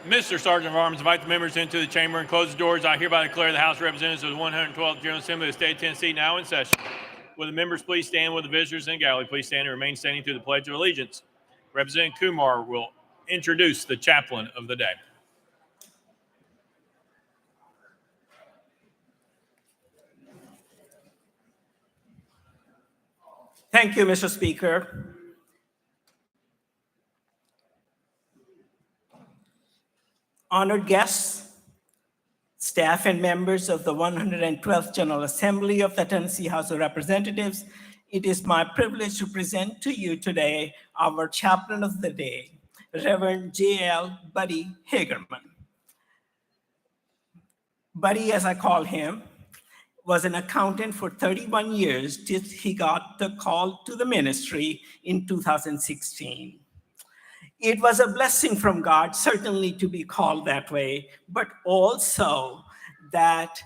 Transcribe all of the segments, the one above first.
Mr. Sergeant of Arms, invite the members into the chamber and close the doors. I hereby declare the House of Representatives of the 112th General Assembly of the State of Tennessee now in session. Will the members please stand? Will the visitors in the gallery please stand and remain standing through the Pledge of Allegiance? Representative Kumar will introduce the chaplain of the day. Thank you, Mr. Speaker. Honored guests, staff and members of the 112th General Assembly of the Tennessee House of Representatives, it is my privilege to present to you today our chaplain of the day, Reverend J.L. Buddy Hagerman. Buddy, as I call him, was an accountant for 31 years till he got the call to the ministry in 2016. It was a blessing from God, certainly to be called that way, but also that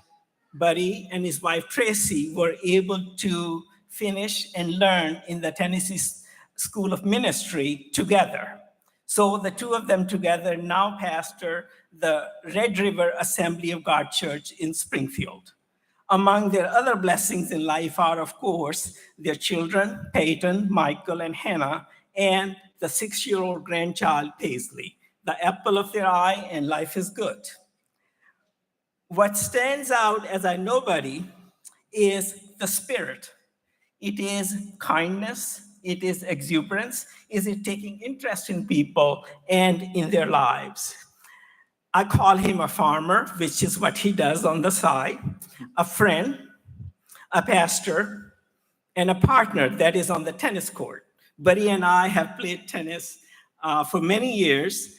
Buddy and his wife Tracy were able to finish and learn in the Tennessee School of Ministry together. So the two of them together now pastor the Red River Assembly of God Church in Springfield. Among their other blessings in life are, of course, their children, Peyton, Michael, and Hannah, and the 6-year-old grandchild, Paisley, the apple of their eye, and life is good. What stands out as I know Buddy is the spirit. It is kindness, it is exuberance, is it taking interest in people and in their lives. I call him a farmer, which is what he does on the side, a friend, a pastor, and a partner that is on the tennis court. Buddy and I have played tennis for many years,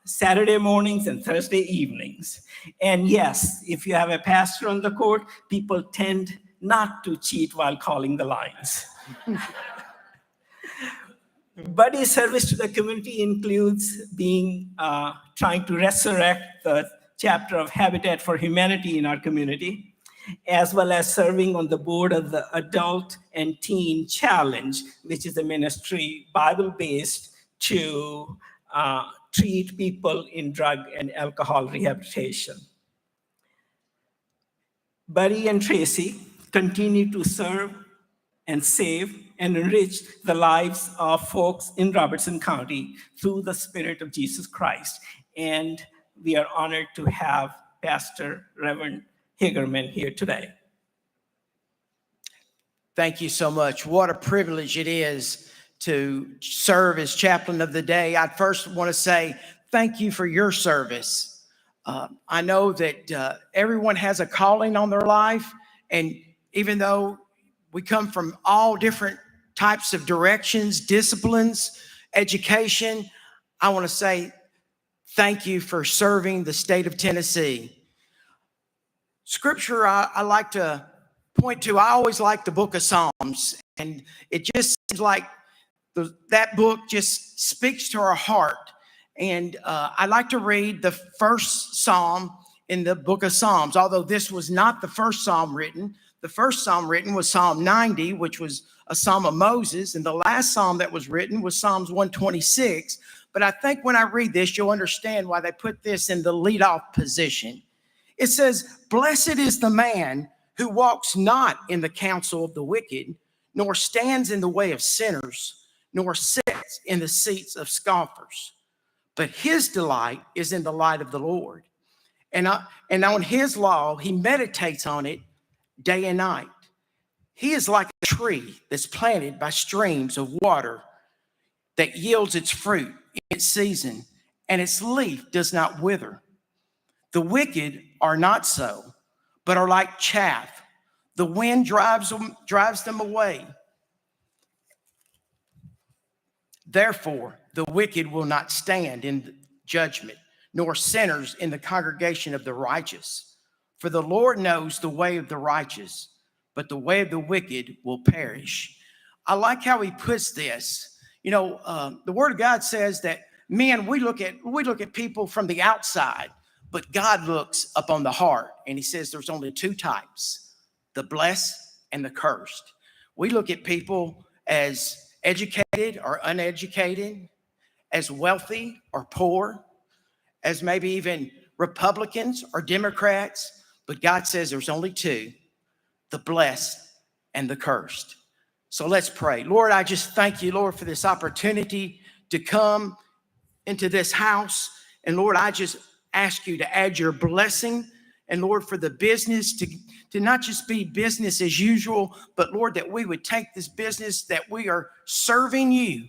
Saturday mornings and Thursday evenings. And yes, if you have a pastor on the court, people tend not to cheat while calling the lines. Buddy's service to the community includes trying to resurrect the chapter of Habitat for Humanity in our community, as well as serving on the board of the Adult and Teen Challenge, which is a ministry Bible-based to treat people in drug and alcohol rehabilitation. Buddy and Tracy continue to serve and save and enrich the lives of folks in Robertson County through the Spirit of Jesus Christ. And we are honored to have Pastor Reverend Hagerman here today. Thank you so much. What a privilege it is to serve as chaplain of the day. I first want to say thank you for your service. I know that everyone has a calling on their life, and even though we come from all different types of directions, disciplines, education, I want to say thank you for serving the state of Tennessee. Scripture I like to point to, I always like the book of Psalms, and it just seems like that book just speaks to our heart. And I like to read the first Psalm in the book of Psalms, although this was not the first Psalm written. The first Psalm written was Psalm 90, which was a Psalm of Moses, and the last Psalm that was written was Psalms 126. But I think when I read this, you'll understand why they put this in the leadoff position. It says, "Blessed is the man who walks not in the counsel of the wicked, nor stands in the way of sinners, nor sits in the seats of scoffers. But his delight is in the light of the Lord. And on his law, he meditates on it day and night. He is like a tree that's planted by streams of water that yields its fruit in its season, and its leaf does not wither. The wicked are not so, but are like chaff. The wind drives them away. Therefore, the wicked will not stand in judgment, nor sinners in the congregation of the righteous. For the Lord knows the way of the righteous, but the way of the wicked will perish." I like how he puts this. You know, the Word of God says that men, we look at people from the outside, but God looks upon the heart, and he says there's only two types: the blessed and the cursed. We look at people as educated or uneducated, as wealthy or poor, as maybe even Republicans or Democrats, but God says there's only two, the blessed and the cursed. So let's pray. Lord, I just thank you, Lord, for this opportunity to come into this house. And Lord, I just ask you to add your blessing. And Lord, for the business to not just be business as usual, but Lord, that we would take this business that we are serving you.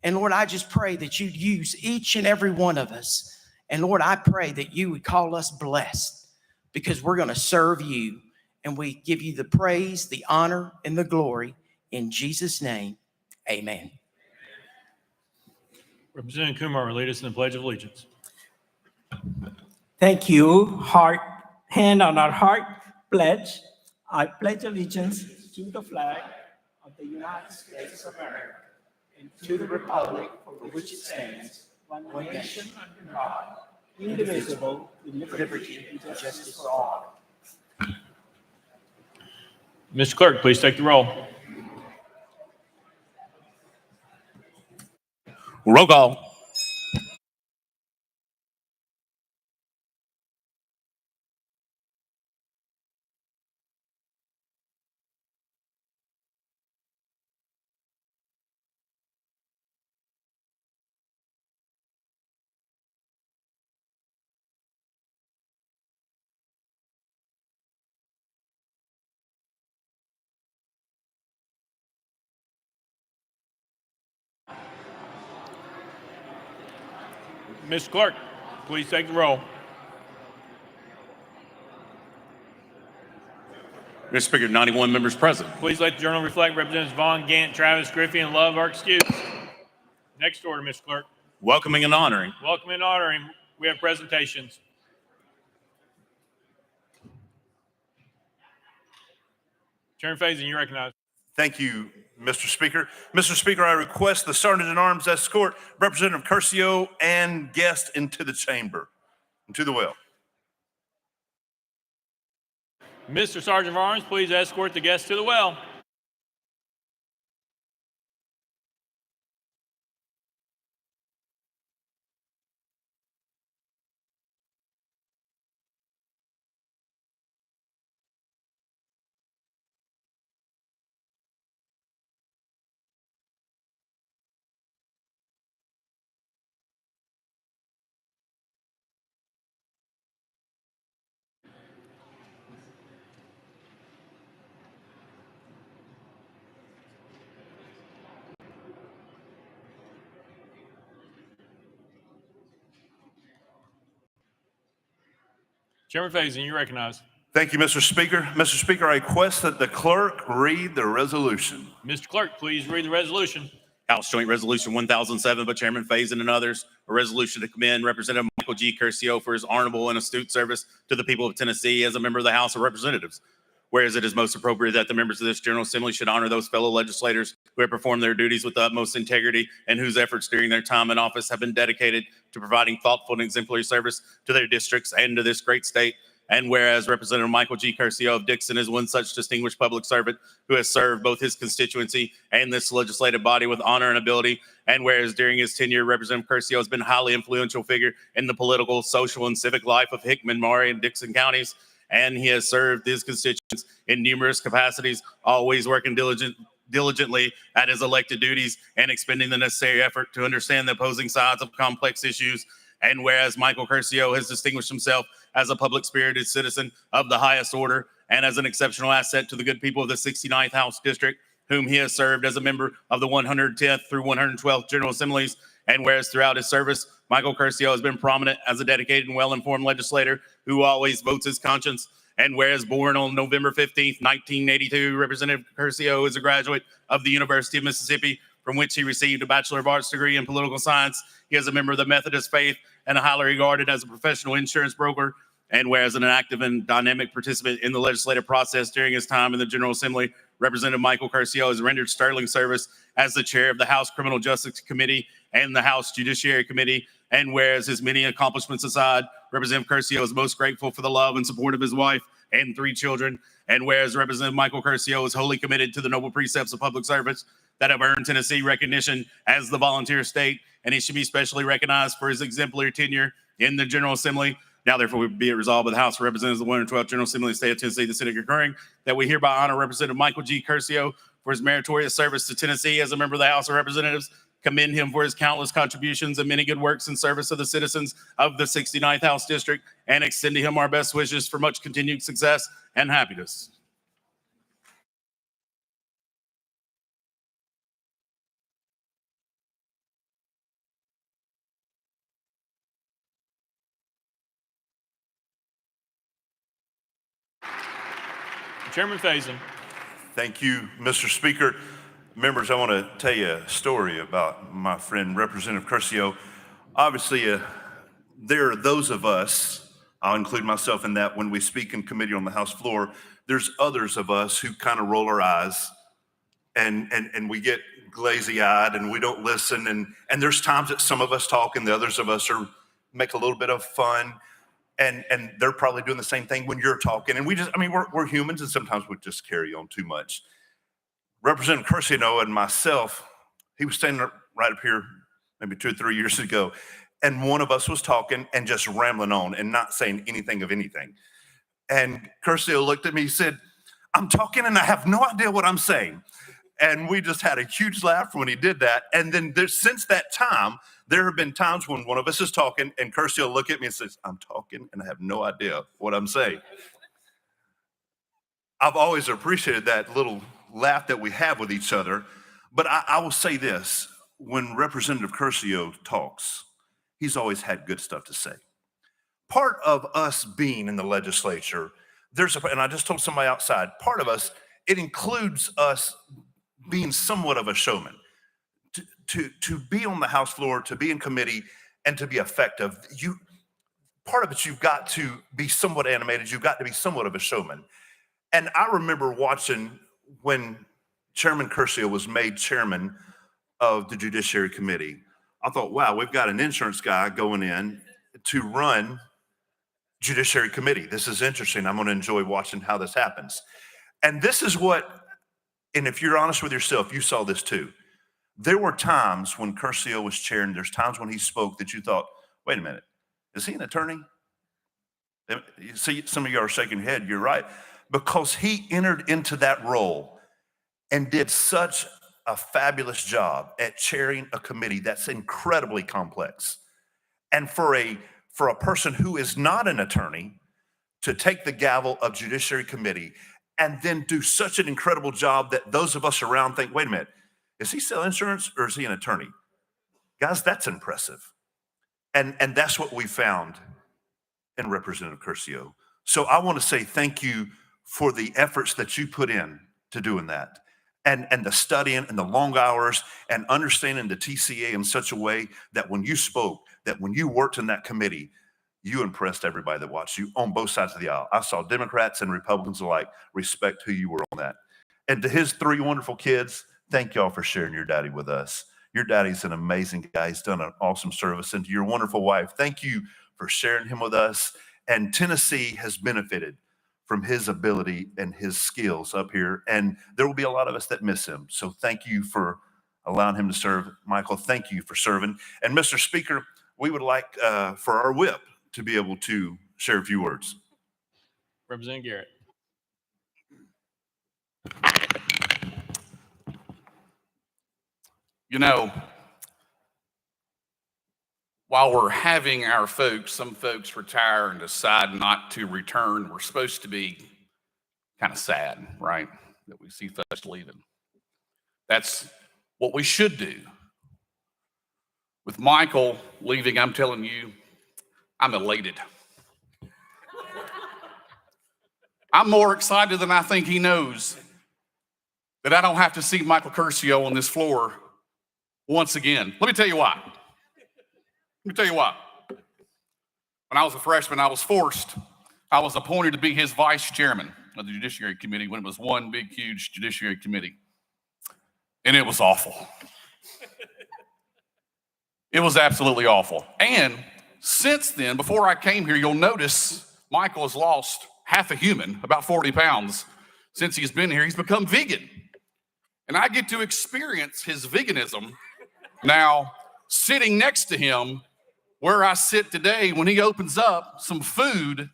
And Lord, I just pray that you'd use each and every one of us. And Lord, I pray that you would call us blessed because we're going to serve you. And we give you the praise, the honor, and the glory in Jesus' name. Amen. Representative Kumar will lead us in the Pledge of Allegiance. Thank you. Heart, hand on our heart, pledge. I pledge allegiance to the flag of the United States of America and to the republic for which it stands, one nation under God, indivisible, with liberty and justice for all. Mr. Clerk, please take the roll. Roll call. Mr. Clerk, please take the roll. Mr. Speaker, 91 members present. Please let the journal reflect Representatives Vaughn, Gant, Travis, Griffey, and Love are excused. Next order, Mr. Clerk. Welcoming and honoring. Welcome and honoring. We have presentations. Chairman Faison, you recognize. Thank you, Mr. Speaker. Mr. Speaker, I request the Sergeant at Arms escort Representative Curcio and guest into the chamber, into the well. Mr. Sergeant of Arms, please escort the guests to the well. Chairman Faison, you recognize. Thank you, Mr. Speaker. Mr. Speaker, I request that the clerk read the resolution. Mr. Clerk, please read the resolution. House Joint Resolution 1007 by Chairman Faison and others, a resolution to commend Representative Michael G. Curcio for his honorable and astute service to the people of Tennessee as a member of the House of Representatives. Whereas it is most appropriate that the members of this General Assembly should honor those fellow legislators who have performed their duties with the utmost integrity and whose efforts during their time in office have been dedicated to providing thoughtful and exemplary service to their districts and to this great state. And whereas Representative Michael G. Curcio of Dixon is one such distinguished public servant who has served both his constituency and this legislative body with honor and ability. And whereas during his tenure, Representative Curcio has been a highly influential figure in the political, social, and civic life of Hickman, Maury, and Dixon counties. And he has served his constituents in numerous capacities, always working diligently at his elected duties and expending the necessary effort to understand the opposing sides of complex issues. And whereas Michael Curcio has distinguished himself as a public-spirited citizen of the highest order and as an exceptional asset to the good people of the 69th House District, whom he has served as a member of the 110th through 112th General Assemblies. And whereas throughout his service, Michael Curcio has been prominent as a dedicated and well-informed legislator who always votes his conscience. And whereas born on November 15th, 1982, Representative Curcio is a graduate of the University of Mississippi, from which he received a Bachelor of Arts degree in political science. He is a member of the Methodist faith and highly regarded as a professional insurance broker. And whereas an active and dynamic participant in the legislative process during his time in the General Assembly, Representative Michael Curcio has rendered sterling service as the chair of the House Criminal Justice Committee and the House Judiciary Committee. And whereas his many accomplishments aside, Representative Curcio is most grateful for the love and support of his wife and 3 children. And whereas Representative Michael Curcio is wholly committed to the noble precepts of public service that have earned Tennessee recognition as the volunteer state, and he should be specially recognized for his exemplary tenure in the General Assembly. Now, therefore, be it resolved by the House of Representatives of the 112th General Assembly of the State of Tennessee, the Senate concurring, that we hereby honor Representative Michael G. Curcio for his meritorious service to Tennessee as a member of the House of Representatives, commend him for his countless contributions and many good works in service of the citizens of the 69th House District, and extend to him our best wishes for much continued success and happiness. Chairman Faison. Thank you, Mr. Speaker. Members, I want to tell you a story about my friend Representative Curcio. Obviously, there are those of us, I'll include myself in that, when we speak in committee on the House floor, there's others of us who kind of roll our eyes and we get glazy-eyed and we don't listen. And there's times that some of us talk and the others of us make a little bit of fun. And they're probably doing the same thing when you're talking. And we're humans, and sometimes we just carry on too much. Representative Curcio and myself, he was standing right up here maybe 2 or 3 years ago, and one of us was talking and just rambling on and not saying anything of anything. And Curcio looked at me, he said, "I'm talking and I have no idea what I'm saying." And we just had a huge laugh when he did that. And then since that time, there have been times when one of us is talking and Curcio will look at me and says, "I'm talking and I have no idea what I'm saying." I've always appreciated that little laugh that we have with each other. But I will say this, when Representative Curcio talks, he's always had good stuff to say. Part of us being in the legislature, and I just told somebody outside, part of us, it includes us being somewhat of a showman. To be on the House floor, to be in committee, and to be effective, part of it, you've got to be somewhat animated. You've got to be somewhat of a showman. And I remember watching when Chairman Curcio was made chairman of the Judiciary Committee. I thought, wow, we've got an insurance guy going in to run Judiciary Committee. This is interesting. I'm going to enjoy watching how this happens. And this is and if you're honest with yourself, you saw this too. There were times when Curcio was chairing, there's times when he spoke that you thought, wait a minute, is he an attorney? You see, some of you are shaking your head. You're right. Because he entered into that role and did such a fabulous job at chairing a committee that's incredibly complex. And for a person who is not an attorney to take the gavel of Judiciary Committee and then do such an incredible job that those of us around think, wait a minute, is he sell insurance or is he an attorney? Guys, that's impressive. And that's what we found in Representative Curcio. So I want to say thank you for the efforts that you put in to doing that. And the studying and the long hours and understanding the TCA in such a way that when you spoke, that when you worked in that committee, you impressed everybody that watched you on both sides of the aisle. I saw Democrats and Republicans alike respect who you were on that. And to his 3 wonderful kids, thank y'all for sharing your daddy with us. Your daddy's an amazing guy. He's done an awesome service. And to your wonderful wife, thank you for sharing him with us. And Tennessee has benefited from his ability and his skills up here. And there will be a lot of us that miss him. So thank you for allowing him to serve. Michael, thank you for serving. And Mr. Speaker, we would like for our whip to be able to share a few words. Representative Garrett. You know, while we're having our folks, some folks retire and decide not to return, we're supposed to be kind of sad, right? That we see folks leaving. That's what we should do. With Michael leaving, I'm telling you, I'm elated. I'm more excited than I think he knows that I don't have to see Michael Curcio on this floor once again. Let me tell you why. When I was a freshman, I was appointed to be his vice chairman of the Judiciary Committee when it was one big, huge Judiciary Committee. And it was awful. It was absolutely awful. And since then, before I came here, you'll notice Michael has lost half a human, about 40 pounds. Since he's been here, he's become vegan. And I get to experience his veganism now sitting next to him where I sit today when he opens up some food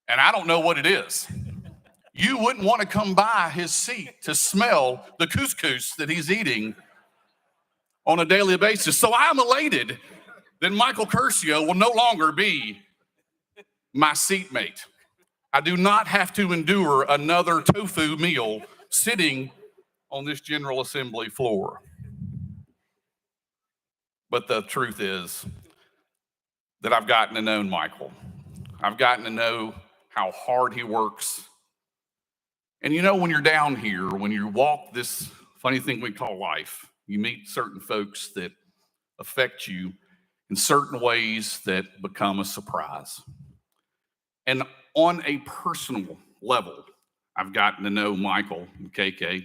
and I don't know what it is. You wouldn't want to come by his seat to smell the couscous that he's eating on a daily basis. So I'm elated that Michael Curcio will no longer be my seatmate. I do not have to endure another tofu meal sitting on this General Assembly floor. But the truth is that I've gotten to know Michael. I've gotten to know how hard he works. And you know, when you're down here, when you walk this funny thing we call life, you meet certain folks that affect you in certain ways that become a surprise. And on a personal level, I've gotten to know Michael and KK and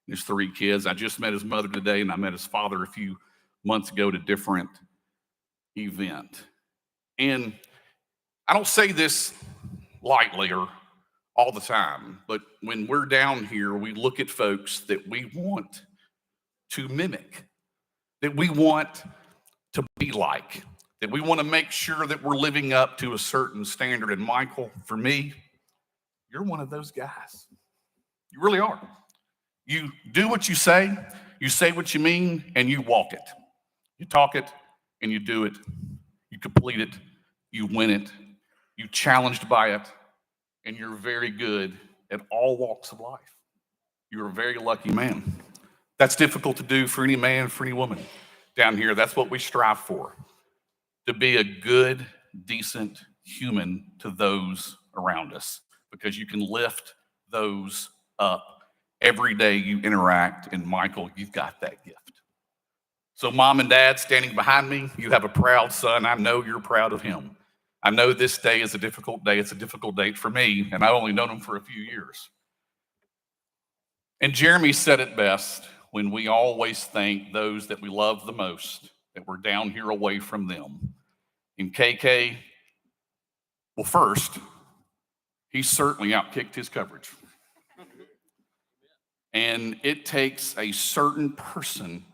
his 3 kids. I just met his mother today, and I met his father a few months ago at a different event. And I don't say this lightly or all the time, but when we're down here, we look at folks that we want to mimic, that we want to be like, that we want to make sure that we're living up to a certain standard. And Michael, for me, you're one of those guys. You really are. You do what you say what you mean, and you walk it. You talk it, and you do it. You complete it, you win it, you challenged by it, and you're very good at all walks of life. You're a very lucky man. That's difficult to do for any man, for any woman down here. That's what we strive for, to be a good, decent human to those around us, because you can lift those up every day you interact. And Michael, you've got that gift. So mom and dad standing behind me, you have a proud son. I know you're proud of him. I know this day is a difficult day. It's a difficult day for me, and I've only known him for a few years. And Jeremy said it best, when we always thank those that we love the most, that we're down here away from them. And KK, well, first, he certainly outkicked his coverage. And it takes a certain person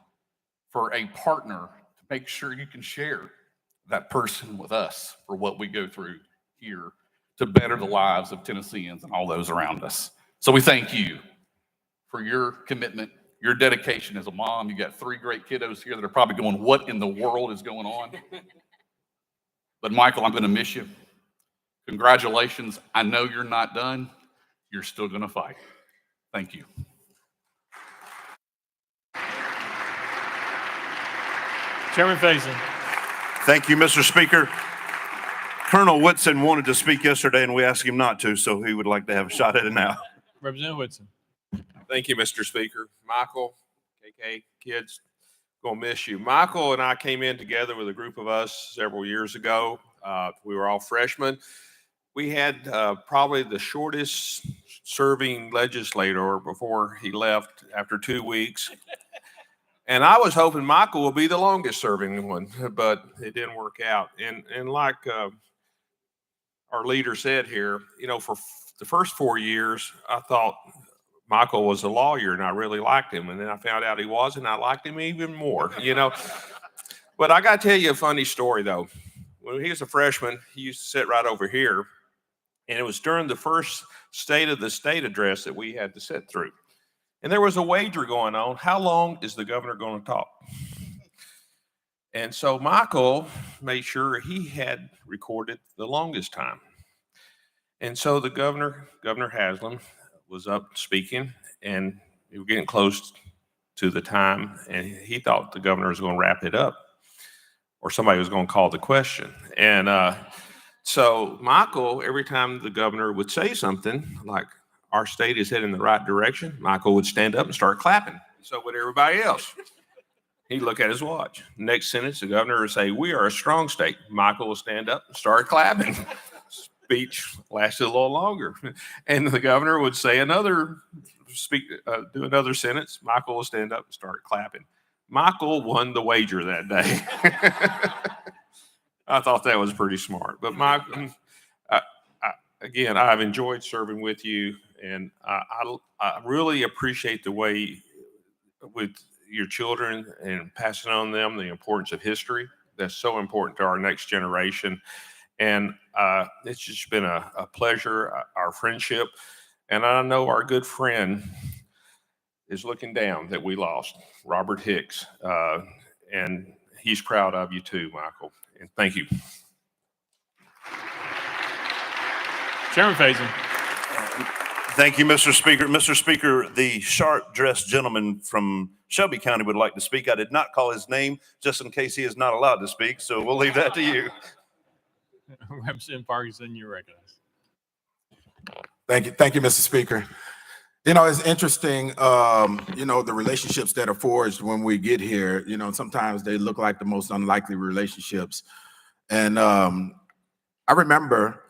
for a partner to make sure you can share that person with us for what we go through here to better the lives of Tennesseans and all those around us. So we thank you for your commitment, your dedication as a mom. You got 3 great kiddos here that are probably going, what in the world is going on? But Michael, I'm going to miss you. Congratulations. I know you're not done. You're still going to fight. Thank you. Chairman Faison. Thank you, Mr. Speaker. Colonel Whitson wanted to speak yesterday, and we asked him not to, so he would like to have a shot at it now. Representative Whitson. Thank you, Mr. Speaker. Michael, KK, kids, gonna miss you. Michael and I came in together with a group of us several years ago. We were all freshmen. We had probably the shortest serving legislator before he left after 2 weeks. And I was hoping Michael will be the longest serving one, but it didn't work out. And like our leader said here, you know, for the first 4 years, I thought Michael was a lawyer and I really liked him. And then I found out he was, and I liked him even more, you know. But I got to tell you a funny story, though. When he was a freshman, he used to sit right over here. And it was during the first State of the State address that we had to sit through. And there was a wager going on. How long is the governor going to talk? And so Michael made sure he had recorded the longest time. And so the Governor Haslam, was up speaking, and we were getting close to the time, and he thought the governor was going to wrap it up, or somebody was going to call the question. And so Michael, every time the governor would say something like, our state is heading in the right direction, Michael would stand up and start clapping. So would everybody else. He'd look at his watch. Next sentence, the governor would say, we are a strong state. Michael will stand up and start clapping. Speech lasted a little longer. And the governor would say do another sentence. Michael will stand up and start clapping. Michael won the wager that day. I thought that was pretty smart. But Michael, again, I've enjoyed serving with you, and I really appreciate the way with your children and passing on them the importance of history, that's so important to our next generation. And it's just been a pleasure, our friendship. And I know our good friend is looking down that we lost, Robert Hicks. And he's proud of you too, Michael. And thank you. Chairman Faison. Thank you, Mr. Speaker. Mr. Speaker, the sharp-dressed gentleman from Shelby County would like to speak. I did not call his name just in case he is not allowed to speak, so we'll leave that to you. Representative Parkinson, you're recognized. Thank you, Mr. Speaker. You know, it's interesting, you know, the relationships that are forged when we get here, you know, sometimes they look like the most unlikely relationships. And I remember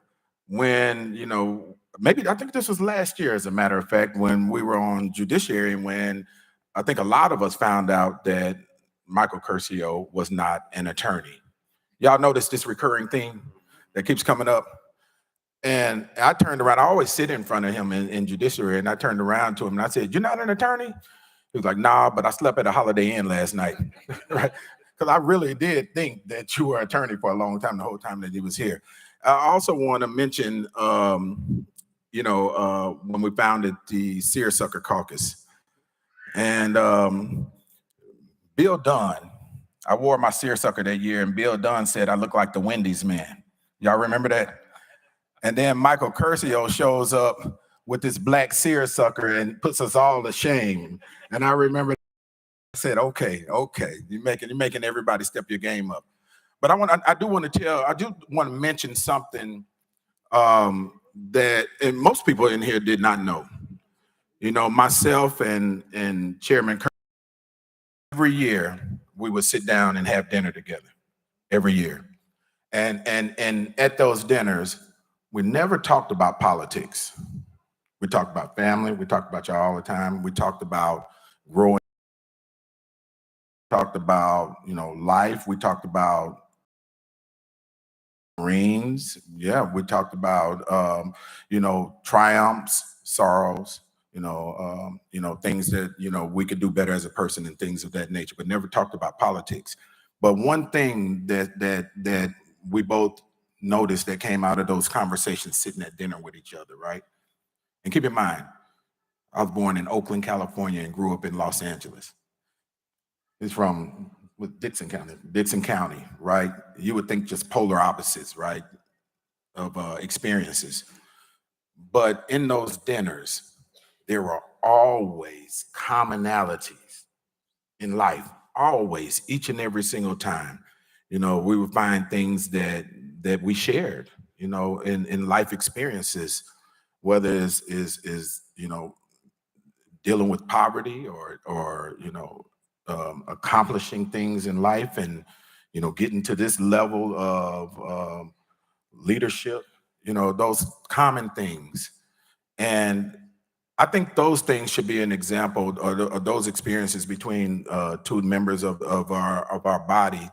when, you know, maybe I think this was last year, as a matter of fact, when we were on Judiciary, when I think a lot of us found out that Michael Curcio was not an attorney. Y'all notice this recurring theme that keeps coming up? And I turned around. I always sit in front of him in Judiciary, and I turned around to him and I said, "You're not an attorney?" He was like, "Nah, but I slept at a Holiday Inn last night." Right? Because I really did think that you were an attorney for a long time, the whole time that he was here. I also want to mention, you know, when we founded the Seersucker Caucus, and Bill Dunn, I wore my seersucker that year, and Bill Dunn said I look like the Wendy's man. Y'all remember that? And then Michael Curcio shows up with this black seersucker and puts us all to shame. And I remember I said, okay, you're making everybody step your game up. But I do want to mention something that and most people in here did not know. You know, myself and Chairman Curcio, every year we would sit down and have dinner together every year. And at those dinners, we never talked about politics. We talked about family. We talked about y'all all the time. We talked about growing. We talked about, you know, life. We talked about Marines. Yeah, we talked about, you know, triumphs, sorrows, you know, things that, you know, we could do better as a person and things of that nature, but never talked about politics. But one thing that we both noticed that came out of those conversations sitting at dinner with each other, right? And keep in mind, I was born in Oakland, California, and grew up in Los Angeles. It's from Dixon County, right? You would think just polar opposites, right, of experiences. But in those dinners, there were always commonalities in life, always, each and every single time. You know, we would find things that we shared, you know, in life experiences, whether is you know, dealing with poverty or you know, accomplishing things in life and, you know, getting to this level of leadership, you know, those common things. And I think those things should be an example, or those experiences between two members of our body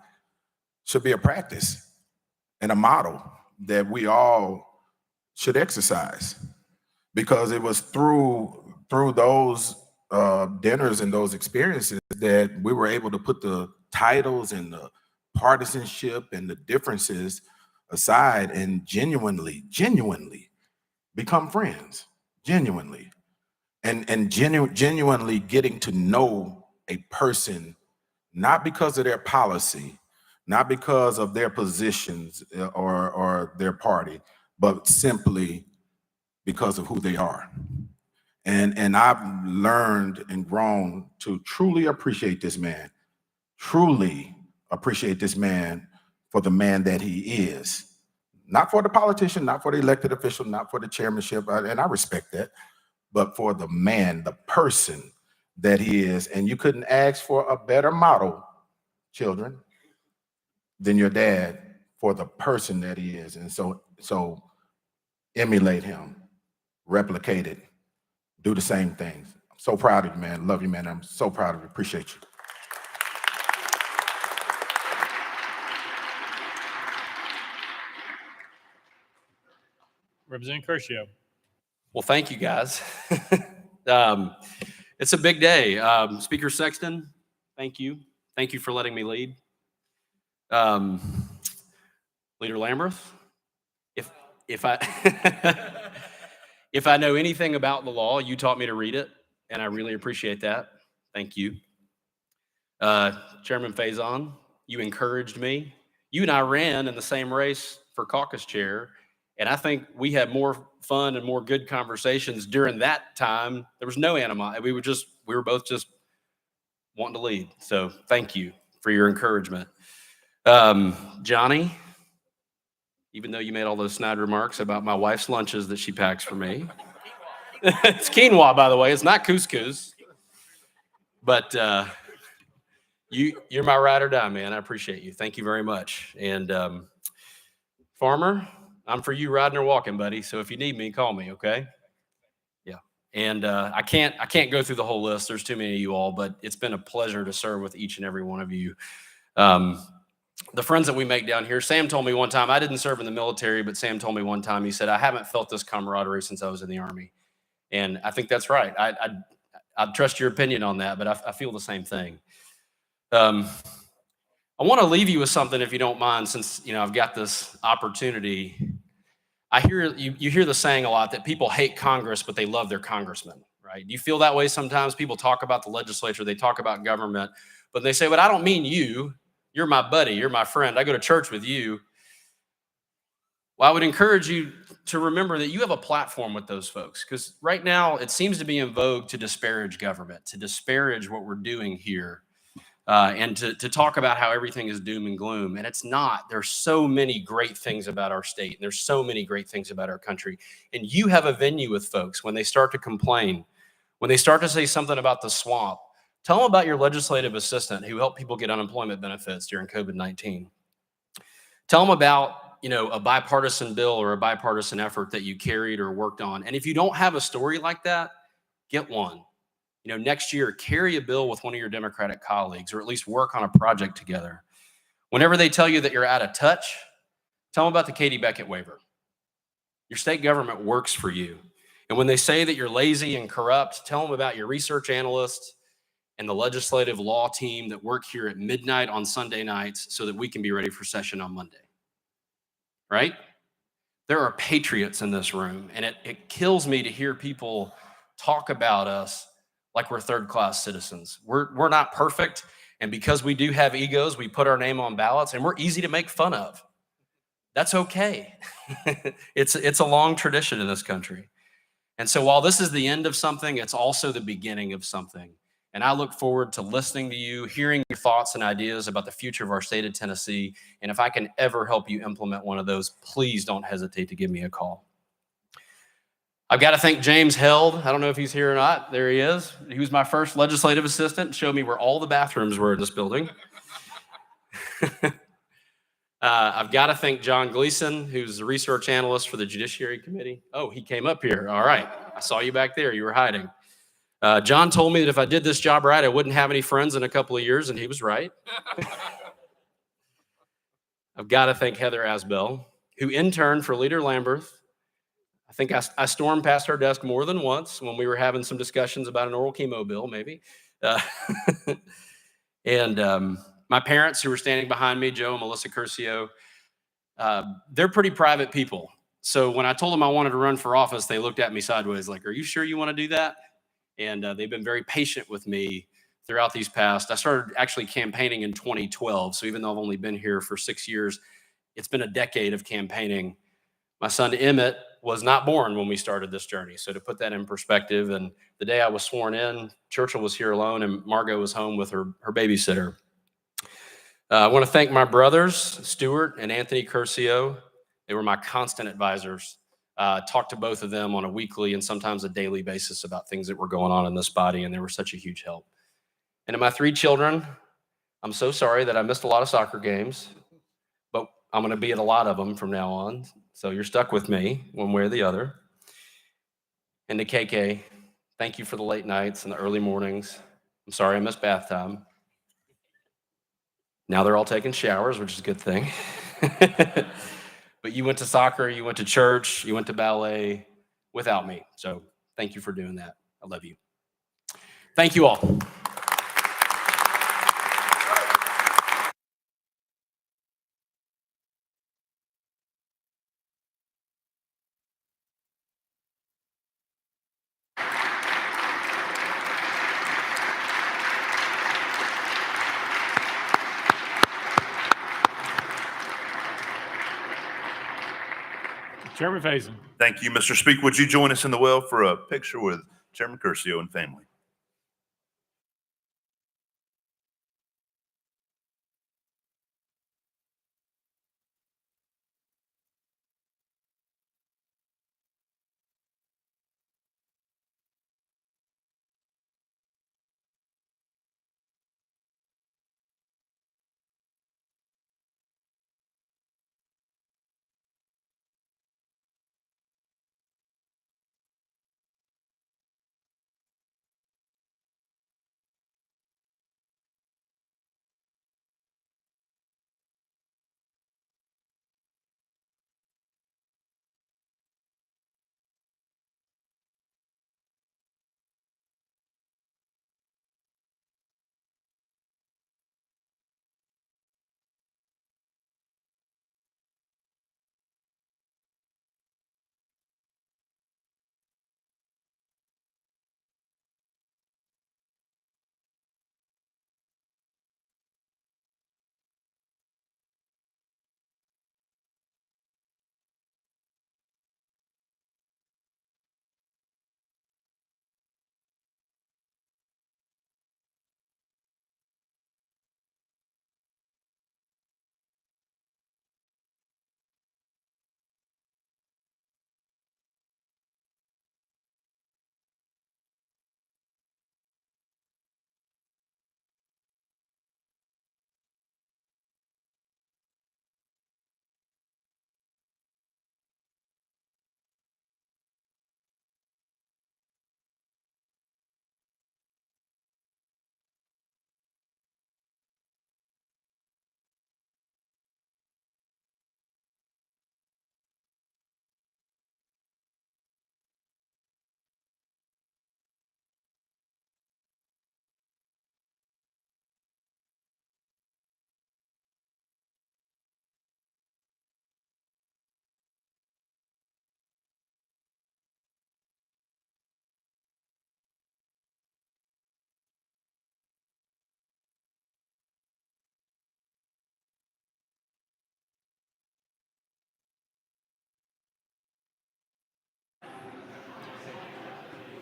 should be a practice and a model that we all should exercise, because it was through those dinners and those experiences that we were able to put the titles and the partisanship and the differences aside and genuinely become friends, genuinely, and genuinely getting to know a person, not because of their policy, not because of their positions or their party, but simply because of who they are. And I've learned and grown to truly appreciate this man for the man that he is. Not for the politician, not for the elected official, not for the chairmanship, and I respect that, but for the man, the person that he is. And you couldn't ask for a better model, children, than your dad for the person that he is. And so emulate him, replicate it, do the same things. I'm so proud of you, man. Love you, man. I'm so proud of you. Appreciate you. Representative Curcio. Well, thank you, guys. It's a big day. Speaker Sexton, thank you. Thank you for letting me lead. Leader Lamberth, if I if I know anything about the law, you taught me to read it, and I really appreciate that. Thank you. Chairman Faison, you encouraged me. You and I ran in the same race for caucus chair, and I think we had more fun and more good conversations during that time. There was no animosity. We were both just wanting to lead. So thank you for your encouragement. Johnny, even though you made all those snide remarks about my wife's lunches that she packs for me. It's quinoa, by the way. It's not couscous. But you're my ride or die, man. I appreciate you. Thank you very much. And Farmer, I'm for you riding or walking, buddy. So if you need me, call me, okay? Yeah. And I can't go through the whole list. There's too many of you all, but it's been a pleasure to serve with each and every one of you. The friends that we make down here, Sam told me one time, I didn't serve in the military, but Sam told me one time, he said, I haven't felt this camaraderie since I was in the Army. And I think that's right. I'd trust your opinion on that, but I feel the same thing. I want to leave you with something, if you don't mind, since I've got this opportunity. I hear you hear the saying a lot that people hate Congress, but they love their congressman, right? Do you feel that way sometimes? People talk about the legislature, they talk about government, but they say, but I don't mean you. You're my buddy. You're my friend. I go to church with you. Well, I would encourage you to remember that you have a platform with those folks, because right now it seems to be in vogue to disparage government, to disparage what we're doing here, and to talk about how everything is doom and gloom. And it's not. There's so many great things about our state. And there's so many great things about our country. And you have a venue with folks when they start to complain, when they start to say something about the swamp. Tell them about your legislative assistant who helped people get unemployment benefits during COVID-19. Tell them about a bipartisan bill or a bipartisan effort that you carried or worked on. And if you don't have a story like that, get one. Next year, carry a bill with one of your Democratic colleagues, or at least work on a project together. Whenever they tell you that you're out of touch, tell them about the Katie Beckett waiver. Your state government works for you. And when they say that you're lazy and corrupt, tell them about your research analysts and the legislative law team that work here at midnight on Sunday nights so that we can be ready for session on Monday. Right? There are patriots in this room, and it kills me to hear people talk about us like we're third-class citizens. We're not perfect, and because we do have egos, we put our name on ballots, and we're easy to make fun of. That's okay. It's a long tradition in this country. And so while this is the end of something, it's also the beginning of something. And I look forward to listening to you, hearing your thoughts and ideas about the future of our state of Tennessee. And if I can ever help you implement one of those, please don't hesitate to give me a call. I've got to thank James Held. I don't know if he's here or not. There he is. He was my first legislative assistant, showed me where all the bathrooms were in this building. I've got to thank John Gleason, who's the research analyst for the Judiciary Committee. Oh, he came up here. All right. I saw you back there. You were hiding. John told me that if I did this job right, I wouldn't have any friends in a couple of years, and he was right. I've got to thank Heather Asbell, who interned for Leader Lamberth. I think I stormed past her desk more than once when we were having some discussions about an oral chemo bill, maybe. And my parents, who were standing behind me, Joe and Melissa Curcio, they're pretty private people. So when I told them I wanted to run for office, they looked at me sideways like, are you sure you want to do that? And they've been very patient with me throughout these past. I started actually campaigning in 2012. So even though I've only been here for 6 years, it's been a decade of campaigning. My son Emmett was not born when we started this journey. So to put that in perspective, and the day I was sworn in, Churchill was here alone and Margot was home with her babysitter. I want to thank my brothers, Stuart and Anthony Curcio. They were my constant advisors. Talked to both of them on a weekly and sometimes a daily basis about things that were going on in this body, and they were such a huge help. And to my 3 children, I'm so sorry that I missed a lot of soccer games, but I'm going to be at a lot of them from now on. So you're stuck with me one way or the other. And to KK, thank you for the late nights and the early mornings. I'm sorry I missed bath time. Now they're all taking showers, which is a good thing. But you went to soccer, you went to church, you went to ballet without me. So thank you for doing that. I love you. Thank you all. Chairman Faison. Thank you, Mr. Speaker. Would you join us in the well for a picture with Chairman Curcio and family?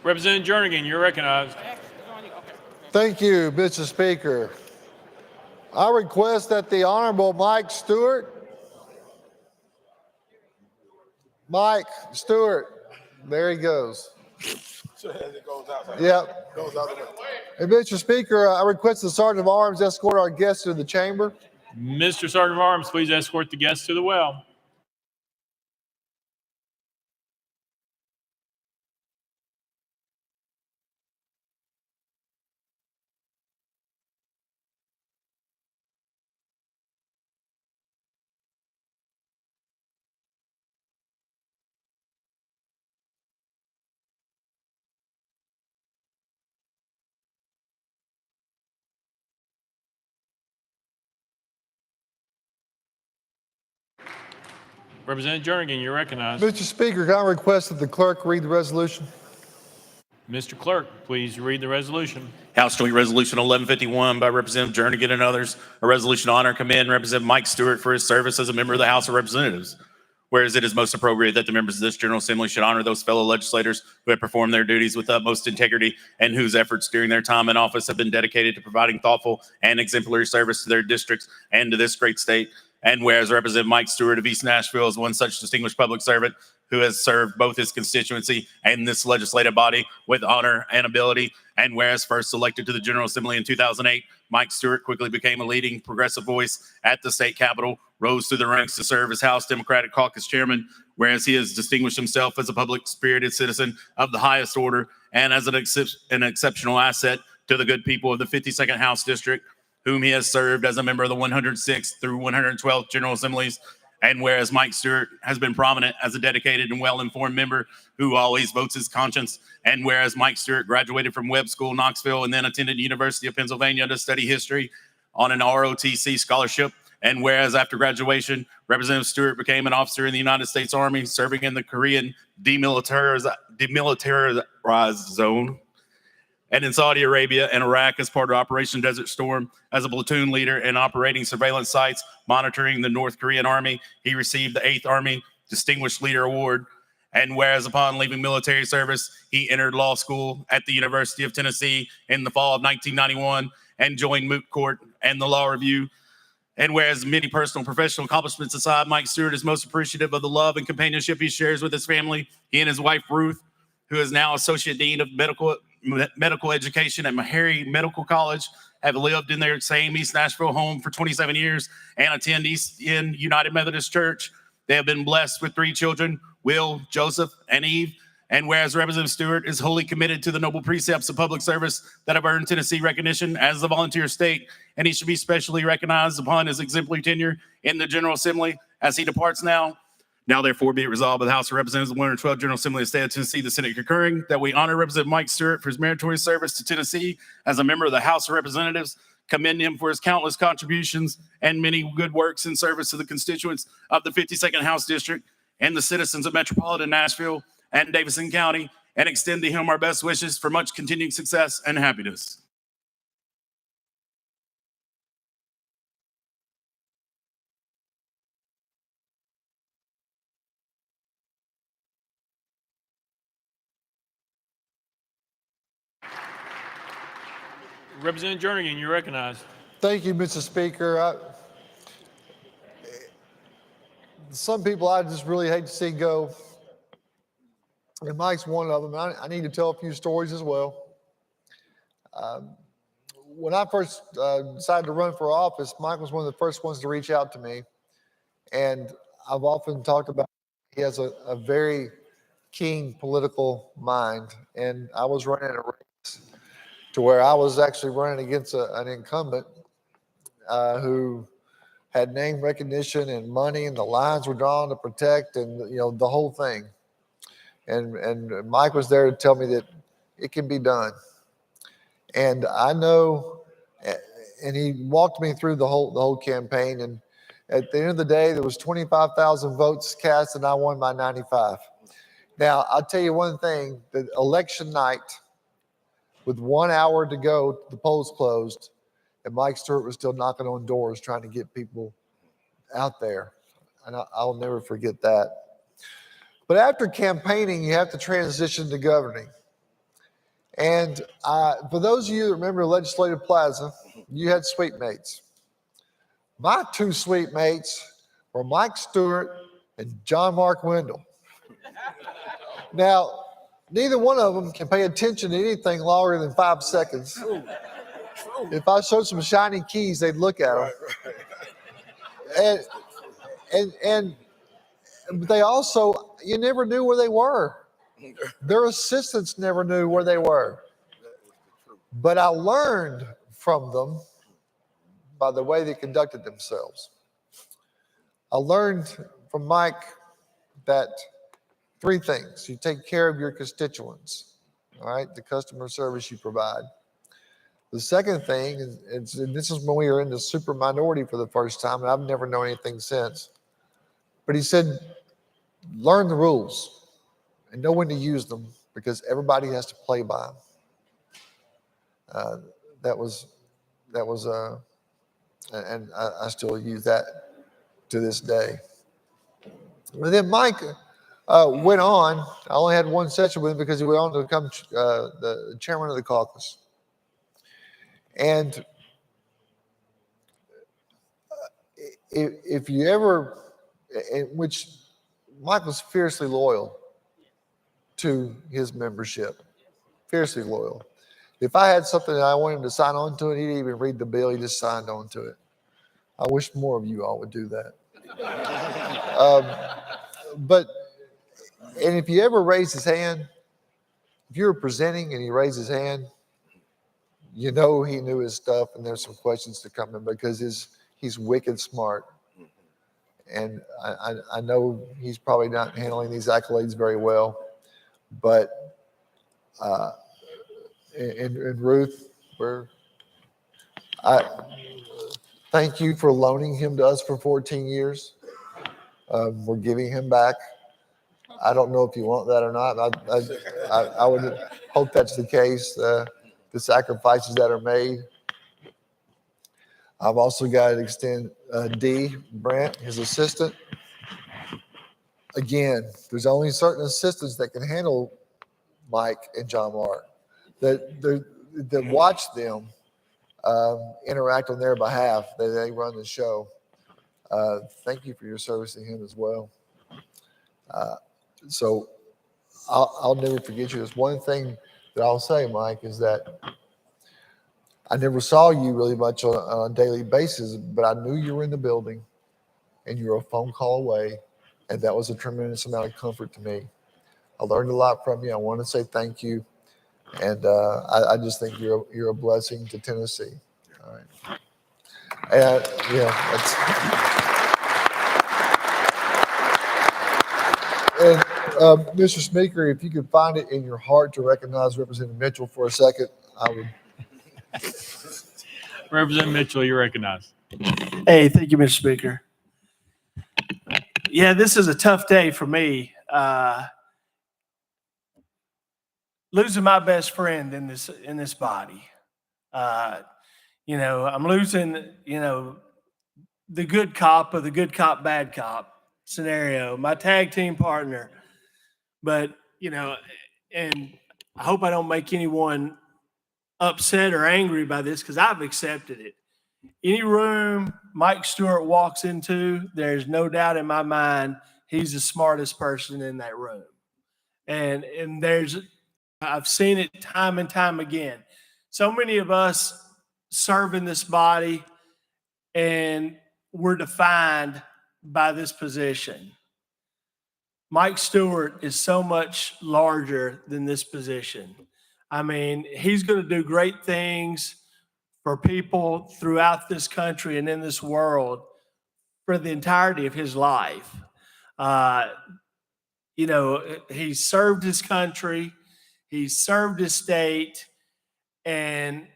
Representative Jernigan, you're recognized. Thank you, Mr. Speaker. I request that the Honorable Mike Stewart, there he goes. Yep. And Mr. Speaker, I request the Sergeant of Arms escort our guests to the chamber. Mr. Sergeant of Arms, please escort the guests to the well. Representative Jernigan, you're recognized. Mr. Speaker, can I request that the clerk read the resolution? Mr. Clerk, please read the resolution. House Joint Resolution 1151 by Representative Jernigan and others, a resolution to honor and commend Representative Mike Stewart for his service as a member of the House of Representatives. Whereas it is most appropriate that the members of this General Assembly should honor those fellow legislators who have performed their duties with utmost integrity and whose efforts during their time in office have been dedicated to providing thoughtful and exemplary service to their districts and to this great state. And whereas Representative Mike Stewart of East Nashville is one such distinguished public servant who has served both his constituency and this legislative body with honor and ability. And whereas first elected to the General Assembly in 2008, Mike Stewart quickly became a leading progressive voice at the state capitol, rose through the ranks to serve as House Democratic Caucus Chairman, whereas he has distinguished himself as a public-spirited citizen of the highest order and as an exceptional asset to the good people of the 52nd House District, whom he has served as a member of the 106th through 112th General Assemblies. And whereas Mike Stewart has been prominent as a dedicated and well-informed member who always votes his conscience, and whereas Mike Stewart graduated from Webb School, Knoxville, and then attended University of Pennsylvania to study history on an ROTC scholarship, and whereas after graduation, Representative Stewart became an officer in the United States Army, serving in the Korean demilitarized zone, and in Saudi Arabia and Iraq as part of Operation Desert Storm as a platoon leader and operating surveillance sites monitoring the North Korean Army. He received the 8th Army Distinguished Leader Award. And whereas upon leaving military service, he entered law school at the University of Tennessee in the fall of 1991 and joined Moot Court and the Law Review. And whereas many personal and professional accomplishments aside, Mike Stewart is most appreciative of the love and companionship he shares with his family. He and his wife, Ruth, who is now Associate Dean of Medical Education at Meharry Medical College, have lived in their same East Nashville home for 27 years and attend East End United Methodist Church. They have been blessed with 3 children, Will, Joseph, and Eve. And whereas Representative Stewart is wholly committed to the noble precepts of public service that have earned Tennessee recognition as a volunteer state, and he should be specially recognized upon his exemplary tenure in the General Assembly as he departs now. Now, therefore, be it resolved by the House of Representatives of the 112th General Assembly of the State of Tennessee, the Senate concurring, that we honor Representative Mike Stewart for his meritorious service to Tennessee as a member of the House of Representatives, commend him for his countless contributions and many good works in service to the constituents of the 52nd House District and the citizens of metropolitan Nashville and Davidson County, and extend to him our best wishes for much continued success and happiness. Representative Jernigan, you're recognized. Thank you, Mr. Speaker. Some people I just really hate to see go, and Mike's one of them. I need to tell a few stories as well. When I first decided to run for office, Mike was one of the first ones to reach out to me. And I've often talked about he has a very keen political mind. And I was running a race to where I was actually running against an incumbent who had name recognition and money, and the lines were drawn to protect, and the whole thing. And Mike was there to tell me that it can be done. And I know, and he walked me through the whole campaign. And at the end of the day, there was 25,000 votes cast, and I won by 95. Now, I'll tell you one thing: the election night, with 1 hour to go, the polls closed, and Mike Stewart was still knocking on doors trying to get people out there. And I'll never forget that. But after campaigning, you have to transition to governing. And for those of you that remember Legislative Plaza, you had suite mates. My 2 suite mates were Mike Stewart and John Mark Wendell. Now, neither one of them can pay attention to anything longer than 5 seconds. If I showed some shiny keys, they'd look at them. And they also, you never knew where they were. Their assistants never knew where they were. But I learned from them by the way they conducted themselves. I learned from Mike that 3 things: you take care of your constituents, all right, the customer service you provide. The second thing, and this is when we were in the super minority for the first time, and I've never known anything since, but he said, learn the rules and know when to use them, because everybody has to play by them. That was, and I still use that to this day. And then Mike went on. I only had 1 session with him because he went on to become the chairman of the caucus. And if you ever, in which Mike was fiercely loyal to his membership, fiercely loyal. If I had something that I wanted him to sign on to it, he didn't even read the bill, he just signed on to it. I wish more of you all would do that. And if you ever raise his hand, if you were presenting and he raised his hand, you know he knew his stuff, and there's some questions to come in because he's wicked smart. And I know he's probably not handling these accolades very well, but and Ruth, I thank you for loaning him to us for 14 years. We're giving him back. I don't know if you want that or not. I would hope that's the case. The sacrifices that are made. I've also got to extend D. Brent, his assistant. again, there's only certain assistants that can handle Mike and John Mark that watch them interact on their behalf. They run the show. Thank you for your service to him as well. So I'll never forget you. There's one thing that I'll say, Mike, is that I never saw you really much on a daily basis, but I knew you were in the building and you were a phone call away. And that was a tremendous amount of comfort to me. I learned a lot from you. I want to say thank you. And I just think you're a blessing to Tennessee. All right. And that's. And Mr. Speaker, if you could find it in your heart to recognize Representative Mitchell for a second, I would. Representative Mitchell, you recognize. Hey, thank you, Mr. Speaker. Yeah, this is a tough day for me. Losing my best friend in this body. I'm losing, the good cop of the good cop, bad cop scenario, my tag team partner. But, and I hope I don't make anyone upset or angry by this because I've accepted it. Any room Mike Stewart walks into, there's no doubt in my mind he's the smartest person in that room. And I've seen it time and time again. So many of us serve in this body and we're defined by this position. Mike Stewart is so much larger than this position. I mean, he's going to do great things for people throughout this country and in this world for the entirety of his life. He served his country, he served his state, and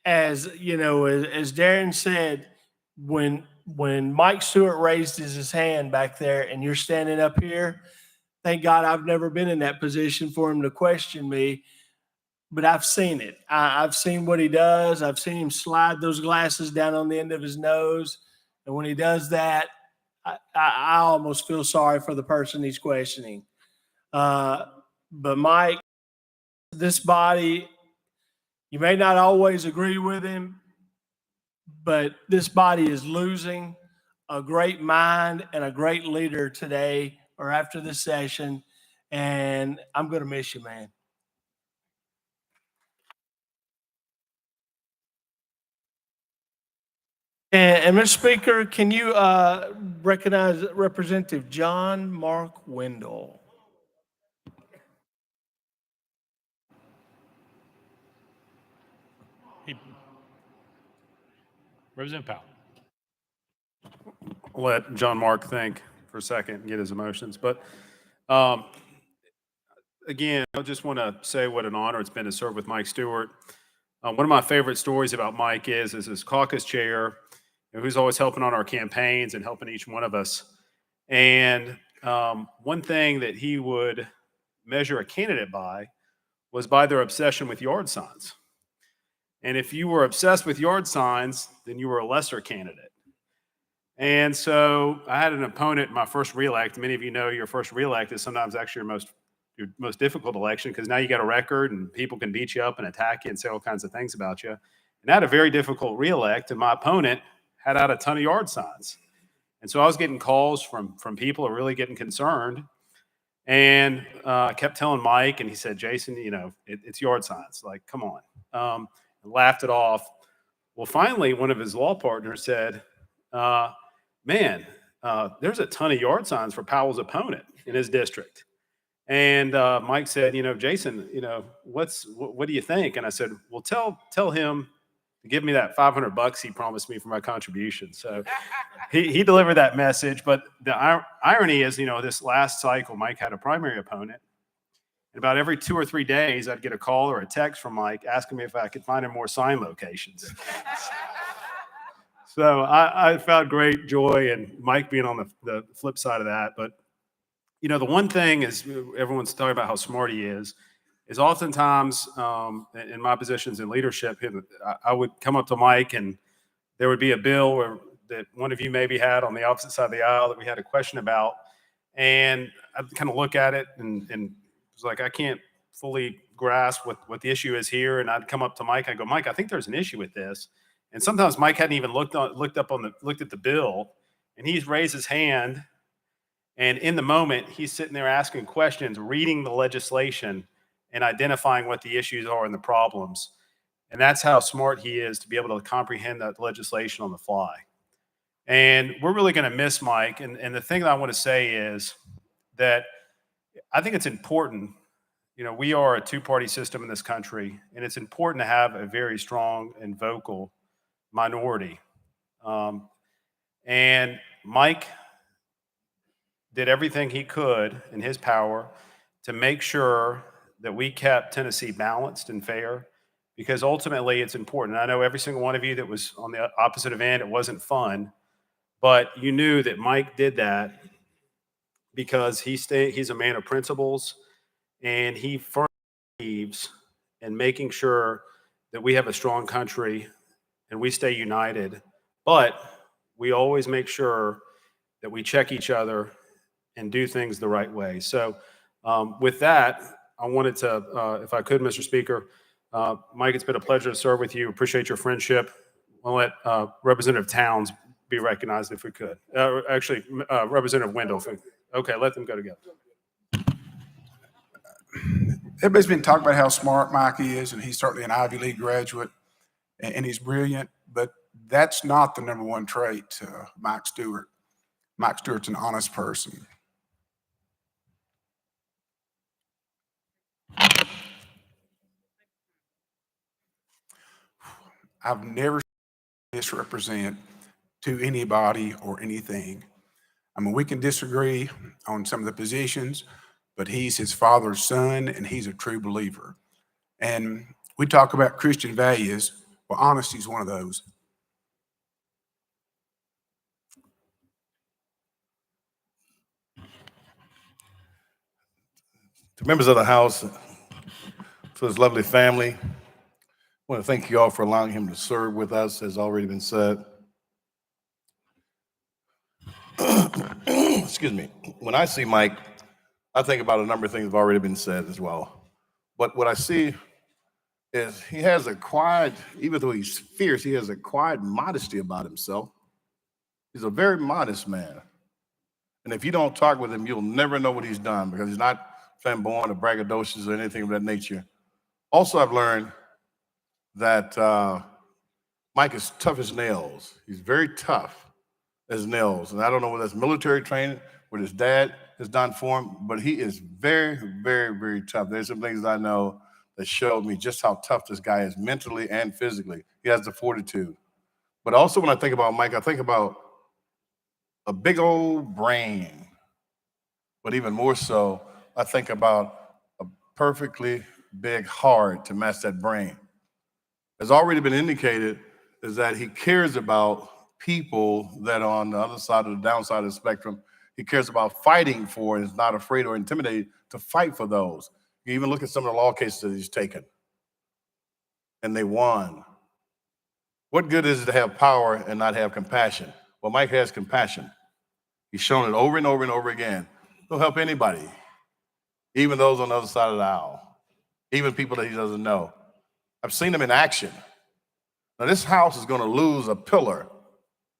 as Darren said, when Mike Stewart raised his hand back there and you're standing up here, thank God I've never been in that position for him to question me. But I've seen it. I've seen what he does. I've seen him slide those glasses down on the end of his nose. And when he does that, I almost feel sorry for the person he's questioning. But Mike, this body, you may not always agree with him, but this body is losing a great mind and a great leader today or after this session. And I'm going to miss you, man. And Mr. Speaker, can you recognize Representative John Mark Wendell? Representative Powell. I'll let John Mark think for a second and get his emotions. But again, I just want to say what an honor it's been to serve with Mike Stewart. One of my favorite stories about Mike is his caucus chair, who's always helping on our campaigns and helping each one of us. And one thing that he would measure a candidate by was by their obsession with yard signs. And if you were obsessed with yard signs, then you were a lesser candidate. And so I had an opponent in my first reelect. Many of you know your first reelect is sometimes actually your most difficult election because now you got a record and people can beat you up and attack you and say all kinds of things about you. And I had a very difficult reelect, and my opponent had out a ton of yard signs. And so I was getting calls from people who are really getting concerned. And I kept telling Mike, and he said, Jason, it's yard signs. Like, come on. And laughed it off. Well, finally, one of his law partners said, man, there's a ton of yard signs for Powell's opponent in his district. And Mike said, Jason, what do you think? And I said, well, tell him to give me that $500 he promised me for my contribution. So he delivered that message. But the irony is, this last cycle, Mike had a primary opponent. And about every 2 or 3 days, I'd get a call or a text from Mike asking me if I could find him more sign locations. So I found great joy in Mike being on the flip side of that. But, the one thing is everyone's talking about how smart he is oftentimes in my positions in leadership, I would come up to Mike and there would be a bill that one of you maybe had on the opposite side of the aisle that we had a question about. And I kind of look at it and was like, I can't fully grasp what the issue is here. And I'd come up to Mike. I go, Mike, I think there's an issue with this. And sometimes Mike hadn't even looked at the bill, and he's raised his hand. And in the moment, he's sitting there asking questions, reading the legislation, and identifying what the issues are and the problems. And that's how smart he is to be able to comprehend that legislation on the fly. And we're really going to miss Mike. And the thing that I want to say is that I think it's important. You know, we are a two-party system in this country, and it's important to have a very strong and vocal minority. And Mike did everything he could in his power to make sure that we kept Tennessee balanced and fair, because ultimately it's important. I know every single one of you that was on the opposite end, it wasn't fun, but you knew that Mike did that because he's a man of principles, and he firmly believes in making sure that we have a strong country and we stay united. But we always make sure that we check each other and do things the right way. So with that, I wanted to, if I could, Mr. Speaker, Mike, it's been a pleasure to serve with you. Appreciate your friendship. I'll let Representative Towns be recognized if we could. Actually, Representative Wendell. Okay, let them go together. Everybody's been talking about how smart Mike is, and he's certainly an Ivy League graduate, and he's brilliant, but that's not the number one trait, Mike Stewart. Mike Stewart's an honest person. I've never misrepresent to anybody or anything. I mean, we can disagree on some of the positions, but he's his father's son, and he's a true believer. And we talk about Christian values. Well, honesty is one of those. To members of the House, to his lovely family, I want to thank you all for allowing him to serve with us, as already been said. Excuse me. When I see Mike, I think about a number of things that have already been said as well. But what I see is he has a quiet, even though he's fierce, he has a quiet modesty about himself. He's a very modest man. And if you don't talk with him, you'll never know what he's done, because he's not flamboyant or braggadocious or anything of that nature. Also, I've learned that Mike is tough as nails. He's very tough as nails. And I don't know whether that's military training, what his dad has done for him, but he is very, very, very tough. There's some things I know that showed me just how tough this guy is mentally and physically. He has the fortitude. But also when I think about Mike, I think about a big old brain. But even more so, I think about a perfectly big heart to match that brain. Has already been indicated is that he cares about people that are on the other side of the downside of the spectrum. He cares about fighting for and is not afraid or intimidated to fight for those. You even look at some of the law cases that he's taken, and they won. What good is it to have power and not have compassion? Well, Mike has compassion. He's shown it over and over and over again. He'll help anybody, even those on the other side of the aisle, even people that he doesn't know. I've seen him in action. Now, this house is going to lose a pillar.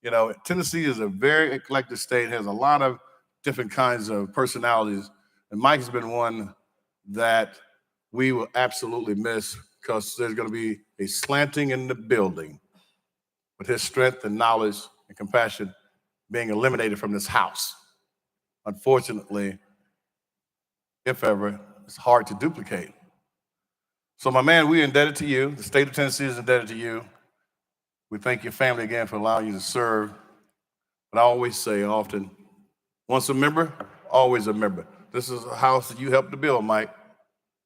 You know, Tennessee is a very eclectic state, has a lot of different kinds of personalities, and Mike's been one that we will absolutely miss, because there's going to be a slanting in the building with his strength and knowledge and compassion being eliminated from this house. Unfortunately, if ever, it's hard to duplicate. So my man, we're indebted to you. The state of Tennessee is indebted to you. We thank your family again for allowing you to serve. But I always say often, once a member, always a member. This is a house that you helped to build, Mike.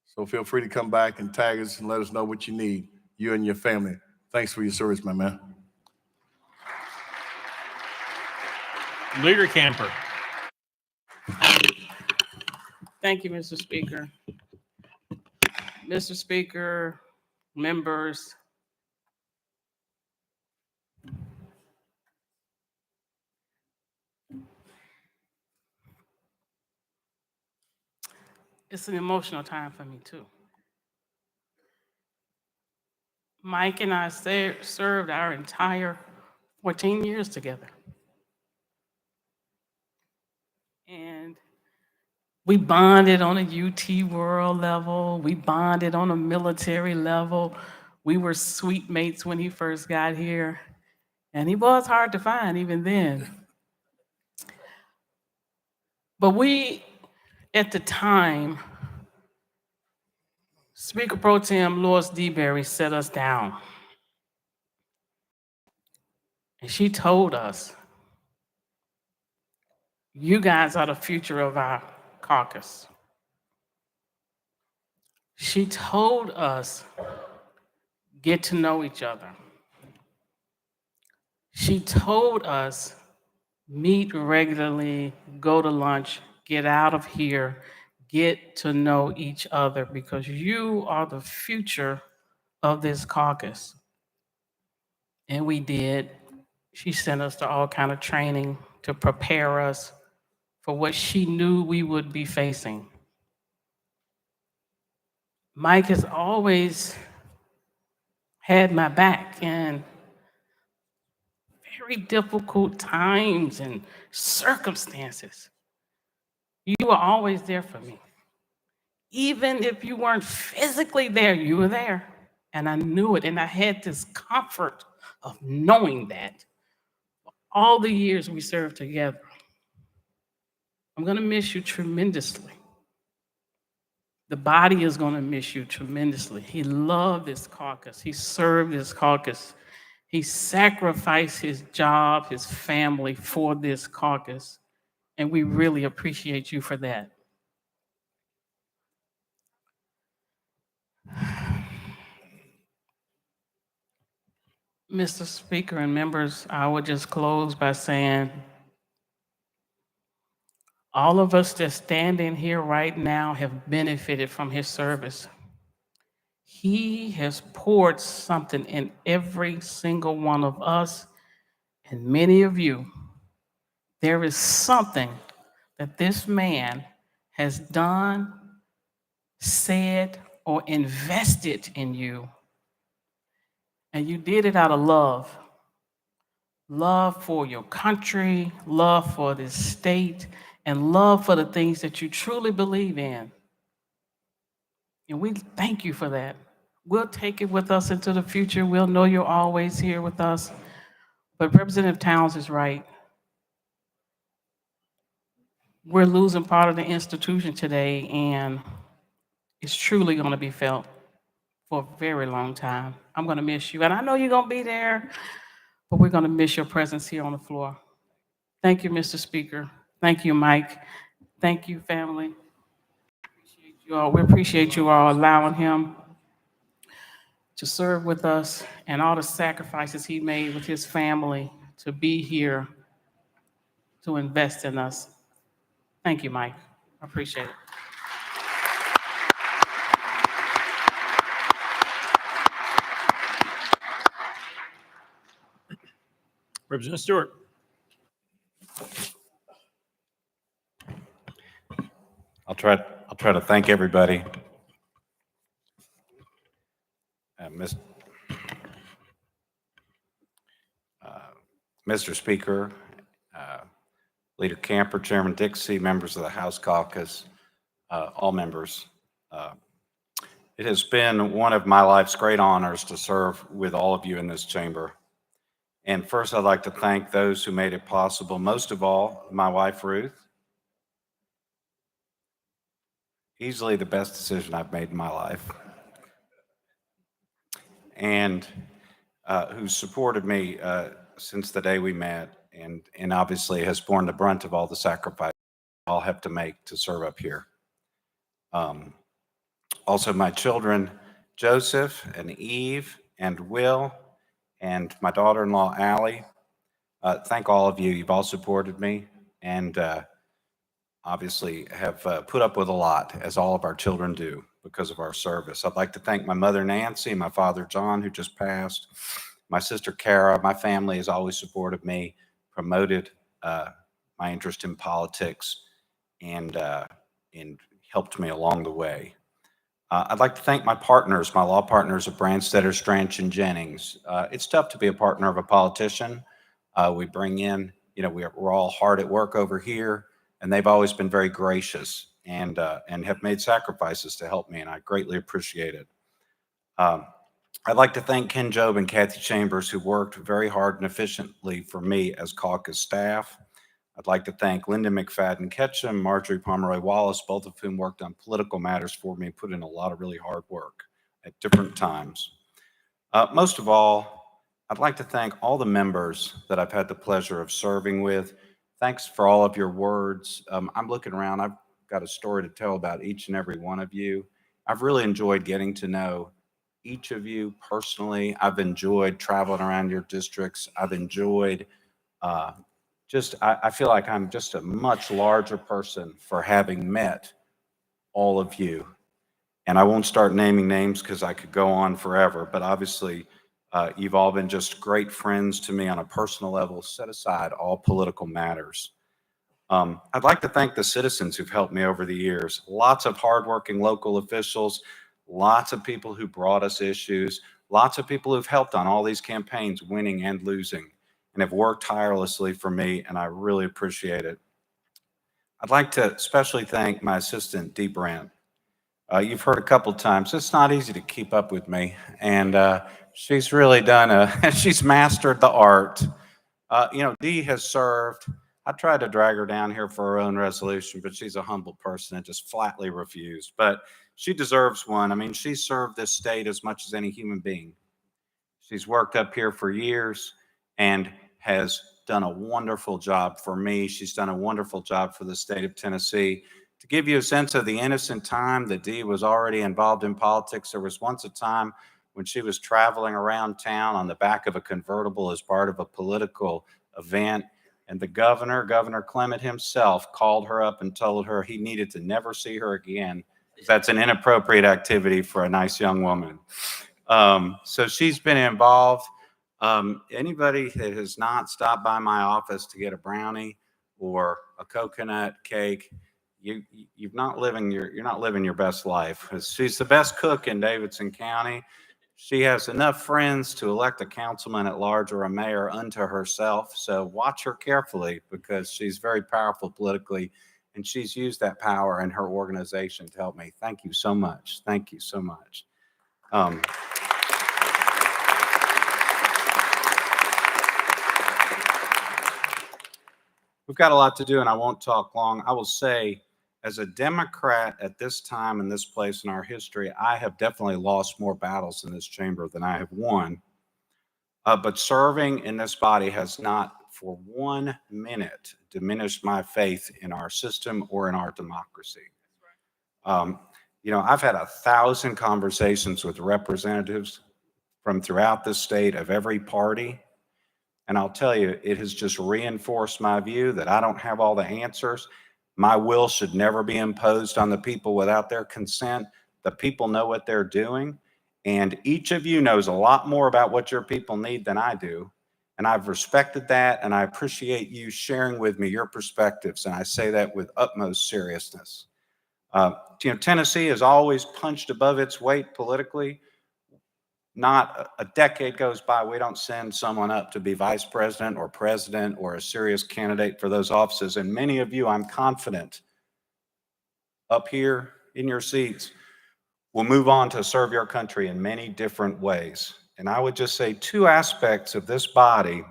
So feel free to come back and tag us and let us know what you need, you and your family. Thanks for your service, my man. Leader Camper. Thank you, Mr. Speaker. Mr. Speaker, members, it's an emotional time for me too. Mike and I served our entire 14 years together. And we bonded on a UT World level. We bonded on a military level. We were sweet mates when he first got here. And he was hard to find even then. But we, at the time, Speaker Pro Tem Lois DeBerry set us down. And she told us, you guys are the future of our caucus. She told us, get to know each other. She told us, meet regularly, go to lunch, get out of here, get to know each other because you are the future of this caucus. And we did. She sent us to all kind of training to prepare us for what she knew we would be facing. Mike has always had my back in very difficult times and circumstances. You were always there for me. Even if you weren't physically there, you were there. And I knew it, and I had this comfort of knowing that all the years we served together. I'm gonna miss you tremendously. The body is gonna miss you tremendously. He loved this caucus. He served this caucus. He sacrificed his job, his family for this caucus. And we really appreciate you for that. Mr. Speaker and members, I would just close by saying, all of us that stand in here right now have benefited from his service. He has poured something in every single one of us and many of you. There is something that this man has done, said, or invested in you. And you did it out of love. Love for your country, love for this state, and love for the things that you truly believe in. And we thank you for that. We'll take it with us into the future. We'll know you're always here with us. But Representative Towns is right. We're losing part of the institution today, and it's truly going to be felt for a very long time. I'm going to miss you. And I know you're going to be there, but we're going to miss your presence here on the floor. Thank you, Mr. Speaker. Thank you, Mike. Thank you, family. We appreciate you all allowing him to serve with us and all the sacrifices he made with his family to be here to invest in us. Thank you, Mike. I appreciate it. Representative Stewart. I'll try to thank everybody. Mr. Speaker, Leader Camper, Chairman Dixie, members of the House Caucus, all members. It has been one of my life's great honors to serve with all of you in this chamber. And first, I'd like to thank those who made it possible. Most of all, my wife, Ruth. Easily the best decision I've made in my life. And who supported me since the day we met, and obviously has borne the brunt of all the sacrifices I'll have to make to serve up here. Also my children, Joseph and Eve and Will, and my daughter-in-law, Allie. Thank all of you. You've all supported me and obviously have put up with a lot, as all of our children do, because of our service. I'd like to thank my mother, Nancy, my father, John, who just passed, my sister, Kara. My family has always supported me, promoted my interest in politics, and helped me along the way. I'd like to thank my partners, my law partners at Branstetter, Stranch, and Jennings. It's tough to be a partner of a politician. We bring in, we're all hard at work over here, and they've always been very gracious and have made sacrifices to help me, and I greatly appreciate it. I'd like to thank Ken Job and Kathy Chambers, who worked very hard and efficiently for me as caucus staff. I'd like to thank Linda McFadden Ketchum, Marjorie Pomeroy Wallace, both of whom worked on political matters for me, put in a lot of really hard work at different times. Most of all, I'd like to thank all the members that I've had the pleasure of serving with. Thanks for all of your words. I'm looking around. I've got a story to tell about each and every one of you. I've really enjoyed getting to know each of you personally. I've enjoyed traveling around your districts. I've enjoyed I feel like I'm just a much larger person for having met all of you. And I won't start naming names because I could go on forever, but obviously you've all been just great friends to me on a personal level, set aside all political matters. I'd like to thank the citizens who've helped me over the years. Lots of hardworking local officials, lots of people who brought us issues, lots of people who've helped on all these campaigns, winning and losing, and have worked tirelessly for me, and I really appreciate it. I'd like to especially thank my assistant, Dee Brandt. You've heard a couple times, it's not easy to keep up with me, and she's really she's mastered the art. Dee has served. I tried to drag her down here for her own resolution, but she's a humble person and just flatly refused. But she deserves one. I mean, she served this state as much as any human being. She's worked up here for years and has done a wonderful job for me. She's done a wonderful job for the state of Tennessee. To give you a sense of the innocent time that Dee was already involved in politics, there was once a time when she was traveling around town on the back of a convertible as part of a political event, and the Governor Clement himself, called her up and told her he needed to never see her again, because that's an inappropriate activity for a nice young woman. So she's been involved. Anybody that has not stopped by my office to get a brownie or a coconut cake, you're not living your best life. She's the best cook in Davidson County. She has enough friends to elect a councilman at large or a mayor unto herself. So watch her carefully, because she's very powerful politically, and she's used that power in her organization to help me. Thank you so much. Thank you so much. We've got a lot to do, and I won't talk long. I will say, as a Democrat at this time in this place in our history, I have definitely lost more battles in this chamber than I have won. But serving in this body has not for 1 minute diminished my faith in our system or in our democracy. I've had 1,000 conversations with representatives from throughout the state of every party. And I'll tell you, it has just reinforced my view that I don't have all the answers. My will should never be imposed on the people without their consent. The people know what they're doing. And each of you knows a lot more about what your people need than I do. And I've respected that, and I appreciate you sharing with me your perspectives. And I say that with utmost seriousness. Tennessee has always punched above its weight politically. Not a decade goes by, we don't send someone up to be vice president or president or a serious candidate for those offices. And many of you, I'm confident, up here in your seats, will move on to serve your country in many different ways. And I would just say 2 aspects of this body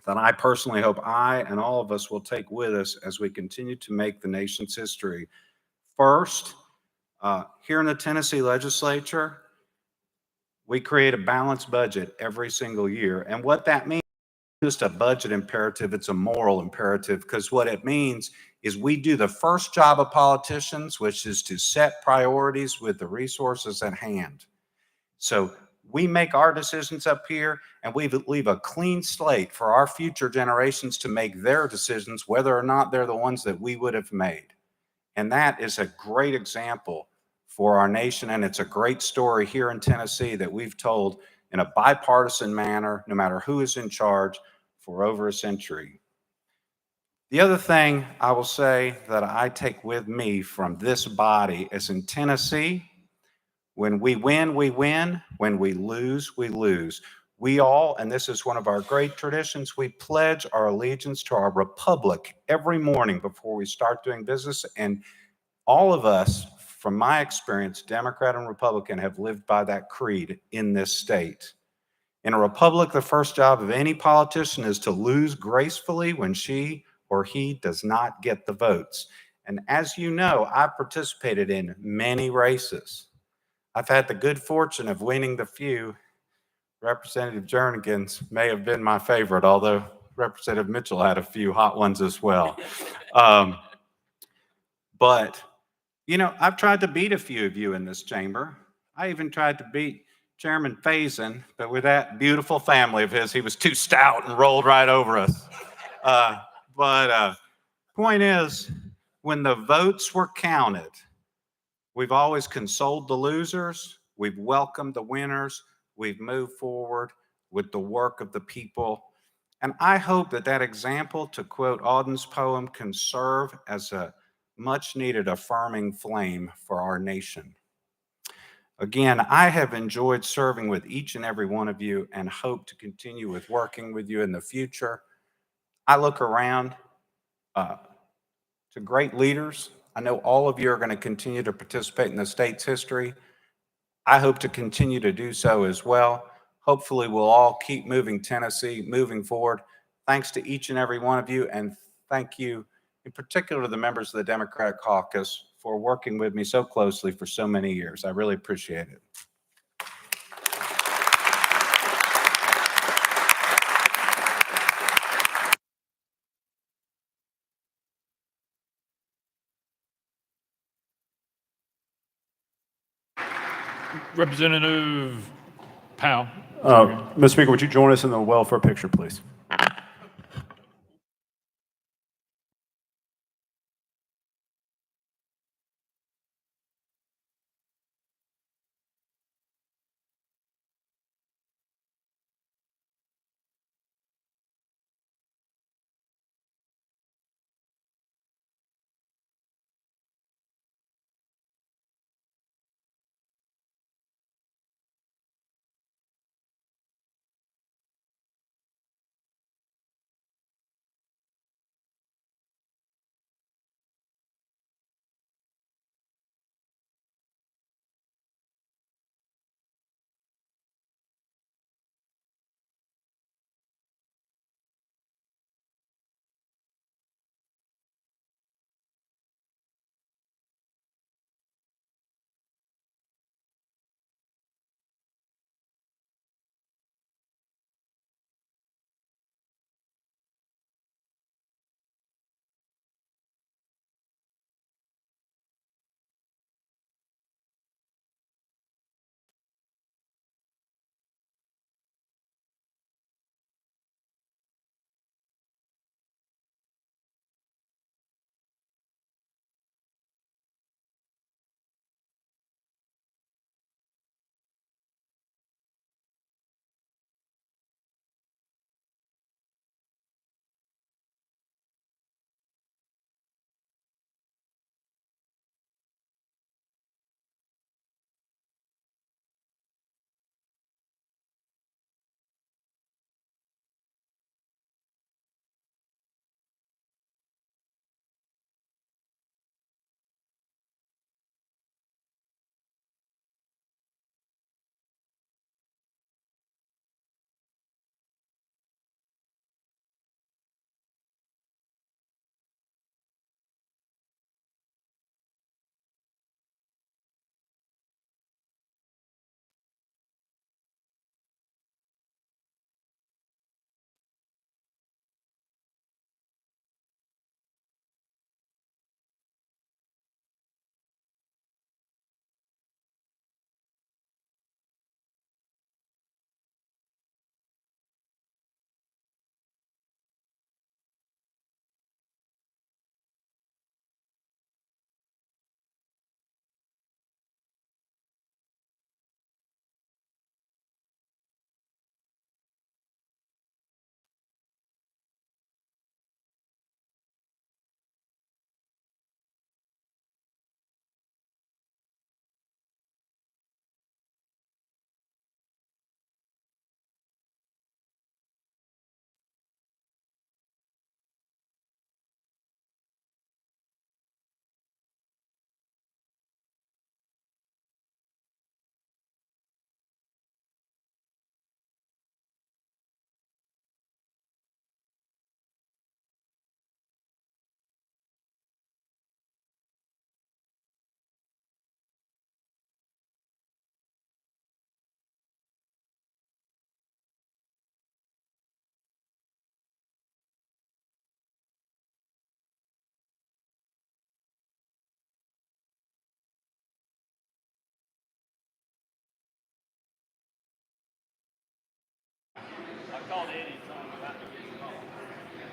that I personally hope I and all of us will take with us as we continue to make the nation's history. First, here in the Tennessee legislature, we create a balanced budget every single year. And what that means is just a budget imperative, it's a moral imperative, because what it means is we do the first job of politicians, which is to set priorities with the resources at hand. So we make our decisions up here, and we leave a clean slate for our future generations to make their decisions, whether or not they're the ones that we would have made. And that is a great example for our nation, and it's a great story here in Tennessee that we've told in a bipartisan manner, no matter who is in charge, for over a century. The other thing I will say that I take with me from this body is in Tennessee, when we win, we win. When we lose, we lose. We all, and this is one of our great traditions, we pledge our allegiance to our republic every morning before we start doing business. And all of us, from my experience, Democrat and Republican, have lived by that creed in this state. In a republic, the first job of any politician is to lose gracefully when she or he does not get the votes. And as you know, I've participated in many races. I've had the good fortune of winning the few. Representative Jernigan's may have been my favorite, although Representative Mitchell had a few hot ones as well. But, you know, I've tried to beat a few of you in this chamber. I even tried to beat Chairman Faison, but with that beautiful family of his, he was too stout and rolled right over us. Point is, when the votes were counted, we've always consoled the losers, we've welcomed the winners, we've moved forward with the work of the people. And I hope that that example, to quote Auden's poem, can serve as a much needed affirming flame for our nation. Again, I have enjoyed serving with each and every one of you and hope to continue with working with you in the future. I look around to great leaders. I know all of you are going to continue to participate in the state's history. I hope to continue to do so as well. Hopefully, we'll all keep moving Tennessee, moving forward. Thanks to each and every one of you, and thank you in particular to the members of the Democratic Caucus for working with me so closely for so many years. I really appreciate it. Representative Powell. Mr. Speaker, would you join us in the welfare picture, please?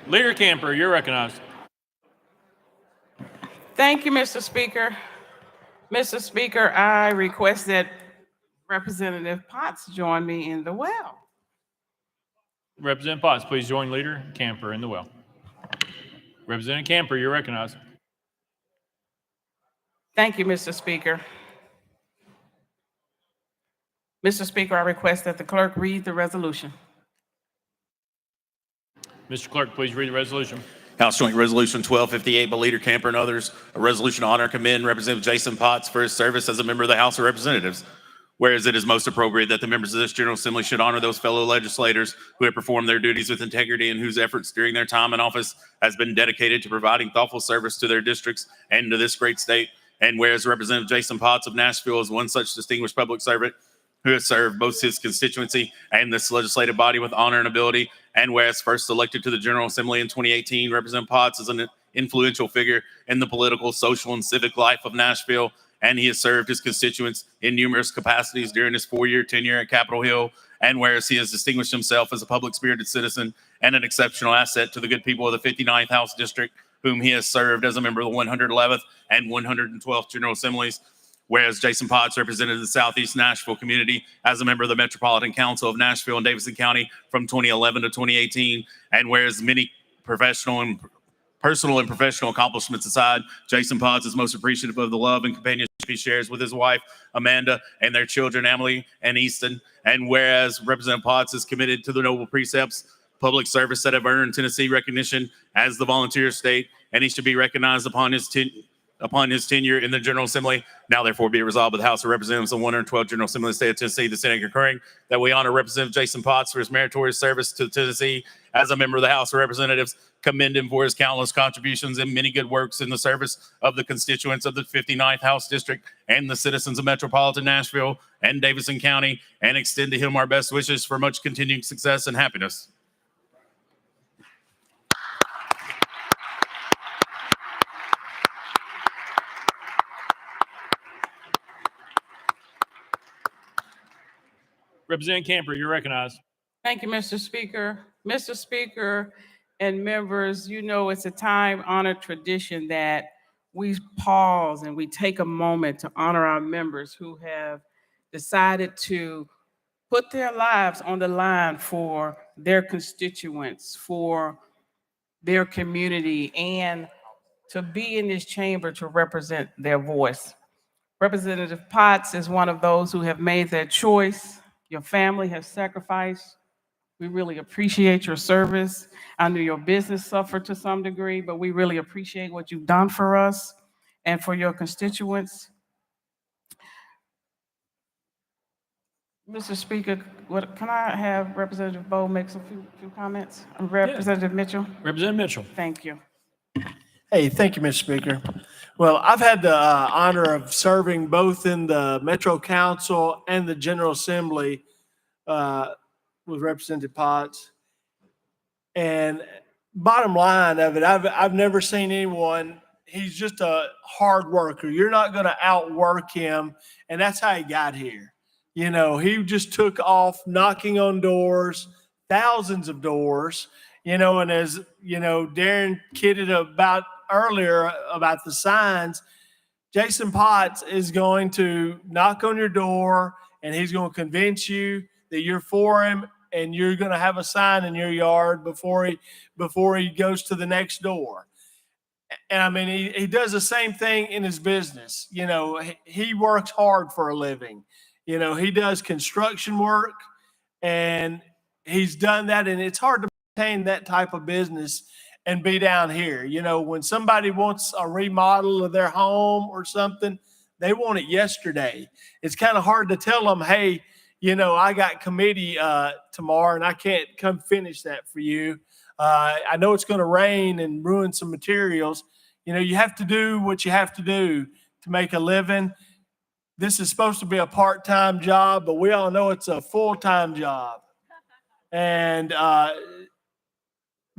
Leader Camper, you're recognized. Thank you, Mr. Speaker. Mr. Speaker, I request that Representative Potts join me in the well. Representative Potts, please join Leader Camper in the well. Representative Camper, you're recognized. Thank you, Mr. Speaker. Mr. Speaker, I request that the clerk read the resolution. Mr. Clerk, please read the resolution. House Joint Resolution 1258 by Leader Camper and others, a resolution to honor and commend Representative Jason Potts for his service as a member of the House of Representatives. Whereas it is most appropriate that the members of this General Assembly should honor those fellow legislators who have performed their duties with integrity and whose efforts during their time in office has been dedicated to providing thoughtful service to their districts and to this great state. And whereas Representative Jason Potts of Nashville is one such distinguished public servant who has served both his constituency and this legislative body with honor and ability. And whereas first elected to the General Assembly in 2018, Representative Potts is an influential figure in the political, social, and civic life of Nashville. And he has served his constituents in numerous capacities during his 4-year tenure at Capitol Hill. And whereas he has distinguished himself as a public-spirited citizen and an exceptional asset to the good people of the 59th House District, whom he has served as a member of the 111th and 112th General Assemblies. Whereas Jason Potts represented the Southeast Nashville community as a member of the Metropolitan Council of Nashville and Davidson County from 2011 to 2018. And whereas many personal and professional accomplishments aside, Jason Potts is most appreciative of the love and companionship he shares with his wife, Amanda, and their children, Emily and Easton. And whereas Representative Potts is committed to the noble precepts, public service that have earned Tennessee recognition as the volunteer state, and he should be recognized upon his tenure in the General Assembly. Now, therefore, be it resolved by the House of Representatives of the 112th General Assembly of the State of Tennessee, the Senate concurring, that we honor Representative Jason Potts for his meritorious service to Tennessee as a member of the House of Representatives, commend him for his countless contributions and many good works in the service of the constituents of the 59th House District and the citizens of metropolitan Nashville and Davidson County, and extend to him our best wishes for much continued success and happiness. Representative Camper, you're recognized. Thank you, Mr. Speaker. Mr. Speaker and members, you know it's a time-honored tradition that we pause and we take a moment to honor our members who have decided to put their lives on the line for their constituents, for their community, and to be in this chamber to represent their voice. Representative Potts is one of those who have made that choice. Your family has sacrificed. We really appreciate your service. I know your business suffered to some degree, but we really appreciate what you've done for us and for your constituents. Mr. Speaker, can I have Representative Bowe make some few comments? Representative Mitchell? Representative Mitchell. Thank you. Hey, thank you, Mr. Speaker. Well, I've had the honor of serving both in the Metro Council and the General Assembly with Representative Potts. And bottom line of it, I've never seen anyone, he's just a hard worker. You're not going to outwork him, and that's how he got here. You know, he just took off knocking on doors, thousands of doors, you know, and as, you know, Darren kidded about earlier about the signs, Jason Potts is going to knock on your door and he's going to convince you that you're for him, and you're going to have a sign in your yard before he goes to the next door. And I mean, he does the same thing in his business. You know, he works hard for a living. You know, he does construction work, and he's done that, and it's hard to maintain that type of business and be down here. You know, when somebody wants a remodel of their home or something, they want it yesterday. It's kind of hard to tell them, hey, you know, I got committee tomorrow and I can't come finish that for you. I know it's going to rain and ruin some materials. You know, you have to do what you have to do to make a living. This is supposed to be a part-time job, but we all know it's a full-time job. And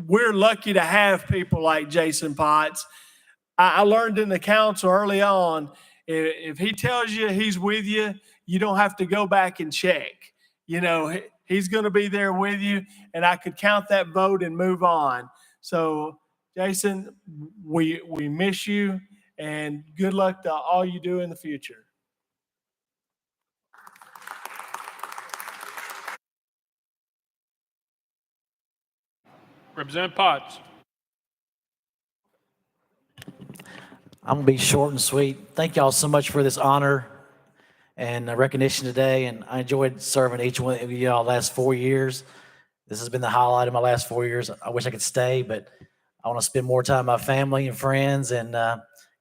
we're lucky to have people like Jason Potts. I learned in the council early on, if he tells you he's with you, you don't have to go back and check. You know, He's going to be there with you, and I could count that vote and move on. So, Jason, we miss you, and good luck to all you do in the future. Representative Potts. I'm gonna be short and sweet. Thank y'all so much for this honor and recognition today. And I enjoyed serving each one of y'all last 4 years. This has been the highlight of my last 4 years. I wish I could stay, but I want to spend more time with my family and friends and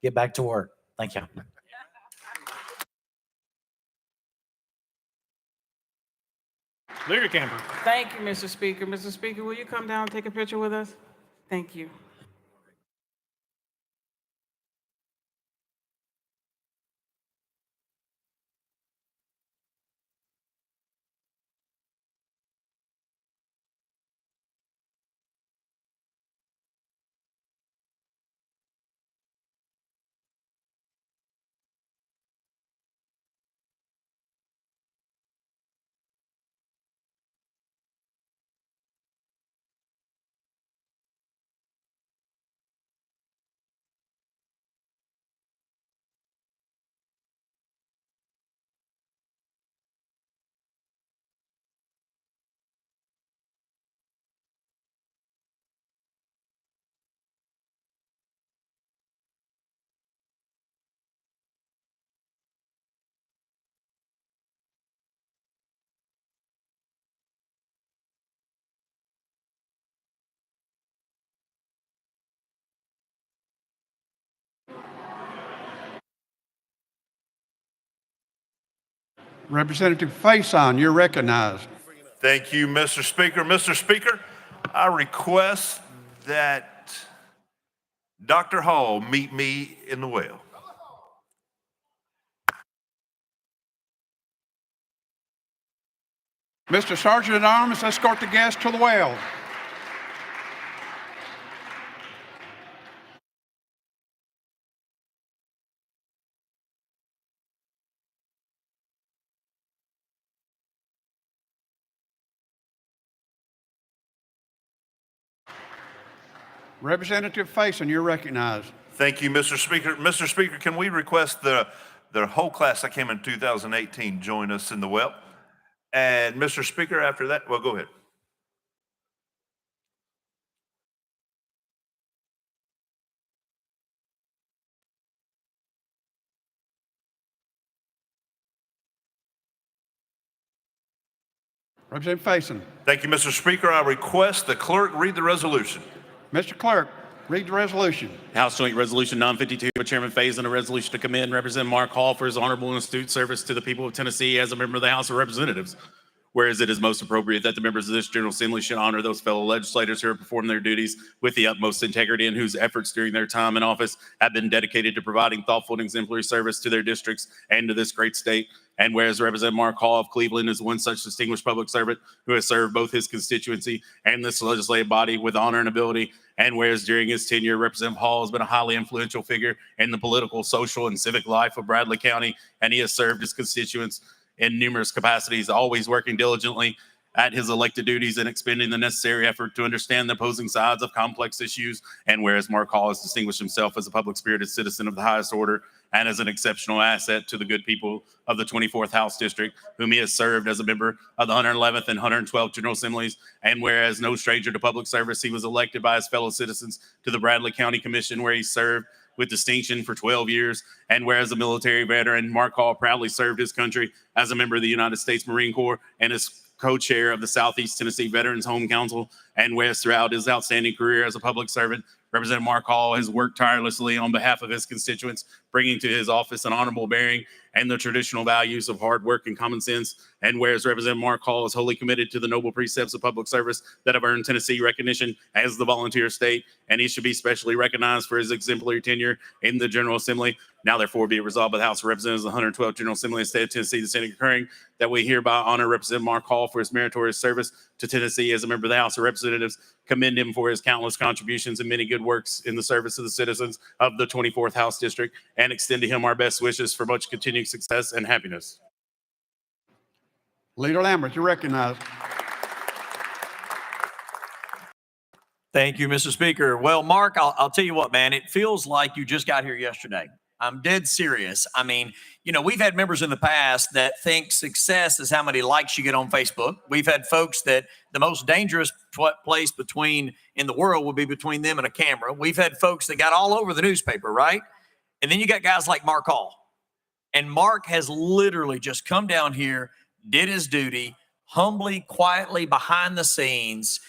get back to work. Thank you. Leader Camper. Thank you, Mr. Speaker. Mr. Speaker, will you come down and take a picture with us? Thank you. Representative Faison, you're recognized. Thank you, Mr. Speaker. Mr. Speaker, I request that Dr. Hall meet me in the well. Mr. Sergeant at Arms, escort the guest to the well. Representative Faison, you're recognized. Thank you, Mr. Speaker. Mr. Speaker, can we request the whole class that came in 2018 join us in the well? And Mr. Speaker, after that, well, go ahead. Representative Faison. Thank you, Mr. Speaker. I request the clerk read the resolution. Mr. Clerk, read the resolution. House Joint Resolution 952 by Chairman Faison, a resolution to commend Representative Mark Hall for his honorable and astute service to the people of Tennessee as a member of the House of Representatives. Whereas it is most appropriate that the members of this General Assembly should honor those fellow legislators who have performed their duties with the utmost integrity and whose efforts during their time in office have been dedicated to providing thoughtful and exemplary service to their districts and to this great state. And whereas Representative Mark Hall of Cleveland is one such distinguished public servant who has served both his constituency and this legislative body with honor and ability. And whereas during his tenure, Representative Hall has been a highly influential figure in the political, social, and civic life of Bradley County, and he has served his constituents in numerous capacities, always working diligently at his elected duties and expending the necessary effort to understand the opposing sides of complex issues. And whereas Mark Hall has distinguished himself as a public-spirited citizen of the highest order and as an exceptional asset to the good people of the 24th House District, whom he has served as a member of the 111th and 112th General Assemblies. And whereas no stranger to public service, he was elected by his fellow citizens to the Bradley County Commission, where he served with distinction for 12 years. And whereas a military veteran, Mark Hall proudly served his country as a member of the United States Marine Corps and is co-chair of the Southeast Tennessee Veterans Home Council. And whereas throughout his outstanding career as a public servant, Representative Mark Hall has worked tirelessly on behalf of his constituents, bringing to his office an honorable bearing and the traditional values of hard work and common sense. And whereas Representative Mark Hall is wholly committed to the noble precepts of public service that have earned Tennessee recognition as the volunteer state, and he should be specially recognized for his exemplary tenure in the General Assembly. Now, therefore, be it resolved by the House of Representatives, the 112th General Assembly of the State of Tennessee, the Senate concurring, that we hereby honor Representative Mark Hall for his meritorious service to Tennessee as a member of the House of Representatives, commend him for his countless contributions and many good works in the service of the citizens of the 24th House District, and extend to him our best wishes for much continued success and happiness. Leader Lambert, you're recognized. Thank you, Mr. Speaker. Well, Mark, I'll tell you what, man, it feels like you just got here yesterday. I'm dead serious. I mean, you know, we've had members in the past that think success is how many likes you get on Facebook. We've had folks that the most dangerous place in the world would be between them and a camera. We've had folks that got all over the newspaper, right? And then you got guys like Mark Hall. And Mark has literally just come down here, did his duty, humbly, quietly, behind the scenes.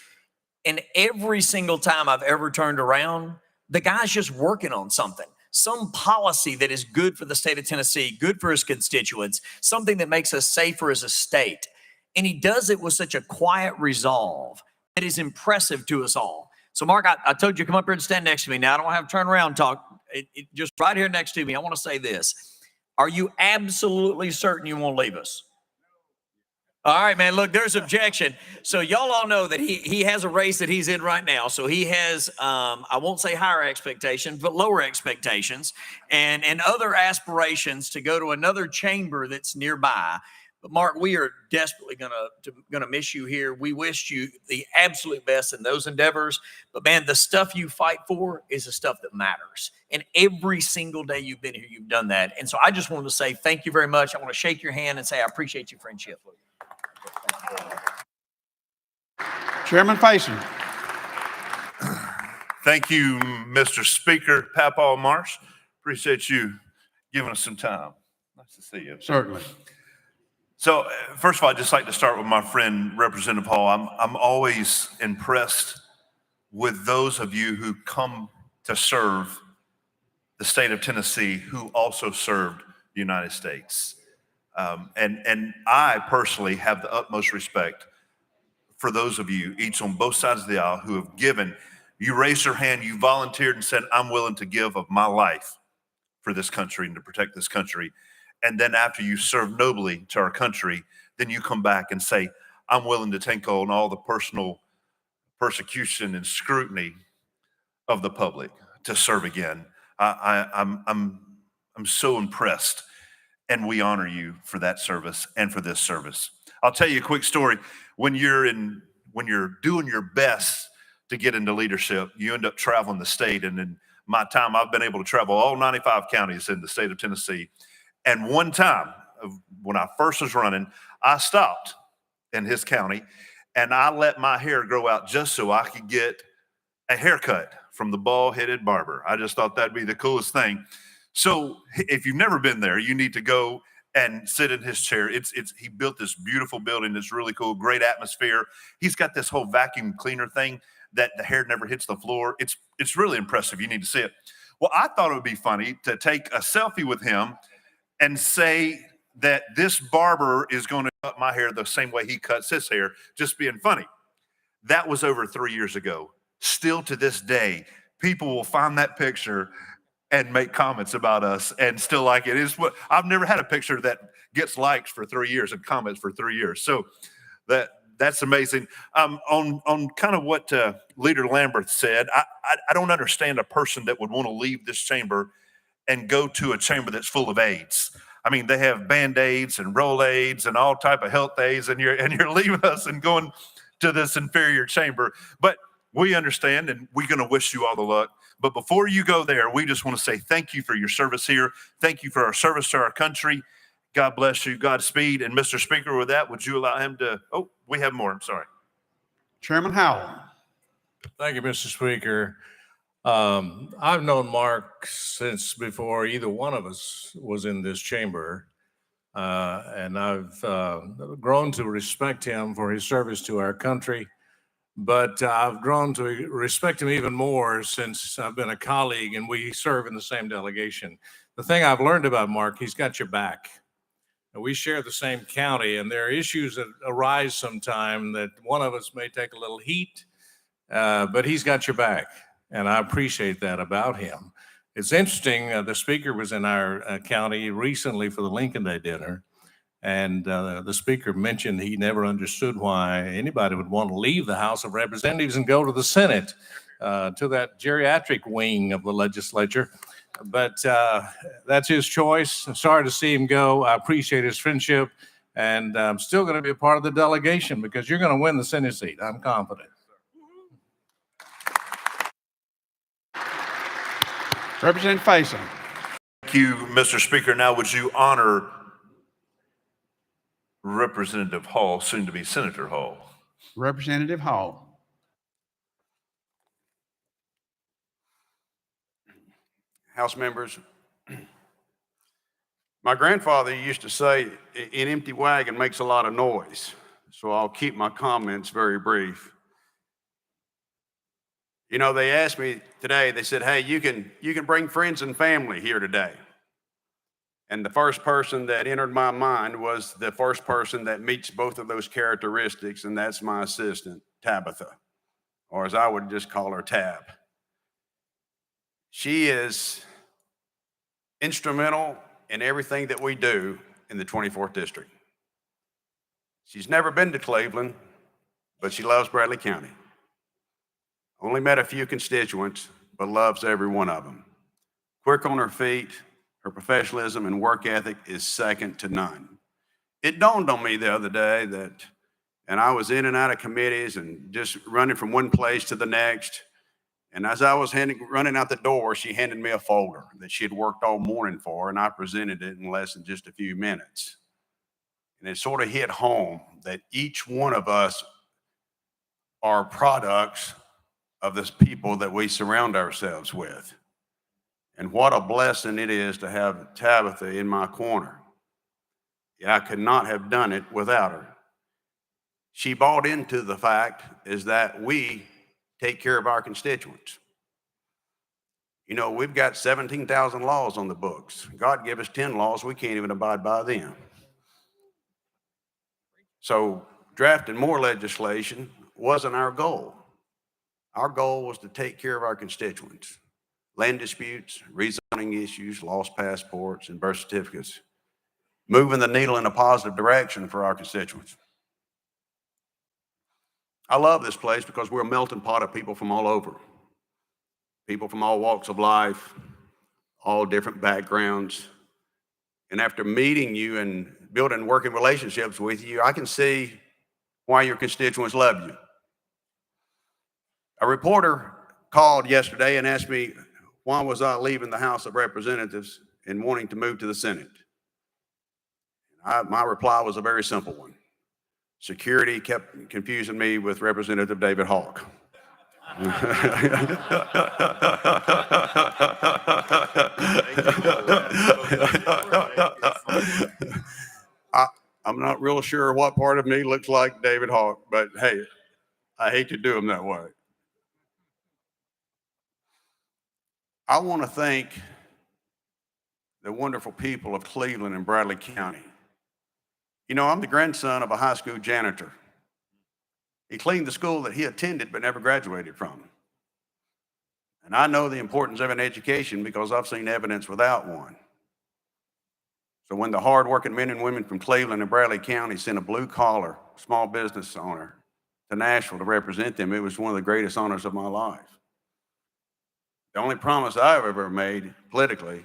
And every single time I've ever turned around, the guy's just working on something, some policy that is good for the state of Tennessee, good for his constituents, something that makes us safer as a state. And he does it with such a quiet resolve that is impressive to us all. So, Mark, I told you to come up here and stand next to me. Now, I don't have to turn around and talk. Just right here next to me, I want to say this. Are you absolutely certain you won't leave us? All right, man, look, there's objection. So y'all all know that he has a race that he's in right now. So he has, I won't say higher expectations, but lower expectations and other aspirations to go to another chamber that's nearby. But Mark, we are desperately gonna miss you here. We wish you the absolute best in those endeavors. But man, the stuff you fight for is the stuff that matters. And every single day you've been here, you've done that. And so I just wanted to say thank you very much. I want to shake your hand and say I appreciate your friendship. Chairman Faison. Thank you, Mr. Speaker. Papaw Marsh, appreciate you giving us some time. Nice to see you. Certainly. So, first of all, I'd just like to start with my friend, Representative Hall. I'm always impressed with those of you who come to serve the state of Tennessee who also served the United States. And I personally have the utmost respect for those of you, each on both sides of the aisle, who have given. You raised your hand, you volunteered and said, I'm willing to give of my life for this country and to protect this country. And then after you serve nobly to our country, then you come back and say, I'm willing to take on all the personal persecution and scrutiny of the public to serve again. I'm so impressed, and we honor you for that service and for this service. I'll tell you a quick story. When you're doing your best to get into leadership, you end up traveling the state. And in my time, I've been able to travel all 95 counties in the state of Tennessee. And one time, when I first was running, I stopped in his county and I let my hair grow out just so I could get a haircut from the bald-headed barber. I just thought that'd be the coolest thing. So if you've never been there, you need to go and sit in his chair. He built this beautiful building that's really cool, great atmosphere. He's got this whole vacuum cleaner thing that the hair never hits the floor. It's really impressive. You need to see it. Well, I thought it would be funny to take a selfie with him and say that this barber is going to cut my hair the same way he cuts his hair, just being funny. That was over 3 years ago. Still to this day, people will find that picture and make comments about us and still like it. I've never had a picture that gets likes for 3 years and comments for 3 years. So that's amazing. On kind of what Leader Lamberth said, I don't understand a person that would want to leave this chamber and go to a chamber that's full of aids. I mean, they have Band-Aids and Roll-Aids and all type of health aids, and you're leaving us and going to this inferior chamber. But we understand, and we're going to wish you all the luck. But before you go there, we just want to say thank you for your service here. Thank you for our service to our country. God bless you. Godspeed. And Mr. Speaker, with that, would you allow him to? Oh, we have more. I'm sorry. Chairman Howell. Thank you, Mr. Speaker. I've known Mark since before either one of us was in this chamber, and I've grown to respect him for his service to our country, but I've grown to respect him even more since I've been a colleague and we serve in the same delegation. The thing I've learned about Mark, he's got your back. We share the same county, and there are issues that arise sometime that one of us may take a little heat, but he's got your back. And I appreciate that about him. It's interesting, the speaker was in our county recently for the Lincoln Day dinner, and the speaker mentioned he never understood why anybody would want to leave the House of Representatives and go to the Senate, to that geriatric wing of the legislature. But that's his choice. I'm sorry to see him go. I appreciate his friendship, and I'm still going to be a part of the delegation because you're going to win the Senate seat. I'm confident. Representative Faison. Thank you, Mr. Speaker. Now, would you honor Representative Hall, soon to be Senator Hall? Representative Hall. House members, my grandfather used to say, an empty wagon makes a lot of noise, so I'll keep my comments very brief. You know, they asked me today, they said, hey, you can bring friends and family here today. And the first person that entered my mind was the first person that meets both of those characteristics, and that's my assistant, Tabitha, or as I would just call her, Tab. She is instrumental in everything that we do in the 24th District. She's never been to Cleveland, but she loves Bradley County. Only met a few constituents, but loves every one of them. Quick on her feet, her professionalism and work ethic is second to none. It dawned on me the other day that, and I was in and out of committees and just running from one place to the next. And as I was running out the door, she handed me a folder that she had worked all morning for, and I presented it in less than just a few minutes. And it sort of hit home that each one of us are products of the people that we surround ourselves with. And what a blessing it is to have Tabitha in my corner. I could not have done it without her. She bought into the fact is that we take care of our constituents. You know, we've got 17,000 laws on the books. God gave us 10 laws, we can't even abide by them. So drafting more legislation wasn't our goal. Our goal was to take care of our constituents. Land disputes, rezoning issues, lost passports, and birth certificates. Moving the needle in a positive direction for our constituents. I love this place because we're a melting pot of people from all over. People from all walks of life, all different backgrounds. And after meeting you and building working relationships with you, I can see why your constituents love you. A reporter called yesterday and asked me, why was I leaving the House of Representatives and wanting to move to the Senate? My reply was a very simple one. Security kept confusing me with Representative David Hawk. I'm not real sure what part of me looks like David Hawk, but hey, I hate to do him that way. I want to thank the wonderful people of Cleveland and Bradley County. You know, I'm the grandson of a high school janitor. He cleaned the school that he attended but never graduated from. And I know the importance of an education because I've seen evidence without one. So when the hardworking men and women from Cleveland and Bradley County sent a blue-collar small business owner to Nashville to represent them, it was one of the greatest honors of my life. The only promise I've ever made politically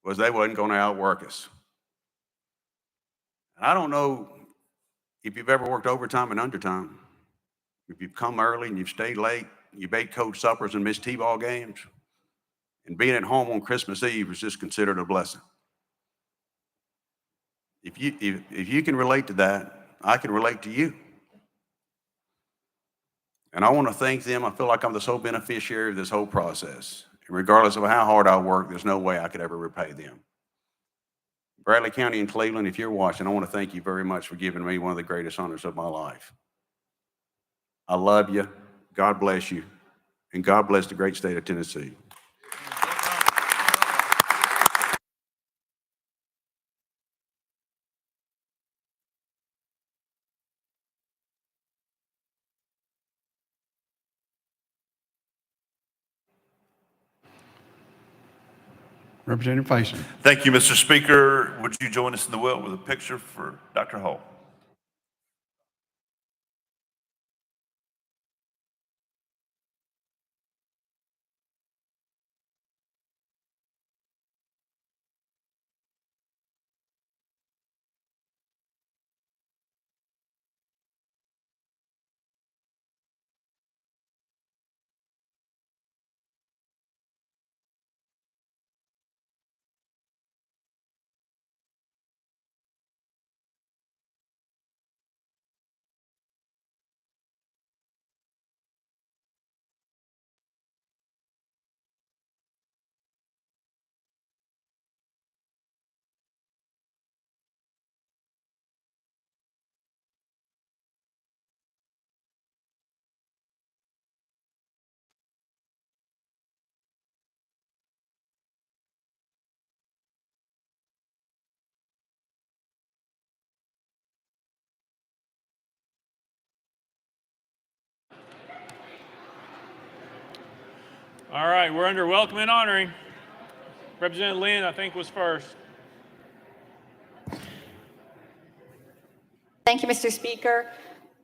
was they wasn't going to outwork us. And I don't know if you've ever worked overtime and undertime, if you've come early and you've stayed late, you've ate coach suppers and missed T-ball games, and being at home on Christmas Eve is just considered a blessing. If you can relate to that, I can relate to you. And I want to thank them. I feel like I'm the sole beneficiary of this whole process. And regardless of how hard I work, there's no way I could ever repay them. Bradley County and Cleveland, if you're watching, I want to thank you very much for giving me one of the greatest honors of my life. I love you. God bless you. And God bless the great state of Tennessee. Representative Faison. Thank you, Mr. Speaker. Would you join us in the well with a picture for Dr. Hall? All right, we're under welcome and honoring. Representative Lynn, I think, was first. Thank you, Mr. Speaker.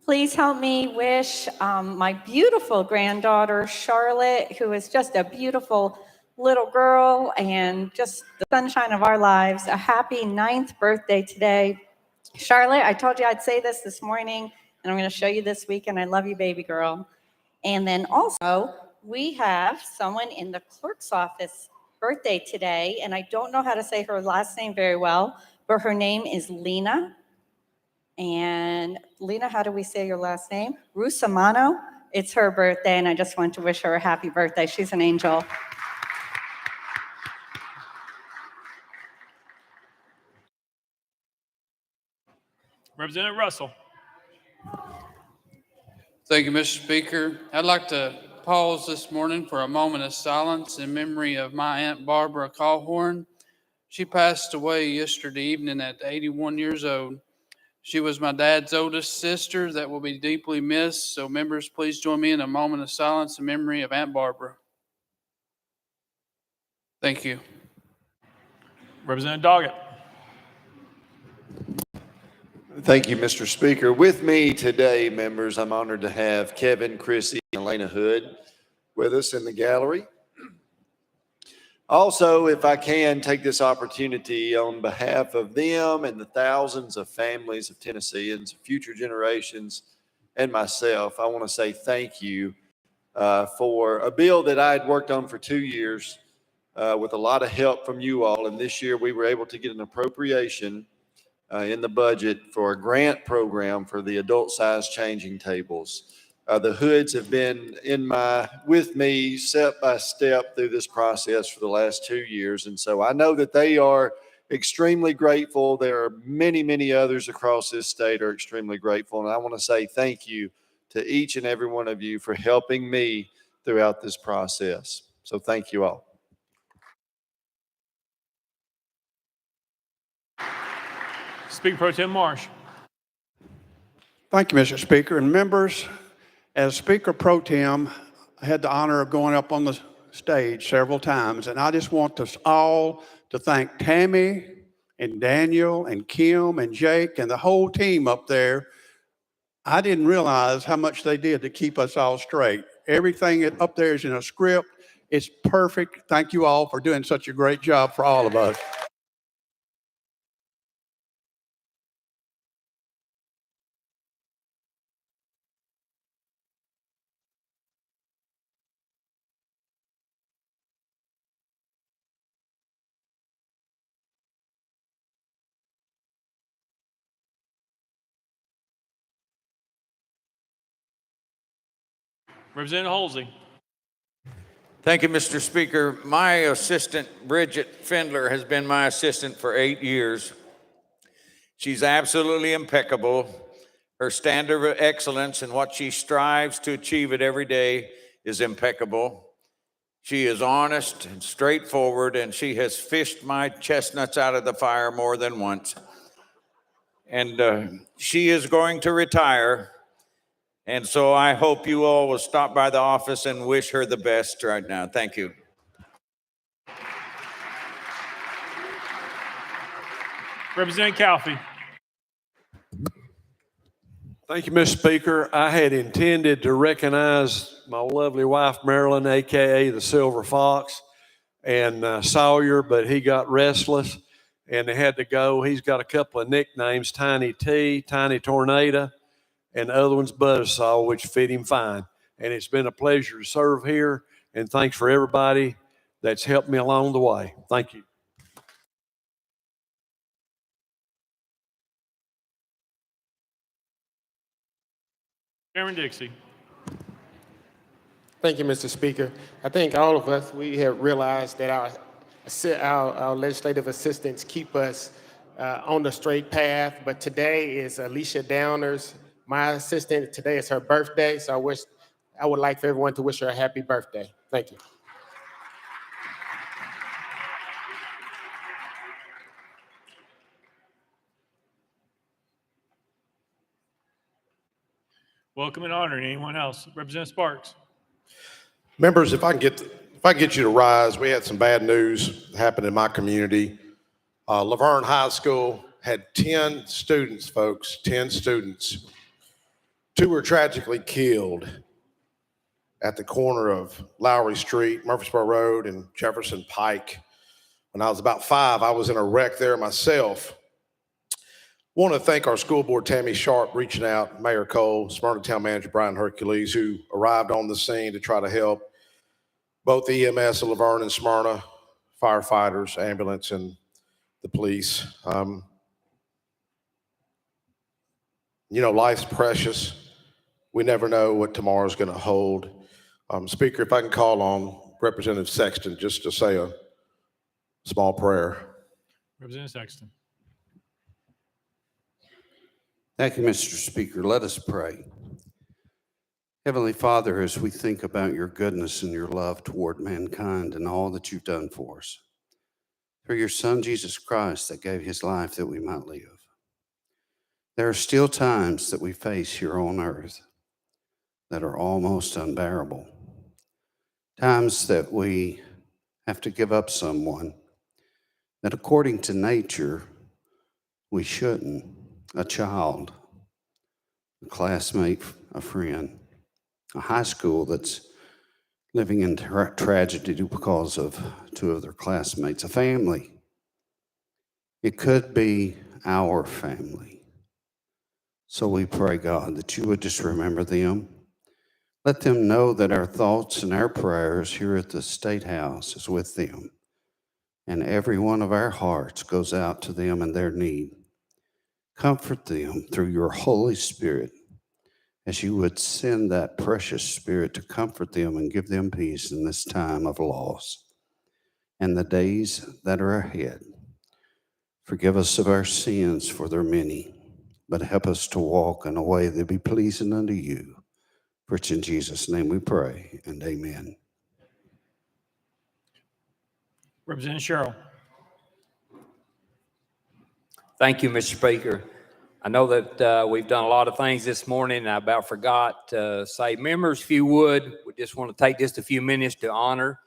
Please help me wish my beautiful granddaughter, Charlotte, who is just a beautiful little girl and just the sunshine of our lives, a happy 9th birthday today. Charlotte, I told you I'd say this morning, and I'm going to show you this weekend. I love you, baby girl. And then also, we have someone in the clerk's office birthday today, and I don't know how to say her last name very well, but her name is Lena. And Lena, how do we say your last name? Rusamano. It's her birthday, and I just want to wish her a happy birthday. She's an angel. Representative Russell. Thank you, Mr. Speaker. I'd like to pause this morning for a moment of silence in memory of my Aunt Barbara Callhorn. She passed away yesterday evening at 81 years old. She was my dad's oldest sister that will be deeply missed. So members, please join me in a moment of silence in memory of Aunt Barbara. Thank you. Representative Doggett. Thank you, Mr. Speaker. With me today, members, I'm honored to have Kevin, Chrissy, and Elena Hood with us in the gallery. Also, if I can take this opportunity on behalf of them and the thousands of families of Tennesseans, future generations, and myself, I want to say thank you for a bill that I had worked on for 2 years with a lot of help from you all. And this year we were able to get an appropriation in the budget for a grant program for the adult size changing tables. The Hoods have been with me step by step through this process for the last 2 years. And so I know that they are extremely grateful. There are many, many others across this state are extremely grateful. And I want to say thank you to each and every one of you for helping me throughout this process. So thank you all. Speaker Pro Tem Marsh. Thank you, Mr. Speaker. And members, as Speaker Pro Tem, I had the honor of going up on the stage several times, and I just want us all to thank Tammy and Daniel and Kim and Jake and the whole team up there. I didn't realize how much they did to keep us all straight. Everything up there is in a script. It's perfect. Thank you all for doing such a great job for all of us. Representative Holsey. Thank you, Mr. Speaker. My assistant, Bridget Findler, has been my assistant for 8 years. She's absolutely impeccable. Her standard of excellence and what she strives to achieve it every day is impeccable. She is honest and straightforward, and she has fished my chestnuts out of the fire more than once. And she is going to retire. And so I hope you all will stop by the office and wish her the best right now. Thank you. Representative Calfee. Thank you, Mr. Speaker. I had intended to recognize my lovely wife, Marilyn, AKA the Silver Fox, and Sawyer, but he got restless and they had to go. He's got a couple of nicknames, Tiny T, Tiny Tornado, and the other one's Buzzsaw, which fit him fine. And it's been a pleasure to serve here, and thanks for everybody that's helped me along the way. Thank you. Chairman Dixie. Thank you, Mr. Speaker. I think all of us, we have realized that our legislative assistants keep us on the straight path, but today is Alicia Downers, my assistant. Today is her birthday, so I would like for everyone to wish her a happy birthday. Thank you. Welcome and honoring anyone else. Representative Sparks. Members, if I I can get you to rise, we had some bad news happen in my community. Laverne High School had 10 students, folks, 10 students. 2 were tragically killed at the corner of Lowry Street, Murfreesboro Road, and Jefferson Pike. When I was about 5, I was in a wreck there myself. Want to thank our school board, Tammy Sharp, reaching out, Mayor Cole, Smyrna Town Manager Brian Hercules, who arrived on the scene to try to help both the EMS of Laverne and Smyrna, firefighters, ambulance, and the police. You know, life's precious. We never know what tomorrow's going to hold. Speaker, if I can call on Representative Sexton just to say a small prayer. Representative Sexton. Thank you, Mr. Speaker. Let us pray. Heavenly Father, as we think about your goodness and your love toward mankind and all that you've done for us, through your Son, Jesus Christ, that gave his life that we might live. There are still times that we face here on earth that are almost unbearable. Times that we have to give up someone that according to nature, we shouldn't. A child, a classmate, a friend, a high school that's living in tragedy because of 2 of their classmates, a family. It could be our family. So we pray, God, that you would just remember them. Let them know that our thoughts and our prayers here at the State House is with them. And every one of our hearts goes out to them in their need. Comfort them through your Holy Spirit as you would send that precious Spirit to comfort them and give them peace in this time of loss and the days that are ahead. Forgive us of our sins, for they're many, but help us to walk in a way that be pleasing unto you. For it's in Jesus' name we pray, and amen. Representative Sherrill. Thank you, Mr. Speaker. I know that we've done a lot of things this morning, and I about forgot to say, members, if you would, we just want to take just a few minutes to honor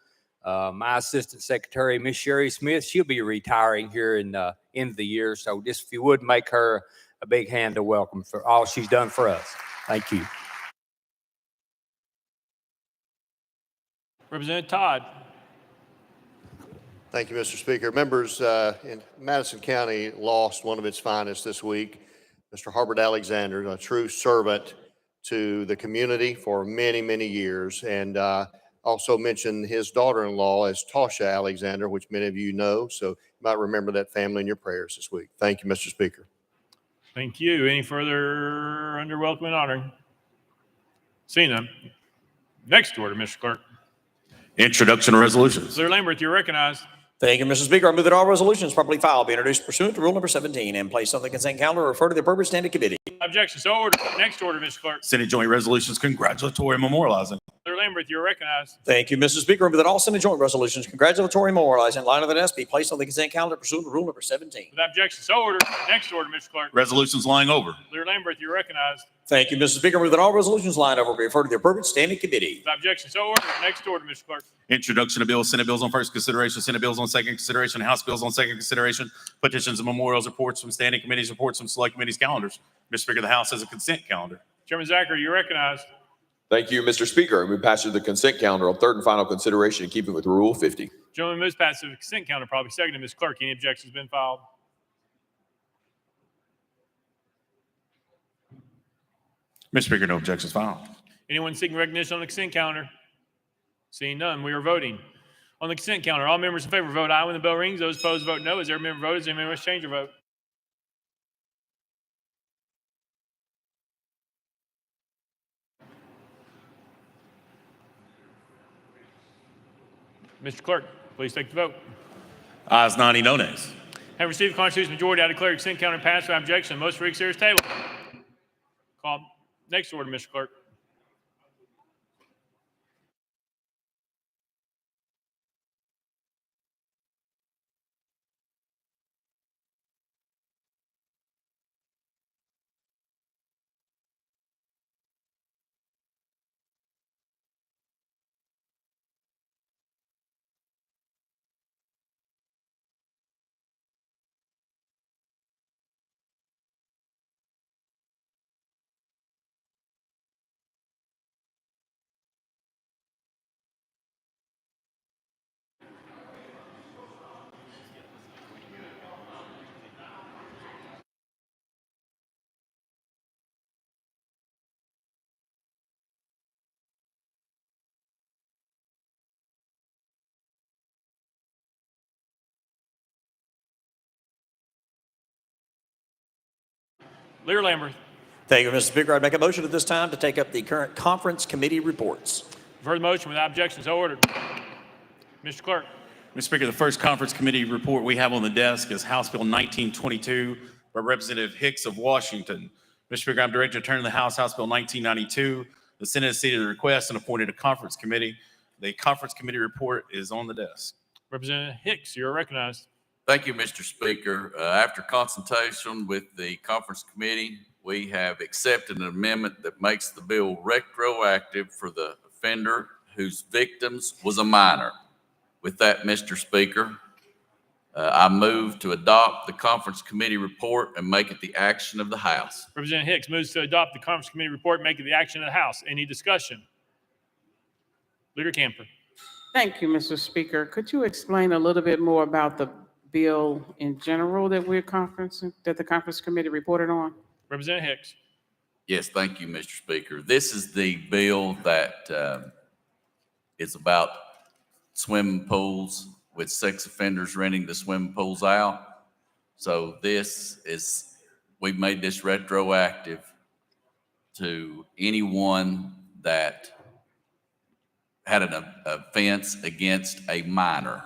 my Assistant Secretary, Miss Sherry Smith. She'll be retiring here in the end of the year, so just if you would make her a big hand of welcome for all she's done for us. Thank you. Representative Todd. Thank you, Mr. Speaker. Members, in Madison County lost one of its finest this week, Mr. Harbert Alexander, a true servant to the community for many, many years. And also mention his daughter-in-law as Tasha Alexander, which many of you know. So you might remember that family in your prayers this week. Thank you, Mr. Speaker. Thank you. Any further under welcome and honoring? Seeing none. Next order, Mr. Clerk. Introduction of resolutions. Leader Lambert, you're recognized. Thank you, Mr. Speaker. I move that all resolutions properly filed be introduced pursuant to Rule number 17 and placed on the consent calendar, refer to the appropriate standing committee. Objection, so ordered. Next order, Mr. Clerk. Senate Joint Resolutions congratulatory and memorializing. Leader Lambert, you're recognized. Thank you, Mr. Speaker. I move that all Senate joint resolutions congratulatory and memorializing in line of the desk be placed on the consent calendar pursuant to Rule number 17. With objection, so ordered. Next order, Mr. Clerk. Resolutions lying over. Leader Lambert, you're recognized. Thank you, Mr. Speaker. I move that all resolutions lined over be referred to the appropriate standing committee. With objection, so ordered. Next order, Mr. Clerk. Introduction of bills, Senate bills on first consideration, Senate bills on second consideration, House bills on second consideration, petitions and memorials, reports from standing committees, reports from select committees, calendars. Mr. Speaker, the House has a consent calendar. Chairman Zachary, you're recognized. Thank you, Mr. Speaker. I move passage of the consent calendar on third and final consideration in keeping with Rule 50. Gentleman moves passage of the consent calendar, probably seconded. Ms. Clerk, any objections been filed? Mr. Speaker, no objections filed. Anyone seeking recognition on the consent calendar? Seeing none, we are voting. On the consent calendar, all members in favor vote aye when the bell rings. Those opposed vote no. Is there a member voted? Is there any member wish to change their vote? Mr. Clerk, please take the vote. Ayes 90, no nays. Have received a constitutional majority, I declare consent calendar passed without objection. Most for series table. Call next order, Mr. Clerk. Leader Lambert. Thank you, Mr. Speaker. I'd make a motion at this time to take up the current conference committee reports. You've heard the motion without objection, so ordered. Mr. Clerk. Mr. Speaker, the first conference committee report we have on the desk is House Bill 1922 by Representative Hicks of Washington. Mr. Speaker, I'm directed to turn to the House Bill 1992. The Senate has seated the request and appointed a conference committee. The conference committee report is on the desk. Representative Hicks, you're recognized. Thank you, Mr. Speaker. After consultation with the conference committee, we have accepted an amendment that makes the bill retroactive for the offender whose victims was a minor. With that, Mr. Speaker, I move to adopt the conference committee report and make it the action of the House. Representative Hicks moves to adopt the conference committee report, make it the action of the House. Any discussion? Leader Camper. Thank you, Mr. Speaker. Could you explain a little bit more about the bill in general that the conference committee reported on? Representative Hicks. Yes, thank you, Mr. Speaker. This is the bill that is about swimming pools with sex offenders renting the swimming pools out. So we've made this retroactive to anyone that had an offense against a minor.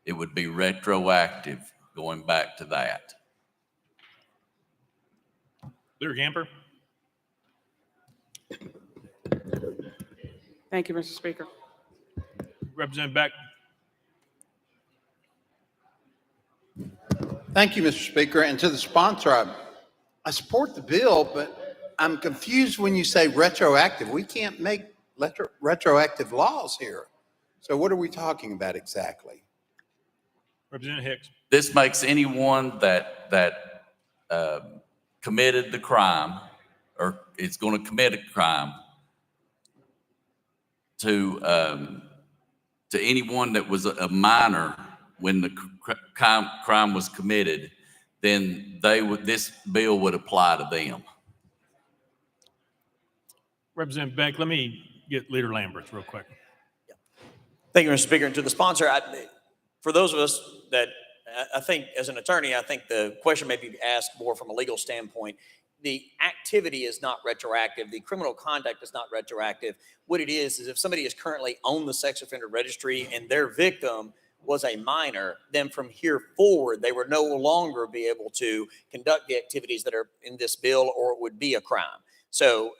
It would be retroactive going back to that. Leader Camper. Thank you, Mr. Speaker. Representative Beck. Thank you, Mr. Speaker. And to the sponsor, I support the bill, but I'm confused when you say retroactive. We can't make retroactive laws here. So what are we talking about exactly? Representative Hicks. This makes anyone that committed the crime or is going to commit a crime to anyone that was a minor when the crime was committed, then this bill would apply to them. Representative Beck, let me get Leader Lambert real quick. Thank you, Mr. Speaker. And to the sponsor, for those of us that I think as an attorney, I think the question may be asked more from a legal standpoint. The activity is not retroactive. The criminal conduct is not retroactive. What it is if somebody is currently on the sex offender registry and their victim was a minor, then from here forward, they would no longer be able to conduct the activities that are in this bill, or it would be a crime. So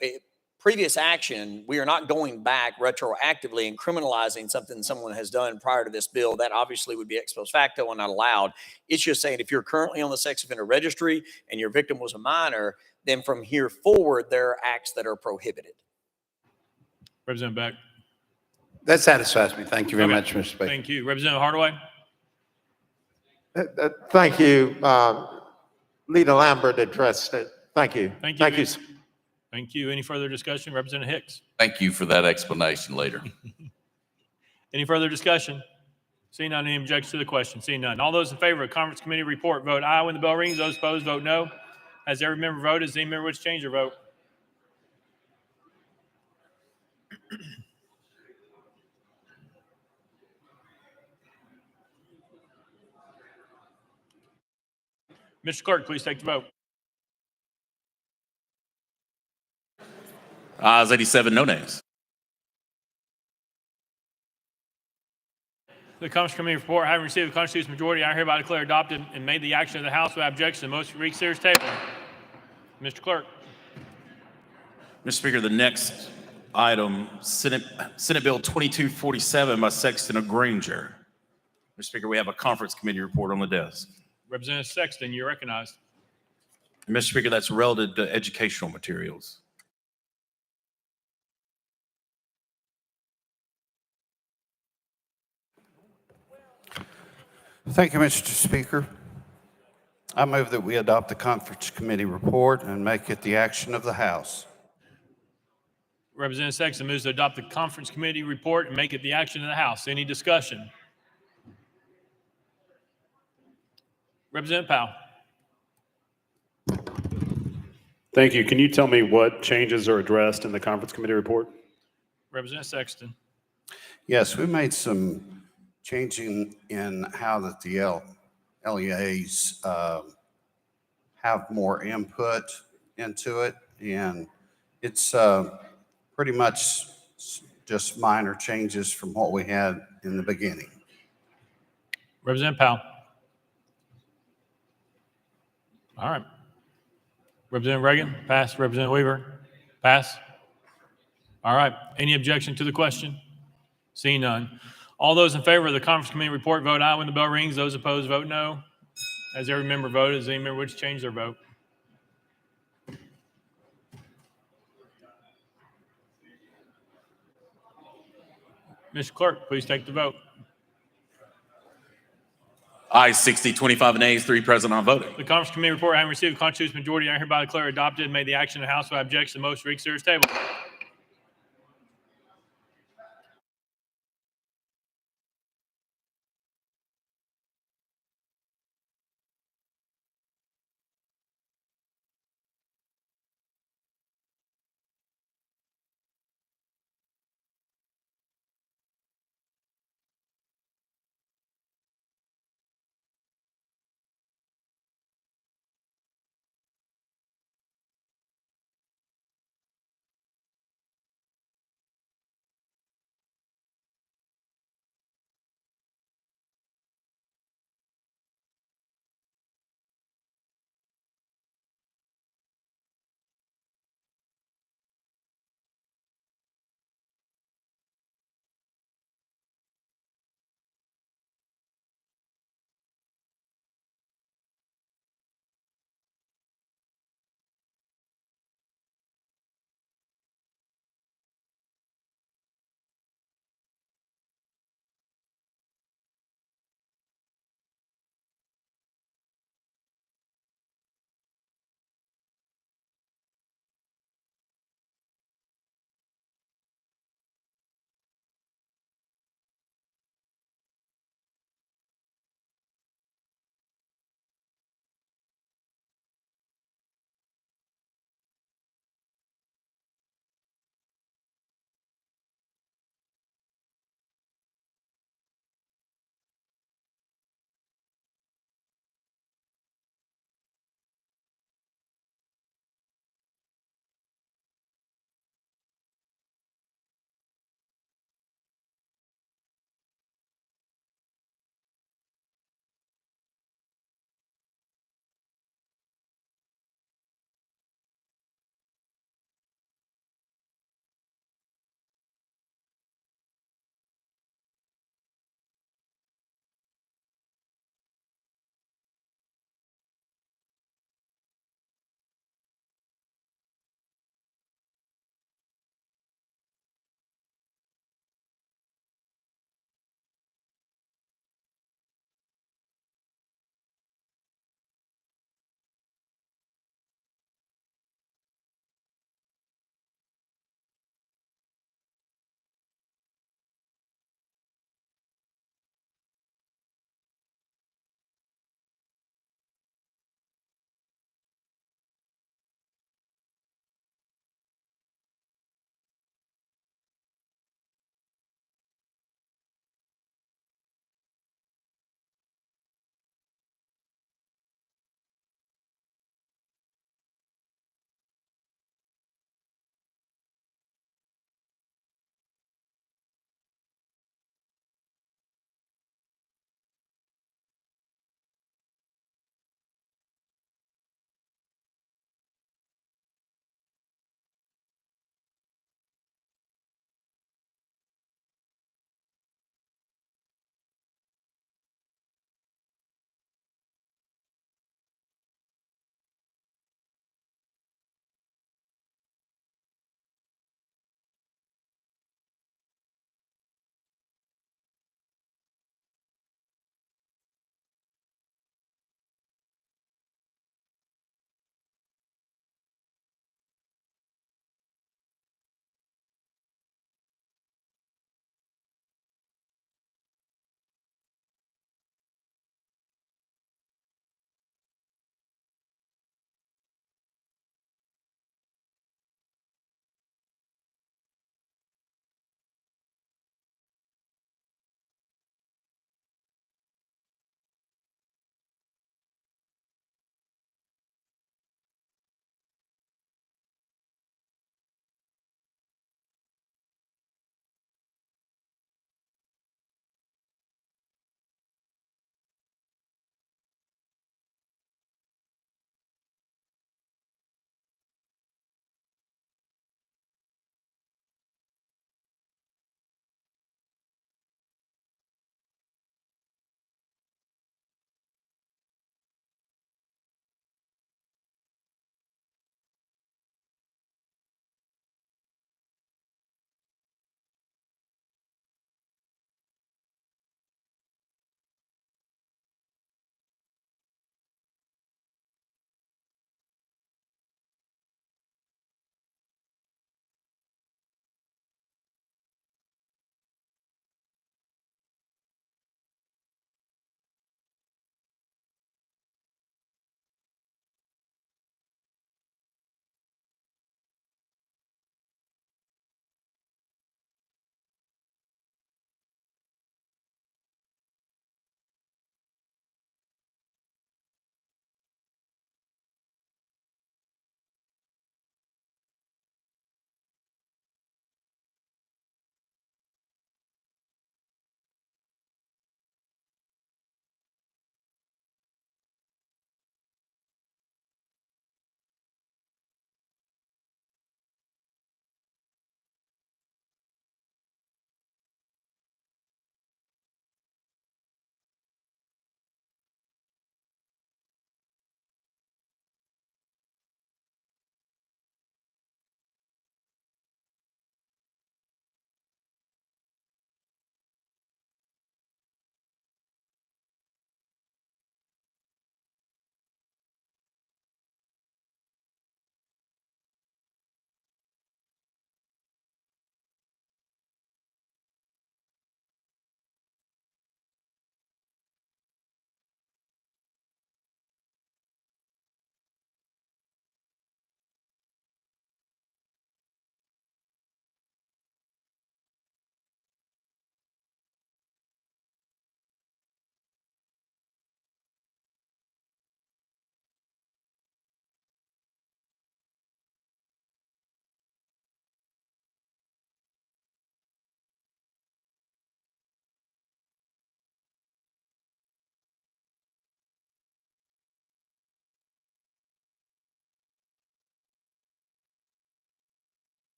previous action, we are not going back retroactively and criminalizing something someone has done prior to this bill. That obviously would be ex post facto and not allowed. It's just saying if you're currently on the sex offender registry and your victim was a minor, then from here forward, there are acts that are prohibited. Representative Beck. That satisfies me. Thank you very much, Mr. Speaker. Thank you. Representative Hardaway. Thank you. Leader Lambert addressed it. Thank you. Thank you. Thank you. Thank you. Any further discussion? Representative Hicks. Thank you for that explanation later. Any further discussion? Seeing none, any objections to the question? Seeing none. All those in favor of conference committee report, vote aye when the bell rings. Those opposed, vote no. Has every member voted? Does any member wish to change their vote? Mr. Clerk, please take the vote. Ayes 87, no nays. The conference committee report, having received a constitutional majority, I hereby declare adopted and made the action of the House without objection. The motion reconsiders table. Mr. Clerk. Mr. Speaker, the next item, Senate Bill 2247 by Sexton Granger. Mr. Speaker, we have a conference committee report on the desk. Representative Sexton, you're recognized. Mr. Speaker, that's relative to educational materials. Thank you, Mr. Speaker. I move that we adopt the conference committee report and make it the action of the House. Representative Sexton moves to adopt the conference committee report and make it the action of the House. Any discussion? Representative Powell. Thank you. Can you tell me what changes are addressed in the conference committee report? Representative Sexton. Yes, we made some changing in how that the LEAs have more input into it, and it's pretty much just minor changes from what we had in the beginning. Representative Powell. All right. Representative Reagan, pass. Representative Weaver, pass. All right. Any objection to the question? Seeing none. All those in favor of the conference committee report, vote aye when the bell rings. Those opposed, vote no. Has every member voted? Does any member wish to change their vote? Mr. Clerk, please take the vote. Ayes 60, 25 nays, 3 present, not voting. The conference committee report, having received a constitutional majority, I hereby declare adopted and made the action of the House without objection. The motion for reconsider is tabled.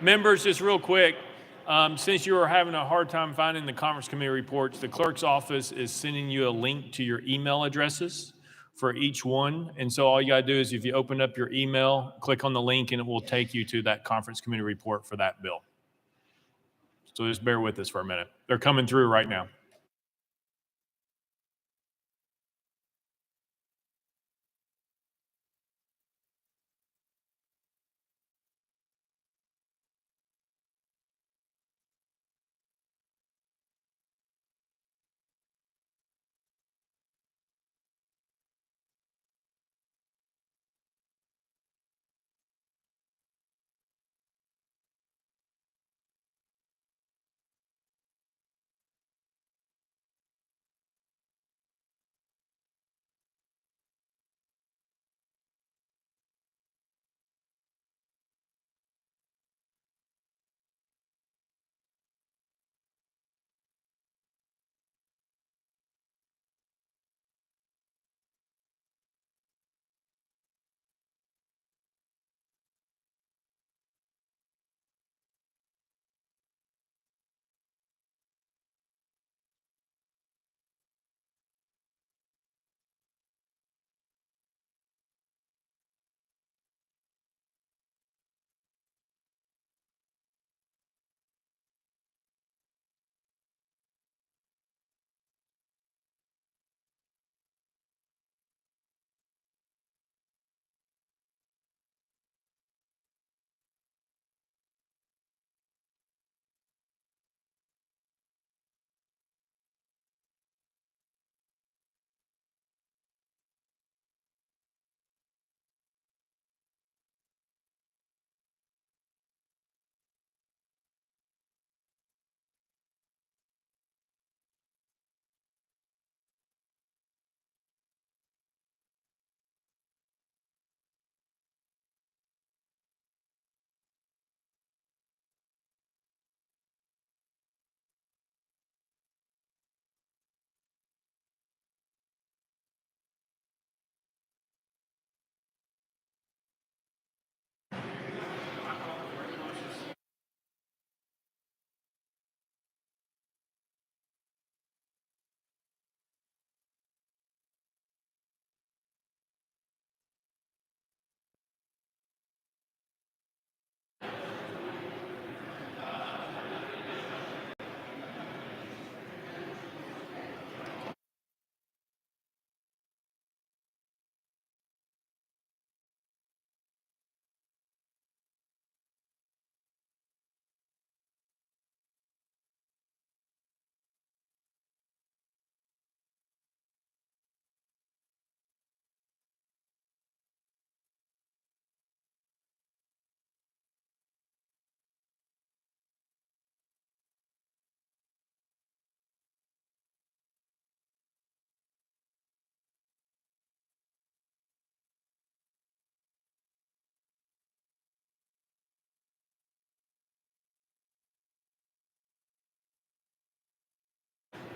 Members, just real quick, since you are having a hard time finding the conference committee reports, the clerk's office is sending you a link to your email addresses for each one. And so all you gotta do is if you open up your email, click on the link and it will take you to that conference committee report for that bill. So just bear with us for a minute. They're coming through right now.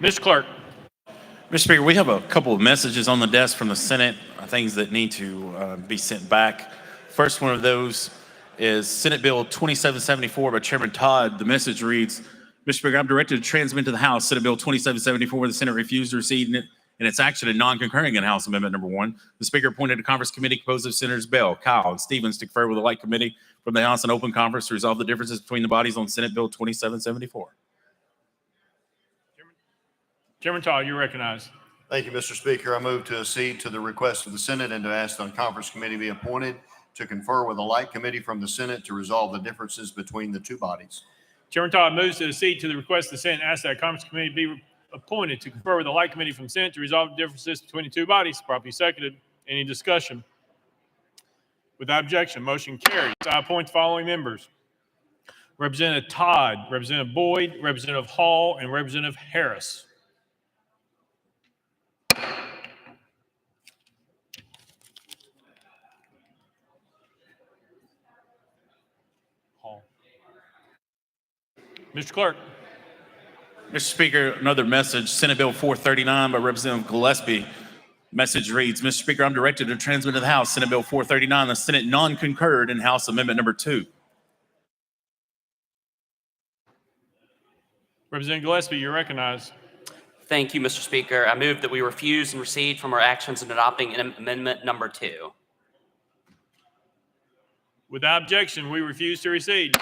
Mr. Clerk. Mr. Speaker, we have a couple of messages on the desk from the Senate, things that need to be sent back. First one of those is Senate Bill 2774 by Chairman Todd. The message reads, Mr. Speaker, I'm directed to transmit to the House Senate Bill 2774. The Senate refused to receive it, and its action in non-concurring in House Amendment Number 1. The Speaker appointed a conference committee composed of Senators Bell, Kyle, and Stevens to confer with the Light Committee from the House in open conference to resolve the differences between the bodies on Senate Bill 2774. Chairman Todd, you recognize. Thank you, Mr. Speaker. I move to accede to the request of the Senate and to ask the conference committee be appointed to confer with the Light Committee from the Senate to resolve the differences between the two bodies. Chairman Todd moves to accede to the request of the Senate and ask that conference committee be appointed to confer with the Light Committee from the Senate to resolve the differences between the two bodies. Properly seconded. Any discussion? Without objection, motion carries. I appoint the following members. Representative Todd, Representative Boyd, Representative Hall, and Representative Harris. Mr. Clerk. Mr. Speaker, another message, Senate Bill 439 by Representative Gillespie. Message reads, Mr. Speaker, I'm directed to transmit to the House Senate Bill 439. The Senate non-concurred in House Amendment Number 2. Representative Gillespie, you're recognized. Thank you, Mr. Speaker. I move that we refuse and recede from our actions in adopting amendment number 2. Without objection, we refuse to recede.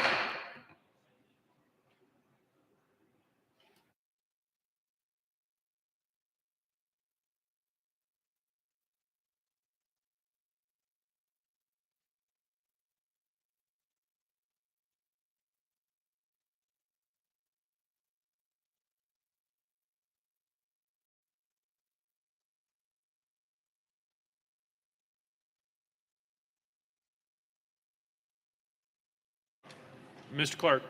Mr. Clerk.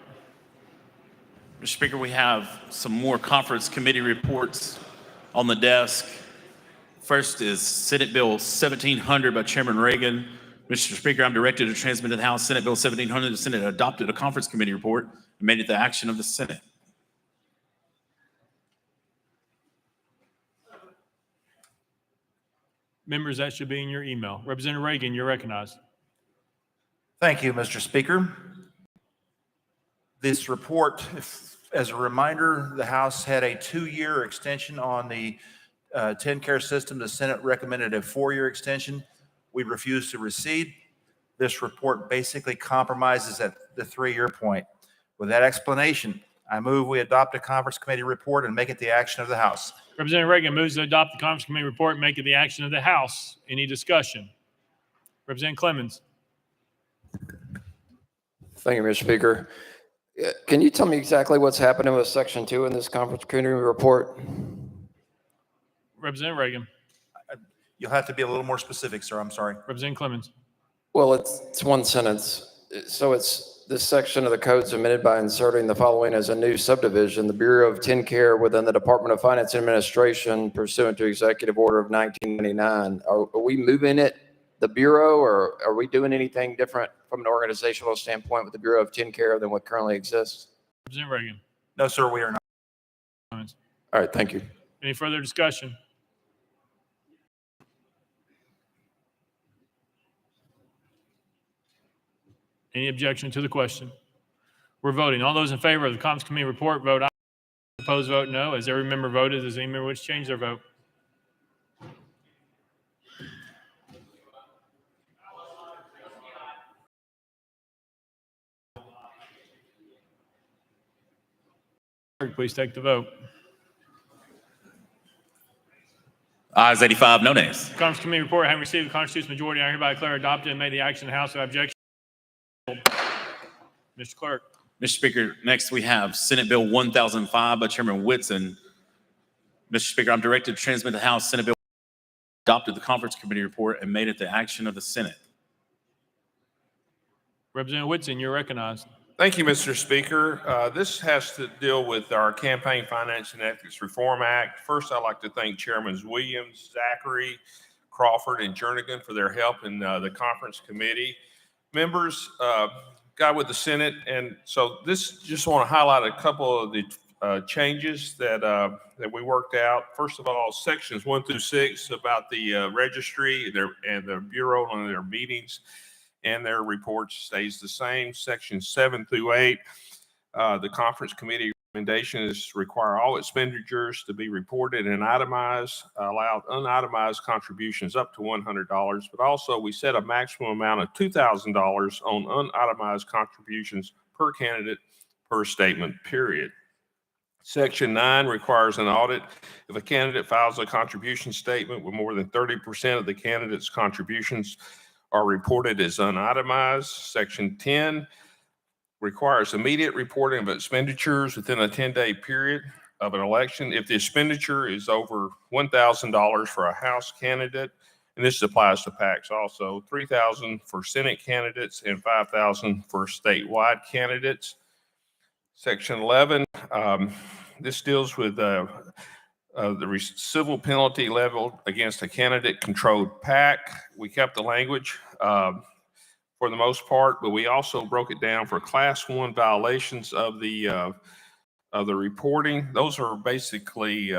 Mr. Speaker, we have some more conference committee reports on the desk. First is Senate Bill 1700 by Chairman Reagan. Mr. Speaker, I'm directed to transmit to the House Senate Bill 1700. The Senate adopted a conference committee report and made it the action of the Senate. Members, that should be in your email. Representative Reagan, you're recognized. Thank you, Mr. Speaker. This report, as a reminder, the House had a 2-year extension on the TennCare system. The Senate recommended a 4-year extension. We refused to recede. This report basically compromises at the 3-year point. With that explanation, I move we adopt a conference committee report and make it the action of the House. Representative Reagan moves to adopt the conference committee report and make it the action of the House. Any discussion? Representative Clemens. Thank you, Mr. Speaker. Can you tell me exactly what's happening with Section 2 in this conference committee report? Representative Reagan. You'll have to be a little more specific, sir. I'm sorry. Representative Clemens. Well, it's one sentence. So it's this section of the code submitted by inserting the following as a new subdivision: the Bureau of TennCare within the Department of Finance and Administration pursuant to Executive Order of 1999. Are we moving it, the Bureau, or are we doing anything different from an organizational standpoint with the Bureau of TennCare than what currently exists? Representative Reagan. No, sir, we are not. All right, thank you. Any further discussion? Any objection to the question? We're voting. All those in favor of the conference committee report, vote aye. Opposed, vote no. As every member voted, does any member wish to change their vote? Please take the vote. Ayes 85, no nays. Conference committee report having received the constitutional majority, I hereby declare adopted and made the action of the House without objection. Mr. Clerk. Mr. Speaker, next we have Senate Bill 1005 by Chairman Whitson. Mr. Speaker, I'm directed to transmit to the House Senate Bill adopted the conference committee report and made it the action of the Senate. Representative Whitson, you're recognized. Thank you, Mr. Speaker. This has to deal with our Campaign Finance and Ethics Reform Act. First, I'd like to thank Chairmans Williams, Zachary, Crawford, and Jernigan for their help in the conference committee. Members, got with the Senate, and so this just want to highlight a couple of the changes that we worked out. First of all, sections 1 through 6 about the registry and the Bureau and their meetings and their reports stays the same. Sections 7 through 8, the conference committee recommendations require all expenditures to be reported and itemized, allow unitemized contributions up to $100, but also we set a maximum amount of $2,000 on unitemized contributions per candidate per statement, period. Section 9 requires an audit if a candidate files a contribution statement with more than 30% of the candidate's contributions are reported as unitemized. Section 10 requires immediate reporting of expenditures within a 10-day period of an election if the expenditure is over $1,000 for a House candidate, and this applies to PACs also, $3,000 for Senate candidates and $5,000 for statewide candidates. Section 11, this deals with the civil penalty leveled against a candidate-controlled PAC. We kept the language for the most part, but we also broke it down for Class 1 violations of the reporting. Those are basically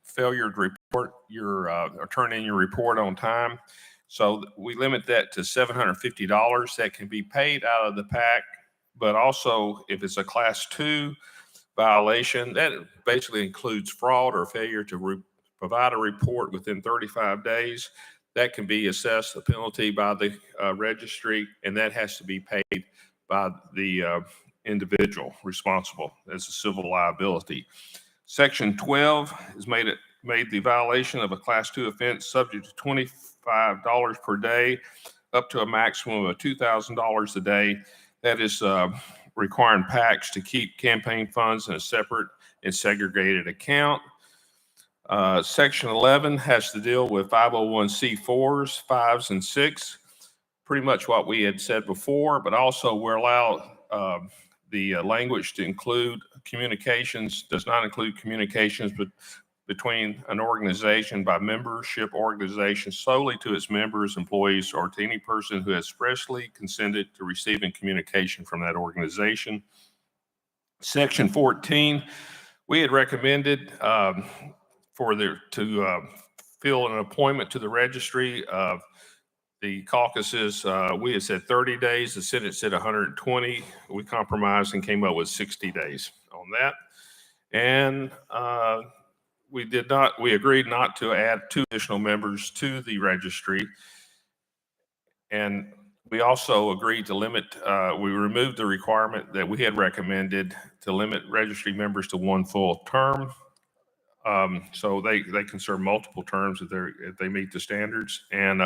failure to report your or turn in your report on time. So we limit that to $750 that can be paid out of the PAC, but also if it's a Class 2 violation. That basically includes fraud or failure to provide a report within 35 days. That can be assessed a penalty by the registry, and that has to be paid by the individual responsible as a civil liability. Section 12 has made the violation of a Class 2 offense subject to $25 per day up to a maximum of $2,000 a day. That is requiring PACs to keep campaign funds in a separate and segregated account. Section 11 has to deal with 501c4s, 5s, and 6, pretty much what we had said before, but also we're allowed the language to include communications, does not include communications between an organization by membership organization solely to its members, employees, or to any person who has expressly consented to receiving communication from that organization. Section 14, we had recommended to fill an appointment to the registry of the caucuses. We had said 30 days. The Senate said 120. We compromised and came up with 60 days on that. And we agreed not to add 2 additional members to the registry. And we also agreed to limit, we removed the requirement that we had recommended to limit registry members to 1 full term. So they can serve multiple terms if they meet the standards. And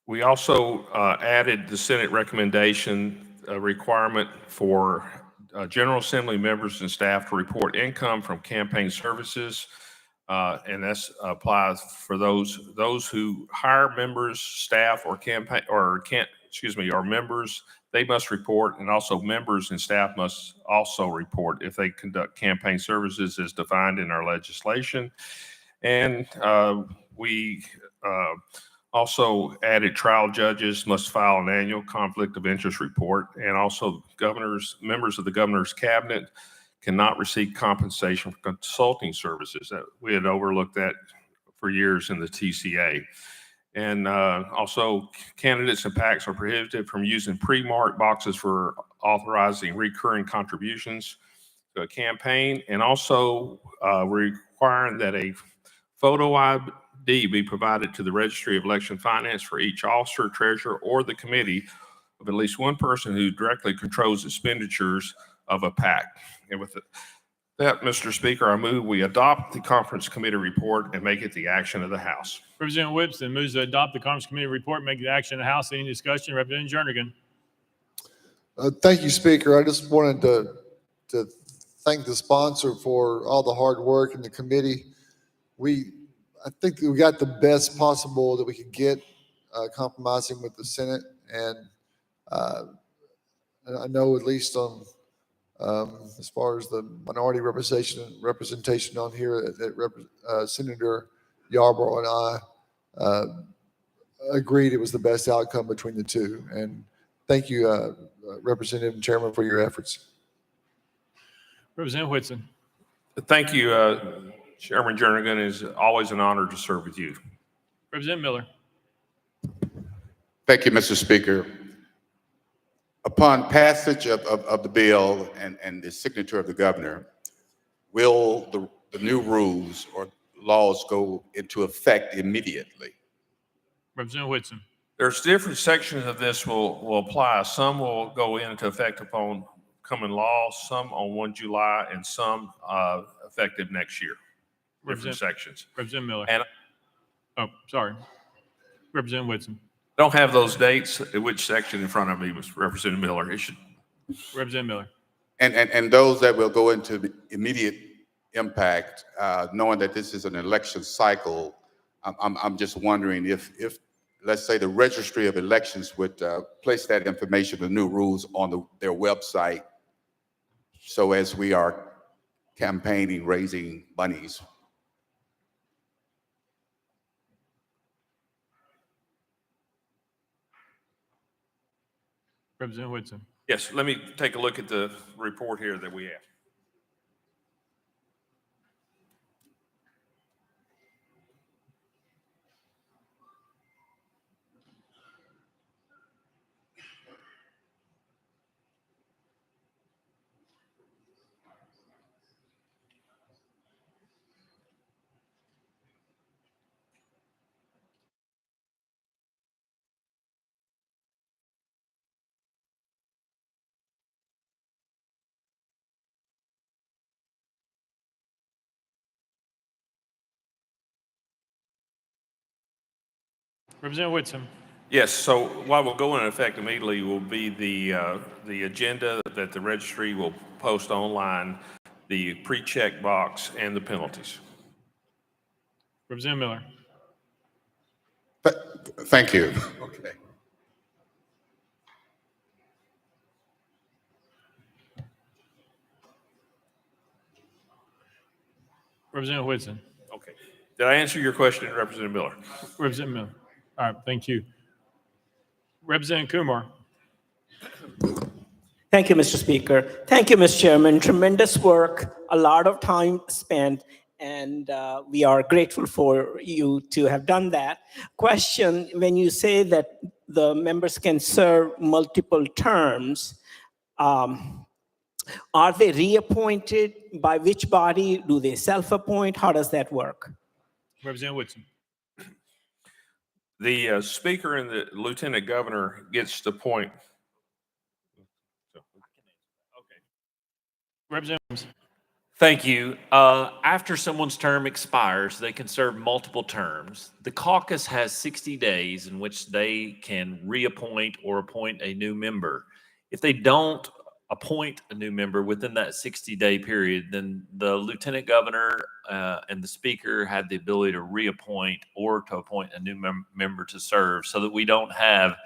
we also added the Senate recommendation requirement for General Assembly members and staff to report income from campaign services. And that applies for those who hire members, staff, or members. They must report, and also members and staff must also report if they conduct campaign services as defined in our legislation. And we also added trial judges must file an annual conflict of interest report, and also members of the governor's cabinet cannot receive compensation for consulting services. We had overlooked that for years in the TCA. And also, candidates and PACs are prohibited from using pre-marked boxes for authorizing recurring contributions to a campaign, and also requiring that a photo ID be provided to the Registry of Election Finance for each officer, treasurer, or the committee of at least one person who directly controls expenditures of a PAC. And with that, Mr. Speaker, I move we adopt the conference committee report and make it the action of the House. Representative Whipson moves to adopt the conference committee report and make it the action of the House. Any discussion? Representative Jernigan. Thank you, Speaker. I just wanted to thank the sponsor for all the hard work in the committee. I think we got the best possible that we could get, compromising with the Senate. And I know at least on as far as the minority representation on here, that Senator Yarborough and I agreed it was the best outcome between the two. And thank you, Representative and Chairman, for your efforts. Representative Whitson. Thank you, Chairman Jernigan. It is always an honor to serve with you. Representative Miller. Thank you, Mr. Speaker. Upon passage of the bill and the signature of the governor, will the new rules or laws go into effect immediately? Representative Whitson. There's different sections of this will apply. Some will go into effect upon coming law, some on 1 July, and some effective next year. Different sections. Representative Miller. And sorry. Representative Whitson. Don't have those dates, which section in front of me was Representative Miller. It should. Representative Miller. And those that will go into immediate impact, knowing that this is an election cycle, I'm just wondering if let's say the Registry of Elections would place that information, the new rules on their website, so as we are campaigning, raising monies. Representative Whitson. Yes, let me take a look at the report here that we have. Representative Whitson. Yes, so what will go into effect immediately will be the agenda that the registry will post online, the pre-check box, and the penalties. Representative Miller. Thank you. Okay. Representative Whitson. Okay. Did I answer your question, Representative Miller? Representative Miller. All right, thank you. Representative Kumar. Thank you, Mr. Speaker. Thank you, Mr. Chairman. Tremendous work, a lot of time spent, and we are grateful for you to have done that. Question, when you say that the members can serve multiple terms, are they reappointed? By which body? Do they self-appoint? How does that work? Representative Whitson. The speaker and the lieutenant governor gets to appoint. Representative Williams. Thank you. After someone's term expires, they can serve multiple terms. The caucus has 60 days in which they can reappoint or appoint a new member. If they don't appoint a new member within that 60-day period, then the lieutenant governor and the speaker have the ability to reappoint or to appoint a new member to serve, so that we don't have,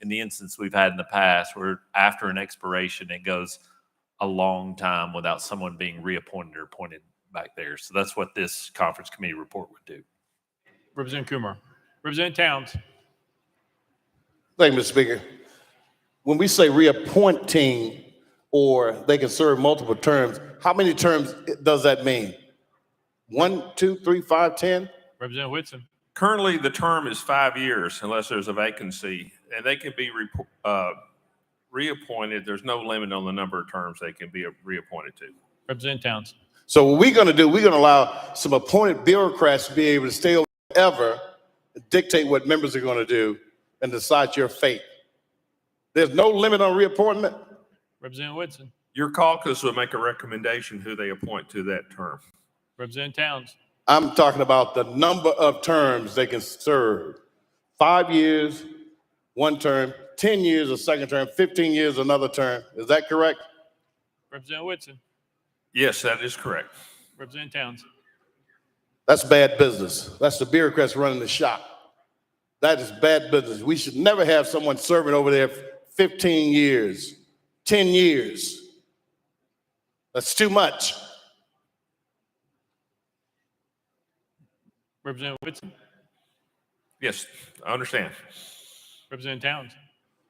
in the instance we've had in the past, where after an expiration, it goes a long time without someone being reappointed or appointed back there. So that's what this conference committee report would do. Representative Kumar. Representative Towns. Thank you, Mr. Speaker. When we say reappointing or they can serve multiple terms, how many terms does that mean? 1, 2, 3, 5, 10? Representative Whitson. Currently, the term is 5 years unless there's a vacancy, and they can be reappointed. There's no limit on the number of terms they can be reappointed to. Representative Towns. So what we're going to do, we're going to allow some appointed bureaucrats to be able to stay over forever, dictate what members are going to do, and decide your fate. There's no limit on reappointment. Representative Whitson. Your caucus will make a recommendation who they appoint to that term. Representative Towns. I'm talking about the number of terms they can serve. 5 years, 1 term, 10 years, a second term, 15 years, another term. Is that correct? Representative Whitson. Yes, that is correct. Representative Towns. That's bad business. That's the bureaucrats running the shop. That is bad business. We should never have someone serving over there 15 years, 10 years. That's too much. Representative Whitson. Yes, I understand. Representative Towns.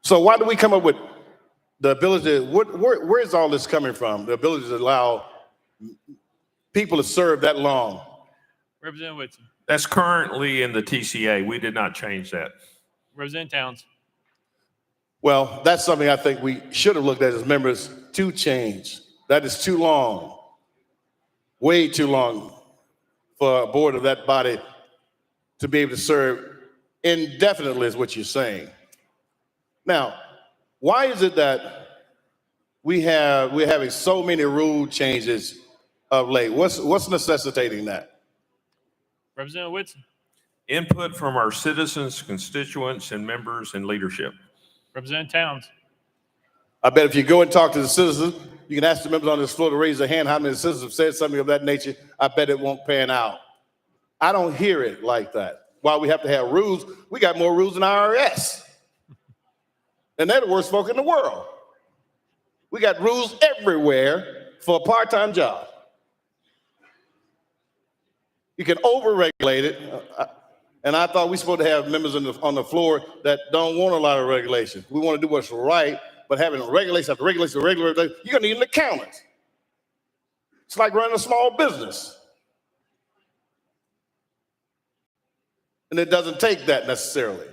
So why do we come up with the ability, where is all this coming from? The ability to allow people to serve that long? Representative Whitson. That's currently in the TCA. We did not change that. Representative Towns. Well, that's something I think we should have looked at as members to change. That is too long, way too long for a board of that body to be able to serve indefinitely is what you're saying. Now, why is it that we're having so many rule changes of late? What's necessitating that? Representative Whitson. Input from our citizens, constituents, and members and leadership. Representative Towns. I bet if you go and talk to the citizens, you can ask the members on this floor to raise their hand how many citizens have said something of that nature. I bet it won't pan out. I don't hear it like that. While we have to have rules, we got more rules than IRS. And they're the worst folk in the world. We got rules everywhere for a part-time job. You can over-regulate it. And I thought we were supposed to have members on the floor that don't want a lot of regulation. We want to do what's right, but having regulation after regulation, you're going to need an accountant. It's like running a small business. And it doesn't take that necessarily.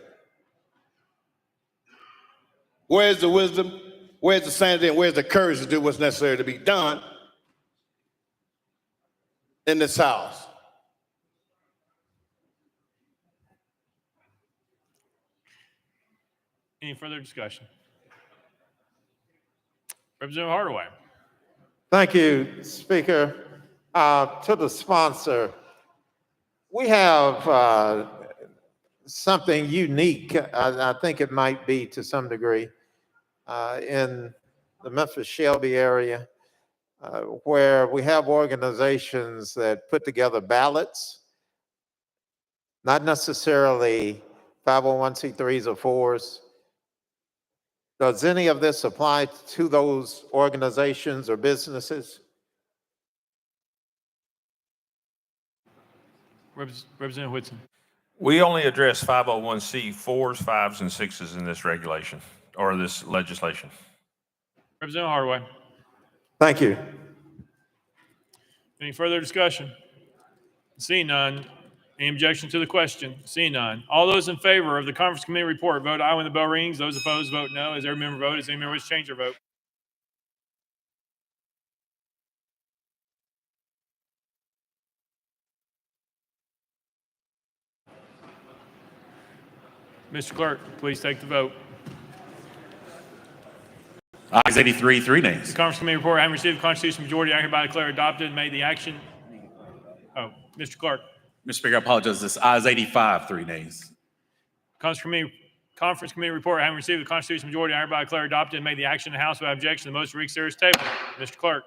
Where's the wisdom? Where's the sanity? And where's the courage to do what's necessary to be done in this house? Any further discussion? Representative Hardaway. Thank you, Speaker. To the sponsor, we have something unique, I think it might be to some degree, in the Memphis Shelby area, where we have organizations that put together ballots, not necessarily 501c3s or 4s. Does any of this apply to those organizations or businesses? Representative Whitson. We only address 501c4s, 5s, and 6s in this regulation or this legislation. Representative Hardaway. Thank you. Any further discussion? Seeing none. Any objection to the question? Seeing none. All those in favor of the conference committee report, vote aye when the bell rings. Those opposed, vote no. As every member voted, does any member wish to change their vote? Mr. Clerk, please take the vote. Ayes 83, 3 nays. The conference committee report, having received the constitutional majority, I hereby declare adopted and made the action. Oh, Mr. Clerk. Mr. Speaker, I apologize. This ayes 85, 3 nays. Conference committee report, having received the constitutional majority, I hereby declare adopted and made the action in the House without objection. The motion reconsider table. Mr. Clerk.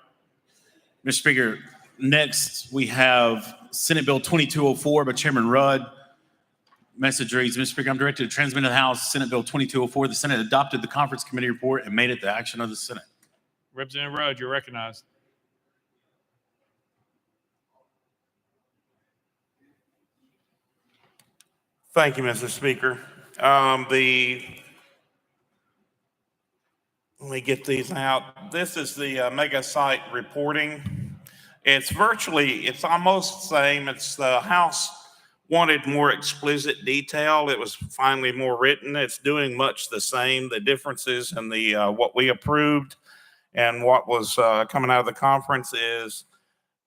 Mr. Speaker, next we have Senate Bill 2204 by Chairman Rudd. Message reads, Mr. Speaker, I'm directed to transmit to the House Senate Bill 2204. The Senate adopted the conference committee report and made it the action of the Senate. Representative Rudd, you're recognized. Thank you, Mr. Speaker. Let me get these out. This is the mega site reporting. It's almost the same. It's the House wanted more explicit detail. It was finally more written. It's doing much the same. The differences in the what we approved and what was coming out of the conference is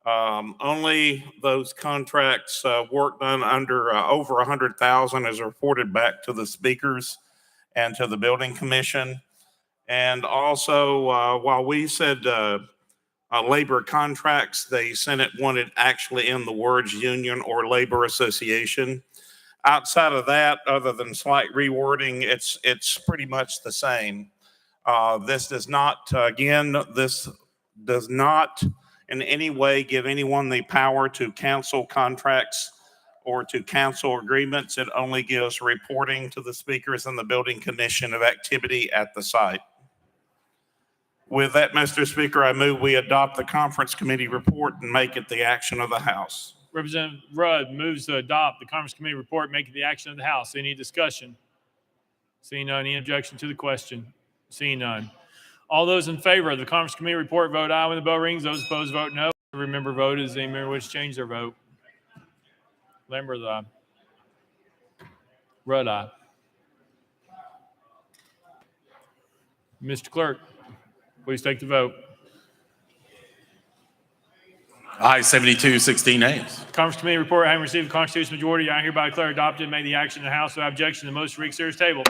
only those contracts work done under over 100,000 is reported back to the speakers and to the building commission. And also, while we said labor contracts, the Senate wanted actually in the words union or labor association. Outside of that, other than slight rewording, it's pretty much the same. This does not in any way give anyone the power to cancel contracts or to cancel agreements. It only gives reporting to the speakers and the building commission of activity at the site. With that, Mr. Speaker, I move we adopt the conference committee report and make it the action of the House. Representative Rudd moves to adopt the conference committee report, make it the action of the House. Any discussion? Seeing none. Any objection to the question? Seeing none. All those in favor of the conference committee report, vote aye when the bell rings. Those opposed, vote no. Remember, vote as any member wish to change their vote. Lambert, aye. Rudd, aye. Mr. Clerk, please take the vote. Ayes 72, 16 nays. Conference committee report, having received the constitutional majority, I hereby declare adopted and made the action in the House without objection. The motion reconsider is tabled.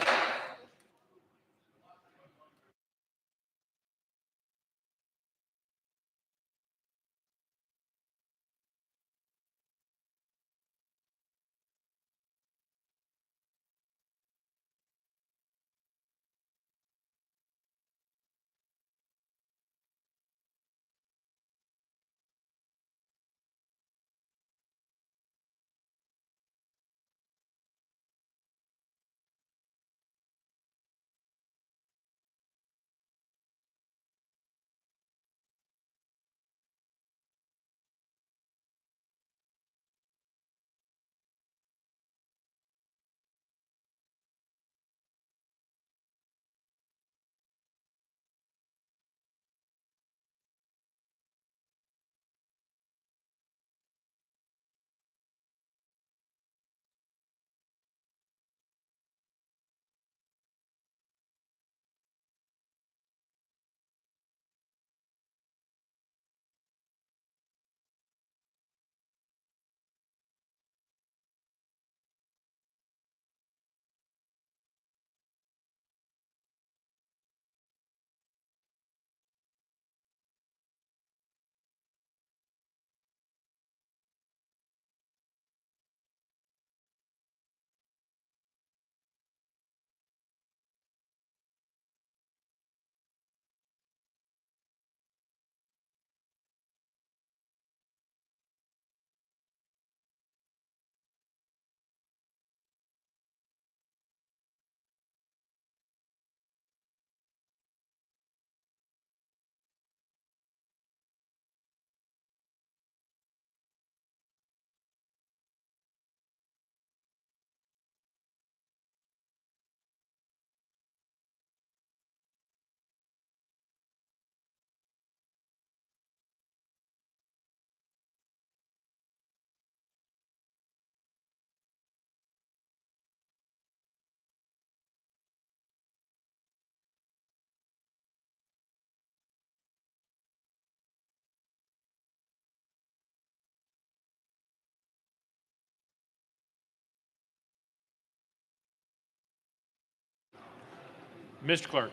Mr. Clerk.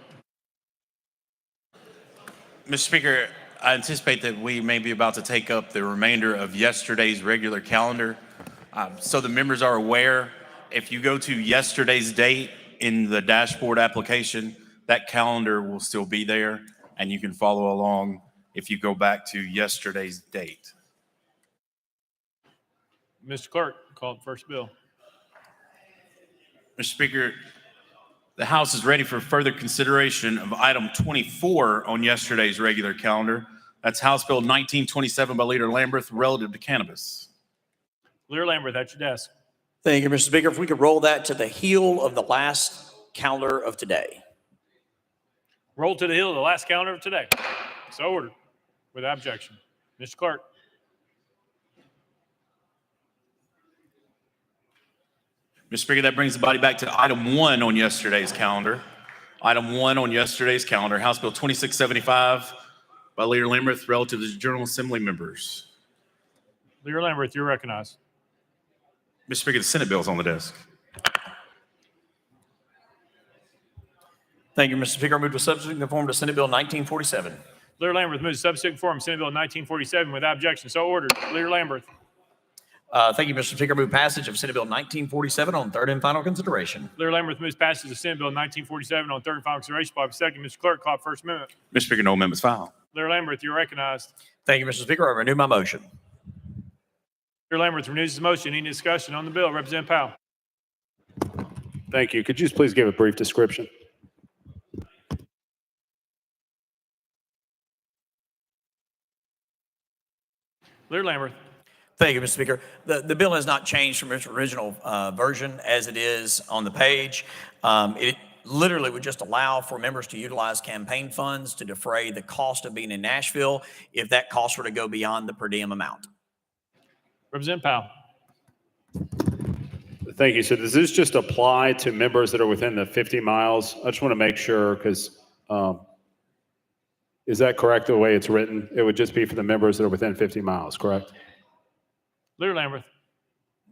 Mr. Speaker, I anticipate that we may be about to take up the remainder of yesterday's regular calendar. So the members are aware, if you go to yesterday's date in the dashboard application, that calendar will still be there, and you can follow along if you go back to yesterday's date. Mr. Clerk, call the first bill. Mr. Speaker, the House is ready for further consideration of item 24 on yesterday's regular calendar. That's House Bill 1927 by Leader Lamberth relative to cannabis. Leader Lamberth, at your desk. Thank you, Mr. Speaker. If we could roll that to the heel of the last calendar of today. Roll to the hill of the last calendar of today. So ordered. Without objection. Mr. Clerk. Mr. Speaker, that brings the body back to item 1 on yesterday's calendar. Item 1 on yesterday's calendar, House Bill 2675 by Leader Lamberth relative to General Assembly members. Leader Lamberth, you're recognized. Mr. Speaker, the Senate bill is on the desk. Thank you, Mr. Speaker. I move to substitute the form to Senate Bill 1947. Leader Lamberth moves to substitute form Senate Bill 1947 without objection. So ordered. Leader Lamberth. Thank you, Mr. Speaker. I move passage of Senate Bill 1947 on third and final consideration. Leader Lamberth moves passage of Senate Bill 1947 on third and final consideration. By second, Mr. Clerk, call First Amendment. Mr. Speaker, no amendments filed. Leader Lamberth, you're recognized. Thank you, Mr. Speaker. I renew my motion. Leader Lamberth renews his motion. Any discussion on the bill? Representative Powell. Thank you. Could you just please give a brief description? Leader Lamberth. Thank you, Mr. Speaker. The bill has not changed from its original version as it is on the page. It literally would just allow for members to utilize campaign funds to defray the cost of being in Nashville if that cost were to go beyond the per diem amount. Representative Powell. Thank you. So does this just apply to members that are within the 50 miles? I just want to make sure because is that correct the way it's written? It would just be for the members that are within 50 miles, correct? Leader Lamberth.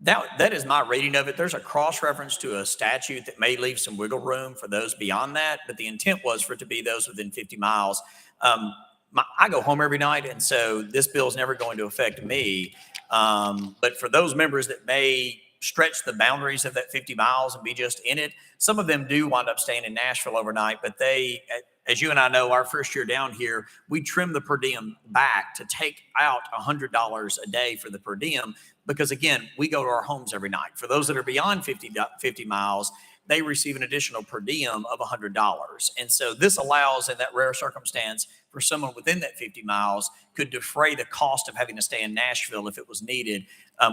That is my reading of it. There's a cross-reference to a statute that may leave some wiggle room for those beyond that, but the intent was for it to be those within 50 miles. I go home every night, and so this bill is never going to affect me. But for those members that may stretch the boundaries of that 50 miles and be just in it, some of them do wind up staying in Nashville overnight, but they, as you and I know, our first year down here, we trim the per diem back to take out $100 a day for the per diem because, again, we go to our homes every night. For those that are beyond 50 miles, they receive an additional per diem of $100. And so this allows, in that rare circumstance, for someone within that 50 miles could defray the cost of having to stay in Nashville if it was needed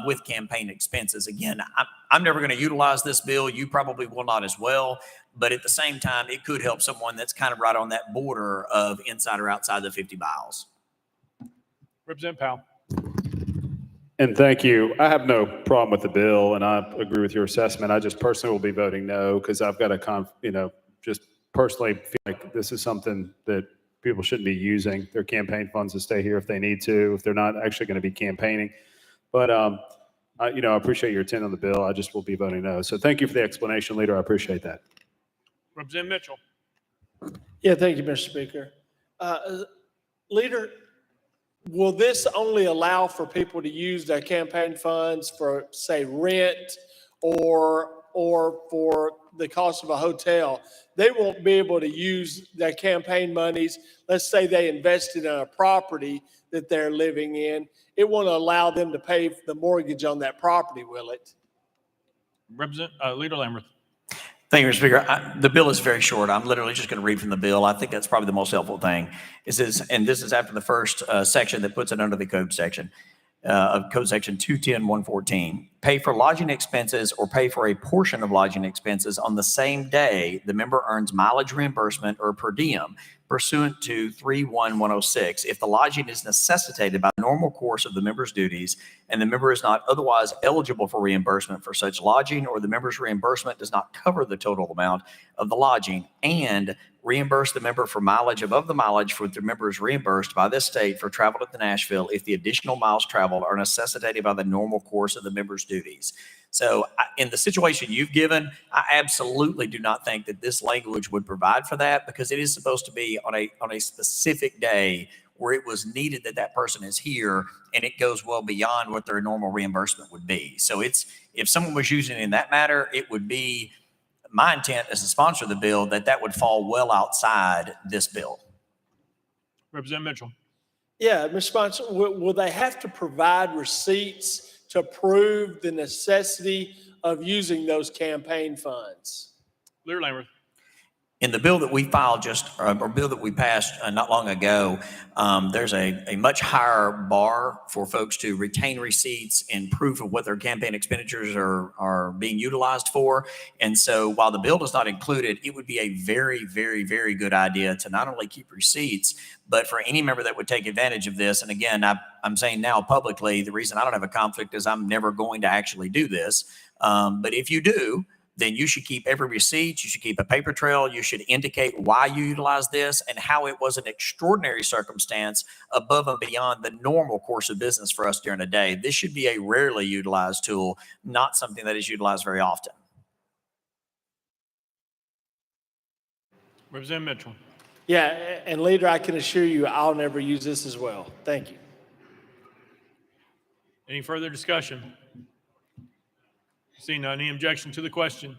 with campaign expenses. Again, I'm never going to utilize this bill. You probably will not as well. But at the same time, it could help someone that's kind of right on that border of inside or outside the 50 miles. Representative Powell. And thank you. I have no problem with the bill, and I agree with your assessment. I just personally will be voting no because I've got a just personally feel like this is something that people shouldn't be using their campaign funds to stay here if they need to, if they're not actually going to be campaigning. But I appreciate your intent on the bill. I just will be voting no. So thank you for the explanation, Leader. I appreciate that. Representative Mitchell. Yeah, thank you, Mr. Speaker. Leader, will this only allow for people to use their campaign funds for, say, rent or for the cost of a hotel? They won't be able to use their campaign monies. Let's say they invested in a property that they're living in. It won't allow them to pay the mortgage on that property, will it? Leader Lamberth. Thank you, Mr. Speaker. The bill is very short. I'm literally just going to read from the bill. I think that's probably the most helpful thing. This is after the first section that puts it under the code section of Code Section 210-114. Pay for lodging expenses or pay for a portion of lodging expenses on the same day the member earns mileage reimbursement or per diem pursuant to 31106 if the lodging is necessitated by normal course of the member's duties, and the member is not otherwise eligible for reimbursement for such lodging, or the member's reimbursement does not cover the total amount of the lodging, and reimburse the member for mileage above the mileage for the member is reimbursed by this state for travel to Nashville if the additional miles traveled are necessitated by the normal course of the member's duties. So in the situation you've given, I absolutely do not think that this language would provide for that, because it is supposed to be on a specific day where it was needed that that person is here, and it goes well beyond what their normal reimbursement would be. So it's, if someone was using it in that matter, it would be my intent as a sponsor of the bill that would fall well outside this bill. Representative Mitchell. Yeah, Mr. Sponsor, will they have to provide receipts to prove the necessity of using those campaign funds? Leader Lamberth. In the bill that we filed or bill that we passed not long ago, there's a much higher bar for folks to retain receipts and proof of what their campaign expenditures are being utilized for. And so while the bill does not include it, it would be a very, very, very good idea to not only keep receipts, but for any member that would take advantage of this. And again, I'm saying now publicly, the reason I don't have a conflict is I'm never going to actually do this. But if you do, then you should keep every receipt. You should keep a paper trail. You should indicate why you utilize this and how it was an extraordinary circumstance above and beyond the normal course of business for us during a day. This should be a rarely utilized tool, not something that is utilized very often. Representative Mitchell. Yeah, and Leader, I can assure you, I'll never use this as well. Thank you. Any further discussion? Seeing none, any objection to the question?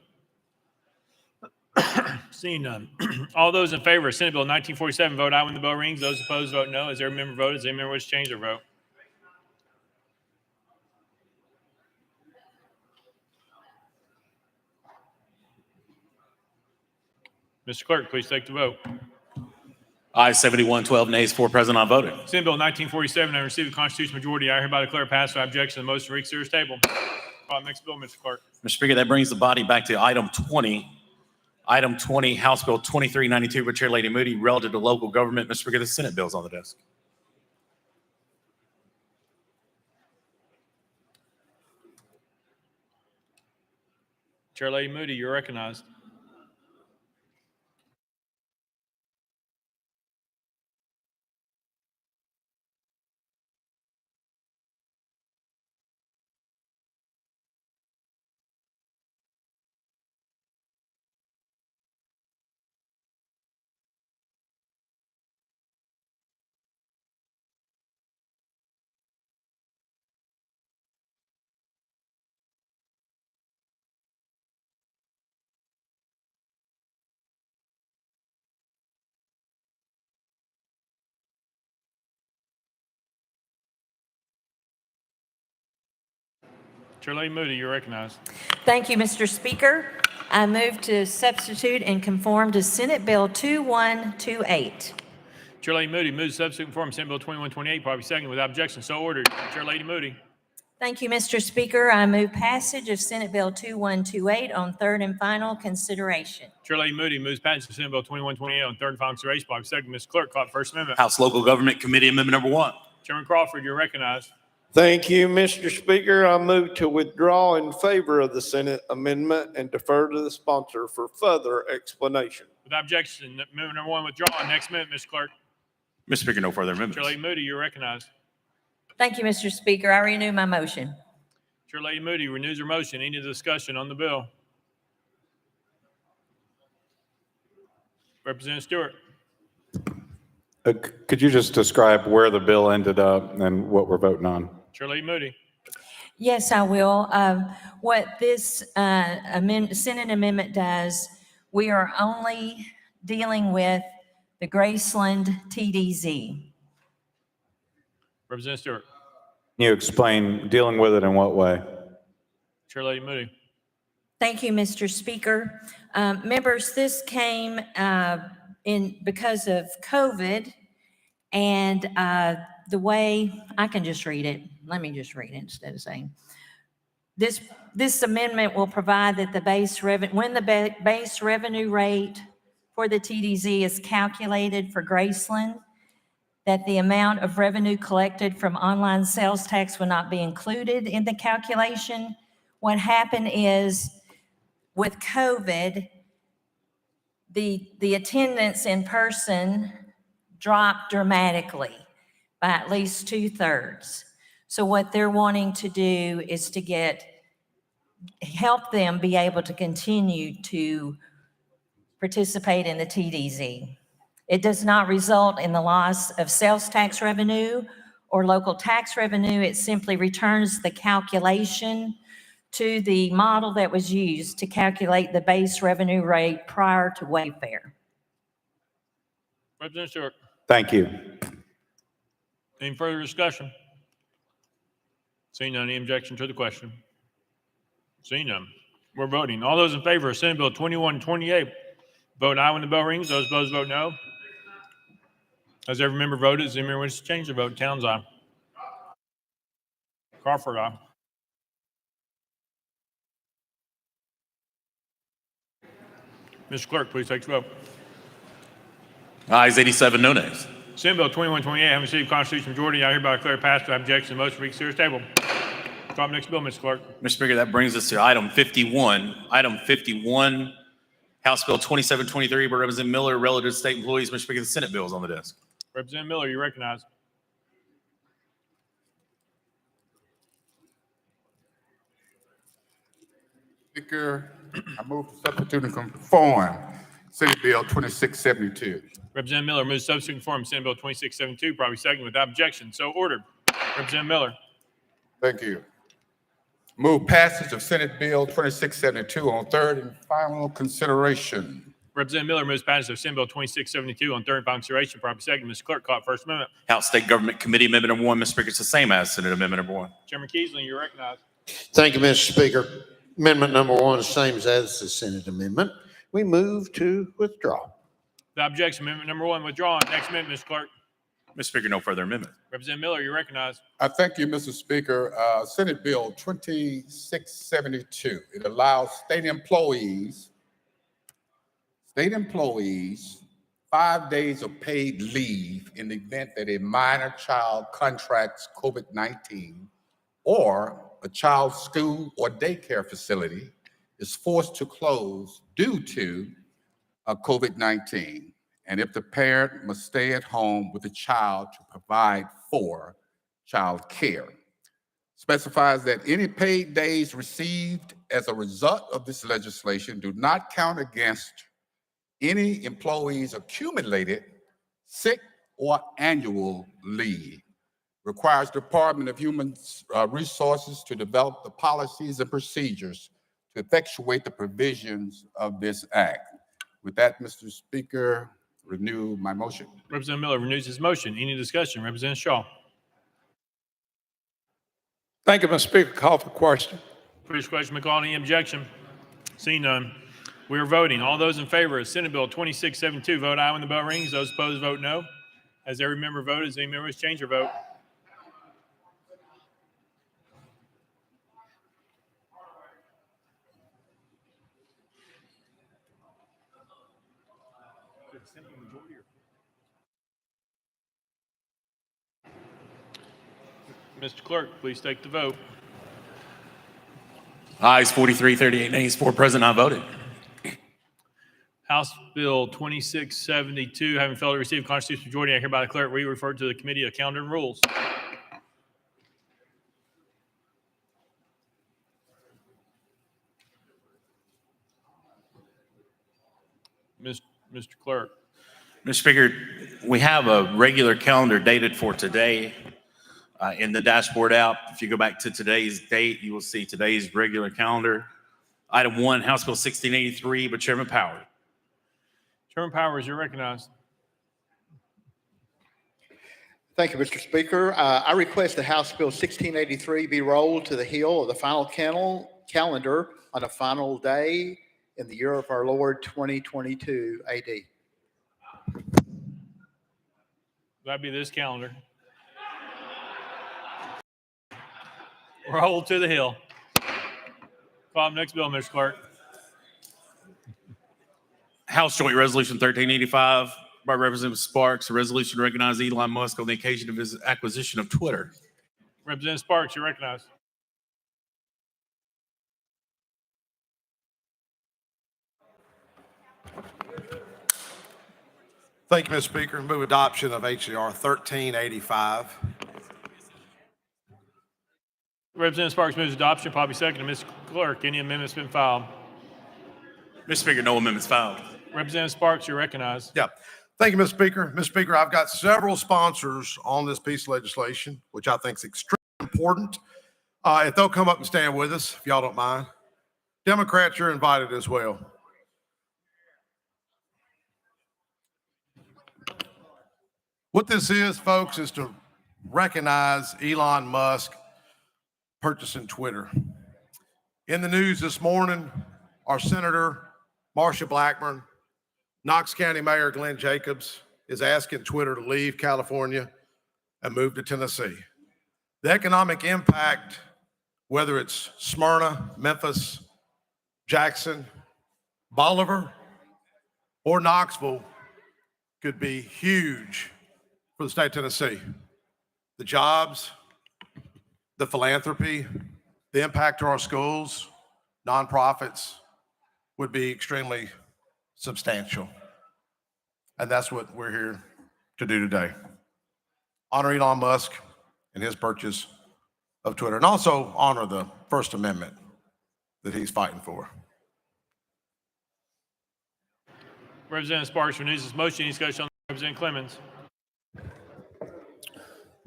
Seeing none. All those in favor of Senate Bill 1947, vote aye when the bell rings. Those opposed, vote no. Is there a member voted? Does any member wish to change their vote? Mr. Clerk, please take the vote. Ayes 71, 12 nays, 4 present, not voting. Senate Bill 1947, having received the constitutional majority, I hereby declare passed without objection. The motion to reconsider is tabled. Next bill, Mr. Clerk. Mr. Speaker, that brings the body back to item 20. Item 20, House Bill 2392 by Chair Lady Moody, relative to local government. Mr. Speaker, the Senate bill is on the desk. Chair Lady Moody, you're recognized. Chair Lady Moody, you're recognized. Thank you, Mr. Speaker. I move to substitute and conform to Senate Bill 2128. Chair Lady Moody moves to substitute and conform to Senate Bill 2128, probably second without objection. So ordered. Chair Lady Moody. Thank you, Mr. Speaker. I move passage of Senate Bill 2128 on third and final consideration. Chair Lady Moody moves passage of Senate Bill 2128 on third and final consideration, probably second. Ms. Clerk, call the First Amendment. House Local Government Committee Amendment number 1. Chairman Crawford, you're recognized. Thank you, Mr. Speaker. I move to withdraw in favor of the Senate amendment and defer to the sponsor for further explanation. Without objection, amendment number 1 withdrawn. Next amendment, Ms. Clerk. Mr. Speaker, no further amendments. Chair Lady Moody, you're recognized. Thank you, Mr. Speaker. I renew my motion. Chair Lady Moody renews her motion. Any discussion on the bill? Representative Stewart. Could you just describe where the bill ended up and what we're voting on? Chair Lady Moody. Yes, I will. What this Senate amendment does, we are only dealing with the Graceland TDZ. Representative Stewart. Can you explain dealing with it in what way? Chair Lady Moody. Thank you, Mr. Speaker. Members, this came because of COVID, and the way, I can just read it. Let me just read it instead of saying. This amendment will provide that when the base revenue rate for the TDZ is calculated for Graceland, that the amount of revenue collected from online sales tax will not be included in the calculation. What happened is with COVID, the attendance in person dropped dramatically by at least 2/3. So what they're wanting to do is to help them be able to continue to participate in the TDZ. It does not result in the loss of sales tax revenue or local tax revenue. It simply returns the calculation to the model that was used to calculate the base revenue rate prior to Wayfair. Representative Stewart. Thank you. Any further discussion? Seeing none, any objection to the question? Seeing none, we're voting. All those in favor of Senate Bill 2128, vote aye when the bell rings. Those opposed, vote no. Has every member voted? Does any member wish to change their vote? Towns, aye. Crawford, aye. Mr. Clerk, please take the vote. Ayes 87, no nays. Senate Bill 2128, having received constitutional majority, I hereby declare passed without objection. The motion for reconsider is tabled. Call the next bill, Mr. Clerk. Mr. Speaker, that brings us to item 51. Item 51, House Bill 2723 by Representative Miller, relative to state employees. Mr. Speaker, the Senate bill is on the desk. Representative Miller, you recognize. Speaker, I move to substitute and conform Senate Bill 2672. Representative Miller moves substitute conform Senate Bill 2672, probably second without objection. So ordered. Representative Miller. Thank you. Move passage of Senate Bill 2672 on third and final consideration. Representative Miller moves passage of Senate Bill 2672 on third and final consideration, probably second. Mr. Clerk, call it First Amendment. House State Government Committee Amendment Number 1, Mr. Speaker, it's the same as Senate Amendment Number 1. Chairman Keesling, you recognize. Thank you, Mr. Speaker. Amendment number 1 is same as the Senate amendment. We move to withdraw. Without objection, Amendment Number 1 withdrawn. Next amendment, Mr. Clerk. Mr. Speaker, no further amendment. Representative Miller, you recognize. I thank you, Mr. Speaker. Senate Bill 2672. It allows state employees 5 days of paid leave in the event that a minor child contracts COVID-19 or a child's school or daycare facility is forced to close due to COVID-19. And if the parent must stay at home with the child to provide for child care. Specifies that any paid days received as a result of this legislation do not count against any employee's accumulated sick or annual leave. Requires Department of Human Resources to develop the policies and procedures to effectuate the provisions of this act. With that, Mr. Speaker, renew my motion. Representative Miller renews his motion. Any discussion? Representative Shaw. Thank you, Mr. Speaker. Call for question. First question, McCall. Any objection? Seeing none, we are voting. All those in favor of Senate Bill 2672, vote aye when the bell rings. Those opposed, vote no. Has every member voted? Does any member wish to change their vote? Mr. Clerk, please take the vote. Ayes 43, 38 nays, 4 present, not voted. House Bill 2672, having failed to receive constitutional majority, I hereby declare it re-referred to the Committee of Calendar and Rules. Mr. Clerk. Mr. Speaker, we have a regular calendar dated for today in the dashboard app. If you go back to today's date, you will see today's regular calendar. Item 1, House Bill 1683 by Chairman Powers. Chairman Powers, you're recognized. Thank you, Mr. Speaker. I request that House Bill 1683 be rolled to the hill of the final calendar on a final day in the year of our Lord 2022 AD. That'd be this calendar. Roll to the hill. Call up next bill, Mr. Clerk. House Joint Resolution 1385 by Representative Sparks, a resolution to recognize Elon Musk on the occasion of his acquisition of Twitter. Representative Sparks, you're recognized. Thank you, Mr. Speaker. Move adoption of H.R. 1385. Representative Sparks moves adoption, probably second. Mr. Clerk, any amendments been filed? Mr. Speaker, no amendments filed. Representative Sparks, you're recognized. Yeah. Thank you, Mr. Speaker. Mr. Speaker, I've got several sponsors on this piece of legislation, which I think is extremely important. If they'll come up and stand with us, if y'all don't mind. Democrats, you're invited as well. What this is, folks, is to recognize Elon Musk purchasing Twitter. In the news this morning, our Senator Marsha Blackburn, Knox County Mayor Glenn Jacobs is asking Twitter to leave California and move to Tennessee. The economic impact, whether it's Smyrna, Memphis, Jackson, Bolivar, or Knoxville, could be huge for the state of Tennessee. The jobs, the philanthropy, the impact to our schools, nonprofits would be extremely substantial. And that's what we're here to do today. Honor Elon Musk and his purchase of Twitter, and also honor the First Amendment that he's fighting for. Representative Sparks renews his motion. Any discussion on Representative Clemens?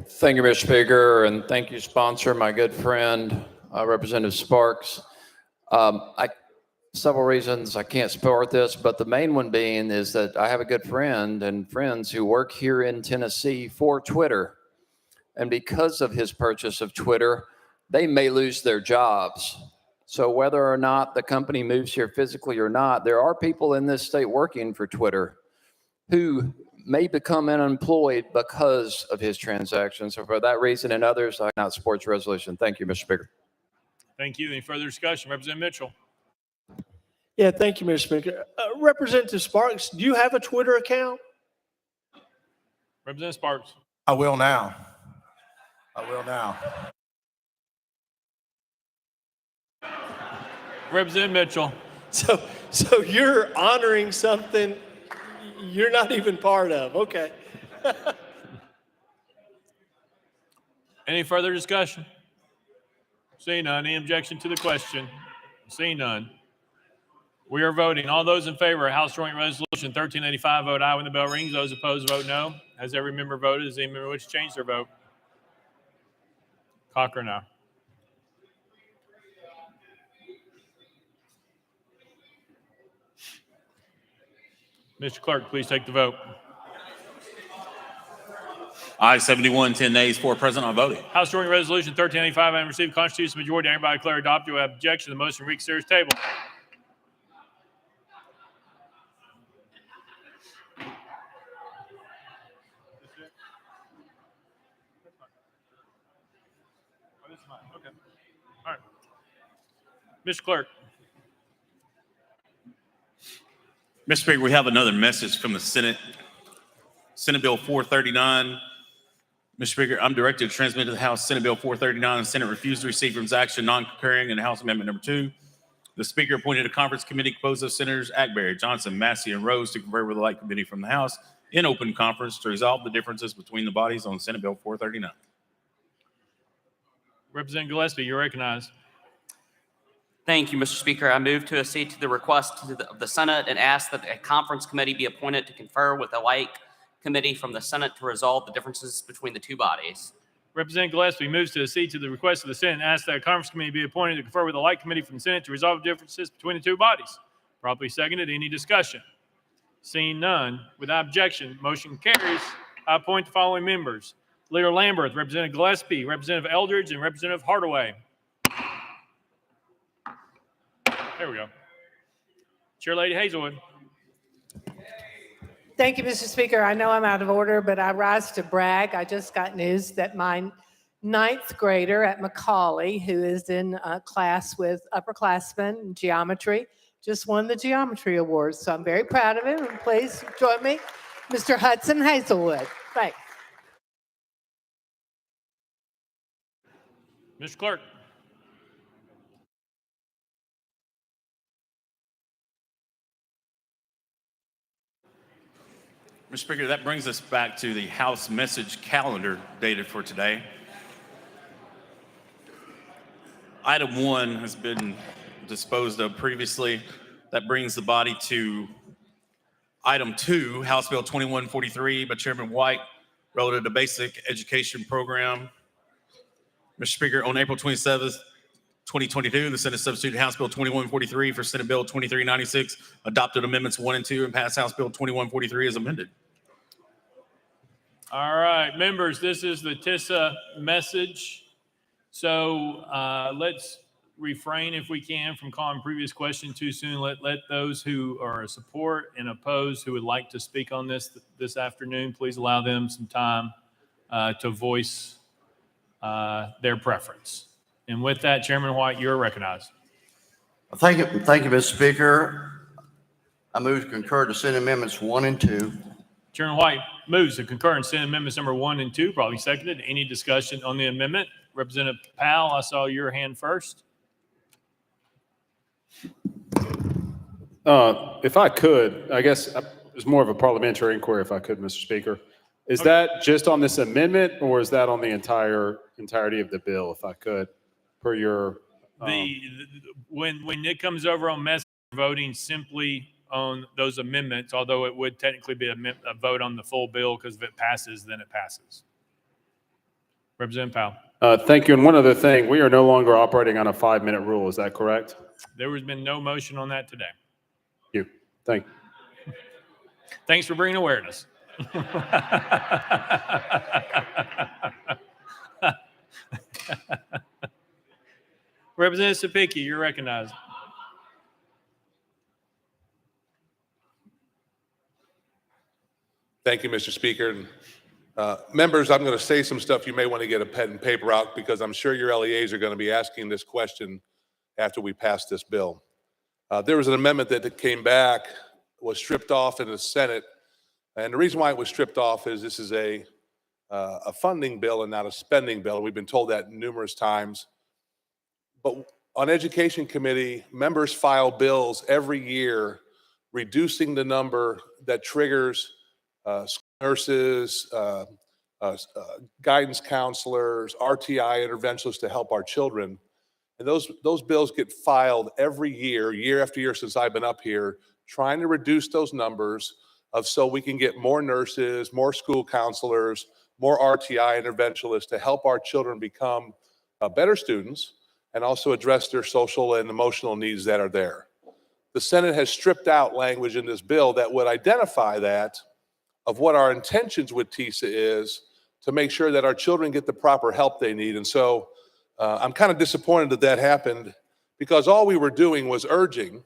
Thank you, Mr. Speaker, and thank you, sponsor, my good friend, Representative Sparks. Several reasons I can't support this, but the main one being is that I have a good friend and friends who work here in Tennessee for Twitter. And because of his purchase of Twitter, they may lose their jobs. So whether or not the company moves here physically or not, there are people in this state working for Twitter who may become unemployed because of his transactions. So for that reason and others, I cannot support your resolution. Thank you, Mr. Speaker. Thank you. Any further discussion? Representative Mitchell. Yeah, thank you, Mr. Speaker. Representative Sparks, do you have a Twitter account? Representative Sparks. I will now. Representative Mitchell. So you're honoring something you're not even part of. Okay. Any further discussion? Seeing none. Any objection to the question? Seeing none. We are voting. All those in favor of House Joint Resolution 1385 vote aye when the bell rings. Those opposed vote no. Has every member voted? Does any member wish to change their vote? Cocker, no. Mr. Clerk, please take the vote. Aye, 71, 10 nays, 4 present, on voting. House Joint Resolution 1385 having received constitutional majority, hereby declare adopted. Without objection, the motion reconsiders table. Okay. All right. Mr. Clerk. Mr. Speaker, we have another message from the Senate. Senate Bill 439. Mr. Speaker, I'm directed to transmit to the House Senate Bill 439. The Senate refused to receive from its action non-concurring in House Amendment number 2. The Speaker appointed a conference committee composed of Senators Ackberry, Johnson, Massey, and Rose to confer with the Light Committee from the House in open conference to resolve the differences between the bodies on Senate Bill 439. Representative Gillespie, you're recognized. Thank you, Mr. Speaker. I move to accede to the request of the Senate and ask that a conference committee be appointed to confer with the Light Committee from the Senate to resolve the differences between the two bodies. Representative Gillespie moves to accede to the request of the Senate and asks that a conference committee be appointed to confer with the Light Committee from the Senate to resolve the differences between the two bodies. Properly seconded. Any discussion? Seeing none, without objection, motion carries. I appoint the following members: Leader Lamberth, Representative Gillespie, Representative Eldridge, and Representative Hardaway. There we go. Chair Lady Hazelwood. Thank you, Mr. Speaker. I know I'm out of order, but I rise to brag. I just got news that my 9th grader at Macaulay, who is in class with upperclassmen in geometry, just won the geometry award. So I'm very proud of him, and please join me Mr. Hudson Hazelwood. Right. Mr. Clerk. Mr. Speaker, that brings us back to the House message calendar dated for today. Item 1 has been disposed of previously. That brings the body to item 2, House Bill 2143 by Chairman White, relative to basic education program. Mr. Speaker, on April 27th, 2022, the Senate substituted House Bill 2143 for Senate Bill 2396, adopted Amendments 1 and 2, and passed House Bill 2143 as amended. All right, members, this is the TISA message. So let's refrain, if we can, from calling previous question too soon. Let those who are support and oppose who would like to speak on this afternoon, please allow them some time to voice their preference. And with that, Chairman White, you're recognized. Thank you, Mr. Speaker. I move to concur to Senate Amendments 1 and 2. Chairman White moves to concur in Senate Amendments number 1 and 2, probably seconded. Any discussion on the amendment? Representative Powell, I saw your hand first. If I could, I guess it's more of a parliamentary inquiry, if I could, Mr. Speaker. Is that just on this amendment, or is that on the entirety of the bill, if I could, per your? When it comes over on message, voting simply on those amendments, although it would technically be a vote on the full bill, because if it passes, then it passes. Representative Powell. Thank you. And one other thing, we are no longer operating on a 5-minute rule. Is that correct? There has been no motion on that today. Thank you. Thanks for bringing awareness. Representative Sapicki, you're recognized. Thank you, Mr. Speaker. Members, I'm going to say some stuff you may want to get a pen and paper out, because I'm sure your LEAs are going to be asking this question after we pass this bill. There was an amendment that came back, was stripped off in the Senate. And the reason why it was stripped off is this is a funding bill and not a spending bill. We've been told that numerous times. But on Education Committee, members file bills every year reducing the number that triggers nurses, guidance counselors, RTI interventionists to help our children. And those bills get filed every year, year after year since I've been up here, trying to reduce those numbers so we can get more nurses, more school counselors, more RTI interventionists to help our children become better students and also address their social and emotional needs that are there. The Senate has stripped out language in this bill that would identify that of what our intentions with TISA is to make sure that our children get the proper help they need. And so I'm kind of disappointed that happened, because all we were doing was urging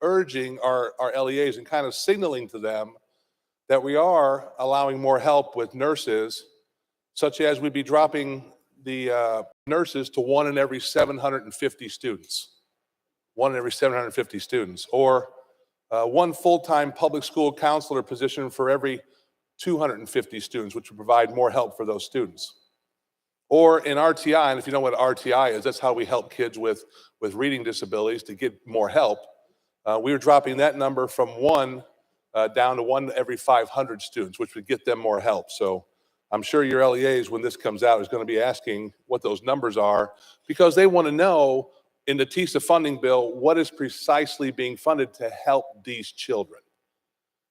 our LEAs and kind of signaling to them that we are allowing more help with nurses, such as we'd be dropping the nurses to 1 in every 750 students. 1 in every 750 students, or 1 full-time public school counselor position for every 250 students, which would provide more help for those students. Or in RTI, and if you know what RTI is, that's how we help kids with reading disabilities to get more help. We were dropping that number from 1 down to 1 every 500 students, which would get them more help. So I'm sure your LEAs, when this comes out, is going to be asking what those numbers are, because they want to know in the TISA funding bill what is precisely being funded to help these children.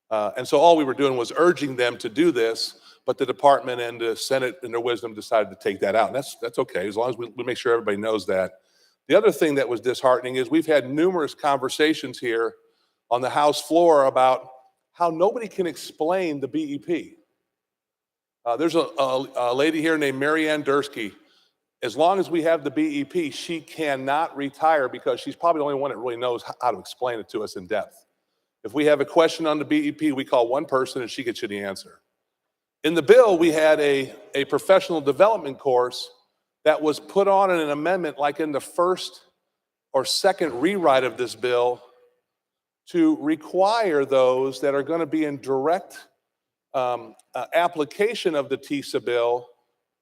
And so all we were doing was urging them to do this, but the department and the Senate, in their wisdom, decided to take that out. And that's okay, as long as we make sure everybody knows that. The other thing that was disheartening is we've had numerous conversations here on the House floor about how nobody can explain the BEP. There's a lady here named Marianne Dursky. As long as we have the BEP, she cannot retire, because she's probably the only one that really knows how to explain it to us in depth. If we have a question on the BEP, we call one person and she gets you the answer. In the bill, we had a professional development course that was put on in an amendment like in the first or second rewrite of this bill to require those that are going to be in direct application of the TISA bill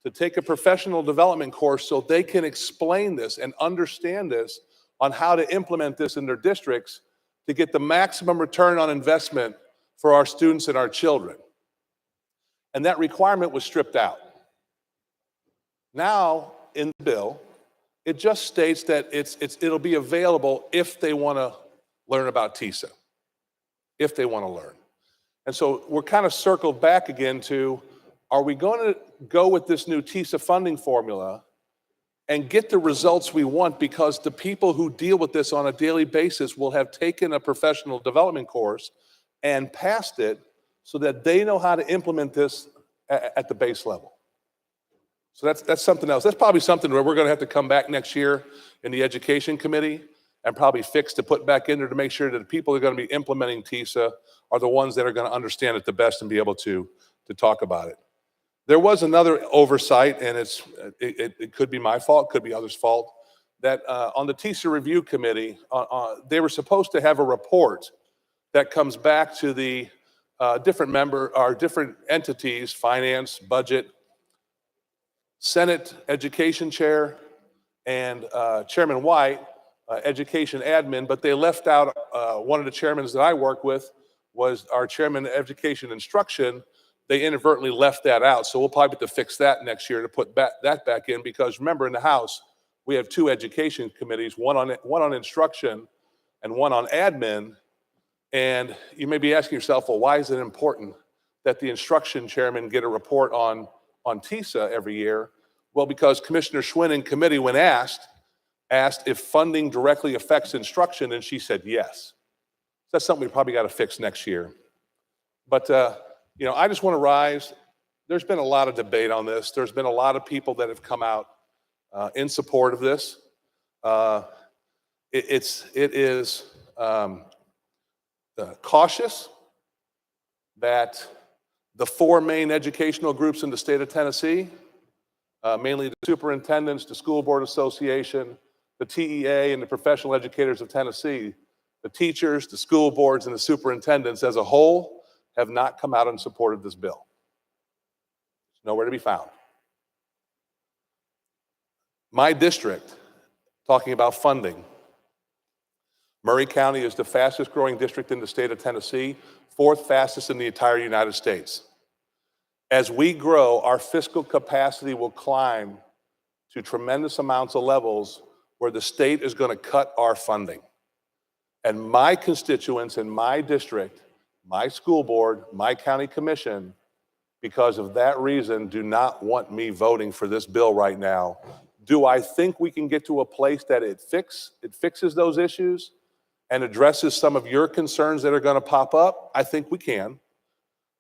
to take a professional development course so they can explain this and understand this on how to implement this in their districts to get the maximum return on investment for our students and our children. And that requirement was stripped out. Now, in the bill, it just states that it'll be available if they want to learn about TISA, if they want to learn. And so we're kind of circled back again to, are we going to go with this new TISA funding formula and get the results we want because the people who deal with this on a daily basis will have taken a professional development course and passed it so that they know how to implement this at the base level? So that's something else. That's probably something where we're going to have to come back next year in the education committee and probably fix to put back in there to make sure that the people who are going to be implementing TISA are the ones that are going to understand it the best and be able to talk about it. There was another oversight, and it could be my fault, could be others' fault, that on the TISA review committee, they were supposed to have a report that comes back to the different entities, finance, budget, Senate Education Chair, and Chairman White, Education Admin, but they left out one of the chairmen that I work with was our Chairman of Education Instruction. They inadvertently left that out. So we'll probably have to fix that next year to put that back in, because remember, in the House, we have two education committees, one on instruction and one on admin. And you may be asking yourself, well, why is it important that the instruction chairman get a report on TISA every year? Well, because Commissioner Schwinn in committee, when asked if funding directly affects instruction, and she said yes. That's something we probably got to fix next year. But I just want to rise. There's been a lot of debate on this. There's been a lot of people that have come out in support of this. It is cautious that the four main educational groups in the state of Tennessee, mainly the superintendents, the School Board Association, the TEA, and the Professional Educators of Tennessee, the teachers, the school boards, and the superintendents as a whole have not come out in support of this bill. It's nowhere to be found. My district, talking about funding, Murray County is the fastest growing district in the state of Tennessee, fourth fastest in the entire United States. As we grow, our fiscal capacity will climb to tremendous amounts of levels where the state is going to cut our funding. And my constituents in my district, my school board, my county commission, because of that reason, do not want me voting for this bill right now. Do I think we can get to a place that it fixes those issues and addresses some of your concerns that are going to pop up? I think we can.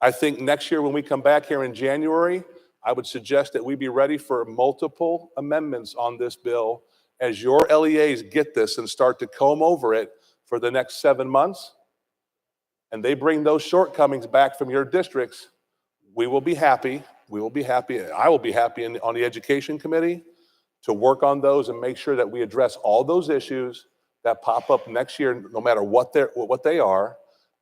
I think next year when we come back here in January, I would suggest that we be ready for multiple amendments on this bill as your LEAs get this and start to comb over it for the next 7 months, and they bring those shortcomings back from your districts. We will be happy. We will be happy. I will be happy on the education committee to work on those and make sure that we address all those issues that pop up next year, no matter what they are.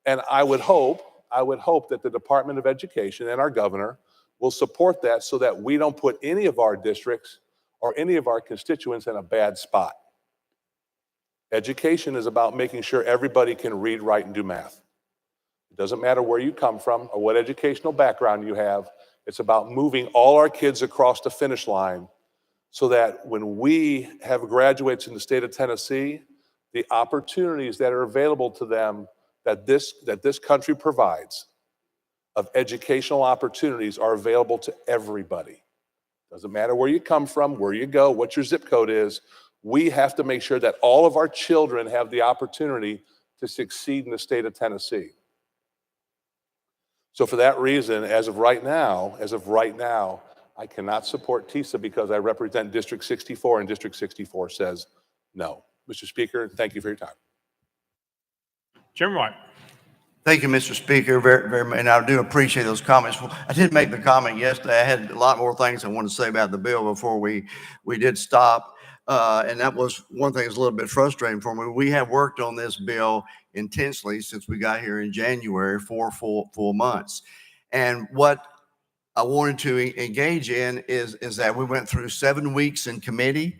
And I would hope that the Department of Education and our governor will support that so that we don't put any of our districts or any of our constituents in a bad spot. Education is about making sure everybody can read, write, and do math. It doesn't matter where you come from or what educational background you have. It's about moving all our kids across the finish line so that when we have graduates in the state of Tennessee, the opportunities that are available to them that this country provides of educational opportunities are available to everybody. Doesn't matter where you come from, where you go, what your zip code is. We have to make sure that all of our children have the opportunity to succeed in the state of Tennessee. So for that reason, as of right now, I cannot support TISA because I represent District 64, and District 64 says no. Mr. Speaker, thank you for your time. Chairman White. Thank you, Mr. Speaker, very much, and I do appreciate those comments. I did make the comment yesterday. I had a lot more things I wanted to say about the bill before we did stop, and that was one thing that's a little bit frustrating for me. We have worked on this bill intensely since we got here in January, 4 full months, And what I wanted to engage in is that we went through 7 weeks in committee,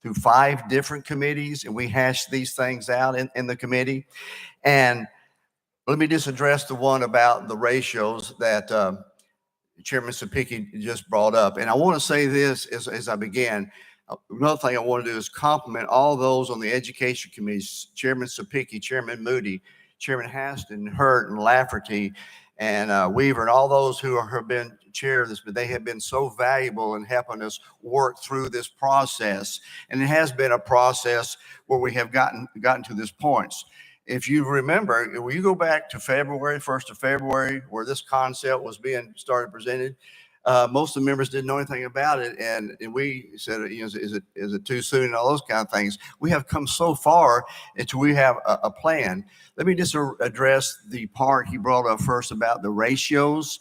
through 5 different committees, and we hashed these things out in the committee. And let me just address the one about the ratios that Chairman Sapicki just brought up. And I want to say this as I begin. Another thing I want to do is compliment all those on the education committees, Chairman Sapicki, Chairman Moody, Chairman Haston, Hurt, and Lafferty, and Weaver, and all those who have been chair of this, but they have been so valuable in helping us work through this process. And it has been a process where we have gotten to this point. If you remember, when you go back to February, 1st of February, where this concept was being started presented, most of the members didn't know anything about it. And we said, you know, is it too soon and all those kind of things. We have come so far until we have a plan. Let me just address the part he brought up first about the ratios.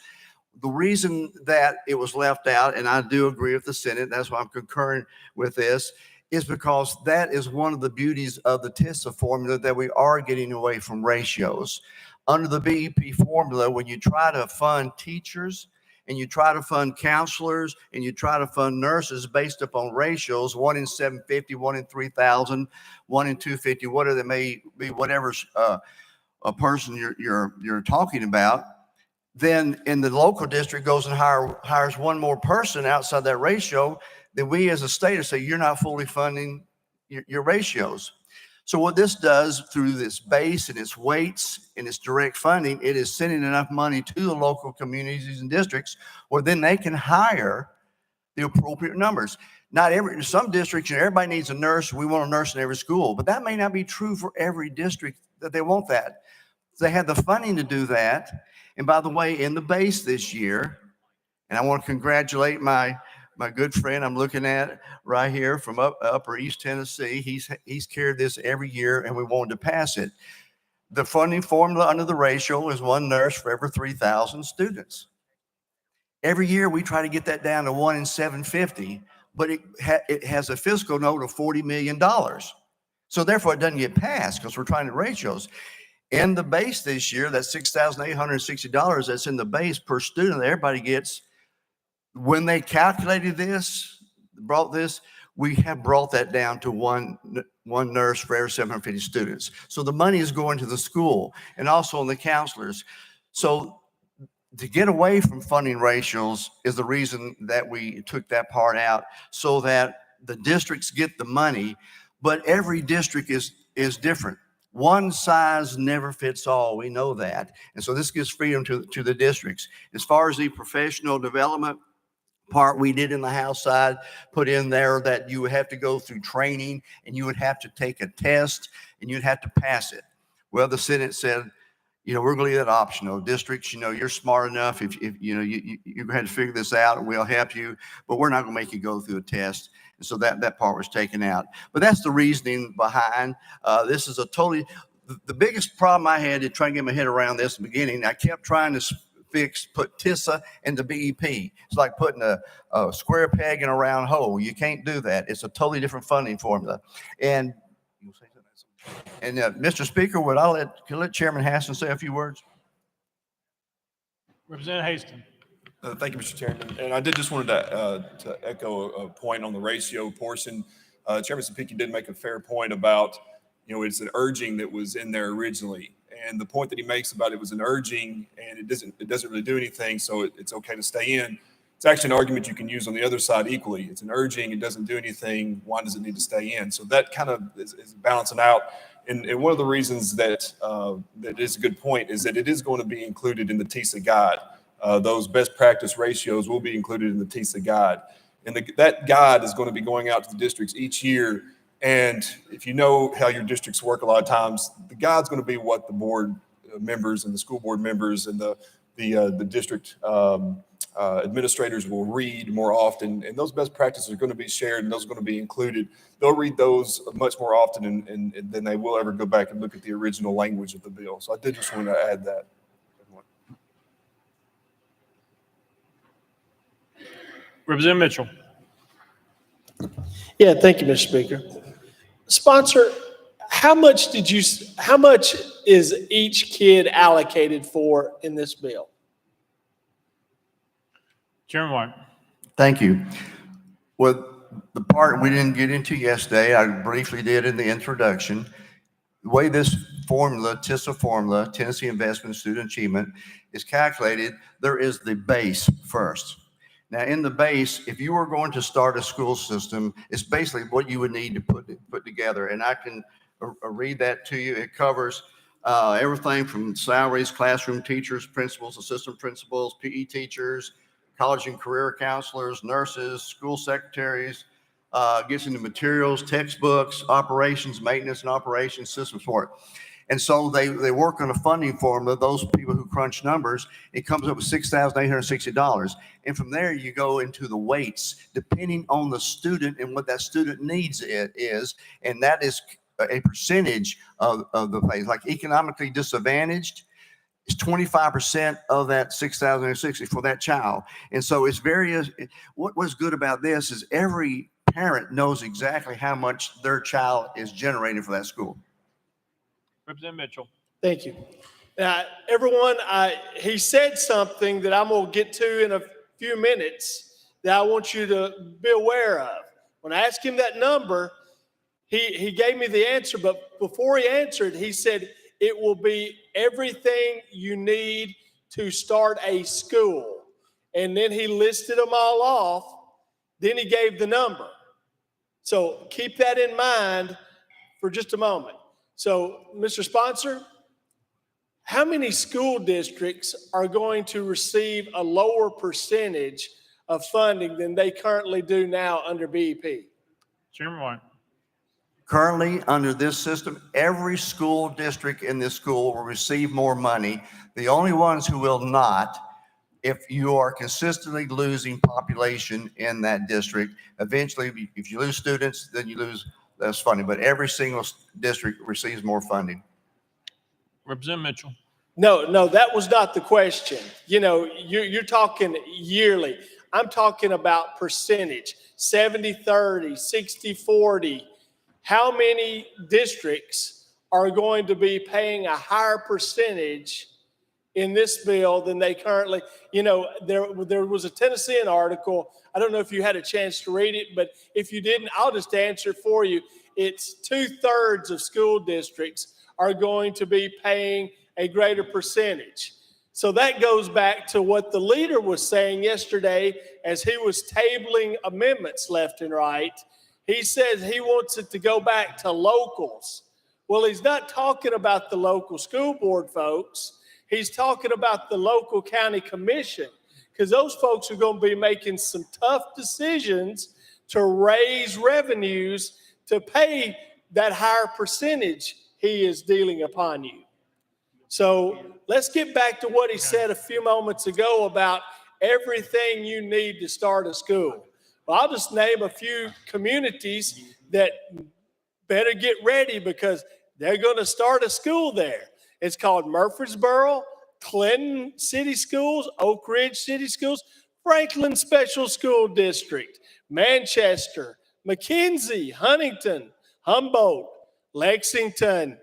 The reason that it was left out, and I do agree with the Senate, that's why I'm concurring with this, is because that is one of the beauties of the TISA formula, that we are getting away from ratios. Under the BEP formula, when you try to fund teachers and you try to fund counselors and you try to fund nurses based upon ratios, 1 in 750, 1 in 3,000, 1 in 250, whatever it may be, whatever a person you're talking about, then in the local district goes and hires one more person outside that ratio, then we as a state say you're not fully funding your ratios. So what this does through this base and its weights and its direct funding, it is sending enough money to the local communities and districts where then they can hire the appropriate numbers. Some districts, you know, everybody needs a nurse. We want a nurse in every school, but that may not be true for every district that they want that. They have the funding to do that. And by the way, in the base this year, and I want to congratulate my good friend I'm looking at right here from Upper East Tennessee. He's carried this every year, and we wanted to pass it. The funding formula under the ratio is 1 nurse for every 3,000 students. Every year we try to get that down to 1 in 750, but it has a fiscal note of $40 million. So therefore it doesn't get passed because we're trying to ratios. In the base this year, that's $6,860 that's in the base per student that everybody gets. When they calculated this, we have brought that down to one nurse for every 750 students. So the money is going to the school and also on the counselors. So to get away from funding ratios is the reason that we took that part out, so that the districts get the money, but every district is different. One size never fits all. We know that. And so this gives freedom to the districts. As far as the professional development part, we did in the House side, put in there that you would have to go through training and you would have to take a test and you'd have to pass it. Well, the Senate said, you know, we're going to leave that optional. Districts, you know, you're smart enough. If you know, you had to figure this out and we'll help you, but we're not going to make you go through a test. And so that part was taken out. But that's the reasoning behind this. Is a totally, the biggest problem I had to try and get my head around this in the beginning, I kept trying to put TISA into BEP. It's like putting a square peg in a round hole. You can't do that. It's a totally different funding formula. And Mr. Speaker, can I let Chairman Haston say a few words? Representative Haston. Thank you, Mr. Chairman. And I did just wanted to echo a point on the ratio portion. Chairman Sapicki did make a fair point about, you know, it's an urging that was in there originally. And the point that he makes about it was an urging and it doesn't really do anything, so it's okay to stay in. It's actually an argument you can use on the other side equally. It's an urging, it doesn't do anything, why does it need to stay in? So that kind of is balancing out. And one of the reasons that is a good point is that it is going to be included in the TISA guide. Those best practice ratios will be included in the TISA guide. And that guide is going to be going out to the districts each year. And if you know how your districts work, a lot of times the guide's going to be what the board members and the school board members and the district administrators will read more often. And those best practices are going to be shared and those are going to be included. They'll read those much more often and than they will ever go back and look at the original language of the bill. So I did just want to add that. Representative Mitchell. Yeah, thank you, Mr. Speaker. Sponsor, how much is each kid allocated for in this bill? Chairman White. Thank you. Well, the part we didn't get into yesterday, I briefly did in the introduction. The way this formula, TISA formula, Tennessee Investment Student Achievement, is calculated, there is the base first. Now, in the base, if you were going to start a school system, it's basically what you would need to put together. And I can read that to you. It covers everything from salaries, classroom teachers, principals, assistant principals, PE teachers, college and career counselors, nurses, school secretaries, gets into materials, textbooks, operations, maintenance and operations, system support. And so they work on a funding formula, those people who crunch numbers, it comes up with $6,860. And from there, you go into the weights, depending on the student and what that student needs is. And that is a percentage of the pay. Like economically disadvantaged, is 25% of that $6,860 for that child. And so it's various. What was good about this is every parent knows exactly how much their child is generating for that school. Representative Mitchell. Thank you. Now, everyone, he said something that I'm going to get to in a few minutes that I want you to be aware of. When I asked him that number, he gave me the answer, but before he answered, he said, it will be everything you need to start a school. And then he listed them all off. Then he gave the number. So keep that in mind for just a moment. So, Mr. Sponsor, how many school districts are going to receive a lower percentage of funding than they currently do now under BEP? Chairman White. Currently, under this system, every school district in this school will receive more money. The only ones who will not, if you are consistently losing population in that district, eventually, if you lose students, then you lose less funding. But every single district receives more funding. Representative Mitchell. No, that was not the question. You know, you're talking yearly. I'm talking about percentage, 70-30, 60-40. How many districts are going to be paying a higher percentage in this bill than they currently, you know, there was a Tennessean article. I don't know if you had a chance to read it, but if you didn't, I'll just answer it for you. It's 2/3 of school districts are going to be paying a greater percentage. So that goes back to what the leader was saying yesterday as he was tabling amendments left and right. He says he wants it to go back to locals. Well, he's not talking about the local school board folks. He's talking about the local county commission, because those folks are going to be making some tough decisions to raise revenues to pay that higher percentage he is dealing upon you. So let's get back to what he said a few moments ago about everything you need to start a school. Well, I'll just name a few communities that better get ready because they're going to start a school there. It's called Murfreesboro, Clinton City Schools, Oak Ridge City Schools, Franklin Special School District, Manchester, McKenzie, Huntington, Humboldt, Lexington,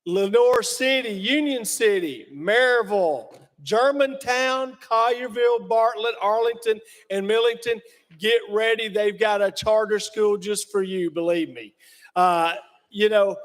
Lenoir City, Union City, Maryville, Germantown, Collierville, Bartlett, Arlington, and Millington. Get ready. They've got a charter school just for you, believe me. You know,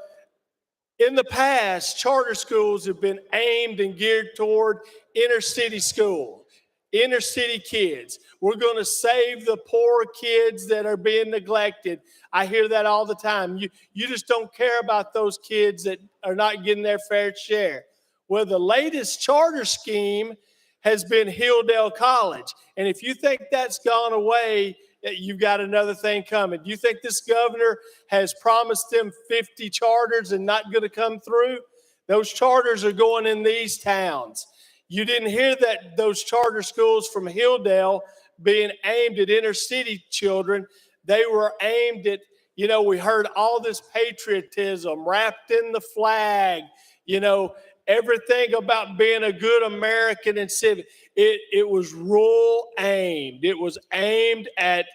in the past, charter schools have been aimed and geared toward inner city school, inner city kids. We're going to save the poor kids that are being neglected. I hear that all the time. You just don't care about those kids that are not getting their fair share. Well, the latest charter scheme has been Hilldale College. And if you think that's gone away, you've got another thing coming. Do you think this governor has promised them 50 charters and not going to come through? Those charters are going in these towns. You didn't hear that those charter schools from Hilldale being aimed at inner city children. They were aimed at, you know, we heard all this patriotism wrapped in the flag, you know, everything about being a good American and civic. It was rural aimed. It was aimed at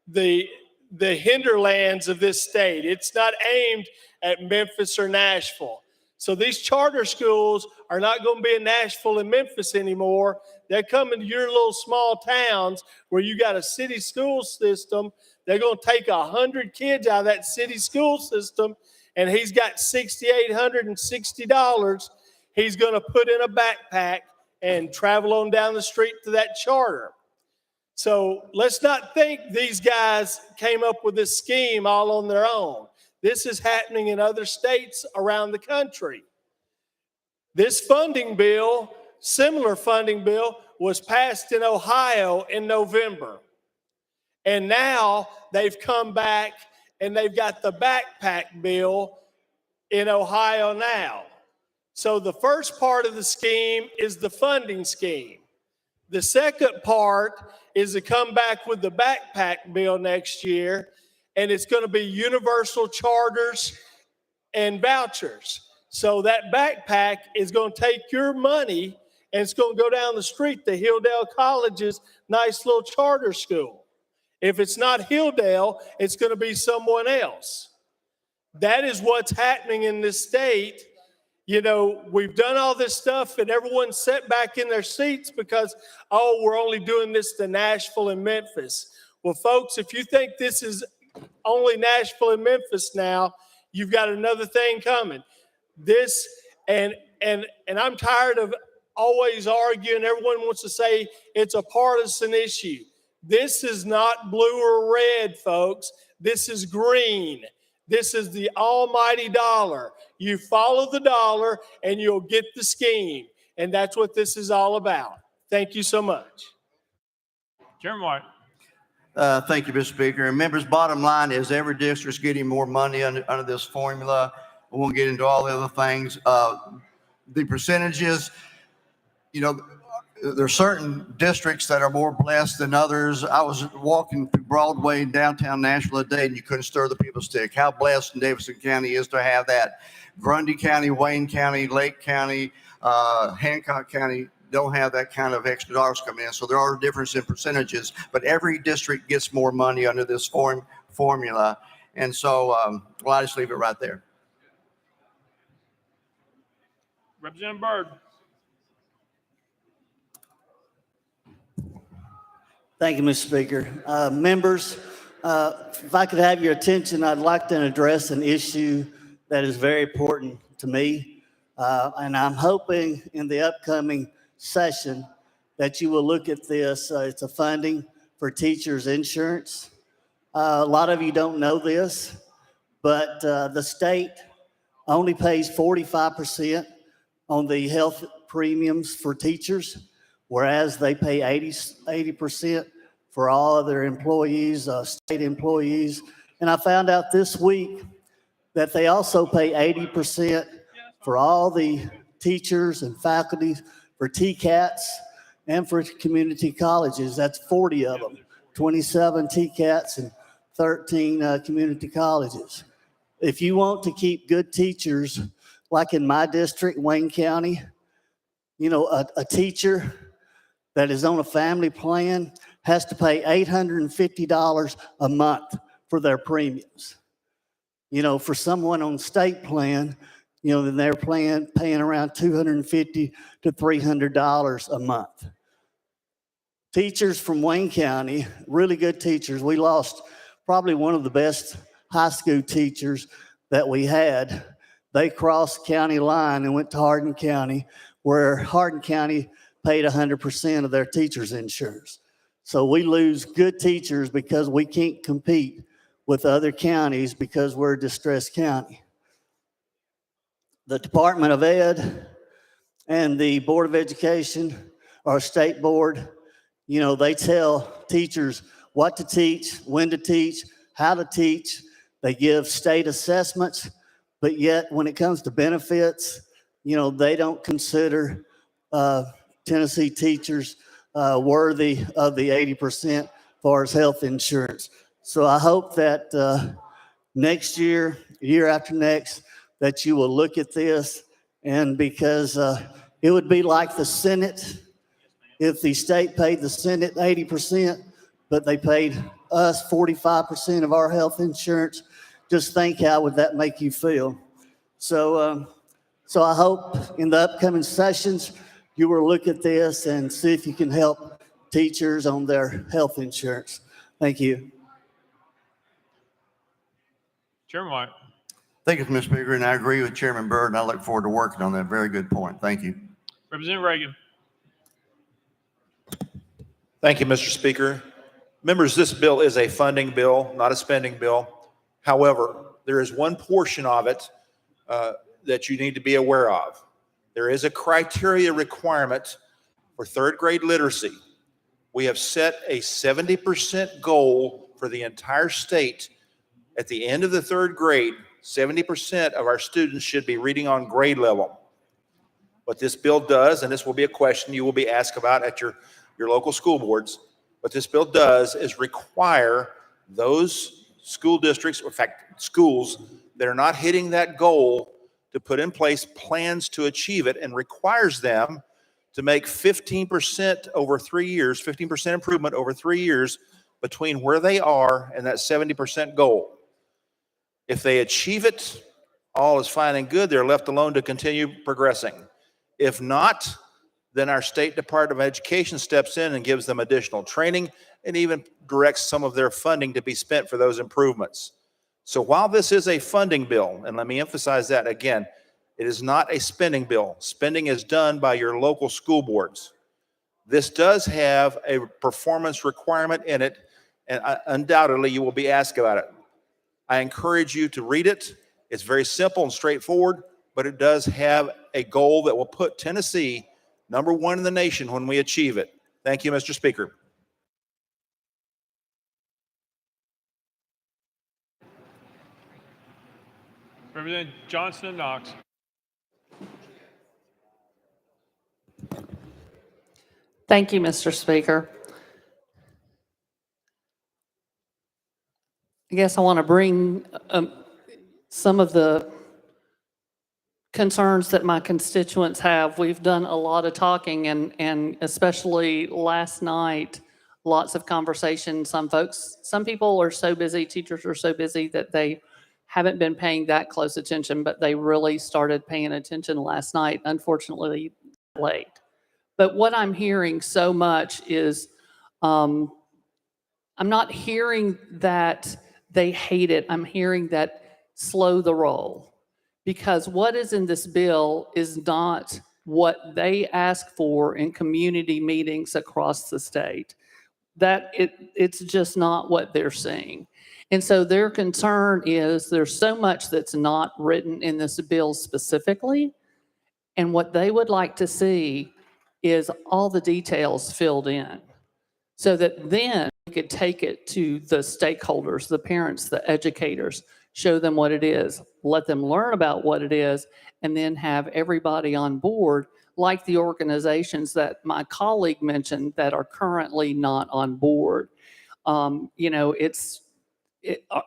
the hinterlands of this state. It's not aimed at Memphis or Nashville. So these charter schools are not going to be in Nashville and Memphis anymore. They're coming to your little small towns where you got a city school system. They're going to take 100 kids out of that city school system, and he's got $6,860 he's going to put in a backpack and travel on down the street to that charter. So let's not think these guys came up with this scheme all on their own. This is happening in other states around the country. This funding bill, similar funding bill, was passed in Ohio in November. And now they've come back and they've got the backpack bill in Ohio now. So the first part of the scheme is the funding scheme. The second part is to come back with the backpack bill next year, and it's going to be universal charters and vouchers. So that backpack is going to take your money and it's going to go down the street to Hilldale College's nice little charter school. If it's not Hilldale, it's going to be someone else. That is what's happening in this state. You know, we've done all this stuff and everyone's set back in their seats because, oh, we're only doing this to Nashville and Memphis. Well, folks, if you think this is only Nashville and Memphis now, you've got another thing coming. This, and I'm tired of always arguing. Everyone wants to say it's a partisan issue. This is not blue or red, folks. This is green. This is the almighty dollar. You follow the dollar and you'll get the scheme. And that's what this is all about. Thank you so much. Chairman White. Thank you, Mr. Speaker. And members, bottom line is every district's getting more money under this formula. I won't get into all the other things. The percentages, you know, there are certain districts that are more blessed than others. I was walking through Broadway in downtown Nashville today, and you couldn't stir the people's stick. How blessed Davidson County is to have that. Grundy County, Wayne County, Lake County, Hancock County don't have that kind of extra dollars coming in. So there are differences in percentages, but every district gets more money under this formula. And so, well, I just leave it right there. Representative Byrd. Thank you, Mr. Speaker. Members, if I could have your attention, I'd like to address an issue that is very important to me. And I'm hoping in the upcoming session that you will look at this. It's a funding for teachers' insurance. A lot of you don't know this, but the state only pays 45% on the health premiums for teachers, whereas they pay 80% for all of their employees, state employees. And I found out this week that they also pay 80% for all the teachers and faculty for TCATs and for community colleges. That's 40 of them, 27 TCATs and 13 community colleges. If you want to keep good teachers, like in my district, Wayne County, you know, a teacher that is on a family plan has to pay $850 a month for their premiums. You know, for someone on state plan, you know, then they're paying around $250 to $300 a month. Teachers from Wayne County, really good teachers. We lost probably one of the best high school teachers that we had. They crossed county line and went to Hardin County, where Hardin County paid 100% of their teachers' insurance. So we lose good teachers because we can't compete with other counties because we're a distressed county. The Department of Ed and the Board of Education, our state board, you know, they tell teachers what to teach, when to teach, how to teach. They give state assessments, but yet when it comes to benefits, you know, they don't consider Tennessee teachers worthy of the 80% as far as health insurance. So I hope that next year, year after next, that you will look at this, and because it would be like the Senate if the state paid the Senate 80%, but they paid us 45% of our health insurance. Just think, how would that make you feel? So So I hope in the upcoming sessions, you will look at this and see if you can help teachers on their health insurance. Thank you. Chairman White. Thank you, Mr. Speaker, and I agree with Chairman Byrd, and I look forward to working on that. Very good point. Thank you. Representative Reagan. Thank you, Mr. Speaker. Members, this bill is a funding bill, not a spending bill. However, there is one portion of it that you need to be aware of. There is a criteria requirement for third grade literacy. We have set a 70% goal for the entire state. At the end of the third grade, 70% of our students should be reading on grade level. What this bill does, and this will be a question you will be asked about at your local school boards, what this bill does is require those school districts, or in fact, schools that are not hitting that goal to put in place plans to achieve it, and requires them to make 15% over 3 years, 15% improvement over 3 years between where they are and that 70% goal. If they achieve it, all is fine and good. They're left alone to continue progressing. If not, then our State Department of Education steps in and gives them additional training and even directs some of their funding to be spent for those improvements. So while this is a funding bill, and let me emphasize that again, it is not a spending bill. Spending is done by your local school boards. This does have a performance requirement in it, and undoubtedly you will be asked about it. I encourage you to read it. It's very simple and straightforward, but it does have a goal that will put Tennessee #1 in the nation when we achieve it. Thank you, Mr. Speaker. Representative Johnson of Knox. Thank you, Mr. Speaker. I guess I want to bring some of the concerns that my constituents have. We've done a lot of talking, and especially last night, lots of conversation. Some people are so busy, teachers are so busy that they haven't been paying that close attention, but they really started paying attention last night, unfortunately late. But what I'm hearing so much is, I'm not hearing that they hate it. I'm hearing that slow the roll, because what is in this bill is not what they ask for in community meetings across the state. It's just not what they're seeing. And so their concern is there's so much that's not written in this bill specifically, and what they would like to see is all the details filled in, so that then we could take it to the stakeholders, the parents, the educators, show them what it is, let them learn about what it is, and then have everybody on board, like the organizations that my colleague mentioned that are currently not on board. It's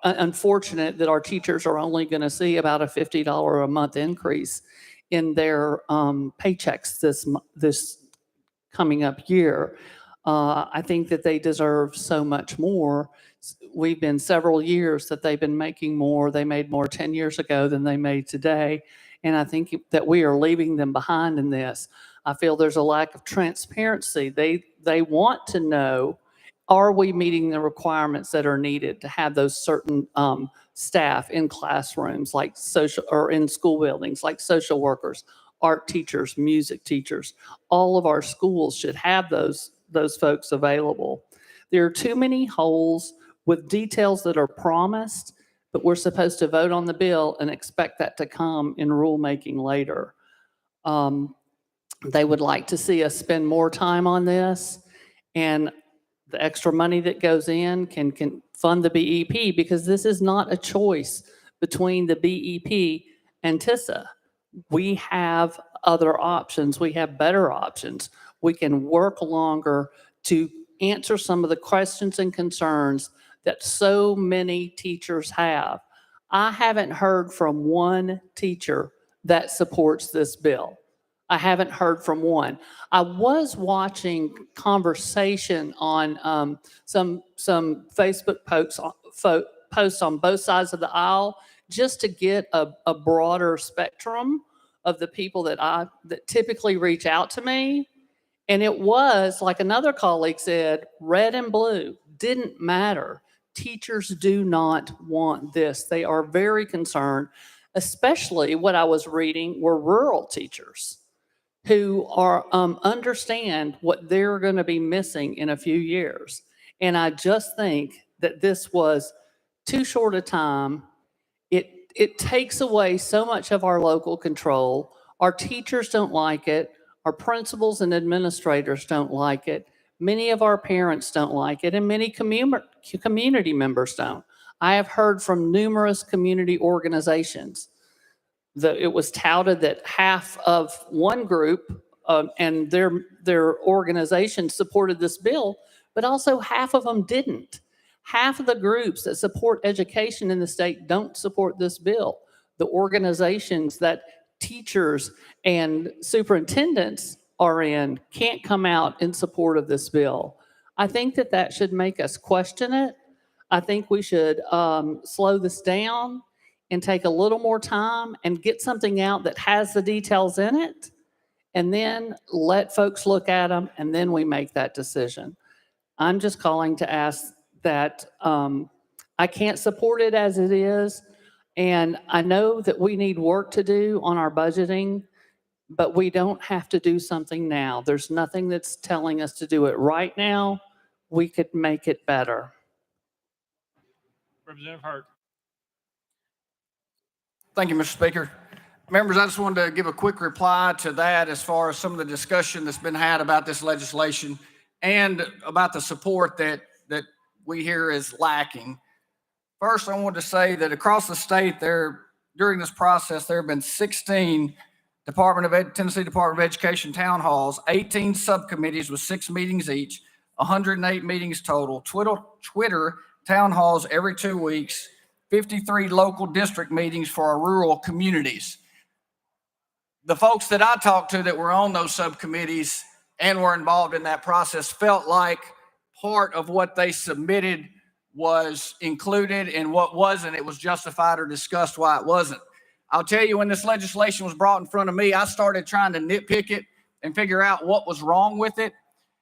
unfortunate that our teachers are only going to see about a $50 a month increase in their paychecks this coming up year. I think that they deserve so much more. We've been several years that they've been making more. They made more 10 years ago than they made today. And I think that we are leaving them behind in this. I feel there's a lack of transparency. They want to know, are we meeting the requirements that are needed to have those certain staff in classrooms, like social, or in school buildings, like social workers, art teachers, music teachers. All of our schools should have those folks available. There are too many holes with details that are promised, but we're supposed to vote on the bill and expect that to come in rulemaking later. They would like to see us spend more time on this, and the extra money that goes in can fund the BEP, because this is not a choice between the BEP and TISA. We have other options. We have better options. We can work longer to answer some of the questions and concerns that so many teachers have. I haven't heard from one teacher that supports this bill. I haven't heard from one. I was watching conversation on some Facebook posts on both sides of the aisle, just to get a broader spectrum of the people that typically reach out to me. And it was, like another colleague said, red and blue, didn't matter. Teachers do not want this. They are very concerned, especially what I was reading were rural teachers who are understand what they're going to be missing in a few years. And I just think that this was too short a time. It takes away so much of our local control. Our teachers don't like it. Our principals and administrators don't like it. Many of our parents don't like it, and many community members don't. I have heard from numerous community organizations that it was touted that half of one group and their organization supported this bill, but also half of them didn't. Half of the groups that support education in the state don't support this bill. The organizations that teachers and superintendents are in can't come out in support of this bill. I think that should make us question it. I think we should slow this down and take a little more time and get something out that has the details in it, and then let folks look at them, and then we make that decision. I'm just calling to ask that I can't support it as it is, and I know that we need work to do on our budgeting, but we don't have to do something now. There's nothing that's telling us to do it right now. We could make it better. Representative Hart. Thank you, Mr. Speaker. Members, I just wanted to give a quick reply to that as far as some of the discussion that's been had about this legislation and about the support that we hear is lacking. First, I wanted to say that across the state during this process, there have been 16 Tennessee Department of Education town halls, 18 subcommittees with 6 meetings each, 108 meetings total, Twitter town halls every 2 weeks, 53 local district meetings for our rural communities. The folks that I talked to that were on those subcommittees and were involved in that process felt like part of what they submitted was included and what wasn't, it was justified or discussed why it wasn't. I'll tell you, when this legislation was brought in front of me, I started trying to nitpick it and figure out what was wrong with it.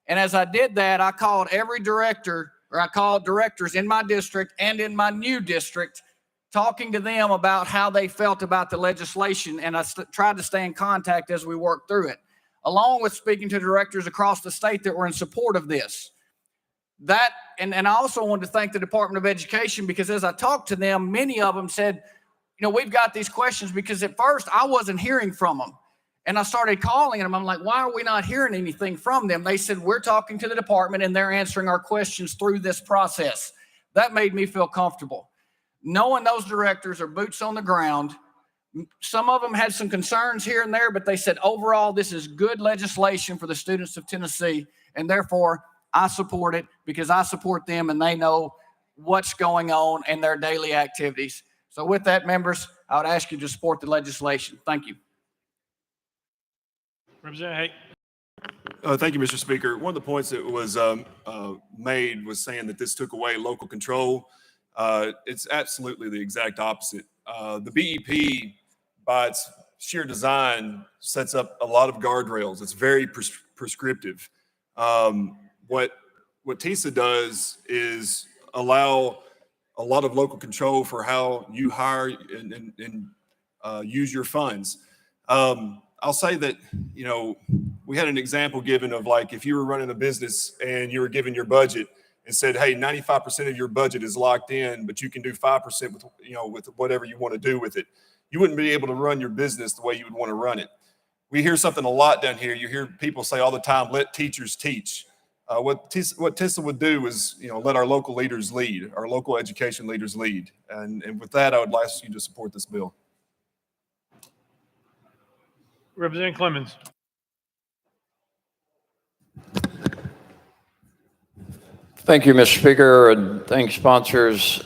And as I did that, I called I called directors in my district and in my new district, talking to them about how they felt about the legislation. And I tried to stay in contact as we worked through it, along with speaking to directors across the state that were in support of this. And I also wanted to thank the Department of Education, because as I talked to them, many of them said, we've got these questions, because at first I wasn't hearing from them. And I started calling them. I'm like, why are we not hearing anything from them? They said, we're talking to the department and they're answering our questions through this process. That made me feel comfortable. Knowing those directors are boots on the ground. Some of them had some concerns here and there, but they said, overall, this is good legislation for the students of Tennessee. And therefore, I support it because I support them and they know what's going on in their daily activities. So with that, members, I would ask you to support the legislation. Thank you. Representative Thank you, Mr. Speaker. One of the points that was made was saying that this took away local control. It's absolutely the exact opposite. The BEP, by its sheer design, sets up a lot of guardrails. It's very prescriptive. What TISA does is allow a lot of local control for how you hire and use your funds. I'll say that, we had an example given of, like, if you were running a business and you were given your budget and said, hey, 95% of your budget is locked in, but you can do 5% with whatever you want to do with it. You wouldn't be able to run your business the way you would want to run it. We hear something a lot down here. You hear people say all the time, let teachers teach. What TISA would do is, let our local leaders lead, our local education leaders lead. And with that, I would ask you to support this bill. Representative Clemens. Thank you, Mr. Speaker, and thanks, sponsors.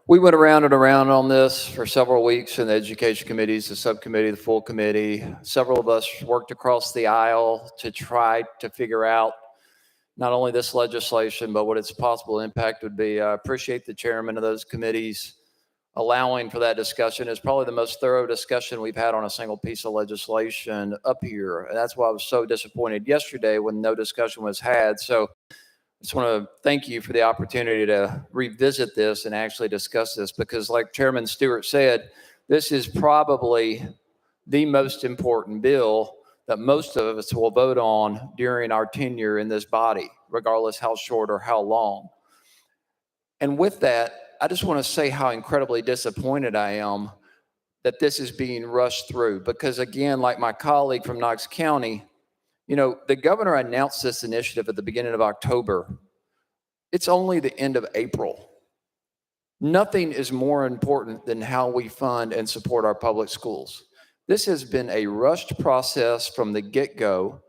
We went around and around on this for several weeks in the education committees, the subcommittee, the full committee. Several of us worked across the aisle to try to figure out not only this legislation, but what its possible impact would be. I appreciate the chairman of those committees allowing for that discussion. Is probably the most thorough discussion we've had on a single piece of legislation up here. And that's why I was so disappointed yesterday when no discussion was had. So I just want to thank you for the opportunity to revisit this and actually discuss this, because like Chairman Stewart said, this is probably the most important bill that most of us will vote on during our tenure in this body, regardless how short or how long. And with that, I just want to say how incredibly disappointed I am that this is being rushed through, because again, like my colleague from Knox County, you know, the governor announced this initiative at the beginning of October. It's only the end of April. Nothing is more important than how we fund and support our public schools. This has been a rushed process from the get-go.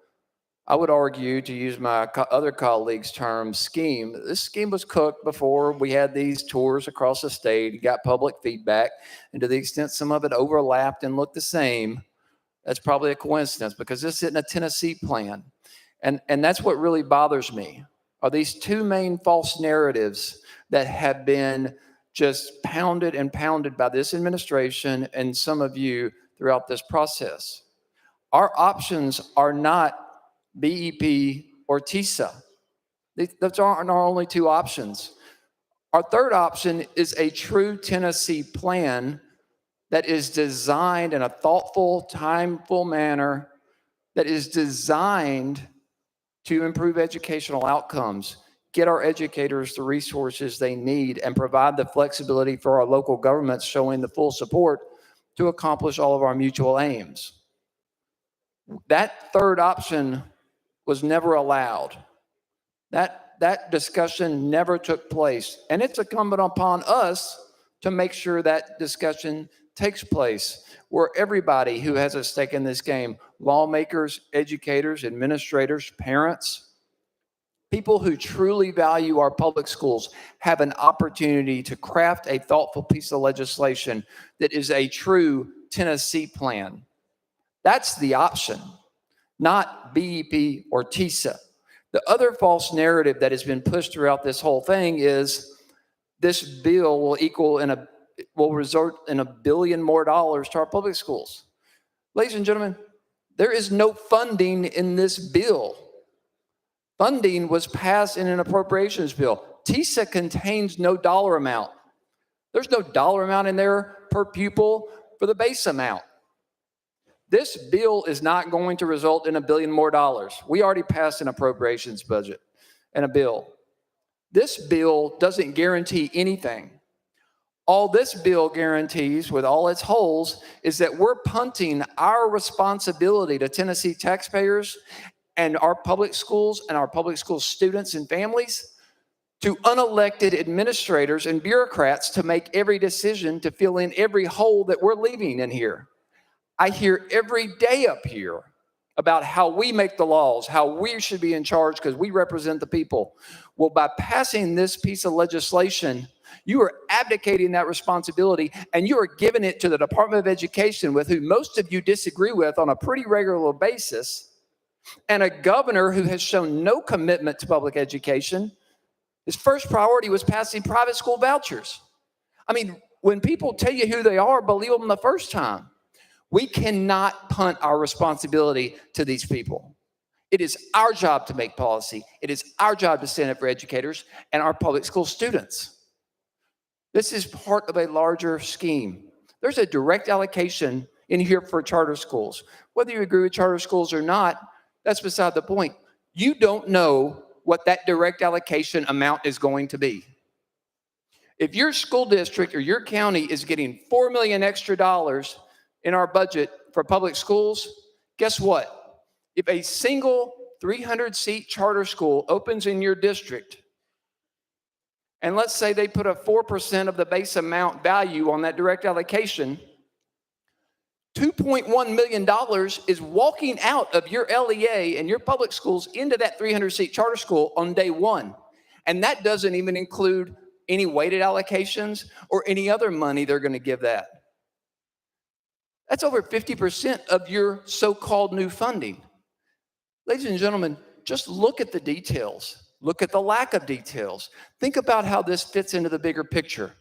I would argue, to use my other colleagues' term, scheme. This scheme was cooked before we had these tours across the state, got public feedback, and to the extent some of it overlapped and looked the same, that's probably a coincidence, because this isn't a Tennessee plan. And that's what really bothers me, are these two main false narratives that have been just pounded and pounded by this administration and some of you throughout this process. Our options are not BEP or TISA. Those aren't our only two options. Our third option is a true Tennessee plan that is designed in a thoughtful, timeful manner, that is designed to improve educational outcomes, get our educators the resources they need, and provide the flexibility for our local governments showing the full support to accomplish all of our mutual aims. That third option was never allowed. That discussion never took place. And it's incumbent upon us to make sure that discussion takes place, where everybody who has a stake in this game, lawmakers, educators, administrators, parents, people who truly value our public schools, have an opportunity to craft a thoughtful piece of legislation that is a true Tennessee plan. That's the option, not BEP or TISA. The other false narrative that has been pushed throughout this whole thing is this bill will result in $1 billion more to our public schools. Ladies and gentlemen, there is no funding in this bill. Funding was passed in an appropriations bill. TISA contains no dollar amount. There's no dollar amount in there per pupil for the base amount. This bill is not going to result in $1 billion more. We already passed an appropriations budget and a bill. This bill doesn't guarantee anything. All this bill guarantees, with all its holes, is that we're punting our responsibility to Tennessee taxpayers and our public schools and our public school students and families to unelected administrators and bureaucrats to make every decision to fill in every hole that we're leaving in here. I hear every day up here about how we make the laws, how we should be in charge because we represent the people. Well, by passing this piece of legislation, you are abdicating that responsibility, and you are giving it to the Department of Education, with whom most of you disagree with on a pretty regular basis, and a governor who has shown no commitment to public education. His first priority was passing private school vouchers. I mean, when people tell you who they are, believe them the first time. We cannot punt our responsibility to these people. It is our job to make policy. It is our job to stand up for educators and our public school students. This is part of a larger scheme. There's a direct allocation in here for charter schools. Whether you agree with charter schools or not, that's beside the point. You don't know what that direct allocation amount is going to be. If your school district or your county is getting $4 million extra in our budget for public schools, guess what? If a single 300-seat charter school opens in your district, and let's say they put a 4% of the base amount value on that direct allocation, $2.1 million is walking out of your LEA and your public schools into that 300-seat charter school on day one. And that doesn't even include any weighted allocations or any other money they're going to give that. That's over 50% of your so-called new funding. Ladies and gentlemen, just look at the details. Look at the lack of details. Think about how this fits into the bigger picture.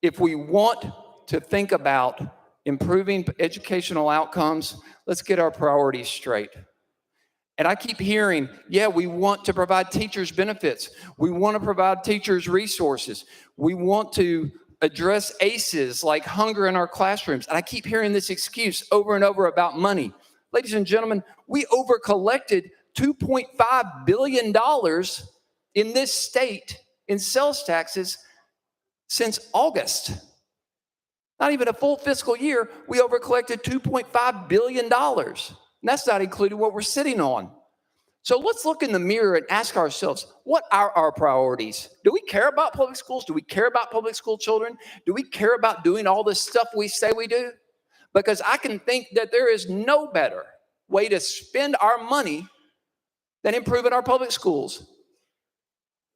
if we want to think about improving educational outcomes, let's get our priorities straight. And I keep hearing, yeah, we want to provide teachers benefits. We want to provide teachers resources. We want to address ACEs like hunger in our classrooms. And I keep hearing this excuse over and over about money. Ladies and gentlemen, we overcollected $2.5 billion in this state in sales taxes since August. Not even a full fiscal year, we overcollected $2.5 billion. And that's not including what we're sitting on. So let's look in the mirror and ask ourselves, what are our priorities? Do we care about public schools? Do we care about public school children? Do we care about doing all this stuff we say we do? Because I can think that there is no better way to spend our money than improving our public schools.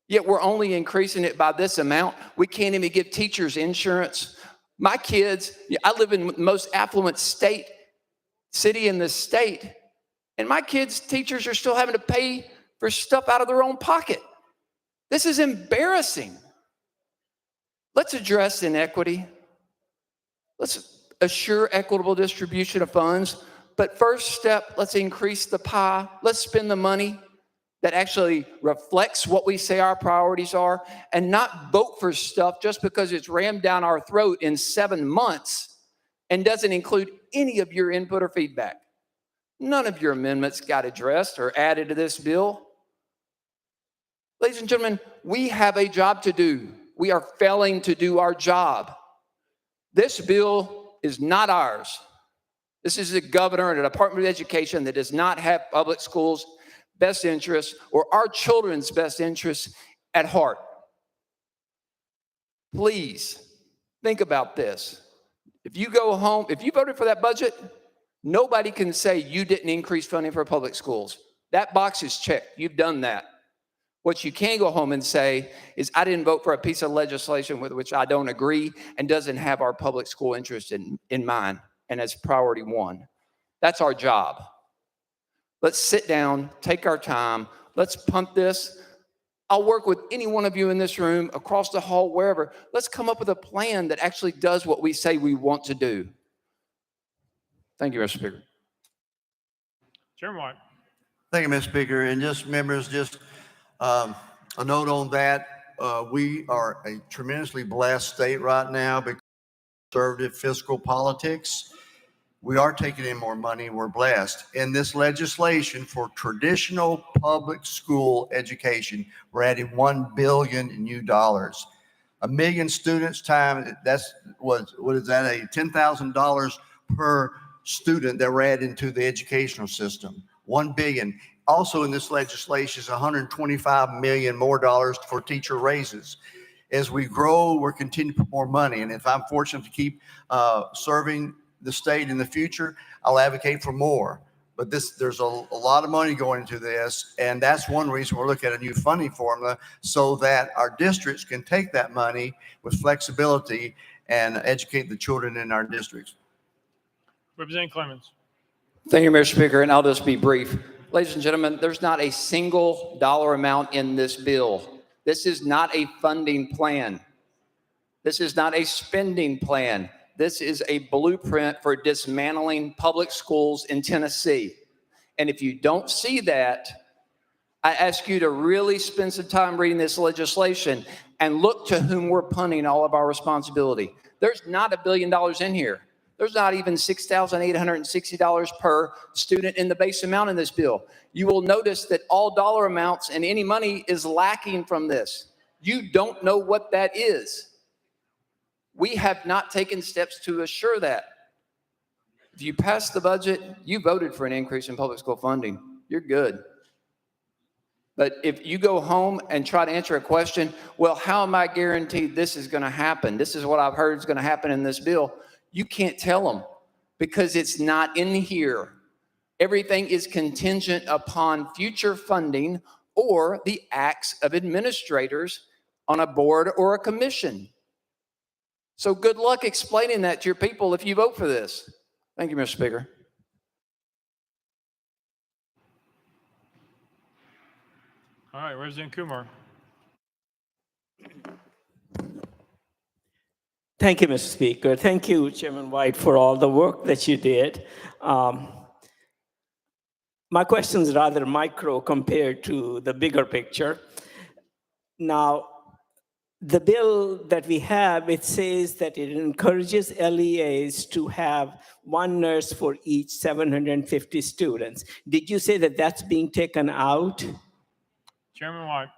Yet we're only increasing it by this amount. We can't even give teachers insurance. My kids, I live in the most affluent city in the state, and my kids' teachers are still having to pay for stuff out of their own pocket. This is embarrassing. Let's address inequity. Let's assure equitable distribution of funds. But first step, let's increase the pie. Let's spend the money that actually reflects what we say our priorities are, and not vote for stuff just because it's rammed down our throat in 7 months and doesn't include any of your input or feedback. None of your amendments got addressed or added to this bill. Ladies and gentlemen, we have a job to do. We are failing to do our job. This bill is not ours. This is the governor and the Department of Education that does not have public schools' best interests or our children's best interests at heart. Please think about this. If you go home, if you voted for that budget, nobody can say you didn't increase funding for public schools. That box is checked. You've done that. What you can go home and say is, I didn't vote for a piece of legislation with which I don't agree and doesn't have our public school interest in mind, and as priority one. That's our job. Let's sit down, take our time. Let's punt this. I'll work with any one of you in this room, across the hall, wherever. Let's come up with a plan that actually does what we say we want to do. Thank you, Mr. Speaker. Chairman White. Thank you, Mr. Speaker. And just members, a note on that. We are a tremendously blessed state right now because of conservative fiscal politics. We are taking in more money. We're blessed. In this legislation for traditional public school education, we're adding $1 billion in new dollars. 1 million students time, that's what is that, a $10,000 per student that we're adding to the educational system. $1 billion. Also in this legislation is $125 million more dollars for teacher raises. As we grow, we're continuing to put more money. And if I'm fortunate to keep serving the state in the future, I'll advocate for more. But there's a lot of money going into this, and that's one reason we're looking at a new funding formula so that our districts can take that money with flexibility and educate the children in our districts. Representative Clemens. Thank you, Mr. Speaker, and I'll just be brief. Ladies and gentlemen, there's not a single dollar amount in this bill. This is not a funding plan. This is not a spending plan. This is a blueprint for dismantling public schools in Tennessee. And if you don't see that, I ask you to really spend some time reading this legislation and look to whom we're punting all of our responsibility. There's not $1 billion in here. There's not even $6,860 per student in the base amount in this bill. You will notice that all dollar amounts and any money is lacking from this. You don't know what that is. We have not taken steps to assure that. If you pass the budget, you voted for an increase in public school funding. You're good. But if you go home and try to answer a question, well, how am I guaranteed this is going to happen? This is what I've heard is going to happen in this bill. You can't tell them because it's not in here. Everything is contingent upon future funding or the acts of administrators on a board or a commission. So good luck explaining that to your people if you vote for this. Thank you, Mr. Speaker. All right, Representative Kumar. Thank you, Mr. Speaker. Thank you, Chairman White, for all the work that you did. My question is rather micro compared to the bigger picture. Now, the bill that we have, it says that it encourages LEAs to have one nurse for each 750 students. Did you say that that's being taken out? Chairman White.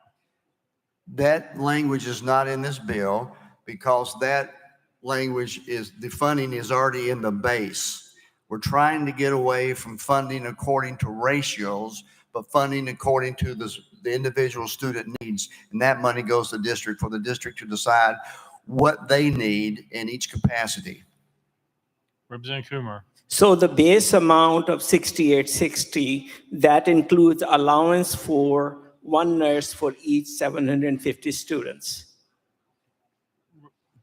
That language is not in this bill because that language is, the funding is already in the base. We're trying to get away from funding according to ratios, but funding according to the individual student needs. And that money goes to the district for the district to decide what they need in each capacity. Representative Kumar. So the base amount of 6860, that includes allowance for one nurse for each 750 students.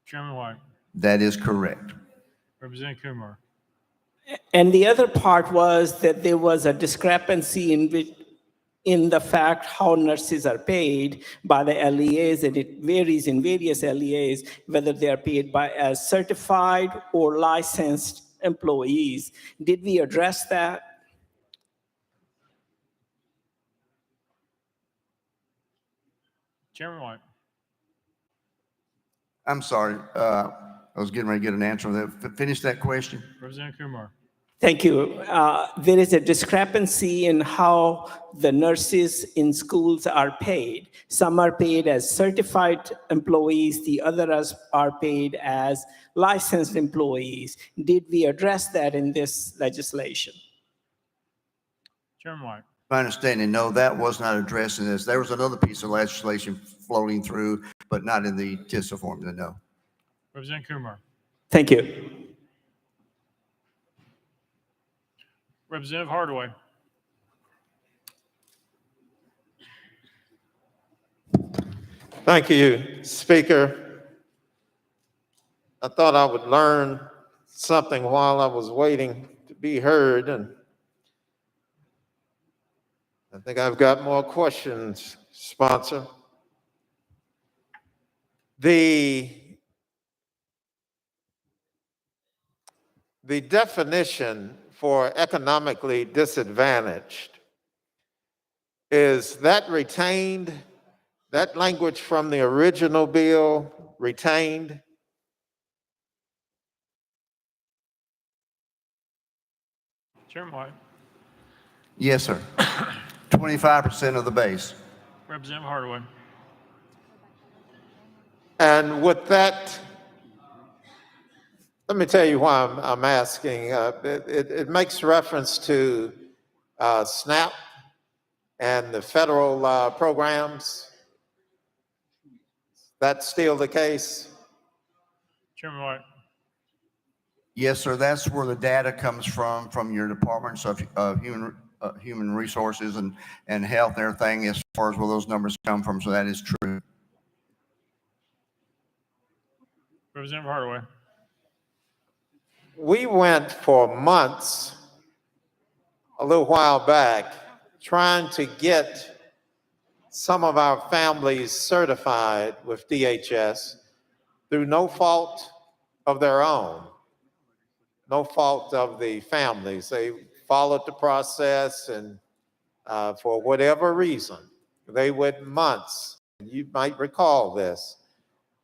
Chairman White. That is correct. Representative Kumar. And the other part was that there was a discrepancy in the fact how nurses are paid by the LEAs, and it varies in various LEAs, whether they are paid by as certified or licensed employees. Did we address that? Chairman White. I'm sorry. I was getting ready to get an answer on that. Finish that question. Representative Kumar. Thank you. There is a discrepancy in how the nurses in schools are paid. Some are paid as certified employees, the others are paid as licensed employees. Did we address that in this legislation? Chairman White. My understanding, no, that was not addressed in this. There was another piece of legislation floating through, but not in the TISA formula, no. Representative Kumar. Thank you. Representative Hardaway. Thank you, Speaker. I thought I would learn something while I was waiting to be heard, and I think I've got more questions, sponsor. The definition for economically disadvantaged, is that retained, that language from the original bill retained? Chairman White. Yes, sir. 25% of the base. Representative Hardaway. And with that, let me tell you why I'm asking. It makes reference to SNAP and the federal programs. That's still the case? Chairman White. Yes, sir. That's where the data comes from your departments of human resources and health and everything, as far as where those numbers come from. So that is true. Representative Hardaway. We went for months, a little while back, trying to get some of our families certified with DHS through no fault of their own, no fault of the families. They followed the process, and for whatever reason, they went months, you might recall this,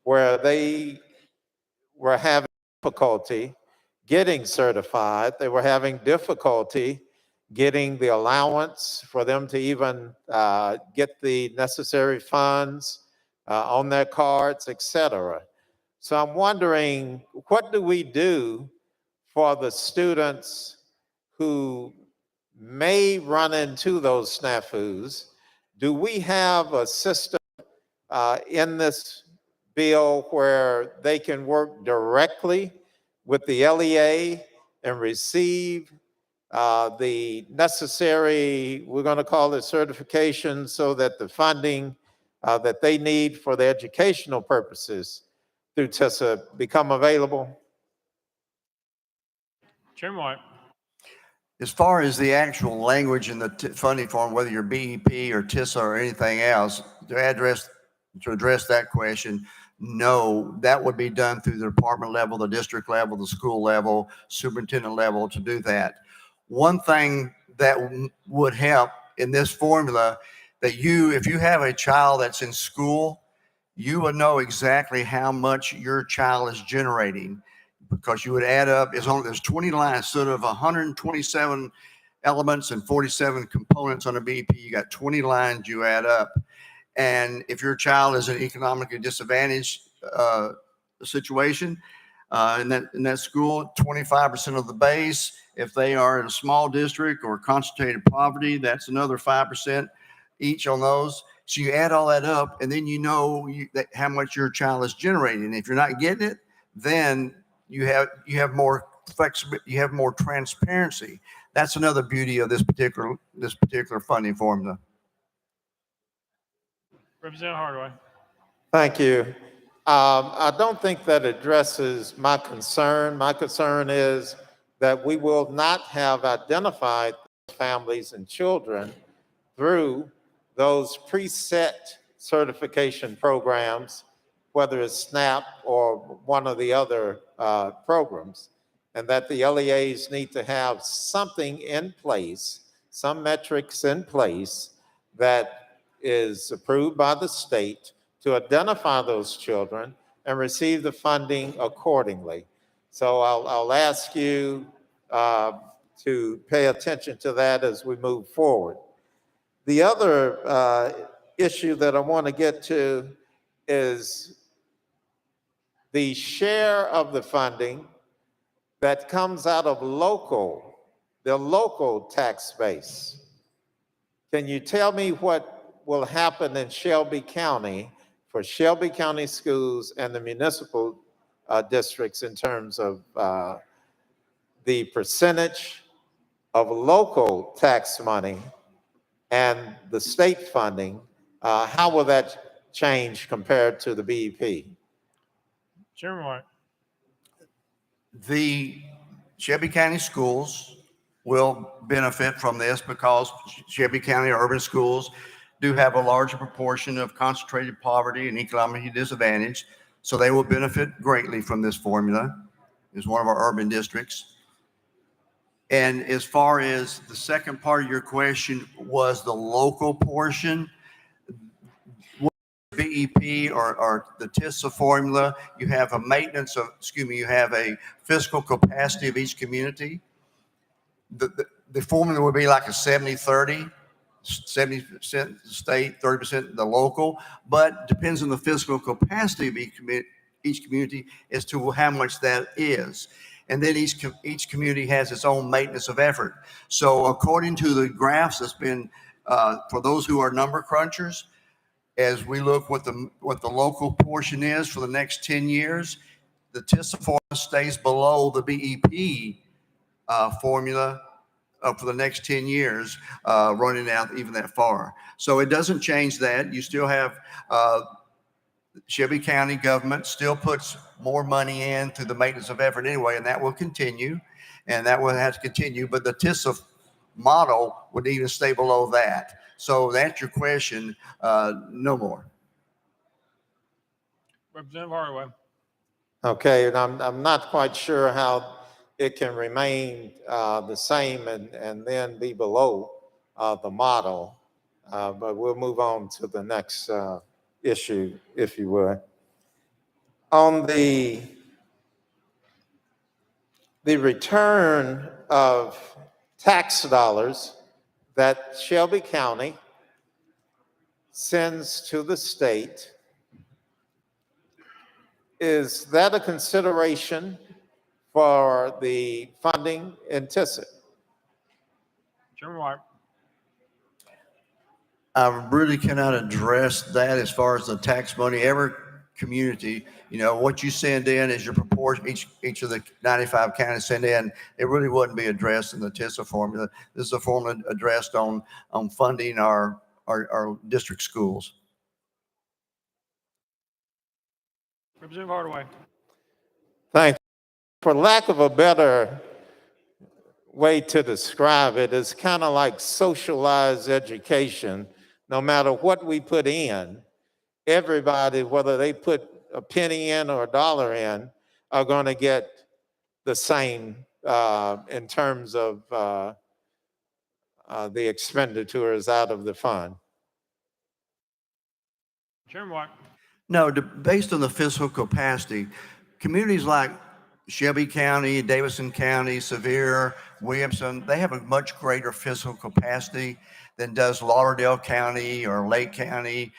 where they were having difficulty getting certified. They were having difficulty getting the allowance for them to even get the necessary funds on their cards, etc. So I'm wondering, what do we do for the students who may run into those snafus? Do we have a system in this bill where they can work directly with the LEA and receive the necessary, we're going to call it certification, so that the funding that they need for their educational purposes through TISA become available? Chairman White. As far as the actual language in the funding form, whether you're BEP or TISA or anything else, to address that question, No, that would be done through the department level, the district level, the school level, superintendent level to do that. One thing that would help in this formula, that if you have a child that's in school, you would know exactly how much your child is generating, because you would add up, there's 20 lines, instead of 127 elements and 47 components on a BEP, you got 20 lines you add up. And if your child is an economically disadvantaged situation in that school, 25% of the base. If they are in a small district or concentrated poverty, that's another 5% each on those. So you add all that up, and then you know how much your child is generating. And if you're not getting it, then you have more flexibility, you have more transparency. That's another beauty of this particular funding formula. Representative Hardaway. Thank you. I don't think that addresses my concern. My concern is that we will not have identified families and children through those preset certification programs, whether it's SNAP or one of the other programs, and that the LEAs need to have something in place, some metrics in place that is approved by the state to identify those children and receive the funding accordingly. So I'll ask you to pay attention to that as we move forward. The other issue that I want to get to is the share of the funding that comes out of the local tax base. Can you tell me what will happen in Shelby County for Shelby County schools and the municipal districts in terms of the percentage of local tax money and the state funding? How will that change compared to the BEP? Chairman White. The Shelby County schools will benefit from this because Shelby County urban schools do have a larger proportion of concentrated poverty and economically disadvantaged. So they will benefit greatly from this formula. It's one of our urban districts. And as far as the second part of your question was the local portion, BEP or the TISA formula, you have a fiscal capacity of each community. The formula would be like a 70-30, 70% state, 30% the local, but depends on the fiscal capacity of each community as to how much that is. And then each community has its own maintenance of effort. So according to the graphs that's been, for those who are number crunchers, as we look what the local portion is for the next 10 years, the TISA formula stays below the BEP formula for the next 10 years, running out even that far. So it doesn't change that. You still have Shelby County government still puts more money in through the maintenance of effort anyway, and that will continue, and that will have to continue. But the TISA model would even stay below that. So to answer your question, no more. Representative Hardaway. Okay, and I'm not quite sure how it can remain the same and then be below the model, but we'll move on to the next issue, if you would. On the return of tax dollars that Shelby County sends to the state, is that a consideration for the funding in TISA? Chairman White. I really cannot address that as far as the tax money. Every community, what you send in is your proportion, each of the 95 counties send in. It really wouldn't be addressed in the TISA formula. This is a formula addressed on funding our district schools. Representative Hardaway. Thank you. For lack of a better way to describe it, it's kind of like socialized education. No matter what we put in, everybody, whether they put a penny in or a dollar in are going to get the same in terms of the expenditures out of the fund. Chairman White. No, based on the fiscal capacity, communities like Shelby County, Davidson County, Sevier, Williamson, they have a much greater fiscal capacity than does Lauderdale County or Lake County,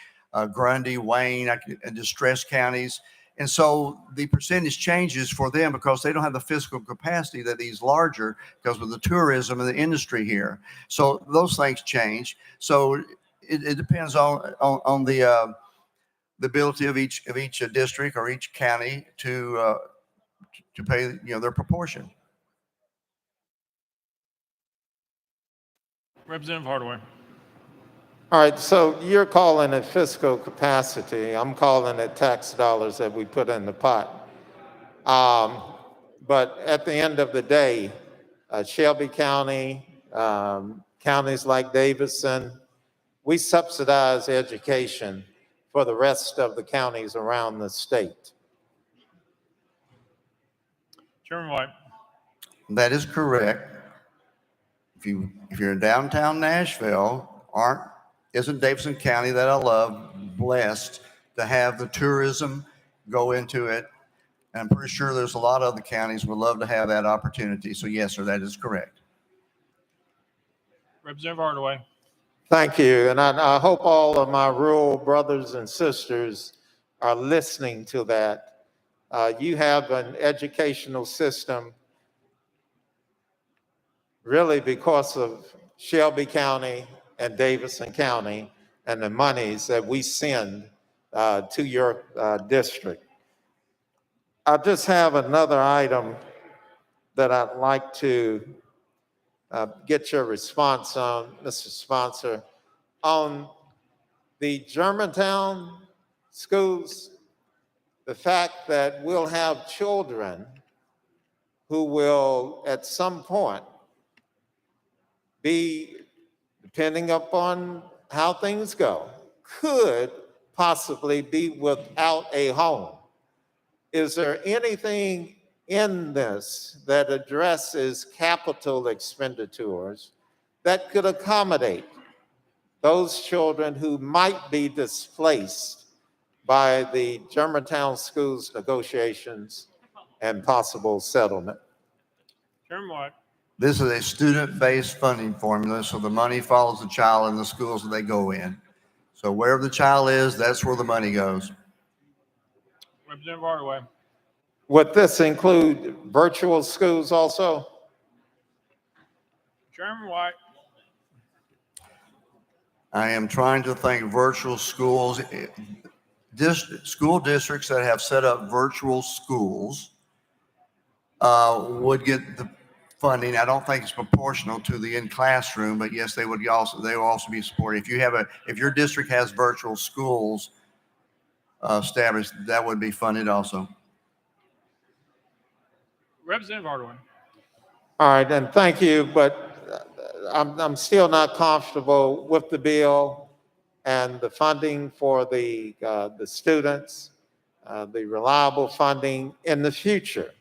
Grundy, Wayne, and distressed counties. And so the percentage changes for them because they don't have the fiscal capacity that these larger, because of the tourism and the industry here. So those things change. So it depends on the ability of each district or each county to pay, their proportion. Representative Hardaway. All right, so you're calling it fiscal capacity. I'm calling it tax dollars that we put in the pot. But at the end of the day, Shelby County, counties like Davidson, we subsidize education for the rest of the counties around the state. Chairman White. That is correct. If you're in downtown Nashville, isn't Davidson County that I love blessed to have the tourism go into it? And I'm pretty sure there's a lot of other counties would love to have that opportunity. So yes, sir, that is correct. Representative Hardaway. Thank you. And I hope all of my rural brothers and sisters are listening to that. You have an educational system really because of Shelby County and Davidson County and the monies that we send to your district. I just have another item that I'd like to get your response on, Mr. Sponsor. On the Germantown schools, the fact that we'll have children who will at some point be, depending upon how things go, could possibly be without a home. Is there anything in this that addresses capital expenditures that could accommodate those children who might be displaced by the Germantown schools negotiations and possible settlement? Chairman White. This is a student-based funding formula, so the money follows the child in the schools that they go in. So wherever the child is, that's where the money goes. Representative Hardaway. Would this include virtual schools also? Chairman White. I am trying to think virtual schools, school districts that have set up virtual schools would get the funding. I don't think it's proportional to the in-classroom, but yes, they will also be supported. If your district has virtual schools established, that would be funded also. Representative Hardaway. All right, and thank you, but I'm still not comfortable with the bill and the funding for the students, the reliable funding in the future.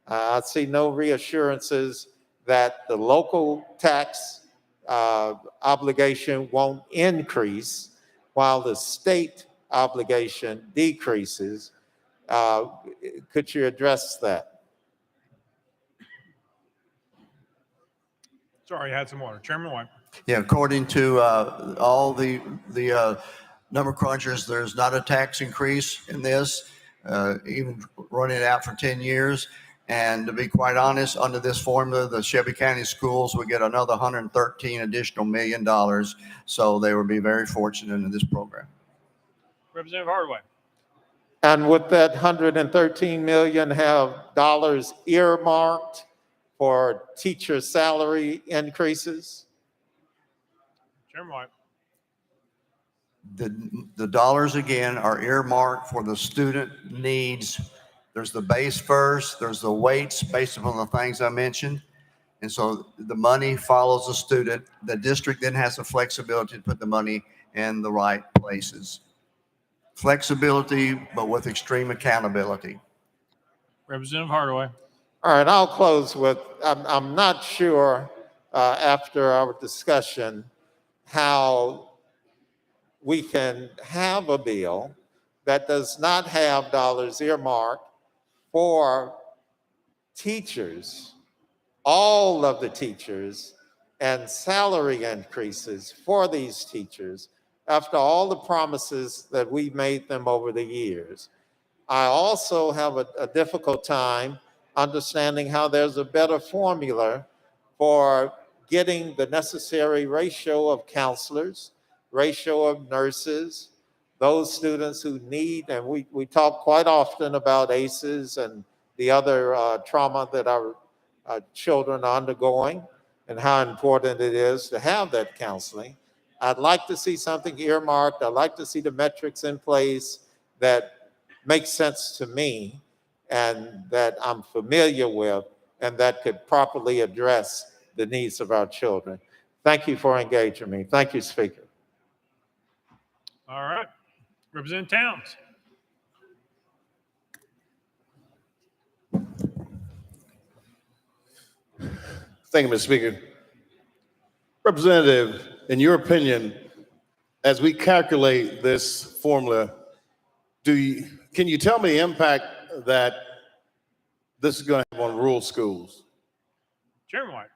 I see no reassurances that the local tax obligation won't increase while the state obligation decreases. Could you address that? Sorry, I had some water. Chairman White. Yeah, according to all the number crunchers, there's not a tax increase in this, even running it out for 10 years. And to be quite honest, under this formula, the Shelby County schools would get another $113 additional million. So they would be very fortunate in this program. Representative Hardaway. And would that $113 million have dollars earmarked for teacher salary increases? Chairman White. The dollars again are earmarked for the student needs. There's the base first, there's the weights based upon the things I mentioned. And so the money follows the student. The district then has the flexibility to put the money in the right places. flexibility, but with extreme accountability. Representative Hardaway. All right, I'll close with, I'm not sure, after our discussion, how we can have a bill that does not have dollars earmarked for teachers, all of the teachers, and salary increases for these teachers after all the promises that we made them over the years. I also have a difficult time understanding how there's a better formula for getting the necessary ratio of counselors, ratio of nurses, those students who need, and we talk quite often about ACEs and the other trauma that our children are undergoing and how important it is to have that counseling. I'd like to see something earmarked. I'd like to see the metrics in place that make sense to me and that I'm familiar with and that could properly address the needs of our children. Thank you for engaging me. Thank you, Speaker. All right. Representative Towns. Thank you, Mr. Speaker. Representative, in your opinion, as we calculate this formula, can you tell me the impact that this is going to have on rural schools? Chairman White.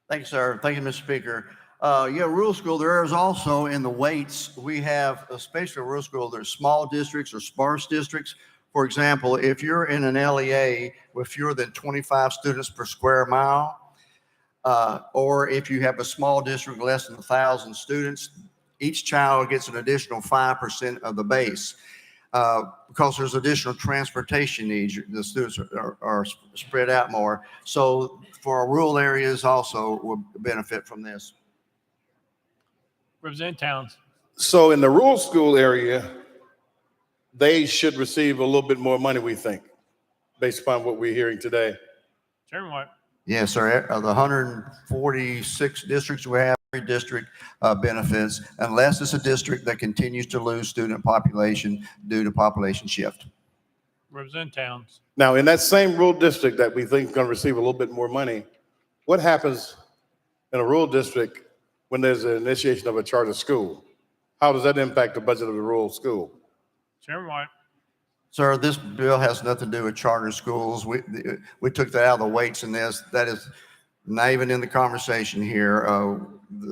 Thank you, sir. Thank you, Mr. Speaker. Yeah, rural school, there is also in the weights, we have, especially rural school, there's small districts or sparse districts. For example, if you're in an LEA with fewer than 25 students per square mile, or if you have a small district less than 1,000 students, each child gets an additional 5% of the base. Because there's additional transportation needs, the students are spread out more. So for our rural areas also will benefit from this. Representative Towns. So in the rural school area, they should receive a little bit more money, we think, based upon what we're hearing today. Chairman White. Yes, sir. Of the 146 districts we have, every district benefits, unless it's a district that continues to lose student population due to population shift. Representative Towns. Now, in that same rural district that we think is going to receive a little bit more money, what happens in a rural district when there's an initiation of a charter school? How does that impact the budget of the rural school? Chairman White. Sir, this bill has nothing to do with charter schools. We took that out of the weights in this. That is not even in the conversation here.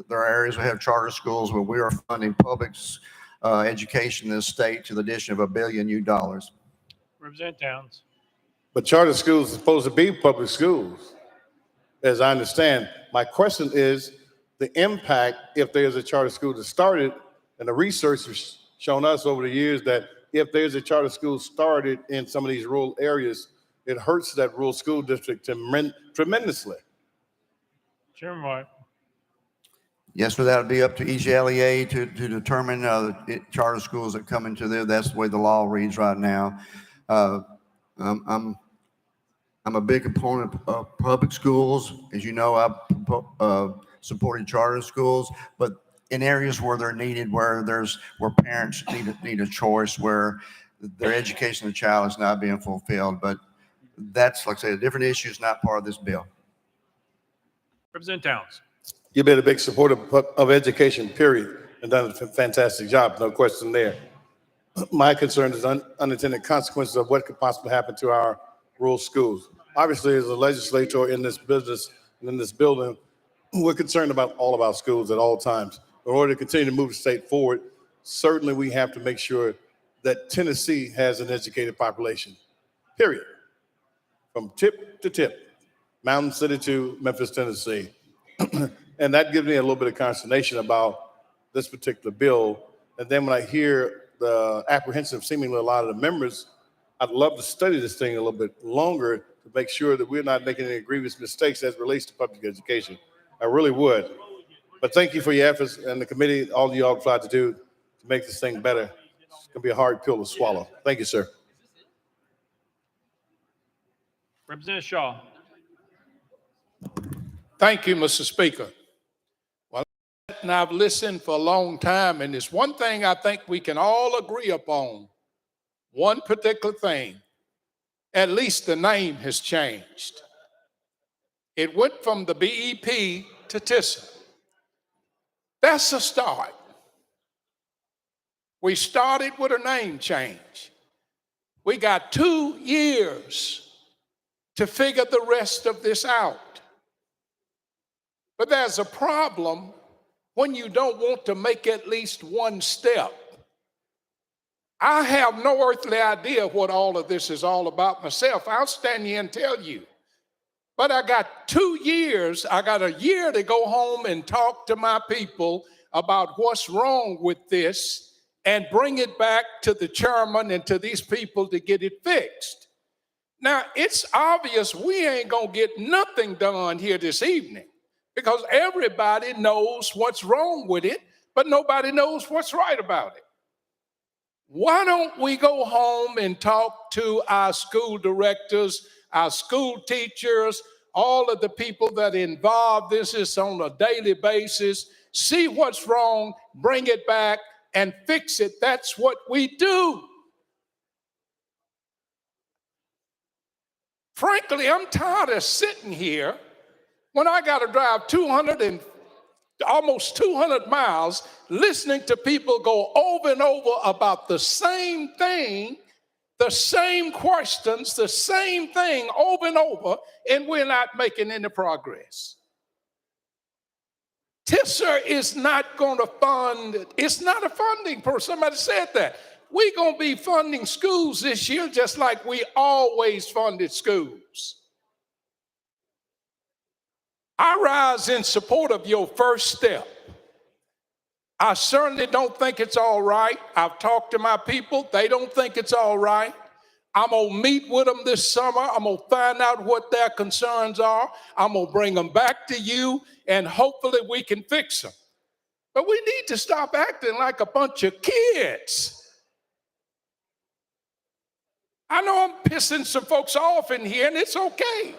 There are areas we have charter schools where we are funding public education in this state to the addition of $1 billion new dollars. Representative Towns. But charter schools are supposed to be public schools, as I understand. My question is the impact if there's a charter school that started, and the research has shown us over the years that if there's a charter school started in some of these rural areas, it hurts that rural school district tremendously. Chairman White. Yes, sir, that would be up to each LEA to determine charter schools that come into there. That's the way the law reads right now. I'm a big proponent of public schools. As you know, I've supported charter schools, but in areas where they're needed, where parents need a choice, where their education of the child is not being fulfilled. But that's, like I say, a different issue. Is not part of this bill. Representative Towns. You've been a big supporter of education, period, and done a fantastic job, no question there. My concern is unintended consequences of what could possibly happen to our rural schools. Obviously, as a legislator in this business and in this building, we're concerned about all of our schools at all times. In order to continue to move the state forward, certainly we have to make sure that Tennessee has an educated population, period. From tip to tip, Mountain City to Memphis, Tennessee. And that gives me a little bit of consternation about this particular bill. And then when I hear the apprehension of seemingly a lot of the members, I'd love to study this thing a little bit longer to make sure that we're not making any grievous mistakes as it relates to public education. I really would. But thank you for your efforts and the committee, all you all tried to do to make this thing better. It's going to be a hard pill to swallow. Thank you, sir. Representative Shaw. Thank you, Mr. Speaker. Well, and I've listened for a long time, and there's one thing I think we can all agree upon. One particular thing. At least the name has changed. It went from the BEP to TISA. That's a start. We started with a name change. We got 2 years to figure the rest of this out. But there's a problem when you don't want to make at least one step. I have no earthly idea what all of this is all about myself. I'll stand here and tell you. But I got 2 years, I got a year to go home and talk to my people about what's wrong with this and bring it back to the chairman and to these people to get it fixed. Now, it's obvious we ain't gonna get nothing done here this evening because everybody knows what's wrong with it, but nobody knows what's right about it. Why don't we go home and talk to our school directors, our school teachers, all of the people that involve this on a daily basis, see what's wrong, bring it back, and fix it. That's what we do. Frankly, I'm tired of sitting here when I got to drive almost 200 miles listening to people go over and over about the same thing, the same questions, the same thing over and over, and we're not making any progress. TISA is not going to fund, it's not a funding person. Somebody said that. We're going to be funding schools this year just like we always funded schools. I rise in support of your first step. I certainly don't think it's all right. I've talked to my people. They don't think it's all right. I'm going to meet with them this summer. I'm going to find out what their concerns are. I'm going to bring them back to you, and hopefully we can fix them. But we need to stop acting like a bunch of kids. I know I'm pissing some folks off in here, and it's okay.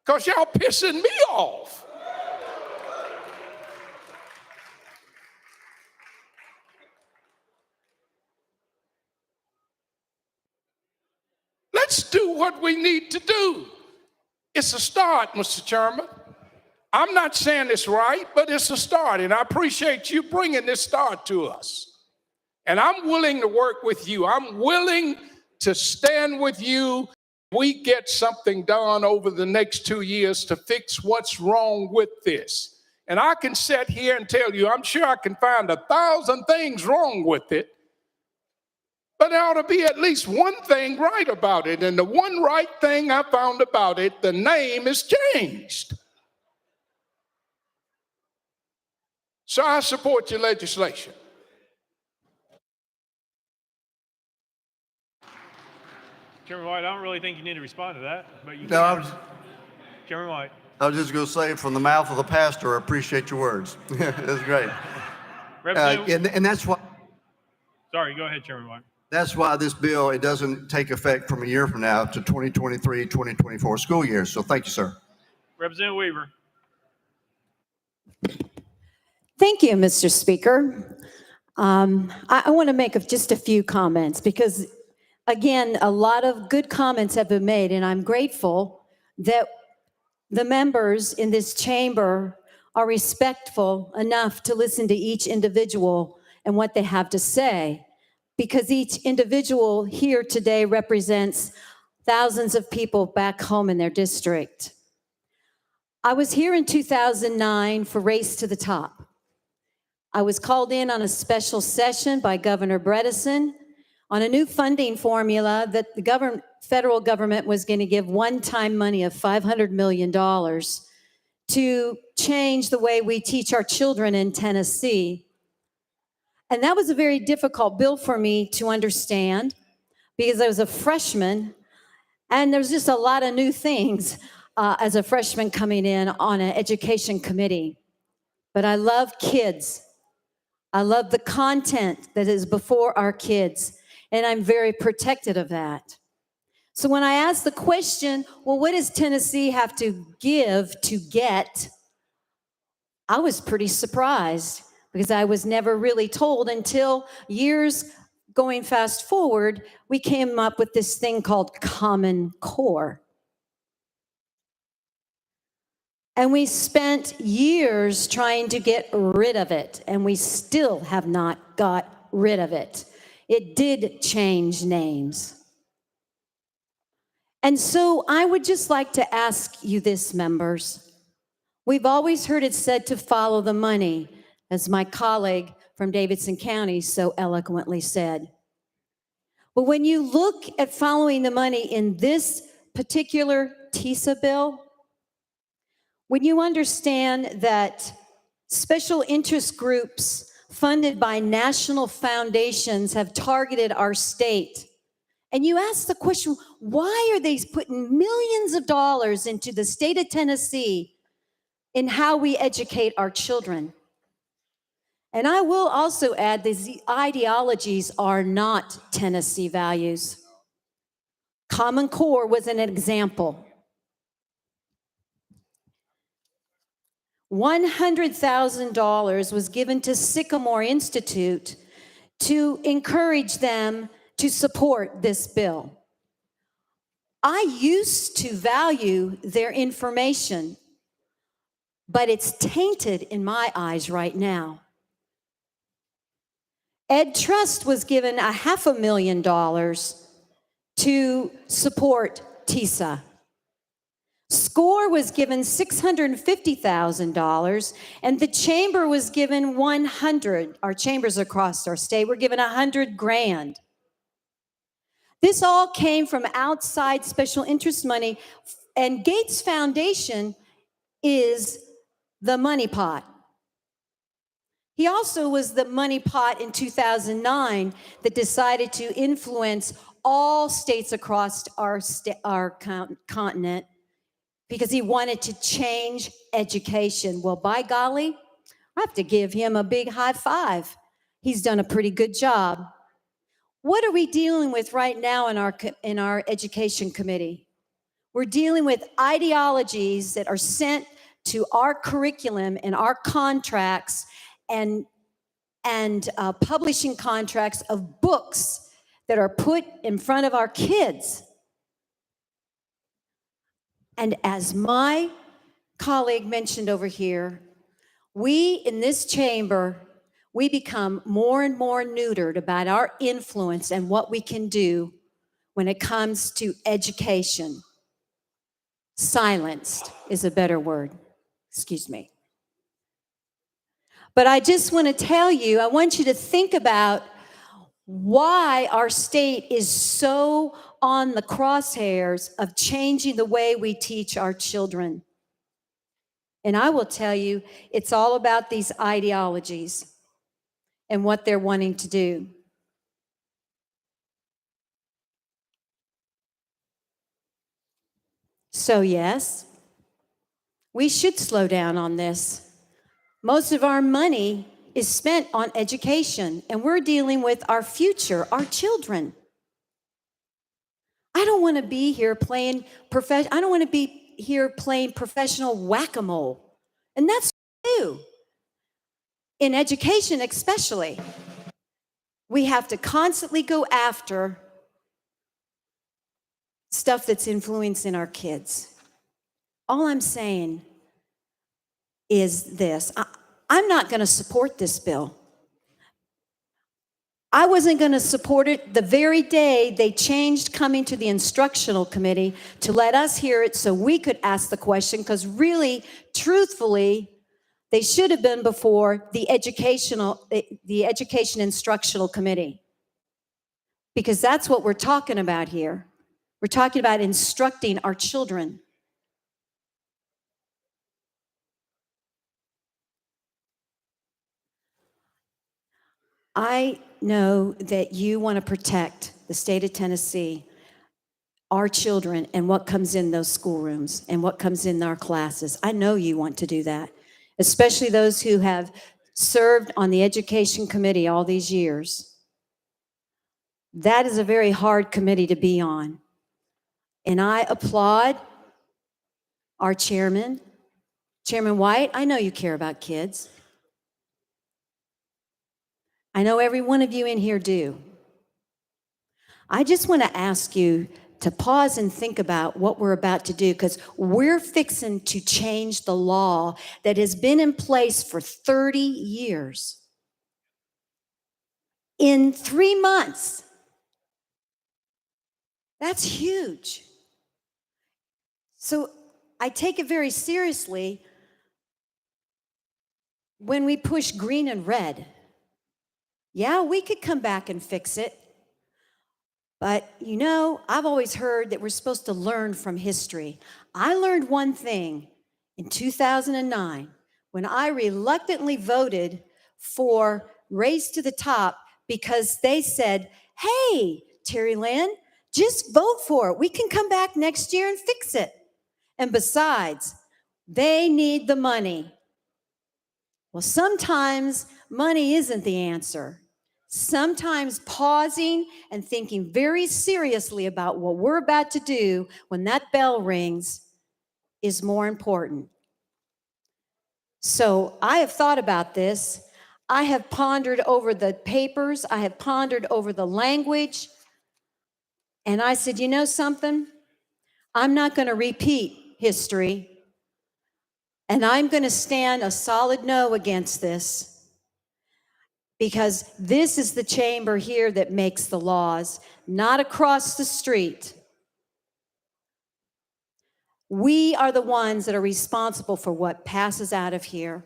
Because y'all pissing me off. Let's do what we need to do. It's a start, Mr. Chairman. I'm not saying it's right, but it's a start, and I appreciate you bringing this start to us. And I'm willing to work with you. I'm willing to stand with you. We get something done over the next 2 years to fix what's wrong with this. And I can sit here and tell you, I'm sure I can find 1,000 things wrong with it, but there ought to be at least one thing right about it. And the one right thing I found about it, the name is changed. So I support your legislation. Chairman White, I don't really think you need to respond to that, but you No, can. Chairman White. I was just going to say, from the mouth of the pastor, I appreciate your words. That's great. And that's why. Sorry, go ahead, Chairman White. That's why this bill, it doesn't take effect from a year from now to 2023, 2024 school year. So thank you, sir. Representative Weaver. Thank you, Mr. Speaker. I want to make just a few comments because, again, a lot of good comments have been made, and I'm grateful that the members in this chamber are respectful enough to listen to each individual and what they have to say, because each individual here today represents thousands of people back home in their district. I was here in 2009 for Race to the Top. I was called in on a special session by Governor Bredesen on a new funding formula that the federal government was going to give one-time money of $500 million to change the way we teach our children in Tennessee. And that was a very difficult bill for me to understand because I was a freshman and there's just a lot of new things as a freshman coming in on an education committee. But I love kids. I love the content that is before our kids, and I'm very protective of that. So when I ask the question, well, what does Tennessee have to give to get I was pretty surprised because I was never really told until years going fast forward, we came up with this thing called Common Core. And we spent years trying to get rid of it, and we still have not got rid of it. It did change names. And so I would just like to ask you this, members. We've always heard it said to follow the money, as my colleague from Davidson County so eloquently said. But when you look at following the money in this particular TISA bill, when you understand that special interest groups funded by national foundations have targeted our state, and you ask the question, why are they putting millions of dollars into the state of Tennessee in how we educate our children? And I will also add these ideologies are not Tennessee values. Common Core was an example. $100,000 was given to Sycamore Institute to encourage them to support this bill. I used to value their information, but it's tainted in my eyes right now. Ed Trust was given $500,000 to support TISA. SCORE was given $650,000, and the chamber was given 100. Our chambers across our state were given $100,000. This all came from outside special interest money, and Gates Foundation is the money pot. He also was the money pot in 2009 that decided to influence all states across our continent because he wanted to change education. Well, by golly, I have to give him a big high five. He's done a pretty good job. What are we dealing with right now in our education committee? We're dealing with ideologies that are sent to our curriculum and our contracts and publishing contracts of books that are put in front of our kids. And as my colleague mentioned over here, we in this chamber, we become more and more neutered about our influence and what we can do when it comes to education. Silenced is a better word. Excuse me. But I just want to tell you, I want you to think about why our state is so on the crosshairs of changing the way we teach our children. And I will tell you, it's all about these ideologies and what they're wanting to do. So yes, we should slow down on this. Most of our money is spent on education, and we're dealing with our future, our children. I don't want to be here playing professional whack-a-mole. And that's what we do. In education especially, we have to constantly go after stuff that's influencing our kids. All I'm saying is this. I'm not going to support this bill. I wasn't going to support it the very day they changed coming to the instructional committee to let us hear it so we could ask the question, because really, truthfully, they should have been before the education instructional committee. Because that's what we're talking about here. We're talking about instructing our children. I know that you want to protect the state of Tennessee, our children, and what comes in those schoolrooms and what comes in our classes. I know you want to do that, especially those who have served on the education committee all these years. That is a very hard committee to be on. And I applaud our chairman Chairman White, I know you care about kids. I know every one of you in here do. I just want to ask you to pause and think about what we're about to do, because we're fixing to change the law that has been in place for 30 years. In 3 months. That's huge. So I take it very seriously when we push green and red. Yeah, we could come back and fix it. But you know, I've always heard that we're supposed to learn from history. I learned one thing in 2009 when I reluctantly voted for Race to the Top because they said, hey, Terry Lynn, just vote for it. We can come back next year and fix it. And besides, they need the money. Well, sometimes money isn't the answer. Sometimes pausing and thinking very seriously about what we're about to do when that bell rings is more important. So I have thought about this. I have pondered over the papers. I have pondered over the language. And I said, you know something? I'm not going to repeat history. And I'm going to stand a solid no against this. Because this is the chamber here that makes the laws, not across the street. We are the ones that are responsible for what passes out of here.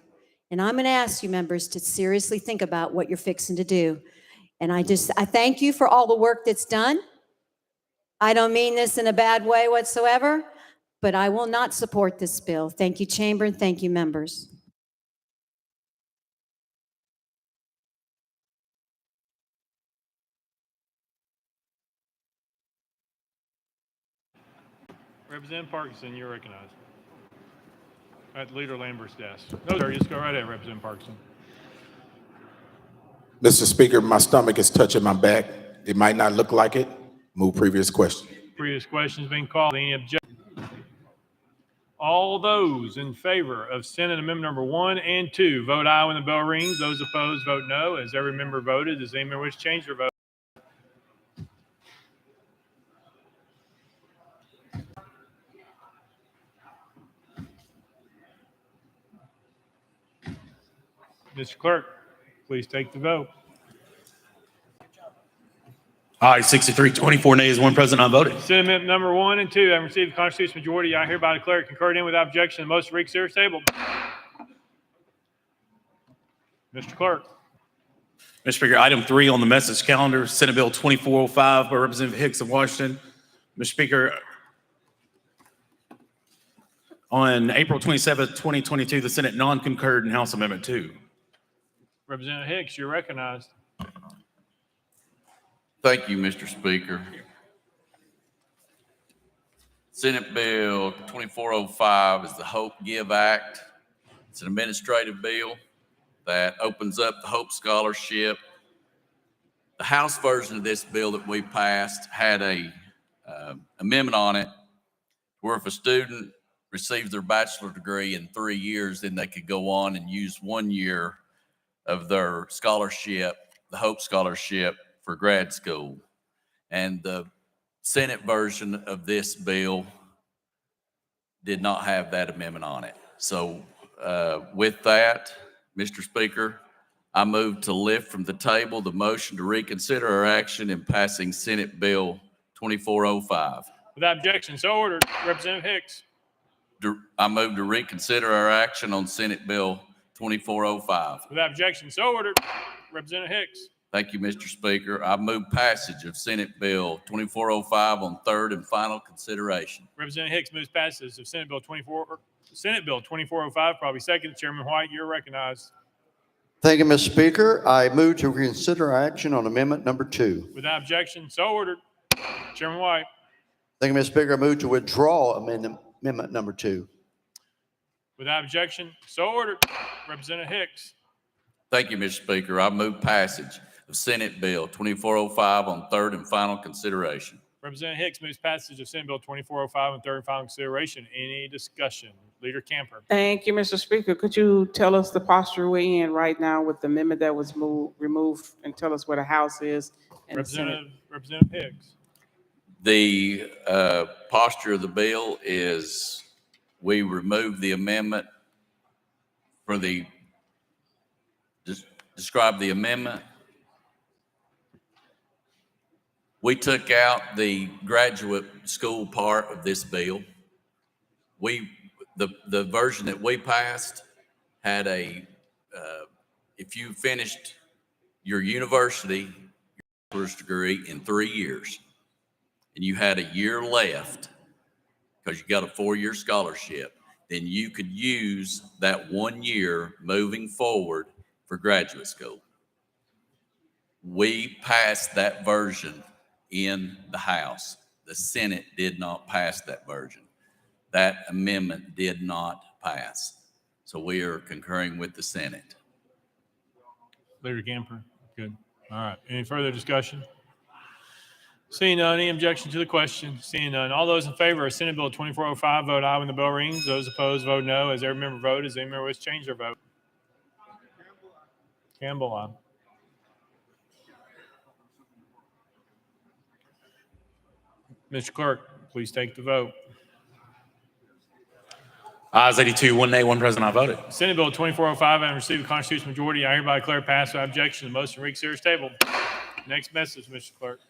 And I'm going to ask you members to seriously think about what you're fixing to do. And I thank you for all the work that's done. I don't mean this in a bad way whatsoever, but I will not support this bill. Thank you, chamber, and thank you, members. Representative Parkinson, you're recognized. At Leader Lambert's desk. No, sir, just go right ahead, Representative Parkinson. Mr. Speaker, my stomach is touching my back. It might not look like it. Move previous question. Previous question's been called. Any objection? All those in favor of Senate Amendment number 1 and 2, vote aye when the bell rings. Those opposed, vote no. As every member voted, does any member wish to change their vote? Mr. Clerk, please take the vote. Aye, 63, 24 nays, one present, unvoted. Senate Amendment number 1 and 2 have received the constitutional majority. I hereby declare it concurred in without objection. The motion to reconsider is tabled. Mr. Clerk. Mr. Speaker, item 3 on the message calendar, Senate Bill 2405 by Representative Hicks of Washington. Mr. Speaker, on April 27th, 2022, the Senate non-concurred in House Amendment 2. Representative Hicks, you're recognized. Thank you, Mr. Speaker. Senate Bill 2405 is the Hope Give Act. It's an administrative bill that opens up the Hope Scholarship. The House version of this bill that we passed had a amendment on it where if a student receives their bachelor degree in 3 years, then they could go on and use 1 year of their scholarship, the Hope Scholarship, for grad school. And the Senate version of this bill did not have that amendment on it. So with that, Mr. Speaker, I move to lift from the table the motion to reconsider our action in passing Senate Bill 2405. Without objection, so ordered. Representative Hicks. I move to reconsider our action on Senate Bill 2405. Without objection, so ordered. Representative Hicks. Thank you, Mr. Speaker. I move passage of Senate Bill 2405 on third and final consideration. Representative Hicks moves passage of Senate Bill 2405, probably second. Chairman White, you're recognized. Thank you, Mr. Speaker. I move to reconsider action on amendment number 2. Without objection, so ordered. Chairman White. Thank you, Mr. Speaker. I move to withdraw amendment number 2. Without objection, so ordered. Representative Hicks. Thank you, Mr. Speaker. I move passage of Senate Bill 2405 on third and final consideration. Representative Hicks moves passage of Senate Bill 2405 on third and final consideration. Any discussion? Leader Camper. Thank you, Mr. Speaker. Could you tell us the posture we're in right now with the amendment that was removed, and tell us where the House is and the Senate? Representative Hicks. The posture of the bill is we remove the amendment for the, describe the amendment. We took out the graduate school part of this bill. The version that we passed had if you finished your university, your bachelor's degree in 3 years, and you had a year left because you got a 4-year scholarship, then you could use that 1 year moving forward for graduate school. We passed that version in the House. The Senate did not pass that version. That amendment did not pass. So we are concurring with the Senate. Leader Camper. Good. All right. Any further discussion? Seeing none, any objection to the question? Seeing none, all those in favor of Senate Bill 2405 vote aye when the bell rings. Those opposed vote no. As every member vote, as any member wish to change their vote? Campbell, aye. Mr. Clerk, please take the vote. Ayes 82, 1 nay, 1 present, I voted. Senate Bill 2405 having received a constitutional majority, I hereby declare passed without objection. The motion reconsider is tabled. Next message, Mr. Clerk.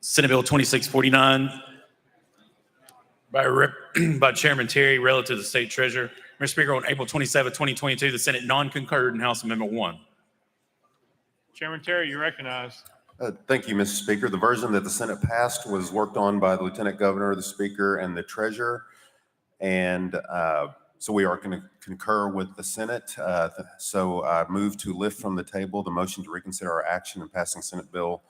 Senate Bill 2649 by Chairman Terry relative to the State Treasurer. Mr. Speaker, on April 27, 2022, the Senate non-concurred in House Amendment 1. Chairman Terry, you recognize. Thank you, Mr. Speaker. The version that the Senate passed was worked on by the Lieutenant Governor, the Speaker, and the Treasurer. And so we are going to concur with the Senate. So I move to lift from the table the motion to reconsider our action in passing Senate Bill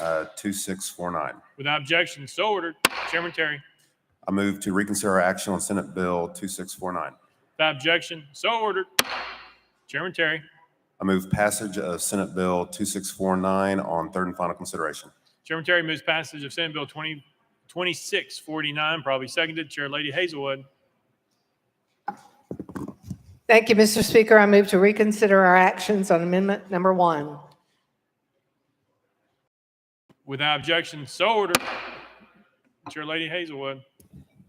2649. Without objection, so ordered. Chairman Terry. I move to reconsider our action on Senate Bill 2649. Without objection, so ordered. Chairman Terry. I move passage of Senate Bill 2649 on third and final consideration. Chairman Terry moves passage of Senate Bill 2649, probably seconded. Chair Lady Hazelwood. Thank you, Mr. Speaker. I move to reconsider our actions on amendment number 1. Without objection, so ordered. Chair Lady Hazelwood.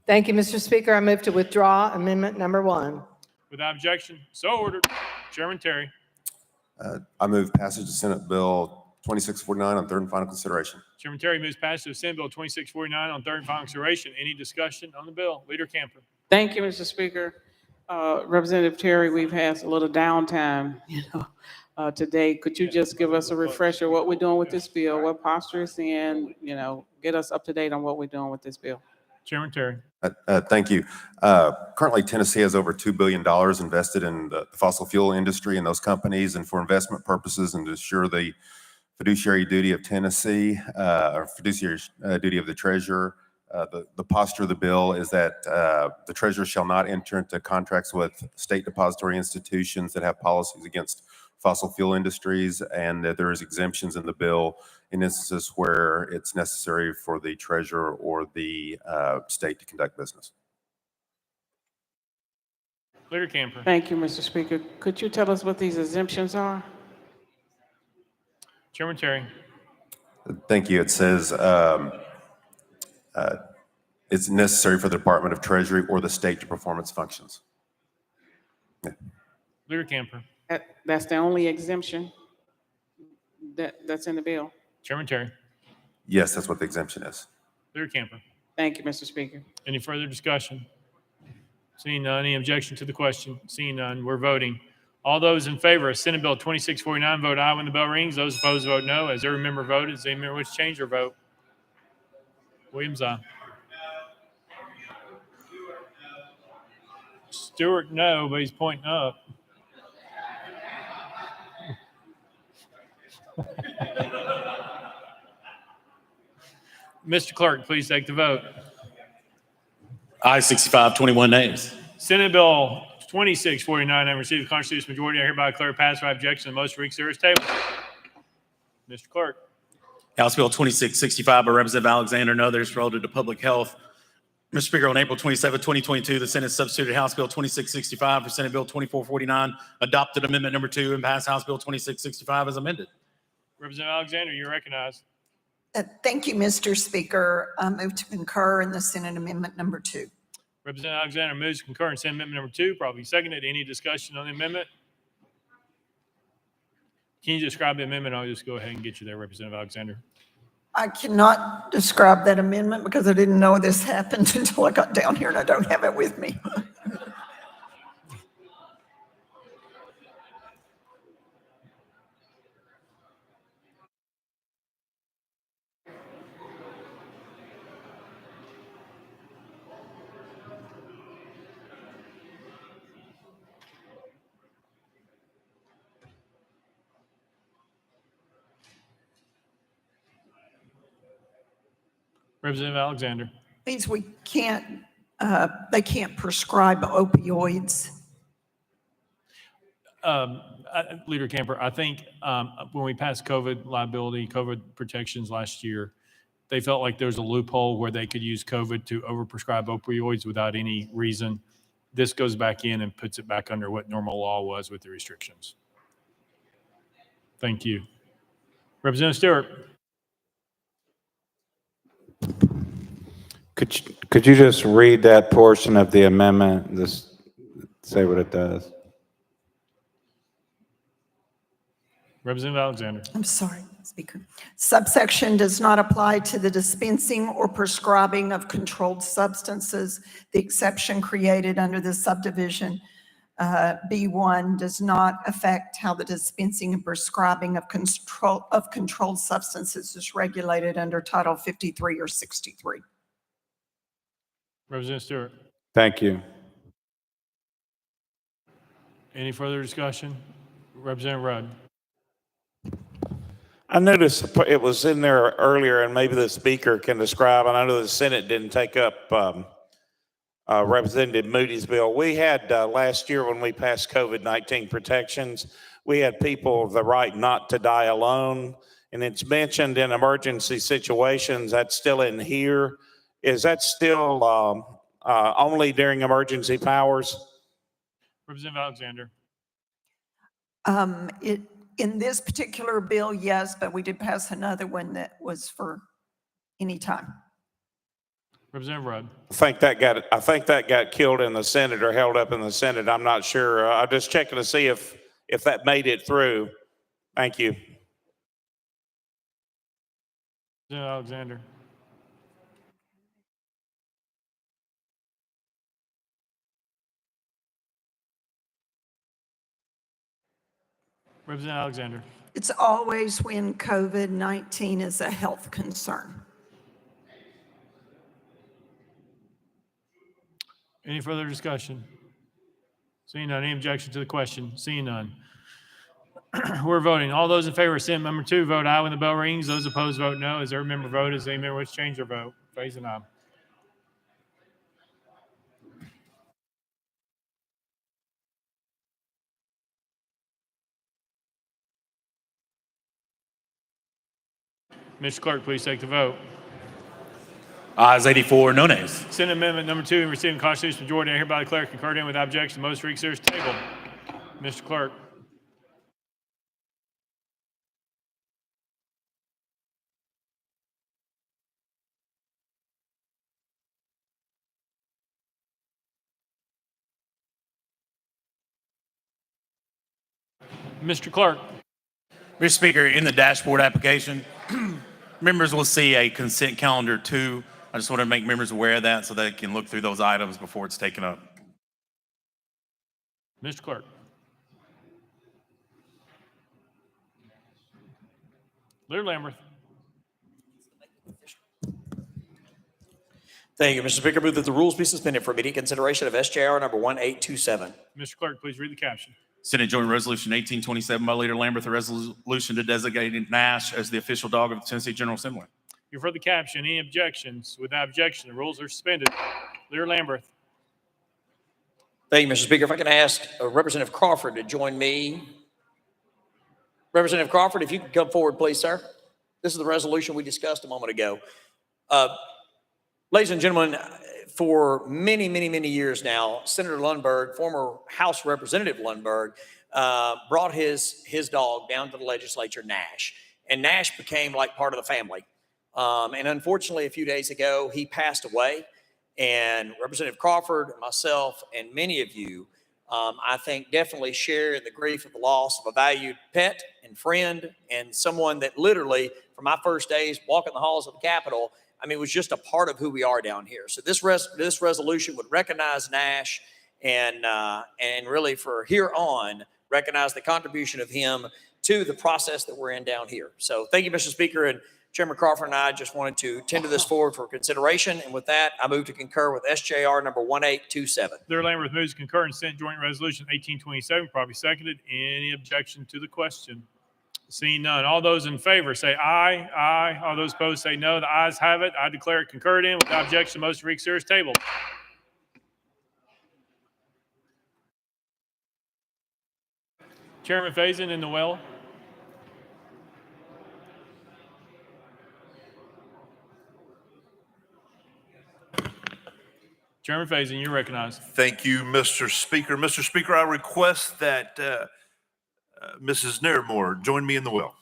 Thank you, Mr. Speaker. I move to withdraw amendment number 1. Without objection, so ordered. Chairman Terry. I move passage of Senate Bill 2649 on third and final consideration. Chairman Terry moves passage of Senate Bill 2649 on third and final consideration. Any discussion on the bill? Leader Camper. Thank you, Mr. Speaker. Representative Terry, we've had a little downtime, today. Could you just give us a refresher what we're doing with this bill, what posture it's in, get us up to date on what we're doing with this bill? Chairman Terry. Thank you. Currently, Tennessee has over $2 billion invested in the fossil fuel industry and those companies, and for investment purposes and to ensure the fiduciary duty of Tennessee, or fiduciary duty of the treasurer. The posture of the bill is that the treasurer shall not enter into contracts with state depository institutions that have policies against fossil fuel industries, and that there is exemptions in the bill in instances where it's necessary for the treasurer or the state to conduct business. Leader Camper. Thank you, Mr. Speaker. Could you tell us what these exemptions are? Chairman Terry. Thank you. It says it's necessary for the Department of Treasury or the state to perform its functions. Yeah. Leader Camper. That's the only exemption that's in the bill. Chairman Terry. Yes, that's what the exemption is. Leader Camper. Thank you, Mr. Speaker. Any further discussion? Seeing none, any objection to the question? Seeing none, we're voting. All those in favor of Senate Bill 2649 vote aye when the bell rings. Those opposed vote no. As every member voted, does any member wish to change their vote? Williams, aye. Stewart, no, but he's pointing up. Mr. Clerk, please take the vote. Ayes 65, 21 nays. Senate Bill 2649 having received a constitutional majority, I hereby declare passed without objection. The motion reconsider is tabled. Mr. Clerk. House Bill 2665 by Representative Alexander and others relative to public health. Mr. Speaker, on April 27, 2022, the Senate substituted House Bill 2665 for Senate Bill 2449, adopted Amendment Number 2, and passed House Bill 2665 as amended. Representative Alexander, you're recognized. Thank you, Mr. Speaker. I move to concur in the Senate Amendment Number 2. Representative Alexander moves to concur in Senate Amendment Number 2, probably seconded. Any discussion on the amendment? Can you describe the amendment? I'll just go ahead and get you there, Representative Alexander. I cannot describe that amendment because I didn't know this happened until I got down here and I don't have it with me. Representative Alexander. Means we can't, they can't prescribe opioids. Leader Camper, I think when we passed COVID liability, COVID protections last year, they felt like there was a loophole where they could use COVID to overprescribe opioids without any reason. This goes back in and puts it back under what normal law was with the restrictions. Thank you. Representative Stewart. Could you just read that portion of the amendment, just say what it does? Representative Alexander. I'm sorry, Speaker. Subsection does not apply to the dispensing or prescribing of controlled substances. The exception created under this subdivision B1 does not affect how the dispensing and prescribing of controlled substances is regulated under Title 53 or 63. Representative Stewart. Thank you. Any further discussion? Representative Rudd. I noticed it was in there earlier, and maybe the speaker can describe, and I know the Senate didn't take up Representative Moody's bill. We had last year when we passed COVID-19 protections, we had people the right not to die alone, and it's mentioned in emergency situations. That's still in here. Is that still only during emergency powers? Representative Alexander. In this particular bill, yes, but we did pass another one that was for any time. Representative Rudd. I think that got killed in the Senate or held up in the Senate. I'm not sure. I'm just checking to see if that made it through. Thank you. Representative Alexander. Representative Alexander. It's always when COVID-19 is a health concern. Any further discussion? Seeing none. Any objection to the question? Seeing none. We're voting. All those in favor of Senate Number 2, vote aye when the bell rings. Those opposed, vote no. As every member vote, as any member wish to change their vote, phase and aye. Mr. Clerk, please take the vote. Ayes 84, no nays. Senate Amendment Number 2, receiving constitutional majority, I hereby declare concurred in without objection. The motion to reconsider is tabled. Mr. Clerk. Mr. Clerk. Mr. Speaker, in the dashboard application, members will see a consent calendar 2. I just want to make members aware of that so they can look through those items before it's taken up. Mr. Clerk. Leader Lamberth. Thank you, Mr. Speaker. Move that the rules be suspended for immediate consideration of SJR number 1827. Mr. Clerk, please read the caption. Senate Joint Resolution 1827 by Leader Lamberth, a resolution to designate Nash as the official dog of the Tennessee General Assembly. You've heard the caption. Any objections? Without objection, the rules are suspended. Leader Lamberth. Thank you, Mr. Speaker. If I can ask Representative Crawford to join me. Representative Crawford, if you could come forward, please, sir. This is the resolution we discussed a moment ago. Ladies and gentlemen, for many, many, many years now, Senator Lundberg, former House Representative Lundberg, brought his dog down to the legislature, Nash. And Nash became like part of the family. And unfortunately, a few days ago, he passed away. And Representative Crawford, myself, and many of you, I think definitely share in the grief of the loss of a valued pet and friend and someone that literally, from my first days walking the halls of the Capitol, I mean, it was just a part of who we are down here. So this resolution would recognize Nash and really for here on, recognize the contribution of him to the process that we're in down here. So thank you, Mr. Speaker. And Chairman Crawford and I just wanted to tender this forward for consideration. And with that, I move to concur with SJR number 1827. Theodore Lamberth moves to concur in Senate Joint Resolution 1827, probably seconded. Any objection to the question? Seeing none. All those in favor say aye. Aye. All those opposed say no. The ayes have it. I declare it concurred in. Without objection, motion to reconsider is tabled. Chairman Faison in the well. Chairman Faison, you're recognized. Thank you, Mr. Speaker. Mr. Speaker, I request that Mrs. Nairmore join me in the well.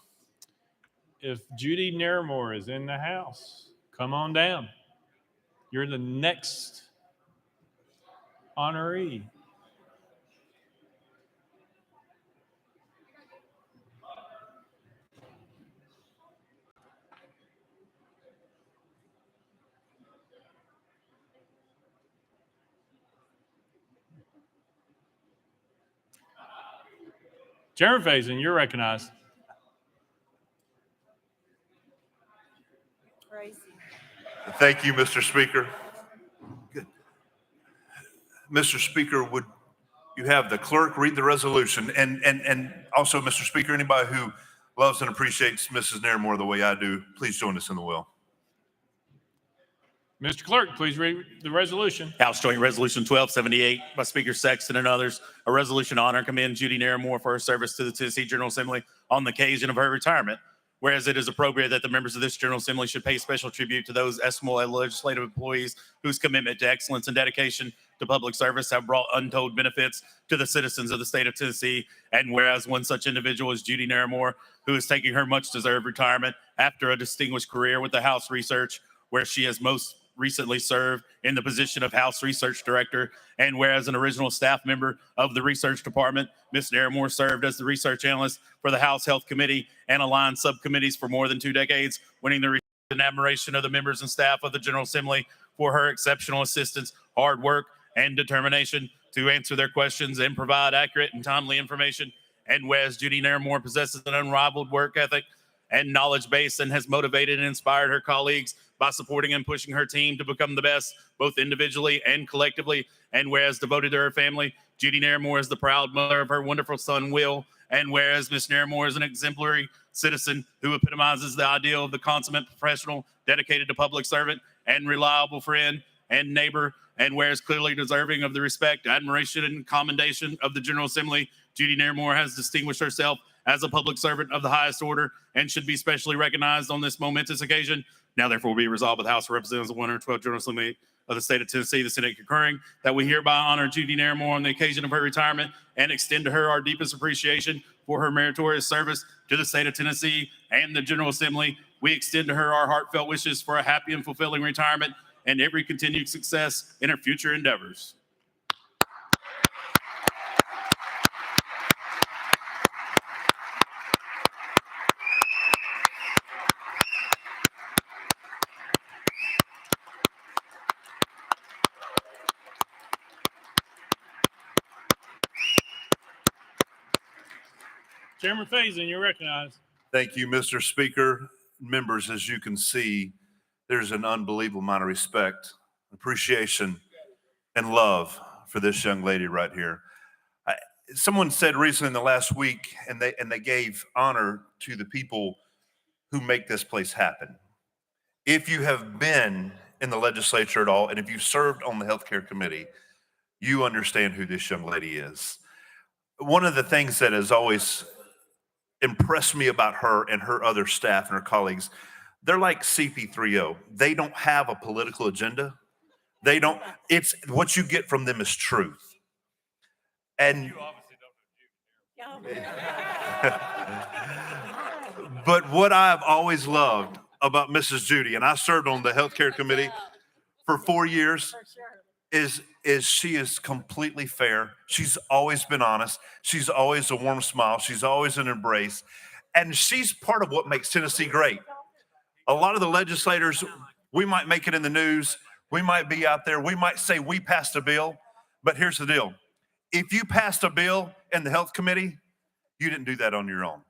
If Judy Nairmore is in the house, come on down. You're the next honoree. Chairman Faison, you're recognized. Thank you, Mr. Speaker. Good. Mr. Speaker, would you have the clerk read the resolution? And also, Mr. Speaker, anybody who loves and appreciates Mrs. Nairmore the way I do, please join us in the well. Mr. Clerk, please read the resolution. House Joint Resolution 1278 by Speaker Sexton and others, a resolution to honor and commend Judy Nairmore for her service to the Tennessee General Assembly on the occasion of her retirement. Whereas it is appropriate that the members of this General Assembly should pay special tribute to those estimable legislative employees whose commitment to excellence and dedication to public service have brought untold benefits to the citizens of the state of Tennessee. And whereas one such individual is Judy Nairmore, who is taking her much deserved retirement after a distinguished career with the House Research, where she has most recently served in the position of House Research Director, and whereas an original staff member of the Research Department, Ms. Nairmore served as the research analyst for the House Health Committee and aligned subcommittees for more than 2 decades, winning the respect and admiration of the members and staff of the General Assembly for her exceptional assistance, hard work, and determination to answer their questions and provide accurate and timely information. And whereas Judy Nairmore possesses an unrivaled work ethic and knowledge base and has motivated and inspired her colleagues by supporting and pushing her team to become the best, both individually and collectively. And whereas devoted to her family, Judy Nairmore is the proud mother of her wonderful son, Will. And whereas Ms. Nairmore is an exemplary citizen who epitomizes the ideal of the consummate professional, dedicated to public servant and reliable friend and neighbor. And whereas clearly deserving of the respect, admiration, and commendation of the General Assembly, Judy Nairmore has distinguished herself as a public servant of the highest order and should be specially recognized on this momentous occasion. Now, therefore, be resolved by the House of Representatives of 112th General Assembly of the state of Tennessee, the Senate concurring, that we hereby honor Judy Nairmore on the occasion of her retirement and extend to her our deepest appreciation for her meritorious service to the state of Tennessee and the General Assembly. We extend to her our heartfelt wishes for a happy and fulfilling retirement and every continued success in her future endeavors. Chairman Faison, you're recognized. Thank you, Mr. Speaker. Members, as you can see, there's an unbelievable amount of respect, appreciation, and love for this young lady right here. Someone said recently in the last week, and they gave honor to the people who make this place happen. If you have been in the legislature at all, and if you've served on the healthcare committee, you understand who this young lady is. One of the things that has always impress me about her and her other staff and her colleagues. They're like CP3O. They don't have a political agenda. They don't, it's what you get from them is truth. And but what I've always loved about Mrs. Judy, and I served on the healthcare committee for 4 years, is she is completely fair. She's always been honest. She's always a warm smile. She's always an embrace. And she's part of what makes Tennessee great. A lot of the legislators, we might make it in the news. We might be out there. We might say we passed a bill. But here's the deal. If you passed a bill in the health committee, you didn't do that on your own.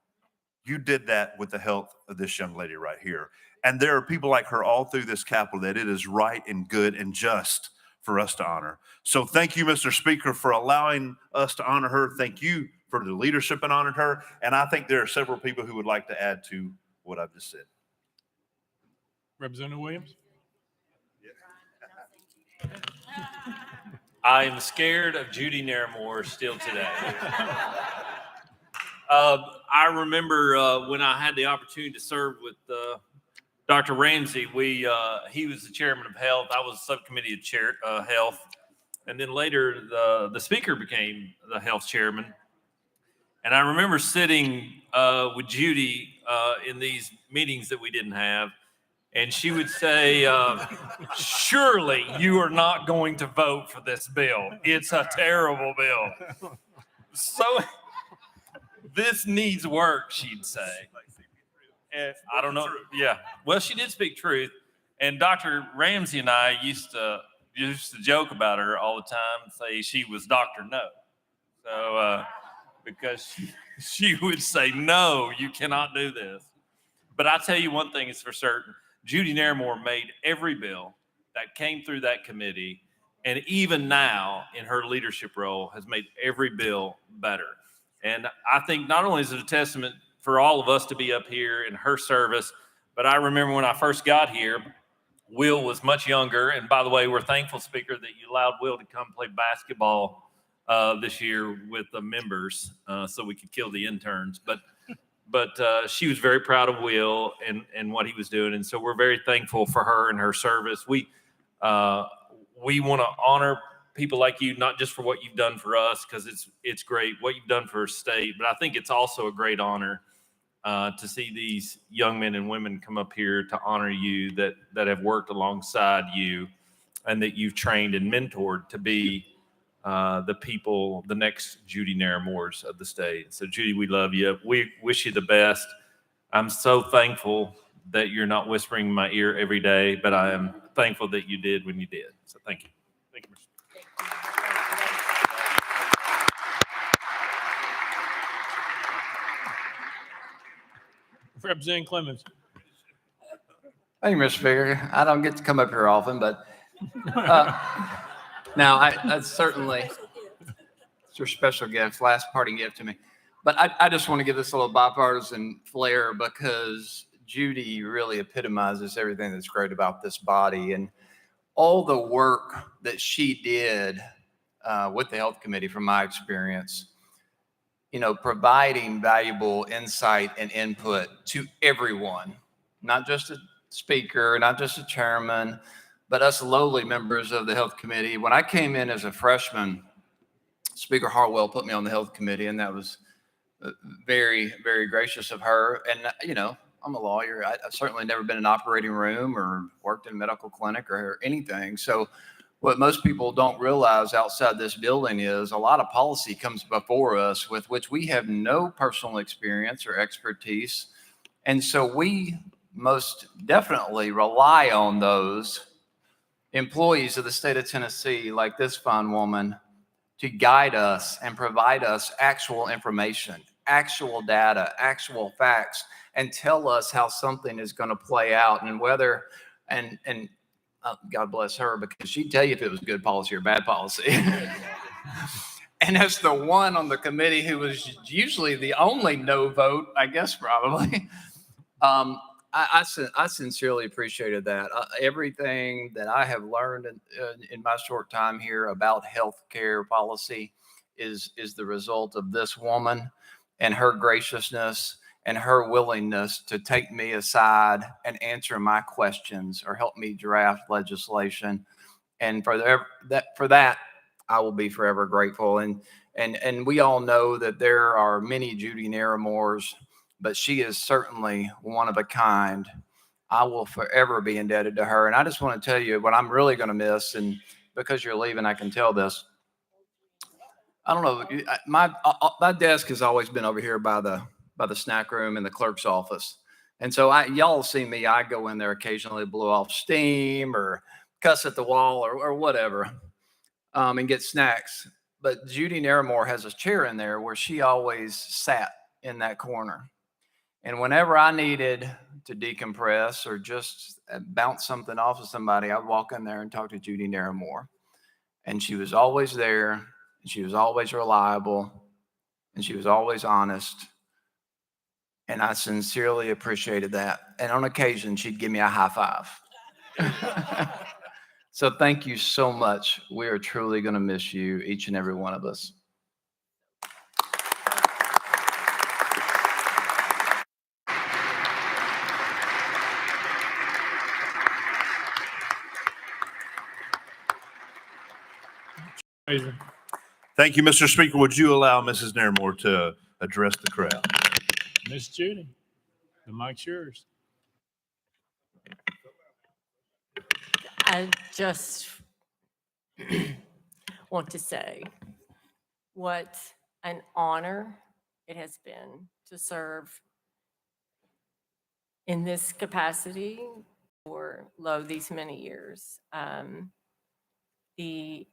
You did that with the help of this young lady right here. And there are people like her all through this Capitol that it is right and good and just for us to honor. So thank you, Mr. Speaker, for allowing us to honor her. Thank you for the leadership and honored her. And I think there are several people who would like to add to what I've just said. Representative Williams. I'm scared of Judy Naramore still today. I remember when I had the opportunity to serve with Dr. Ramsey. He was the chairman of health. I was subcommittee of health, and then later the speaker became the health chairman. And I remember sitting with Judy in these meetings that we didn't have. And she would say, surely you are not going to vote for this bill. It's a terrible bill. So this needs work, she'd say. And I don't know. Yeah. Well, she did speak truth. And Dr. Ramsey and I used to joke about her all the time and say she was Dr. No. So because she would say, no, you cannot do this. But I tell you one thing is for certain. Judy Naramore made every bill that came through that committee, and even now in her leadership role has made every bill better. And I think not only is it a testament for all of us to be up here in her service, but I remember when I first got here, Will was much younger. And by the way, we're thankful, Speaker, that you allowed Will to come play basketball this year with the members so we could kill the interns. But she was very proud of Will and what he was doing. And so we're very thankful for her and her service. We want to honor people like you, not just for what you've done for us, because it's great what you've done for our state, but I think it's also a great honor to see these young men and women come up here to honor you that have worked alongside you and that you've trained and mentored to be the people, the next Judy Naramores of the state. So Judy, we love you. We wish you the best. I'm so thankful that you're not whispering in my ear every day, but I am thankful that you did when you did. So thank you. Thank you, Mr. Representative Clemens. Thank you, Mr. Speaker. I don't get to come up here often, but now I certainly, it's your special gift, last parting gift to me. But I just want to give this a little bipartisan flair because Judy really epitomizes everything that's great about this body and all the work that she did with the Health Committee, from my experience, you know, providing valuable insight and input to everyone, not just a speaker, not just a chairman, but us lowly members of the Health Committee. When I came in as a freshman, Speaker Harwell put me on the Health Committee, and that was very, very gracious of her. And, you know, I'm a lawyer. I've certainly never been in an operating room or worked in a medical clinic or anything. So what most people don't realize outside this building is a lot of policy comes before us with which we have no personal experience or expertise. And so we most definitely rely on those employees of the state of Tennessee, like this fine woman, to guide us and provide us actual information, actual data, actual facts, and tell us how something is going to play out and whether, and God bless her, because she'd tell you if it was good policy or bad policy. And as the one on the committee who was usually the only no vote, I guess probably, I sincerely appreciated that. Everything that I have learned in my short time here about healthcare policy is the result of this woman. and her graciousness and her willingness to take me aside and answer my questions or help me draft legislation. And for that, I will be forever grateful. And we all know that there are many Judy Naramores, but she is certainly one of a kind. I will forever be indebted to her. And I just want to tell you what I'm really going to miss. And because you're leaving, I can tell this. I don't know. My desk has always been over here by the snack room in the clerk's office. And so y'all see me, I go in there occasionally, blow off steam or cuss at the wall or whatever, and get snacks. But Judy Naramore has a chair in there where she always sat in that corner. And whenever I needed to decompress or just bounce something off of somebody, I'd walk in there and talk to Judy Naramore. And she was always there, and she was always reliable, and she was always honest. And I sincerely appreciated that. And on occasion, she'd give me a high five. So thank you so much. We are truly going to miss you, each and every one of us. Thank you, Mr. Speaker. Would you allow Mrs. Naramore to address the crowd? Miss Judy, the mic's yours. I just want to say what an honor it has been to serve in this capacity for these many years. The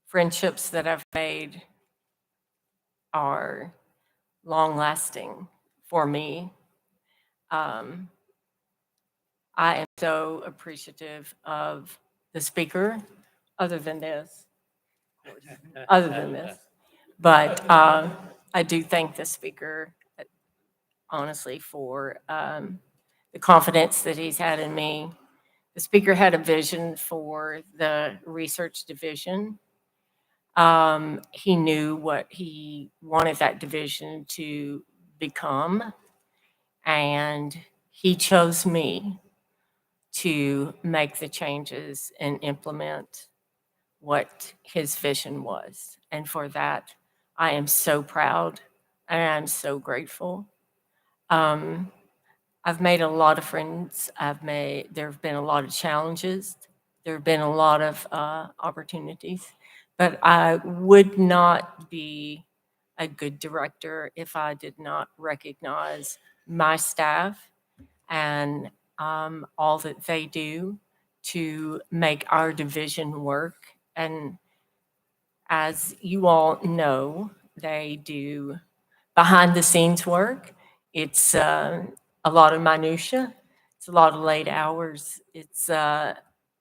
friendships that I've made are long-lasting for me. I am so appreciative of the speaker, other than this. But I do thank the speaker, honestly, for the confidence that he's had in me. The speaker had a vision for the research division. He knew what he wanted that division to become, and he chose me to make the changes and implement what his vision was. And for that, I am so proud and I'm so grateful. I've made a lot of friends. There have been a lot of challenges. There have been a lot of opportunities, but I would not be a good director if I did not recognize my staff and all that they do to make our division work. And as you all know, they do behind the scenes work. It's a lot of minutia. It's a lot of late hours. It's a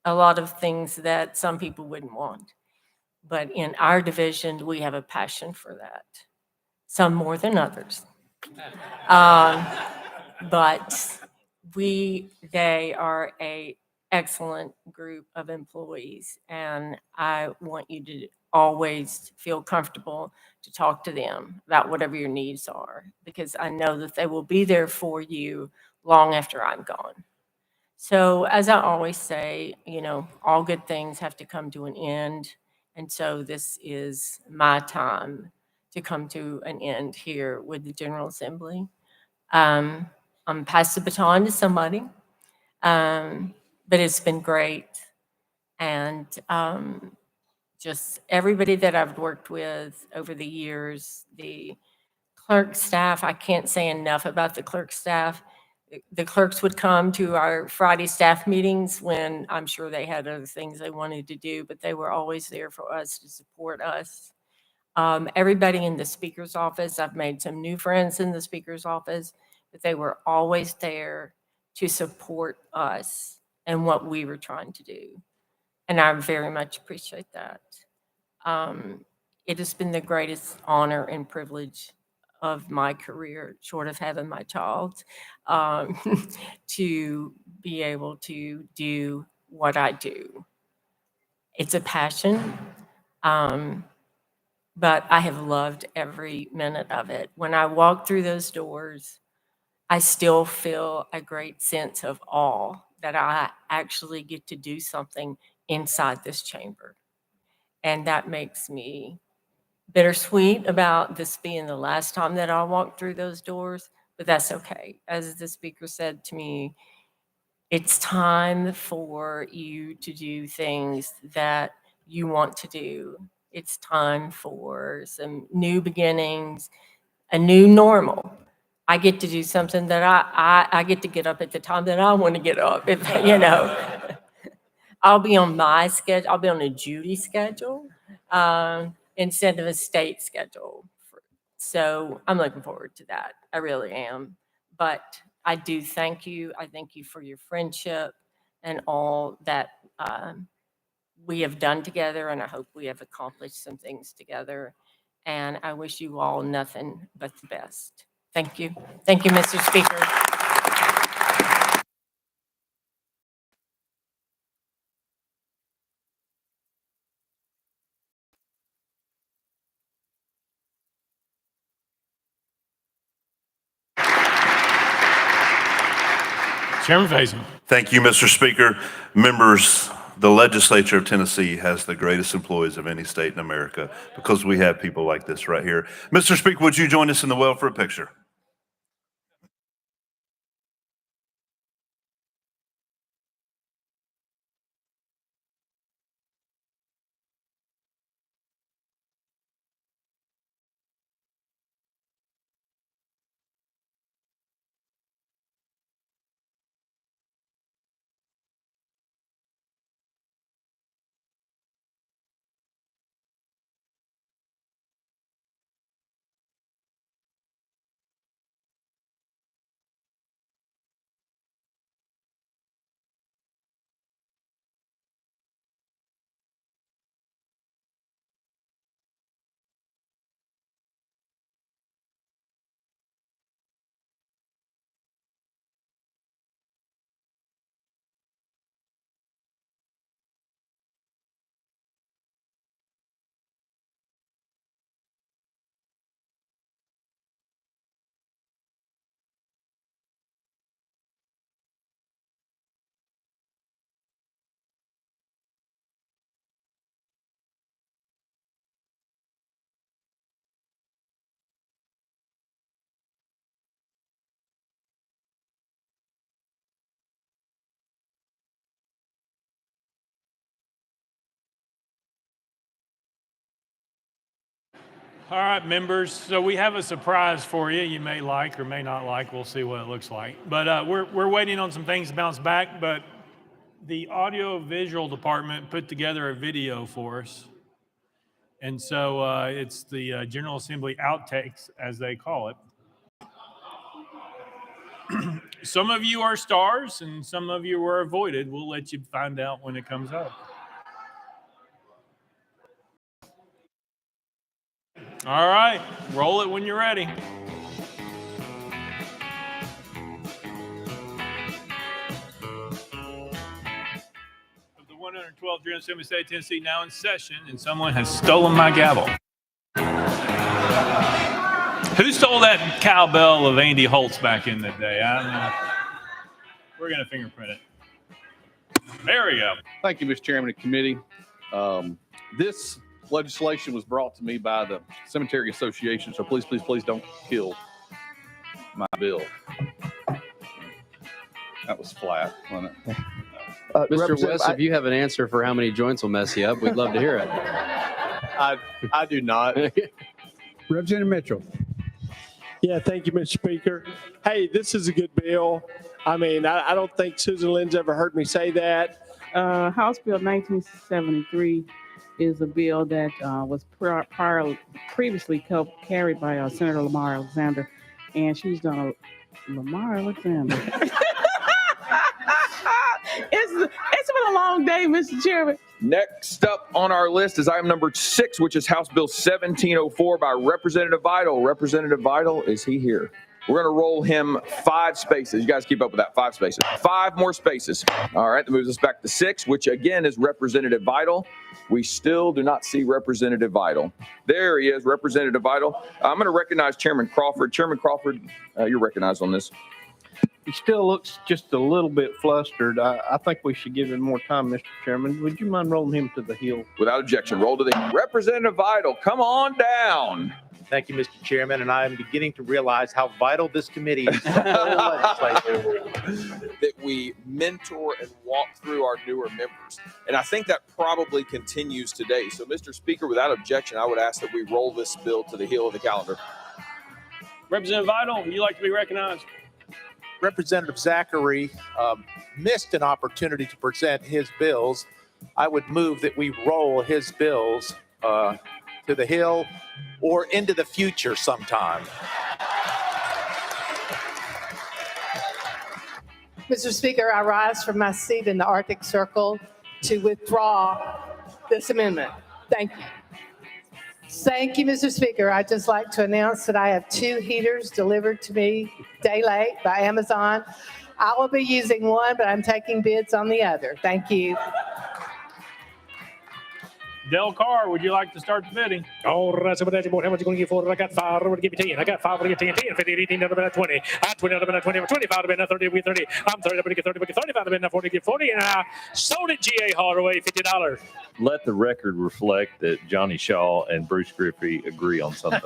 lot of things that some people wouldn't want. But in our division, we have a passion for that. Some more than others. But they are an excellent group of employees, and I want you to always feel comfortable to talk to them about whatever your needs are, because I know that they will be there for you long after I'm gone. So as I always say, all good things have to come to an end. And so this is my time to come to an end here with the General Assembly. I'm pass the baton to somebody, but it's been great. And just everybody that I've worked with over the years, the clerk staff, I can't say enough about the clerk staff. The clerks would come to our Friday staff meetings when I'm sure they had other things they wanted to do, but they were always there for us to support us. Everybody in the speaker's office, I've made some new friends in the speaker's office, but they were always there to support us and what we were trying to do. And I very much appreciate that. It has been the greatest honor and privilege of my career, short of having my child, to be able to do what I do. It's a passion. but I have loved every minute of it. When I walk through those doors, I still feel a great sense of awe that I actually get to do something inside this chamber. And that makes me bittersweet about this being the last time that I'll walk through those doors, but that's okay. As the speaker said to me, it's time for you to do things that you want to do. It's time for some new beginnings, a new normal. I get to do something that I get to get up at the time that I want to get up. If, you know, I'll be on my schedule. I'll be on a Judy schedule instead of a state schedule. So I'm looking forward to that. I really am. But I do thank you. I thank you for your friendship and all that we have done together. And I hope we have accomplished some things together. And I wish you all nothing but the best. Thank you. Thank you, Mr. Speaker. Chairman Faison. Thank you, Mr. Speaker. Members, the legislature of Tennessee has the greatest employees of any state in America because we have people like this right here. Mr. Speaker, would you join us in the well for a picture? All right, members. So we have a surprise for you. You may like or may not like. We'll see what it looks like. But we're waiting on some things to bounce back. But the audio visual department put together a video for us. And so it's the General Assembly outtakes, as they call it. Some of you are stars and some of you were avoided. We'll let you find out when it comes up. All right, roll it when you're ready. Of the 112th General Assembly of the State of Tennessee now in session, and someone has stolen my gavel. Who stole that cowbell of Andy Holtz back in the day? I don't know. We're going to fingerprint it. There we go. Thank you, Mr. Chairman and committee. This legislation was brought to me by the Cemetery Association, so please, please, please don't kill my bill. That was flat, wasn't it? Mr. West, if you have an answer for how many joints will mess you up, we'd love to hear it. I do not. Representative Mitchell. Yeah, thank you, Mr. Speaker. Hey, this is a good bill. I mean, I don't think Susan Lynn's ever heard me say that. House Bill 1973 is a bill that was previously carried by Senator Lamar Alexander, and she's done Lamar Alexander. It's been a long day, Mr. Chairman. Next up on our list is item number 6, which is House Bill 1704 by Representative Vital. Representative Vital, is he here? We're going to roll him 5 spaces. You guys keep up with that. 5 spaces. 5 more spaces. All right. That moves us back to 6, which again is Representative Vital. We still do not see Representative Vital. There he is, Representative Vital. I'm going to recognize Chairman Crawford. Chairman Crawford, you're recognized on this. He still looks just a little bit flustered. I think we should give him more time, Mr. Chairman. Would you mind rolling him to the hill? Without objection, roll to the Representative Vital. Come on down. Thank you, Mr. Chairman, and I am beginning to realize how vital this committee is to the whole legislature. That we mentor and walk through our newer members. And I think that probably continues today. So, Mr. Speaker, without objection, I would ask that we roll this bill to the heel of the calendar. Representative Vital, would you like to be recognized? Representative Zachary missed an opportunity to present his bills. I would move that we roll his bills to the Hill or into the future sometime. Mr. Speaker, I rise from my seat in the Arctic Circle to withdraw this amendment. Thank you. Thank you, Mr. Speaker. I'd just like to announce that I have 2 heaters delivered to me day late by Amazon. I will be using one, but I'm taking bids on the other. Thank you. Del Carr, would you like to start the bidding? All right, so how much you going to give for it? I got 5. I'm going to give you 10. I got 5. I'm going to give 10. 50, 18, I'm 20. I'm 20, I'm 20. I'm 25, I'm 30, I'm 30. I'm 30, I'm going to get 30, I'm 35, I'm 40, get 40. And I sold it G.A. Holloway, $50. Let the record reflect that Johnny Shaw and Bruce Griffey agree on something.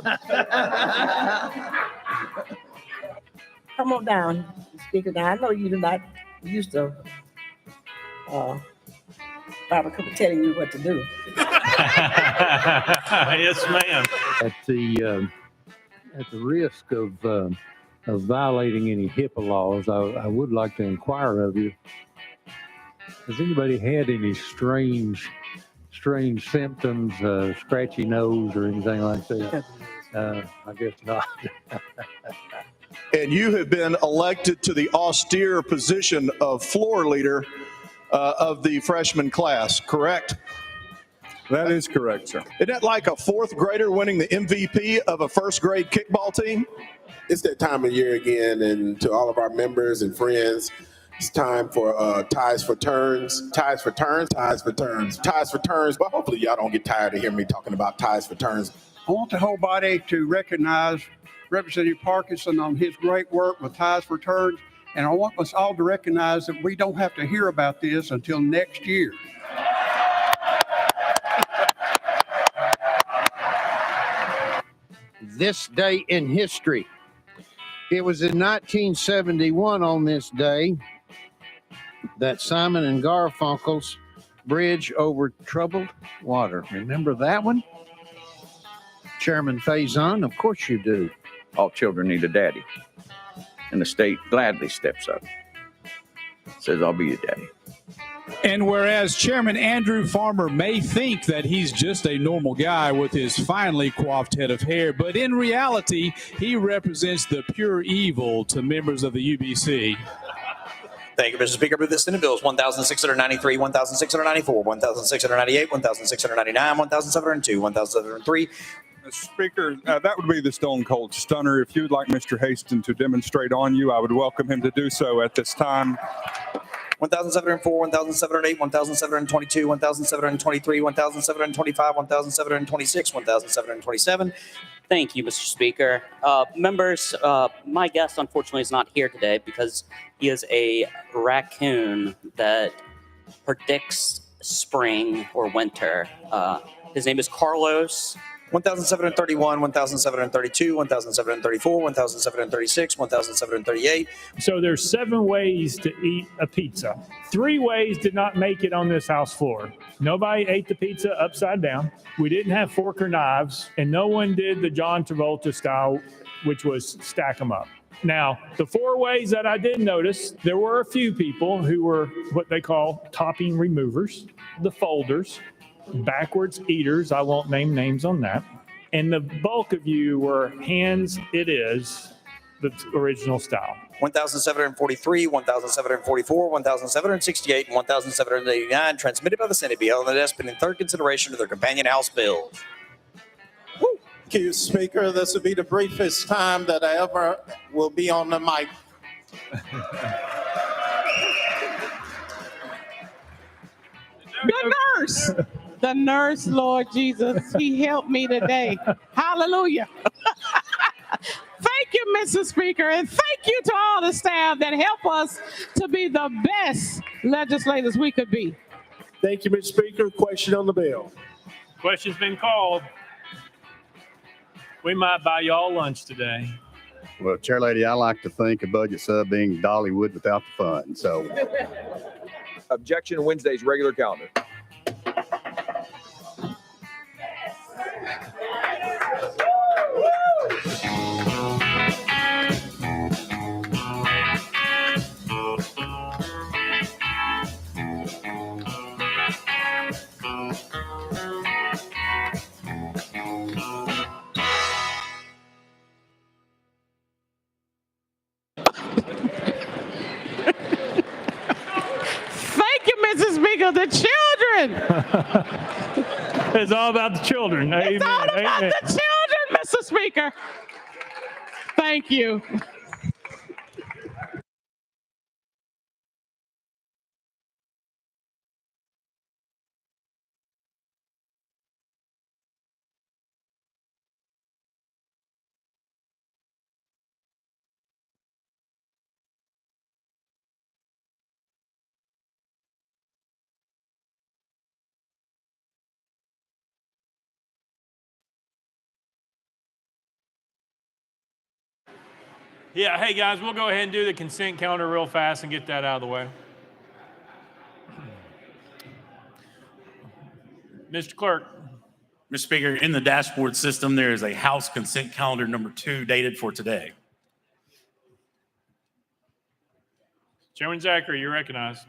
Come on down, Speaker. Now, I know you're not used to Barbara Cooper telling you what to do. Yes, ma'am. At the risk of violating any HIPAA laws, I would like to inquire of you: has anybody had any strange symptoms, scratchy nose or anything like that? I guess not. And you have been elected to the austere position of floor leader of the freshman class, correct? That is correct, sir. Isn't that like a 4th grader winning the MVP of a 1st grade kickball team? It's that time of year again, and to all of our members and friends, it's time for Ties for Turns. Ties for Turns, Ties for Turns, Ties for Turns. Well, hopefully y'all don't get tired of hearing me talking about Ties for Turns. I want the whole body to recognize Representative Parkinson on his great work with Ties for Turns, and I want us all to recognize that we don't have to hear about this until next year. This day in history. It was in 1971 on this day that Simon and Garfunkel's Bridge Over Troubled Water. Remember that one? Chairman Faison, of course you do. All children need a daddy. And the state gladly steps up. Says, I'll be your daddy. And whereas Chairman Andrew Farmer may think that he's just a normal guy with his finely coiffed head of hair, but in reality, he represents the pure evil to members of the UBC. Thank you, Mr. Speaker. I move that Senate bills 1,693, 1,694, 1,698, 1,699, 1,702, 1,703. Mr. Speaker, that would be the Stone Cold Stunner. If you'd like Mr. Haston to demonstrate on you, I would welcome him to do so at this time. 1,704, 1,708, 1,722, 1,723, 1,725, 1,726, 1,727. Thank you, Mr. Speaker. Members, my guest unfortunately is not here today because he is a raccoon that predicts spring or winter. His name is Carlos. 1,731, 1,732, 1,734, 1,736, 1,738. So there's 7 ways to eat a pizza. 3 ways did not make it on this House floor. Nobody ate the pizza upside down. We didn't have fork or knives, and no one did the John Travolta style, which was stack them up. Now, the 4 ways that I did notice, there were a few people who were what they call topping removers, the folders, backwards eaters, I won't name names on that. And the bulk of you were hands, it is the original style. 1,743, 1,744, 1,768, and 1,789 transmitted by the Senate be held on the desk pending third consideration of their companion House bills. Woo. Thank you, Speaker. This will be the briefest time that I ever will be on the mic. The nurse, Lord Jesus, he helped me today. Hallelujah. Thank you, Mr. Speaker, and thank you to all the staff that help us to be the best legislators we could be. Thank you, Mr. Speaker. Question on the bill. Question's been called. We might buy y'all lunch today. Well, Chair Lady, I like to think a budget sub being Dollywood without the fun. So, Objection to Wednesday's regular calendar. Thank you, Mr. Speaker. The children. It's all about the children. Amen. It's all about Amen. the children, Mr. Speaker. Thank you. Yeah, hey guys, we'll go ahead and do the consent calendar real fast and get that out of the way. Mr. Clerk. Mr. Speaker, in the dashboard system, there is a House consent calendar number 2 dated for today. Chairman Zachary, you're recognized.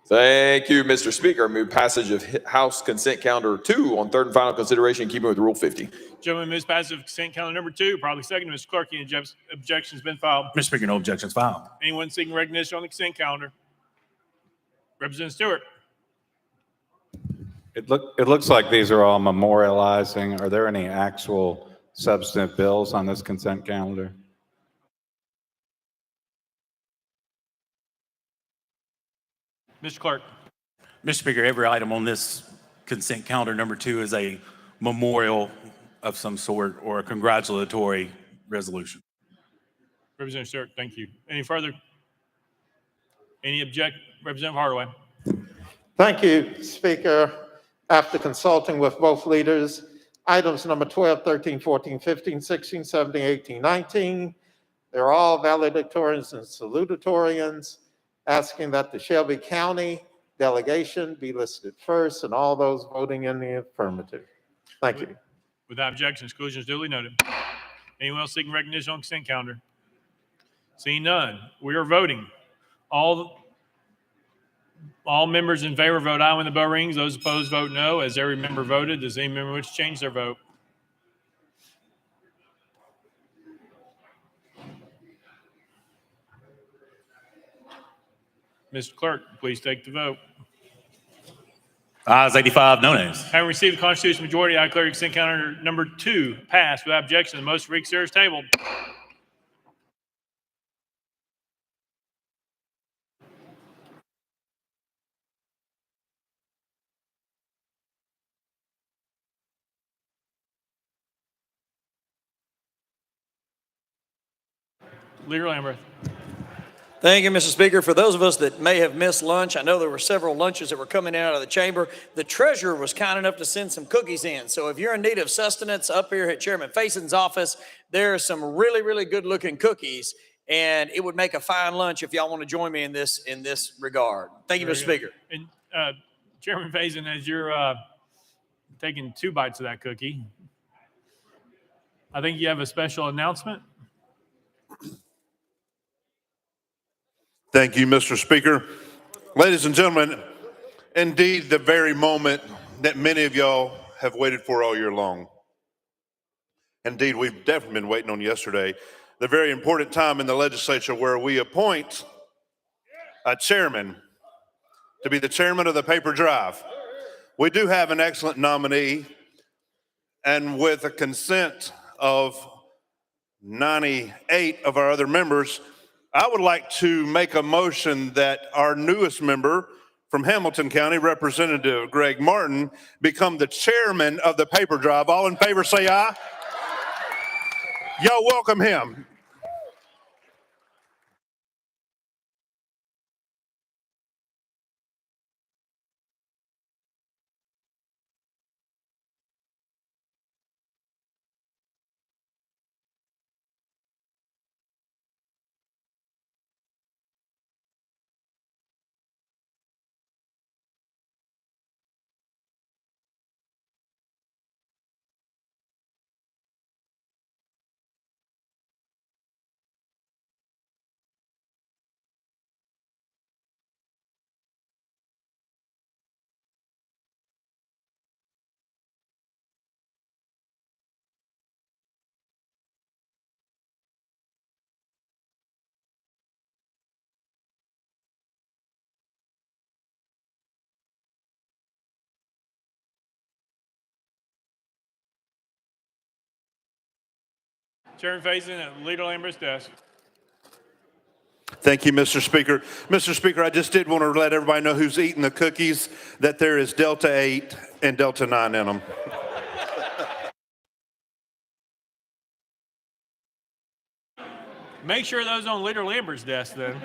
Thank you, Mr. Speaker. Move passage of House Consent Calendar 2 on third and final consideration, keeping with Rule 50. Gentlemen, moves passage of consent calendar number 2. Probably second, Mr. Clerk. Any objections been filed? Mr. Speaker, no objections filed. Anyone seeking recognition on the consent calendar? Representative Stewart. It looks like these are all memorializing. Are there any actual substantive bills on this consent calendar? Mr. Clerk. Mr. Speaker, every item on this consent calendar number 2 is a memorial of some sort or a congratulatory resolution. Representative Stewart, thank you. Any further? Any Representative Hardaway. Thank you, Speaker. After consulting with both leaders, items number 12, 13, 14, 15, 16, 17, 18, 19, they're all valedictorians and salutatorians, asking that the Shelby County delegation be listed first and all those voting in the affirmative. Thank you. Without objection, exclusion is duly noted. Anyone else seeking recognition on consent calendar? Seeing none, we are voting. All members in favor vote aye when the bell rings. Those opposed vote no. As every member voted, does any member wish to change their vote? Mr. Clerk, please take the vote. Ayes 85, no nays. Having received the constitutional majority, I declare consent calendar number 2 passed without objection. The motion for reconsider is tabled. Leader Lamberth. Thank you, Mr. Speaker. For those of us that may have missed lunch, I know there were several lunches that were coming out of the chamber. The treasurer was kind enough to send some cookies in. So if you're in need of sustenance, up here at Chairman Faison's office, there are some really, really good looking cookies. And it would make a fine lunch if y'all want to join me in this regard. Thank you, Mr. Speaker. And Chairman Faison, as you're taking 2 bites of that cookie, I think you have a special announcement. Thank you, Mr. Speaker. Ladies and gentlemen, indeed, the very moment that many of y'all have waited for all year long. Indeed, we've definitely been waiting on yesterday. The very important time in the legislature where we appoint a chairman to be the chairman of the paper drive. We do have an excellent nominee, and with the consent of 98 of our other members, I would like to make a motion that our newest member from Hamilton County, Representative Greg Martin, become the chairman of the paper drive. All in favor say aye. Y'all welcome him. Chairman Faison at Leader Lambert's desk. Thank you, Mr. Speaker. Mr. Speaker, I just did want to let everybody know who's eating the cookies, that there is Delta 8 and Delta 9 in them. Make sure those on Leader Lambert's desk then.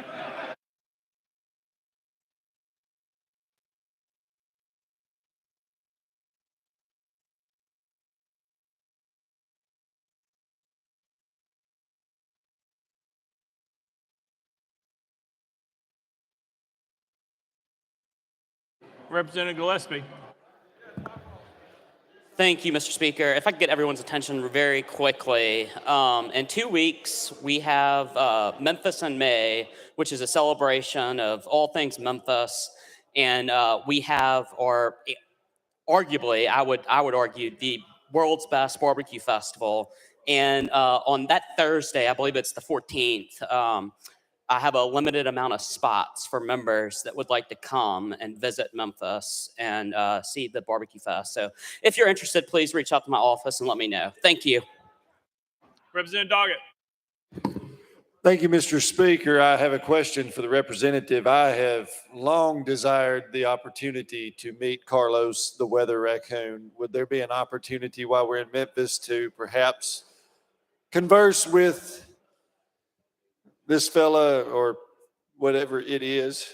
Representative Gillespie. Thank you, Mr. Speaker. If I could get everyone's attention very quickly. In 2 weeks, we have Memphis in May, which is a celebration of all things Memphis. And we have, or arguably, I would argue, the world's best barbecue festival. And on that Thursday, I believe it's the 14th, I have a limited amount of spots for members that would like to come and visit Memphis and see the barbecue fest. So if you're interested, please reach out to my office and let me know. Thank you. Representative Doggett. Thank you, Mr. Speaker. I have a question for the representative. I have long desired the opportunity to meet Carlos, the weather raccoon. Would there be an opportunity while we're in Memphis to perhaps converse with this fella or whatever it is?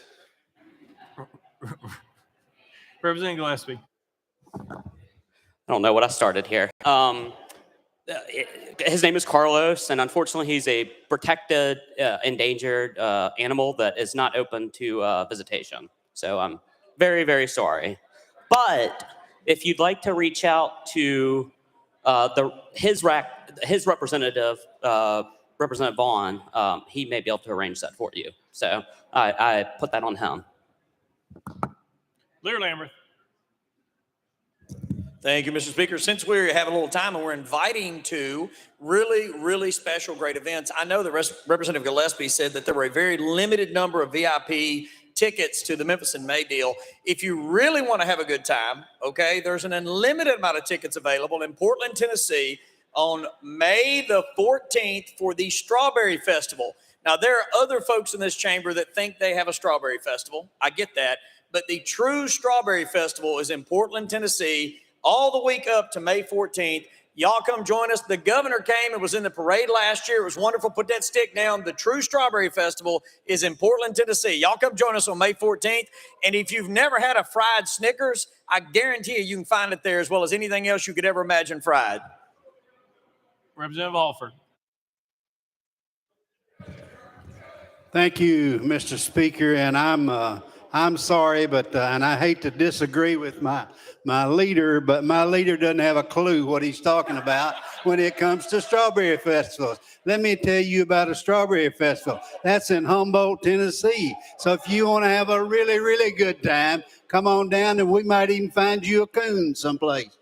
Representative Gillespie. I don't know what I started here. His name is Carlos, and unfortunately, he's a protected, endangered animal that is not open to visitation. So I'm very, very sorry. But if you'd like to reach out to his representative, Representative Vaughn, he may be able to arrange that for you. So I put that on him. Leader Lambert. Thank you, Mr. Speaker. Since we have a little time and we're inviting to really, really special great events, I know that Representative Gillespie said that there were a very limited number of VIP tickets to the Memphis in May deal. If you really want to have a good time, okay, there's an unlimited amount of tickets available in Portland, Tennessee on May the 14th for the Strawberry Festival. Now, there are other folks in this chamber that think they have a Strawberry Festival. I get that. But the true Strawberry Festival is in Portland, Tennessee, all the week up to May 14th. Y'all come join us. The governor came and was in the parade last year. It was wonderful. Put that stick down. The true Strawberry Festival is in Portland, Tennessee. Y'all come join us on May 14th. And if you've never had a fried Snickers, I guarantee you can find it there as well as anything else you could ever imagine fried. Representative Alford. Thank you, Mr. Speaker, and I'm sorry, but and I hate to disagree with my leader, but my leader doesn't have a clue what he's talking about when it comes to strawberry festivals. Let me tell you about a strawberry festival. That's in Humboldt, Tennessee. So if you want to have a really, really good time, come on down and we might even find you a coon someplace.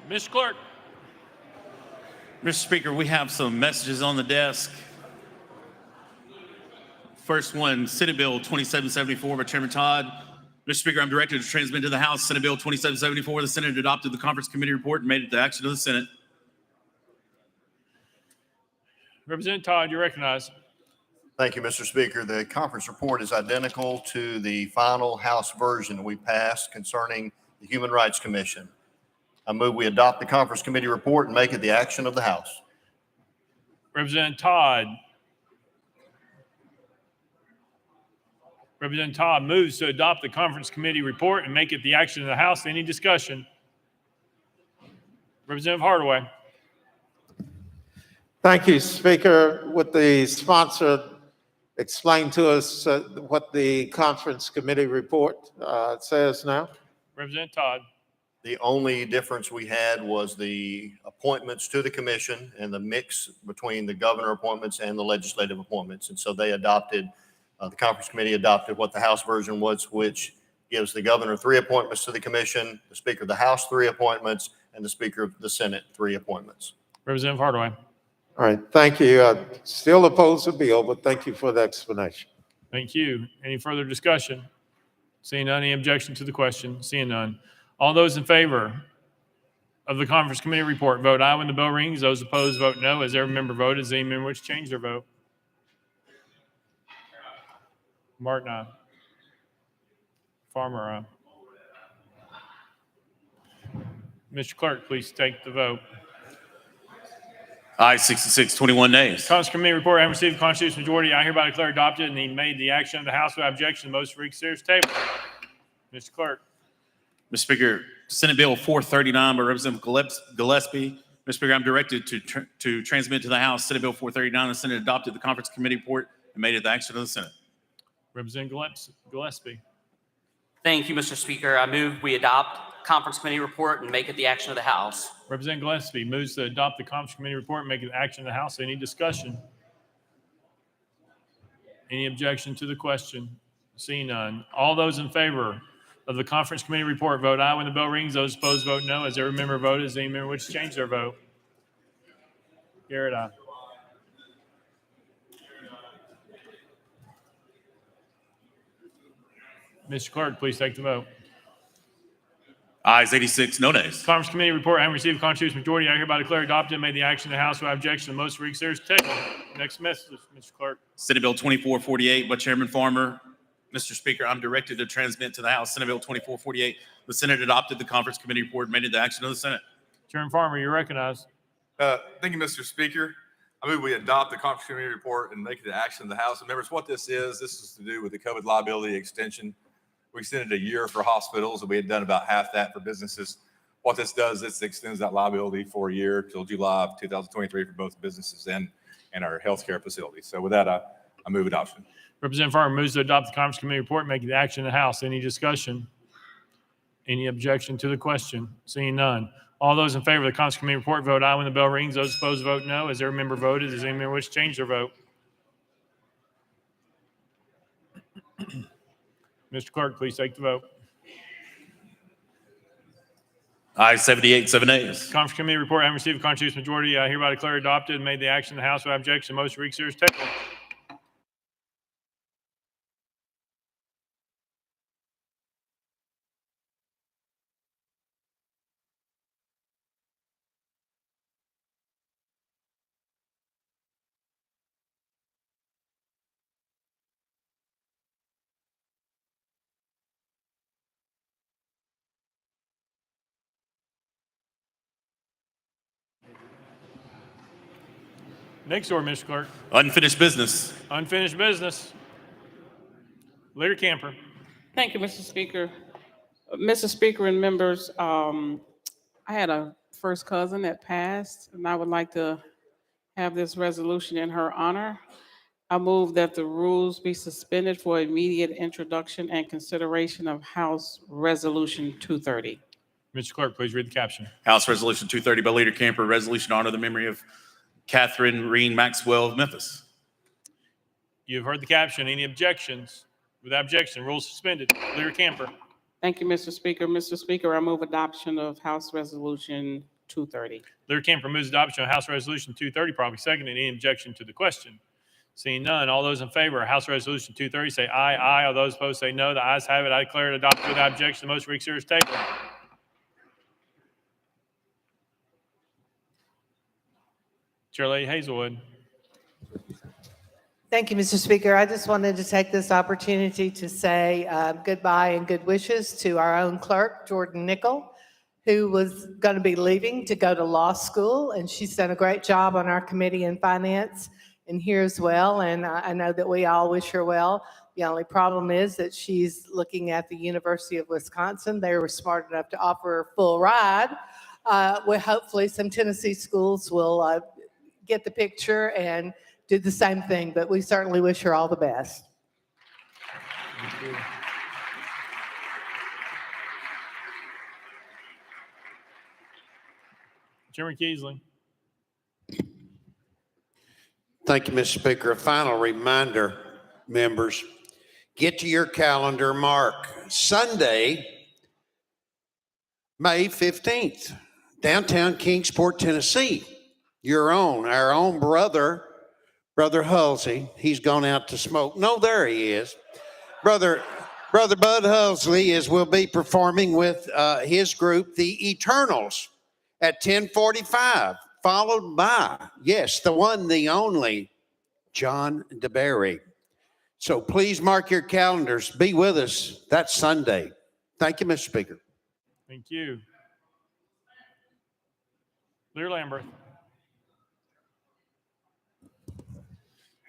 Mr. Clerk. Mr. Speaker, we have some messages on the desk. First one, Senate Bill 2774 by Chairman Todd. Mr. Speaker, I'm directed to transmit to the House Senate Bill 2774. The Senate adopted the conference committee report and made it the action of the Senate. Representative Todd, you're recognized. Thank you, Mr. Speaker. The conference report is identical to the final House version that we passed concerning the Human Rights Commission. I move we adopt the conference committee report and make it the action of the House. Representative Todd. Representative Todd moves to adopt the conference committee report and make it the action of the House. Any discussion? Representative Hardaway. Thank you, Speaker. Would the sponsor explain to us what the conference committee report says now? Representative Todd. The only difference we had was the appointments to the commission and the mix between the governor appointments and the legislative appointments. And so they adopted, the conference committee adopted what the House version was, which gives the governor 3 appointments to the commission, the Speaker of the House 3 appointments, and the Speaker of the Senate 3 appointments. Representative Hardaway. All right, thank you. Still oppose the bill, but thank you for the explanation. Thank you. Any further discussion? Seeing none, any objection to the question? Seeing none. All those in favor of the conference committee report, vote aye when the bell rings. Those opposed, vote no. As every member voted, does any member wish to change their vote? Martin, aye. Farmer, aye. Mr. Clerk, please take the vote. Aye, 66, 21 nays. Conference committee report, having received a constitutional majority, I hereby declare adopted and he made the action of the House without objection. The motion for reconsideration is tabled. Mr. Clerk. Mr. Speaker, Senate Bill 439 by Representative Gillespie. Mr. Speaker, I'm directed to transmit to the House Senate Bill 439. The Senate adopted the conference committee report and made it the action of the Senate. Representative Gillespie. Thank you, Mr. Speaker. I move we adopt conference committee report and make it the action of the House. Representative Gillespie moves to adopt the conference committee report and make it the action of the House. Any discussion? Any objection to the question? Seeing none. All those in favor of the conference committee report, vote aye when the bell rings. Those opposed, vote no. As every member voted, does any member wish to change their vote? Garrett, aye. Mr. Clerk, please take the vote. Ayes 86, no nays. Conference committee report, having received a constitutional majority, I hereby declare adopted and made the action of the House without objection. The motion for reconsideration is tabled. Next message, Mr. Clerk. Senate Bill 2448 by Chairman Farmer. Mr. Speaker, I'm directed to transmit to the House Senate Bill 2448. The Senate adopted the conference committee report and made it the action of the Senate. Chairman Farmer, you're recognized. Thank you, Mr. Speaker. I move we adopt the conference committee report and make it the action of the House. And members, what this is to do with the COVID liability extension. We extended a year for hospitals, and we had done about half that for businesses. What this does, this extends that liability for a year till July of 2023 for both businesses and our healthcare facilities. So with that, I move adoption. Representative Farmer moves to adopt the conference committee report and make it the action of the House. Any discussion? Any objection to the question? Seeing none. All those in favor of the conference committee report, vote aye when the bell rings. Those opposed, vote no. As every member voted, does any member wish to change their vote? Mr. Clerk, please take the vote. Ayes 78, 7 nays. Conference committee report, having received a constitutional majority, I hereby declare adopted and made the action of the House without objection. The motion for reconsideration is tabled. Next order, Mr. Clerk. Unfinished business. Unfinished business. Leader Camper. Thank you, Mr. Speaker. Mr. Speaker and members, I had a first cousin that passed, and I would like to have this resolution in her honor. I move that the rules be suspended for immediate introduction and consideration of House Resolution 230. Mr. Clerk, please read the caption. House Resolution 230 by Leader Camper, resolution to honor the memory of Catherine Reen Maxwell of Memphis. You've heard the caption. Any objections? Without objection, rules suspended. Leader Camper. Thank you, Mr. Speaker. Mr. Speaker, I move adoption of House Resolution 230. Leader Camper moves adoption of House Resolution 230, probably second. Any objection to the question? Seeing none, all those in favor of House Resolution 230 say aye. Aye. All those opposed say no. The ayes have it. I declare it adopted without objection. The motion for reconsideration is tabled. Chair Lady Hazelwood. Thank you, Mr. Speaker. I just wanted to take this opportunity to say goodbye and good wishes to our own clerk, Jordan Nickel, who was going to be leaving to go to law school, and she's done a great job on our committee in finance and here as well, and I know that we all wish her well. The only problem is that she's looking at the University of Wisconsin. They were smart enough to offer her full ride. Well, hopefully some Tennessee schools will get the picture and do the same thing, but we certainly wish her all the best. Chairman Keesley. Thank you, Mr. Speaker. A final reminder, members, get to your calendar, mark Sunday, May 15th, downtown Kingsport, Tennessee. Our own brother Hulsey, he's gone out to smoke. No, there he is. Brother Bud Hulsey will be performing with his group, the Eternals, at 10:45. Followed by, yes, the one, the only, John DeBerry. So please mark your calendars. Be with us that Sunday. Thank you, Mr. Speaker. Thank you. Leader Lambert.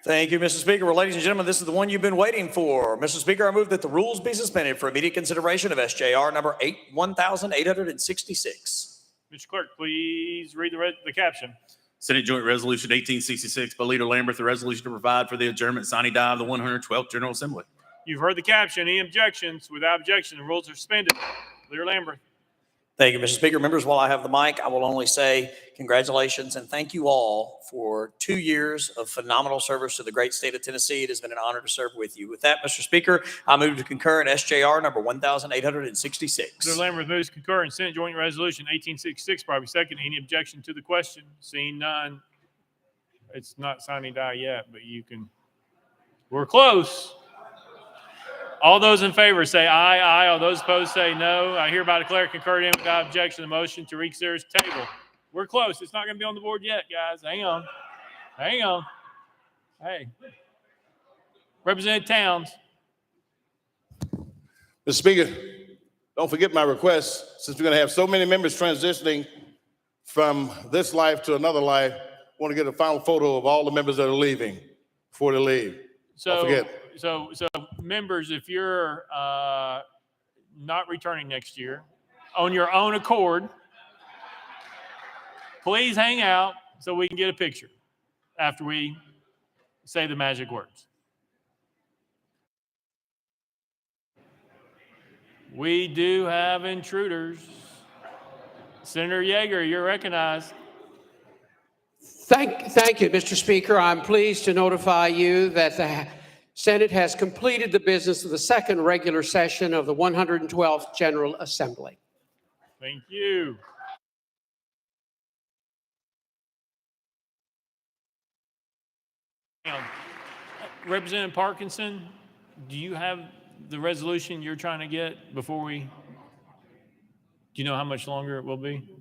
Thank you, Mr. Speaker. Well, ladies and gentlemen, this is the one you've been waiting for. Mr. Speaker, I move that the rules be suspended for immediate consideration of SJR number 1866. Mr. Clerk, please read the caption. Senate Joint Resolution 1866 by Leader Lambert, the resolution to provide for the adjournment sine die of the 112th General Assembly. You've heard the caption. Any objections? Without objection, the rules are suspended. Leader Lambert. Thank you, Mr. Speaker. Members, while I have the mic, I will only say congratulations and thank you all for 2 years of phenomenal service to the great state of Tennessee. It has been an honor to serve with you. With that, Mr. Speaker, I move to concur in SJR number 1866. Leader Lambert moves to concur in Senate Joint Resolution 1866, probably second. Any objection to the question? Seeing none. It's not sine die yet, but you can. We're close. All those in favor say aye. Aye. All those opposed say no. I hereby declare concurred in without objection. The motion to reconsider is tabled. We're close. It's not going to be on the board yet, guys. Hang on. Hang on. Hey. Representative Towns. Mr. Speaker, don't forget my request. Since we're going to have so many members transitioning from this life to another life, I want to get a final photo of all the members that are leaving before they leave. Don't forget. So members, if you're not returning next year on your own accord, please hang out so we can get a picture after we say the magic words. We do have intruders. Senator Yeager, you're recognized. Thank you, Mr. Speaker. I'm pleased to notify you that the Senate has completed the business of the second regular session of the 112th General Assembly. Thank you. Representative Parkinson, do you have the resolution you're trying to get before we? Do you know how much longer it will be?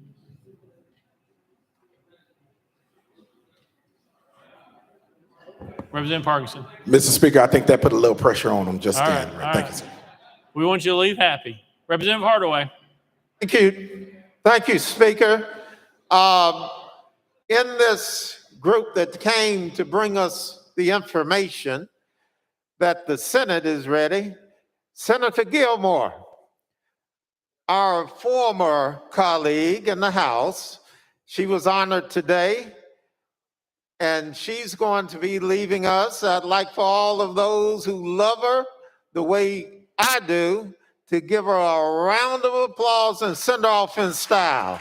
Representative Parkinson. Mr. Speaker, I think that put a little pressure on them just All then. right, all Thank right. you, sir. We want you to leave happy. Representative Hardaway. Thank you. Thank you, Speaker. In this group that came to bring us the information that the Senate is ready, Senator Gilmore, our former colleague in the House, she was honored today, and she's going to be leaving us. I'd like for all of those who love her the way I do to give her a round of applause and send her off in style.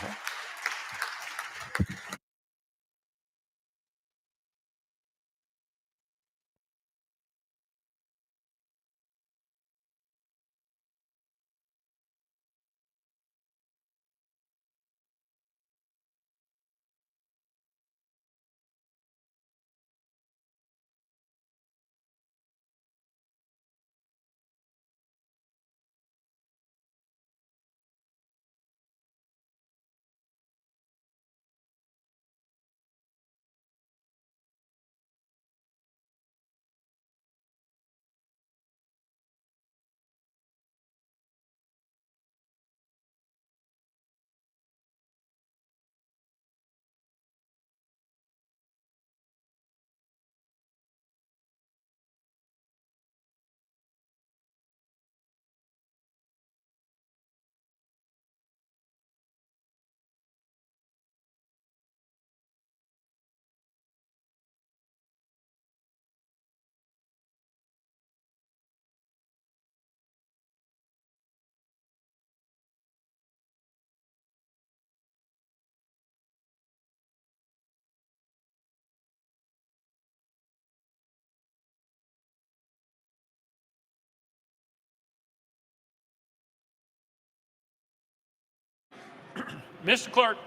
Mr. Clerk.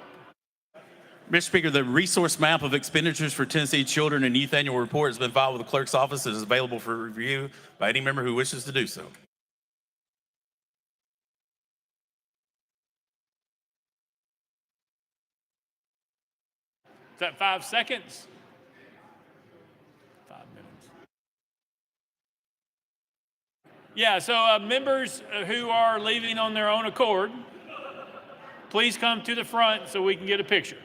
Mr. Speaker, the resource map of expenditures for Tennessee Children and Youth Annual Report has been filed with the clerk's office and is available for review by any member who wishes to do so. Is that 5 seconds? 5 minutes. Yeah, so members who are leaving on their own accord, please come to the front so we can get a picture.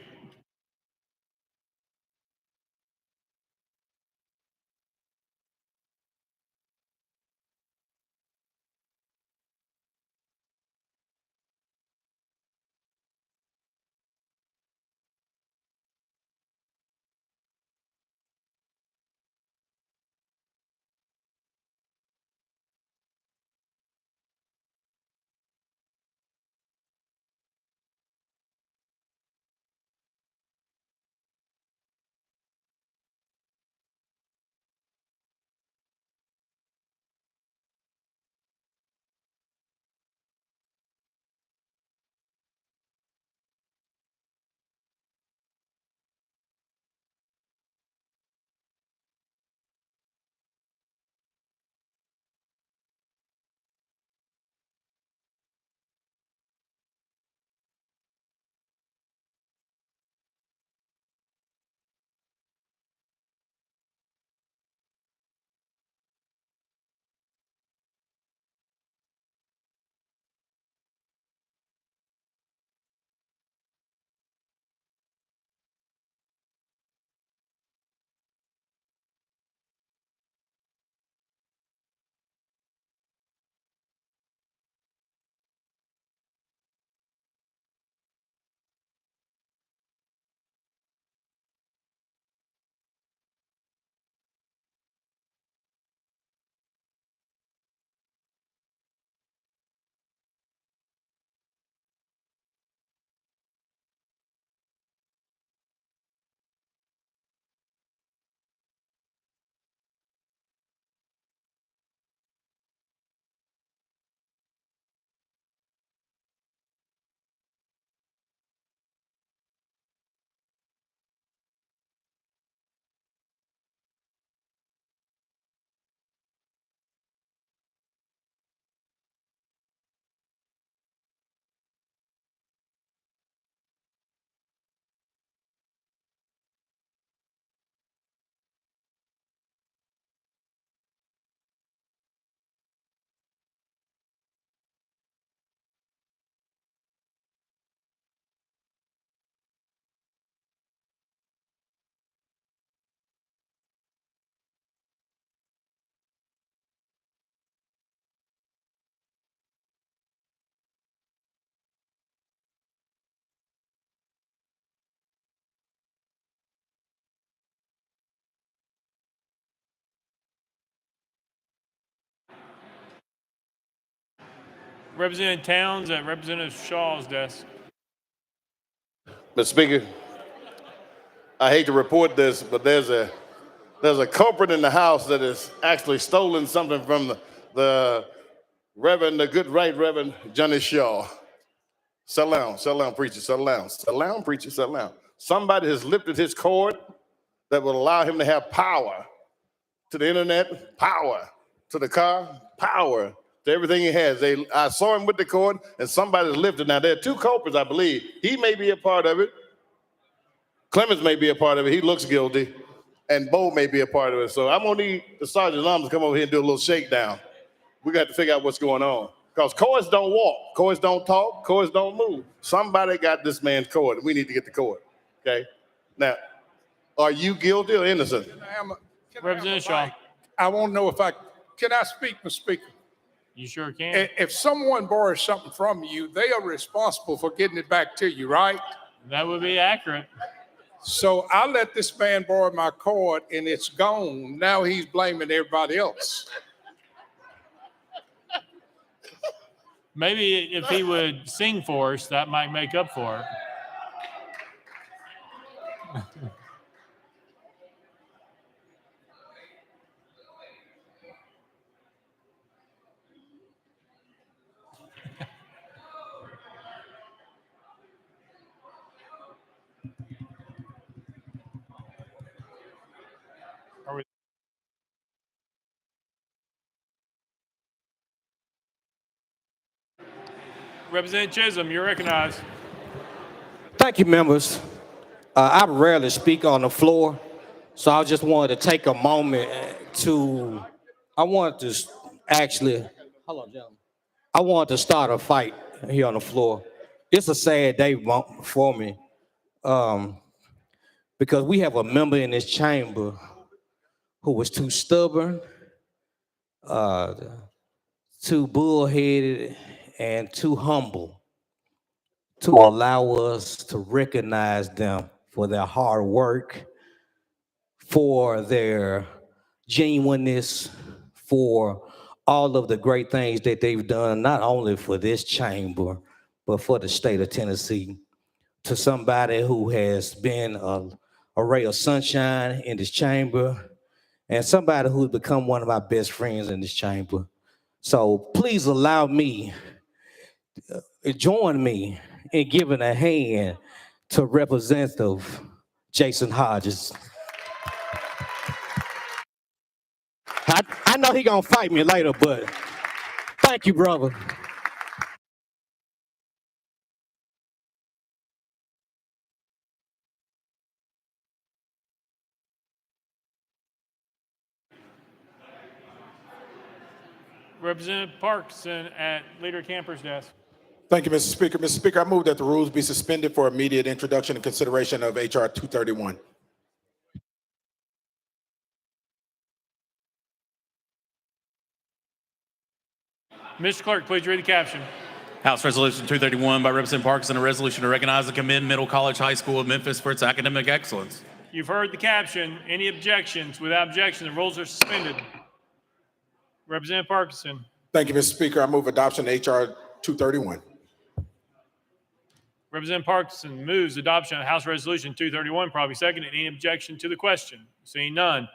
Representative Towns at Representative Shaw's desk. Mr. Speaker, I hate to report this, but there's a culprit in the House that has actually stolen something from the good right Reverend Johnny Shaw. Settle down, preacher, settle down, preacher, settle down. Somebody has lifted his cord that will allow him to have power to the internet, power to the car, power to everything he has. I saw him with the cord, and somebody's lifted. Now, there are two culprits, I believe. He may be a part of it. Clemens may be a part of it. He looks guilty. And Bo may be a part of it. So I'm going to need the sergeant at arms to come over here and do a little shakedown. We got to figure out what's going on. Because cords don't walk. Cords don't talk. Cords don't move. Somebody got this man's cord, and we need to get the cord. Okay? Now, are you guilty or innocent? Representative Shaw. I want to know can I speak, Mr. Speaker? You sure can. If someone borrows something from you, they are responsible for getting it back to you, right? That would be accurate. So I let this man borrow my cord and it's gone. Now he's blaming everybody else. Maybe if he would sing for us, that might make up for it. Representative Chisholm, you're recognized. Thank you, members. I rarely speak on the floor, so I just wanted to take a moment to, hold on, gentlemen. I wanted to start a fight here on the floor. It's a sad day for me because we have a member in this chamber who was too stubborn, too bullheaded, and too humble to allow us to recognize them for their hard work, for their genuineness, for all of the great things that they've done, not only for this chamber, but for the state of Tennessee. To somebody who has been a ray of sunshine in this chamber, and somebody who's become one of my best friends in this chamber. So please allow me, join me in giving a hand to Representative Jason Hodges. I know he gonna fight me later, but thank you, brother. Representative Parkinson at Leader Camper's desk. Thank you, Mr. Speaker. Mr. Speaker, I move that the rules be suspended for immediate introduction and consideration of HR 231. Mr. Clerk, please read the caption. House Resolution 231 by Representative Parkinson, a resolution to recognize and commend Middle College High School of Memphis for its academic excellence. You've heard the caption. Any objections? Without objection, the rules are suspended. Representative Parkinson. Thank you, Mr. Speaker. I move adoption of HR 231. Representative Parkinson moves adoption of House Resolution 231, probably seconded. Any objection to the question? Seeing none.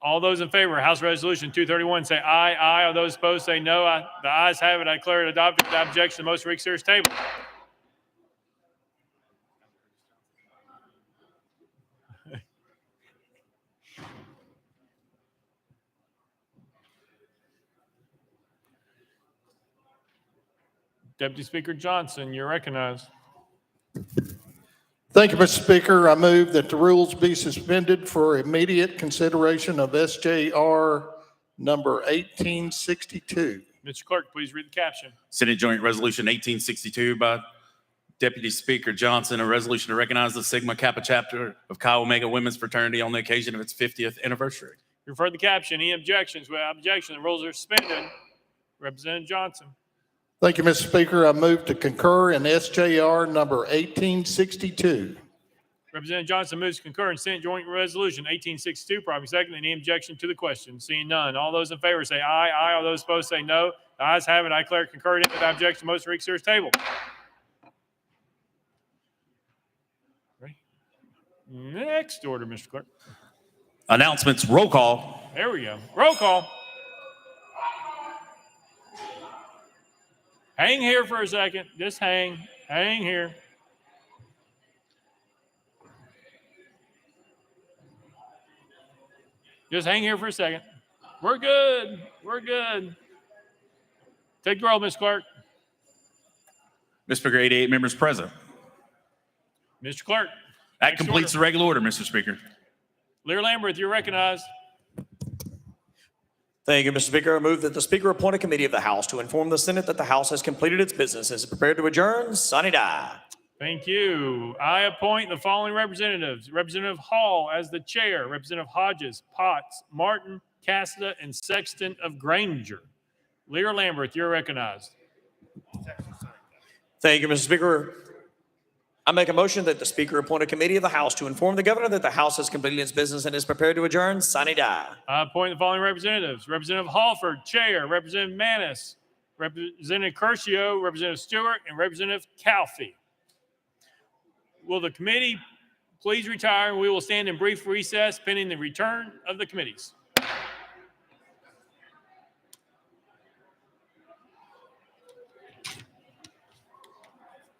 All those in favor of House Resolution 231 say aye. Aye. All those opposed say no. The ayes have it. I declare it adopted without objection. The motion reconsiders table. Deputy Speaker Johnson, you're recognized. Thank you, Mr. Speaker. I move that the rules be suspended for immediate consideration of SJR number 1862. Mr. Clerk, please read the caption. Senate Joint Resolution 1862 by Deputy Speaker Johnson, a resolution to recognize the Sigma Kappa chapter of Chi Omega Women's Fraternity on the occasion of its 50th anniversary. You've heard the caption. Any objections? Without objection, the rules are suspended. Representative Johnson. Thank you, Mr. Speaker. I move to concur in SJR number 1862. Representative Johnson moves to concur in Senate Joint Resolution 1862, probably second. Any objection to the question? Seeing none. All those in favor say aye. Aye. All those opposed say no. The ayes have it. I declare concurred without objection. Motion reconsiders table. Ready? Next order, Mr. Clerk. Announcements, roll call. There we go. Roll call. Hang here for a second. Just hang. Hang here. Just hang here for a second. We're good. We're good. Take the roll, Ms. Clerk. Mr. Speaker, 88 members present. Mr. Clerk. That completes the regular order, Mr. Speaker. Lear Lamberth, you're recognized. Thank you, Mr. Speaker. I move that the Speaker appoint a committee of the House to inform the Senate that the House has completed its business and is prepared to adjourn. Sonny Die. Thank you. I appoint the following representatives. Representative Hall as the chair. Representative Hodges, Potts, Martin, Cassida, and Sexton of Granger. Lear Lamberth, you're recognized. Thank you, Mr. Speaker. I make a motion that the Speaker appoint a committee of the House to inform the Governor that the House has completed its business and is prepared to adjourn. Sonny Die. I appoint the following representatives. Representative Halford, chair. Representative Manis, Representative Curcio, Representative Stewart, and Representative Calfee. Will the committee please retire, and we will stand in brief recess pending the return of the committees.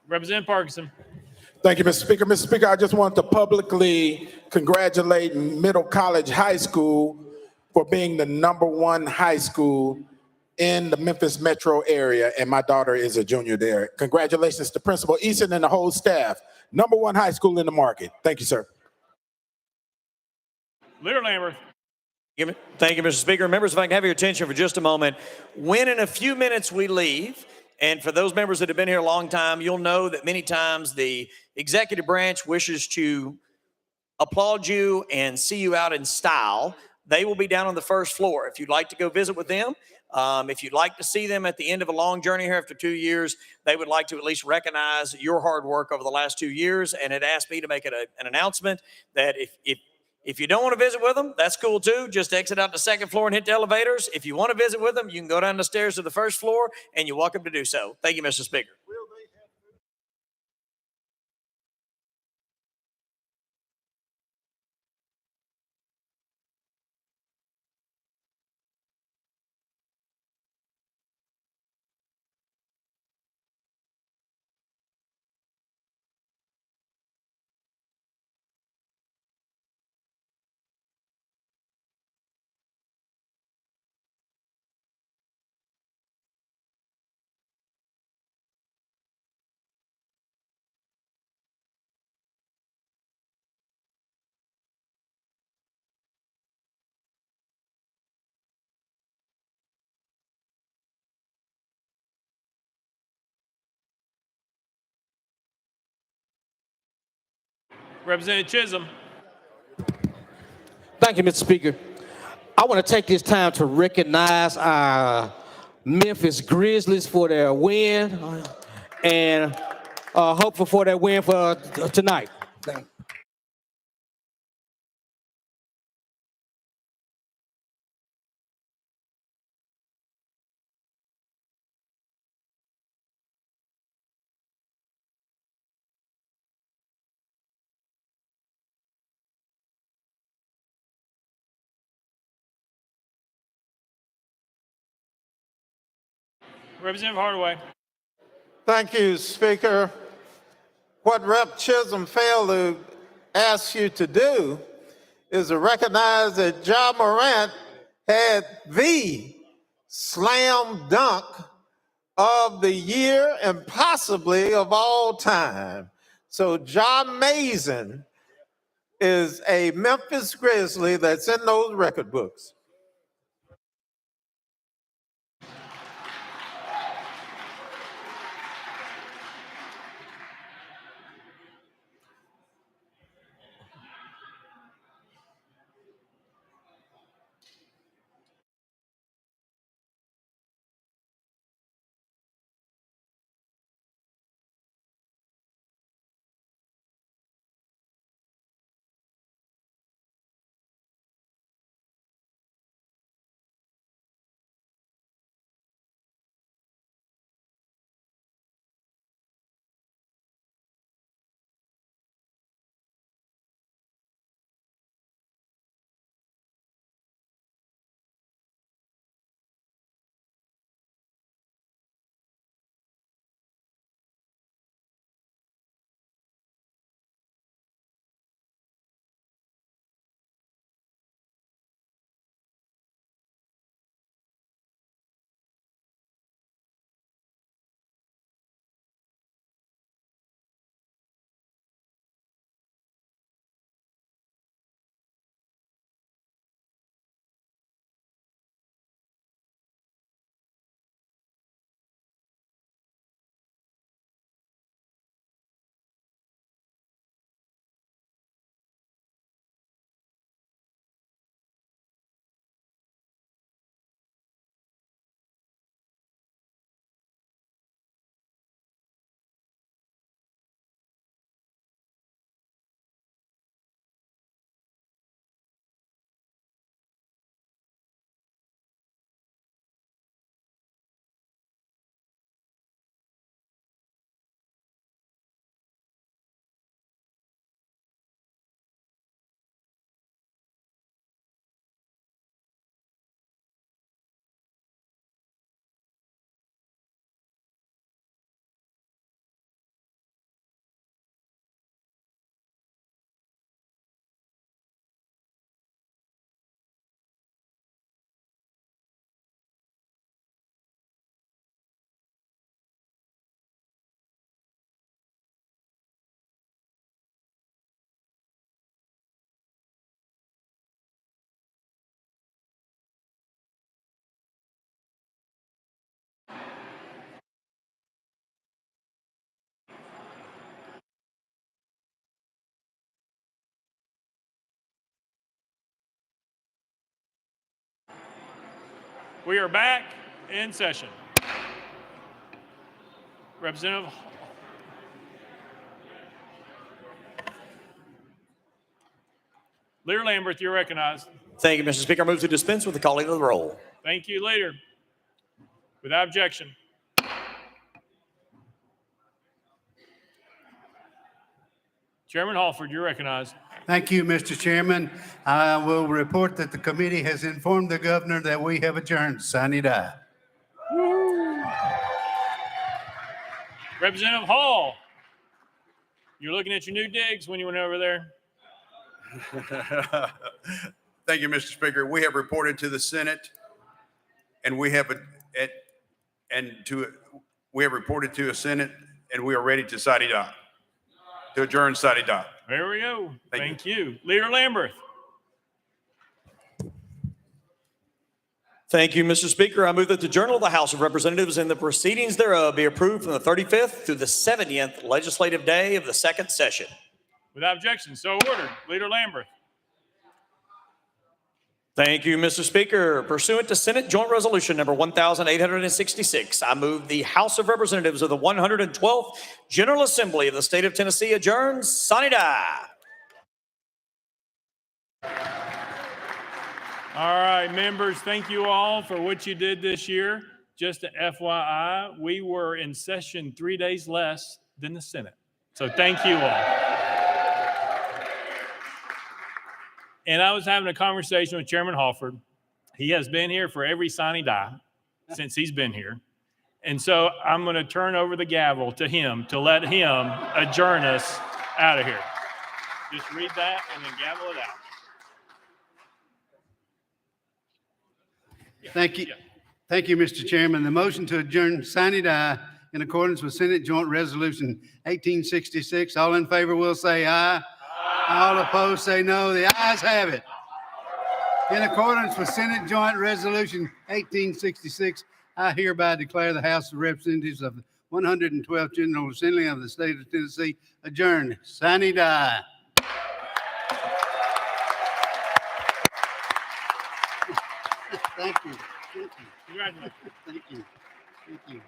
Representative Parkinson. Thank you, Mr. Speaker. Mr. Speaker, I just want to publicly congratulate Middle College High School for being the #1 high school in the Memphis metro area, and my daughter is a junior there. Congratulations to Principal Easton and the whole staff. #1 high school in the market. Thank you, sir. Leader Lambert. Thank you, Mr. Speaker. Members, if I can have your attention for just a moment. When in a few minutes we leave, and for those members that have been here a long time, you'll know that many times the executive branch wishes to applaud you and see you out in style. They will be down on the first floor. If you'd like to go visit with them, if you'd like to see them at the end of a long journey here after 2 years, they would like to at least recognize your hard work over the last 2 years, and it asked me to make it an announcement that if you don't want to visit with them, that's cool too. Just exit out the second floor and hit the elevators. If you want to visit with them, you can go down the stairs to the first floor, and you're welcome to do so. Thank you, Mr. Speaker. Representative Chisholm. Thank you, Mr. Speaker. I want to take this time to recognize our Memphis Grizzlies for their win and hopeful for their win for tonight. Thank you. Representative Hardaway. Thank you, Speaker. What Rep. Chisholm failed to ask you to do is to recognize that Ja Morant had the slam dunk of the year and possibly of all time. So Ja Mason is a Memphis Grizzly that's in those record books. We are back in session. Representative Leader Lambert, you're recognized. Thank you, Mr. Speaker. I move to dispense with the calling of the roll. Thank you, Leader. Without objection. Chairman Halford, you're recognized. Thank you, Mr. Chairman. I will report that the committee has informed the governor that we have adjourned. Sine die. Representative Hall, you're looking at your new digs when you went over there. Thank you, Mr. Speaker. We have reported to the Senate, and we have reported to the Senate, and we are ready to sine die, to adjourn sine die. There we go. Thank you. Leader Lambert. Thank you, Mr. Speaker. I move that the Journal of the House of Representatives and the proceedings thereof be approved from the 35th through the 70th legislative day of the second session. Without objection, so ordered. Leader Lambert. Thank you, Mr. Speaker. Pursuant to Senate Joint Resolution number 1866, I move the House of Representatives of the 112th General Assembly of the State of Tennessee adjourns sine die. All right, members, thank you all for what you did this year. Just a FYI, we were in session 3 days less than the Senate. So thank you all. And I was having a conversation with Chairman Halford. He has been here for every sine die since he's been here. And so I'm going to turn over the gavel to him to let him adjourn us out of here. Just read that and then gavel it out. Thank you. Thank you, Mr. Chairman. The motion to adjourn sine die in accordance with Senate Joint Resolution 1866. All in favor will say aye. All opposed say no. The ayes have it. In accordance with Senate Joint Resolution 1866, I hereby declare the House of Representatives of the 112th General Assembly of the State of Tennessee adjourned. Sine die. Thank you. Thank you. Congratulations. Thank you. Thank you.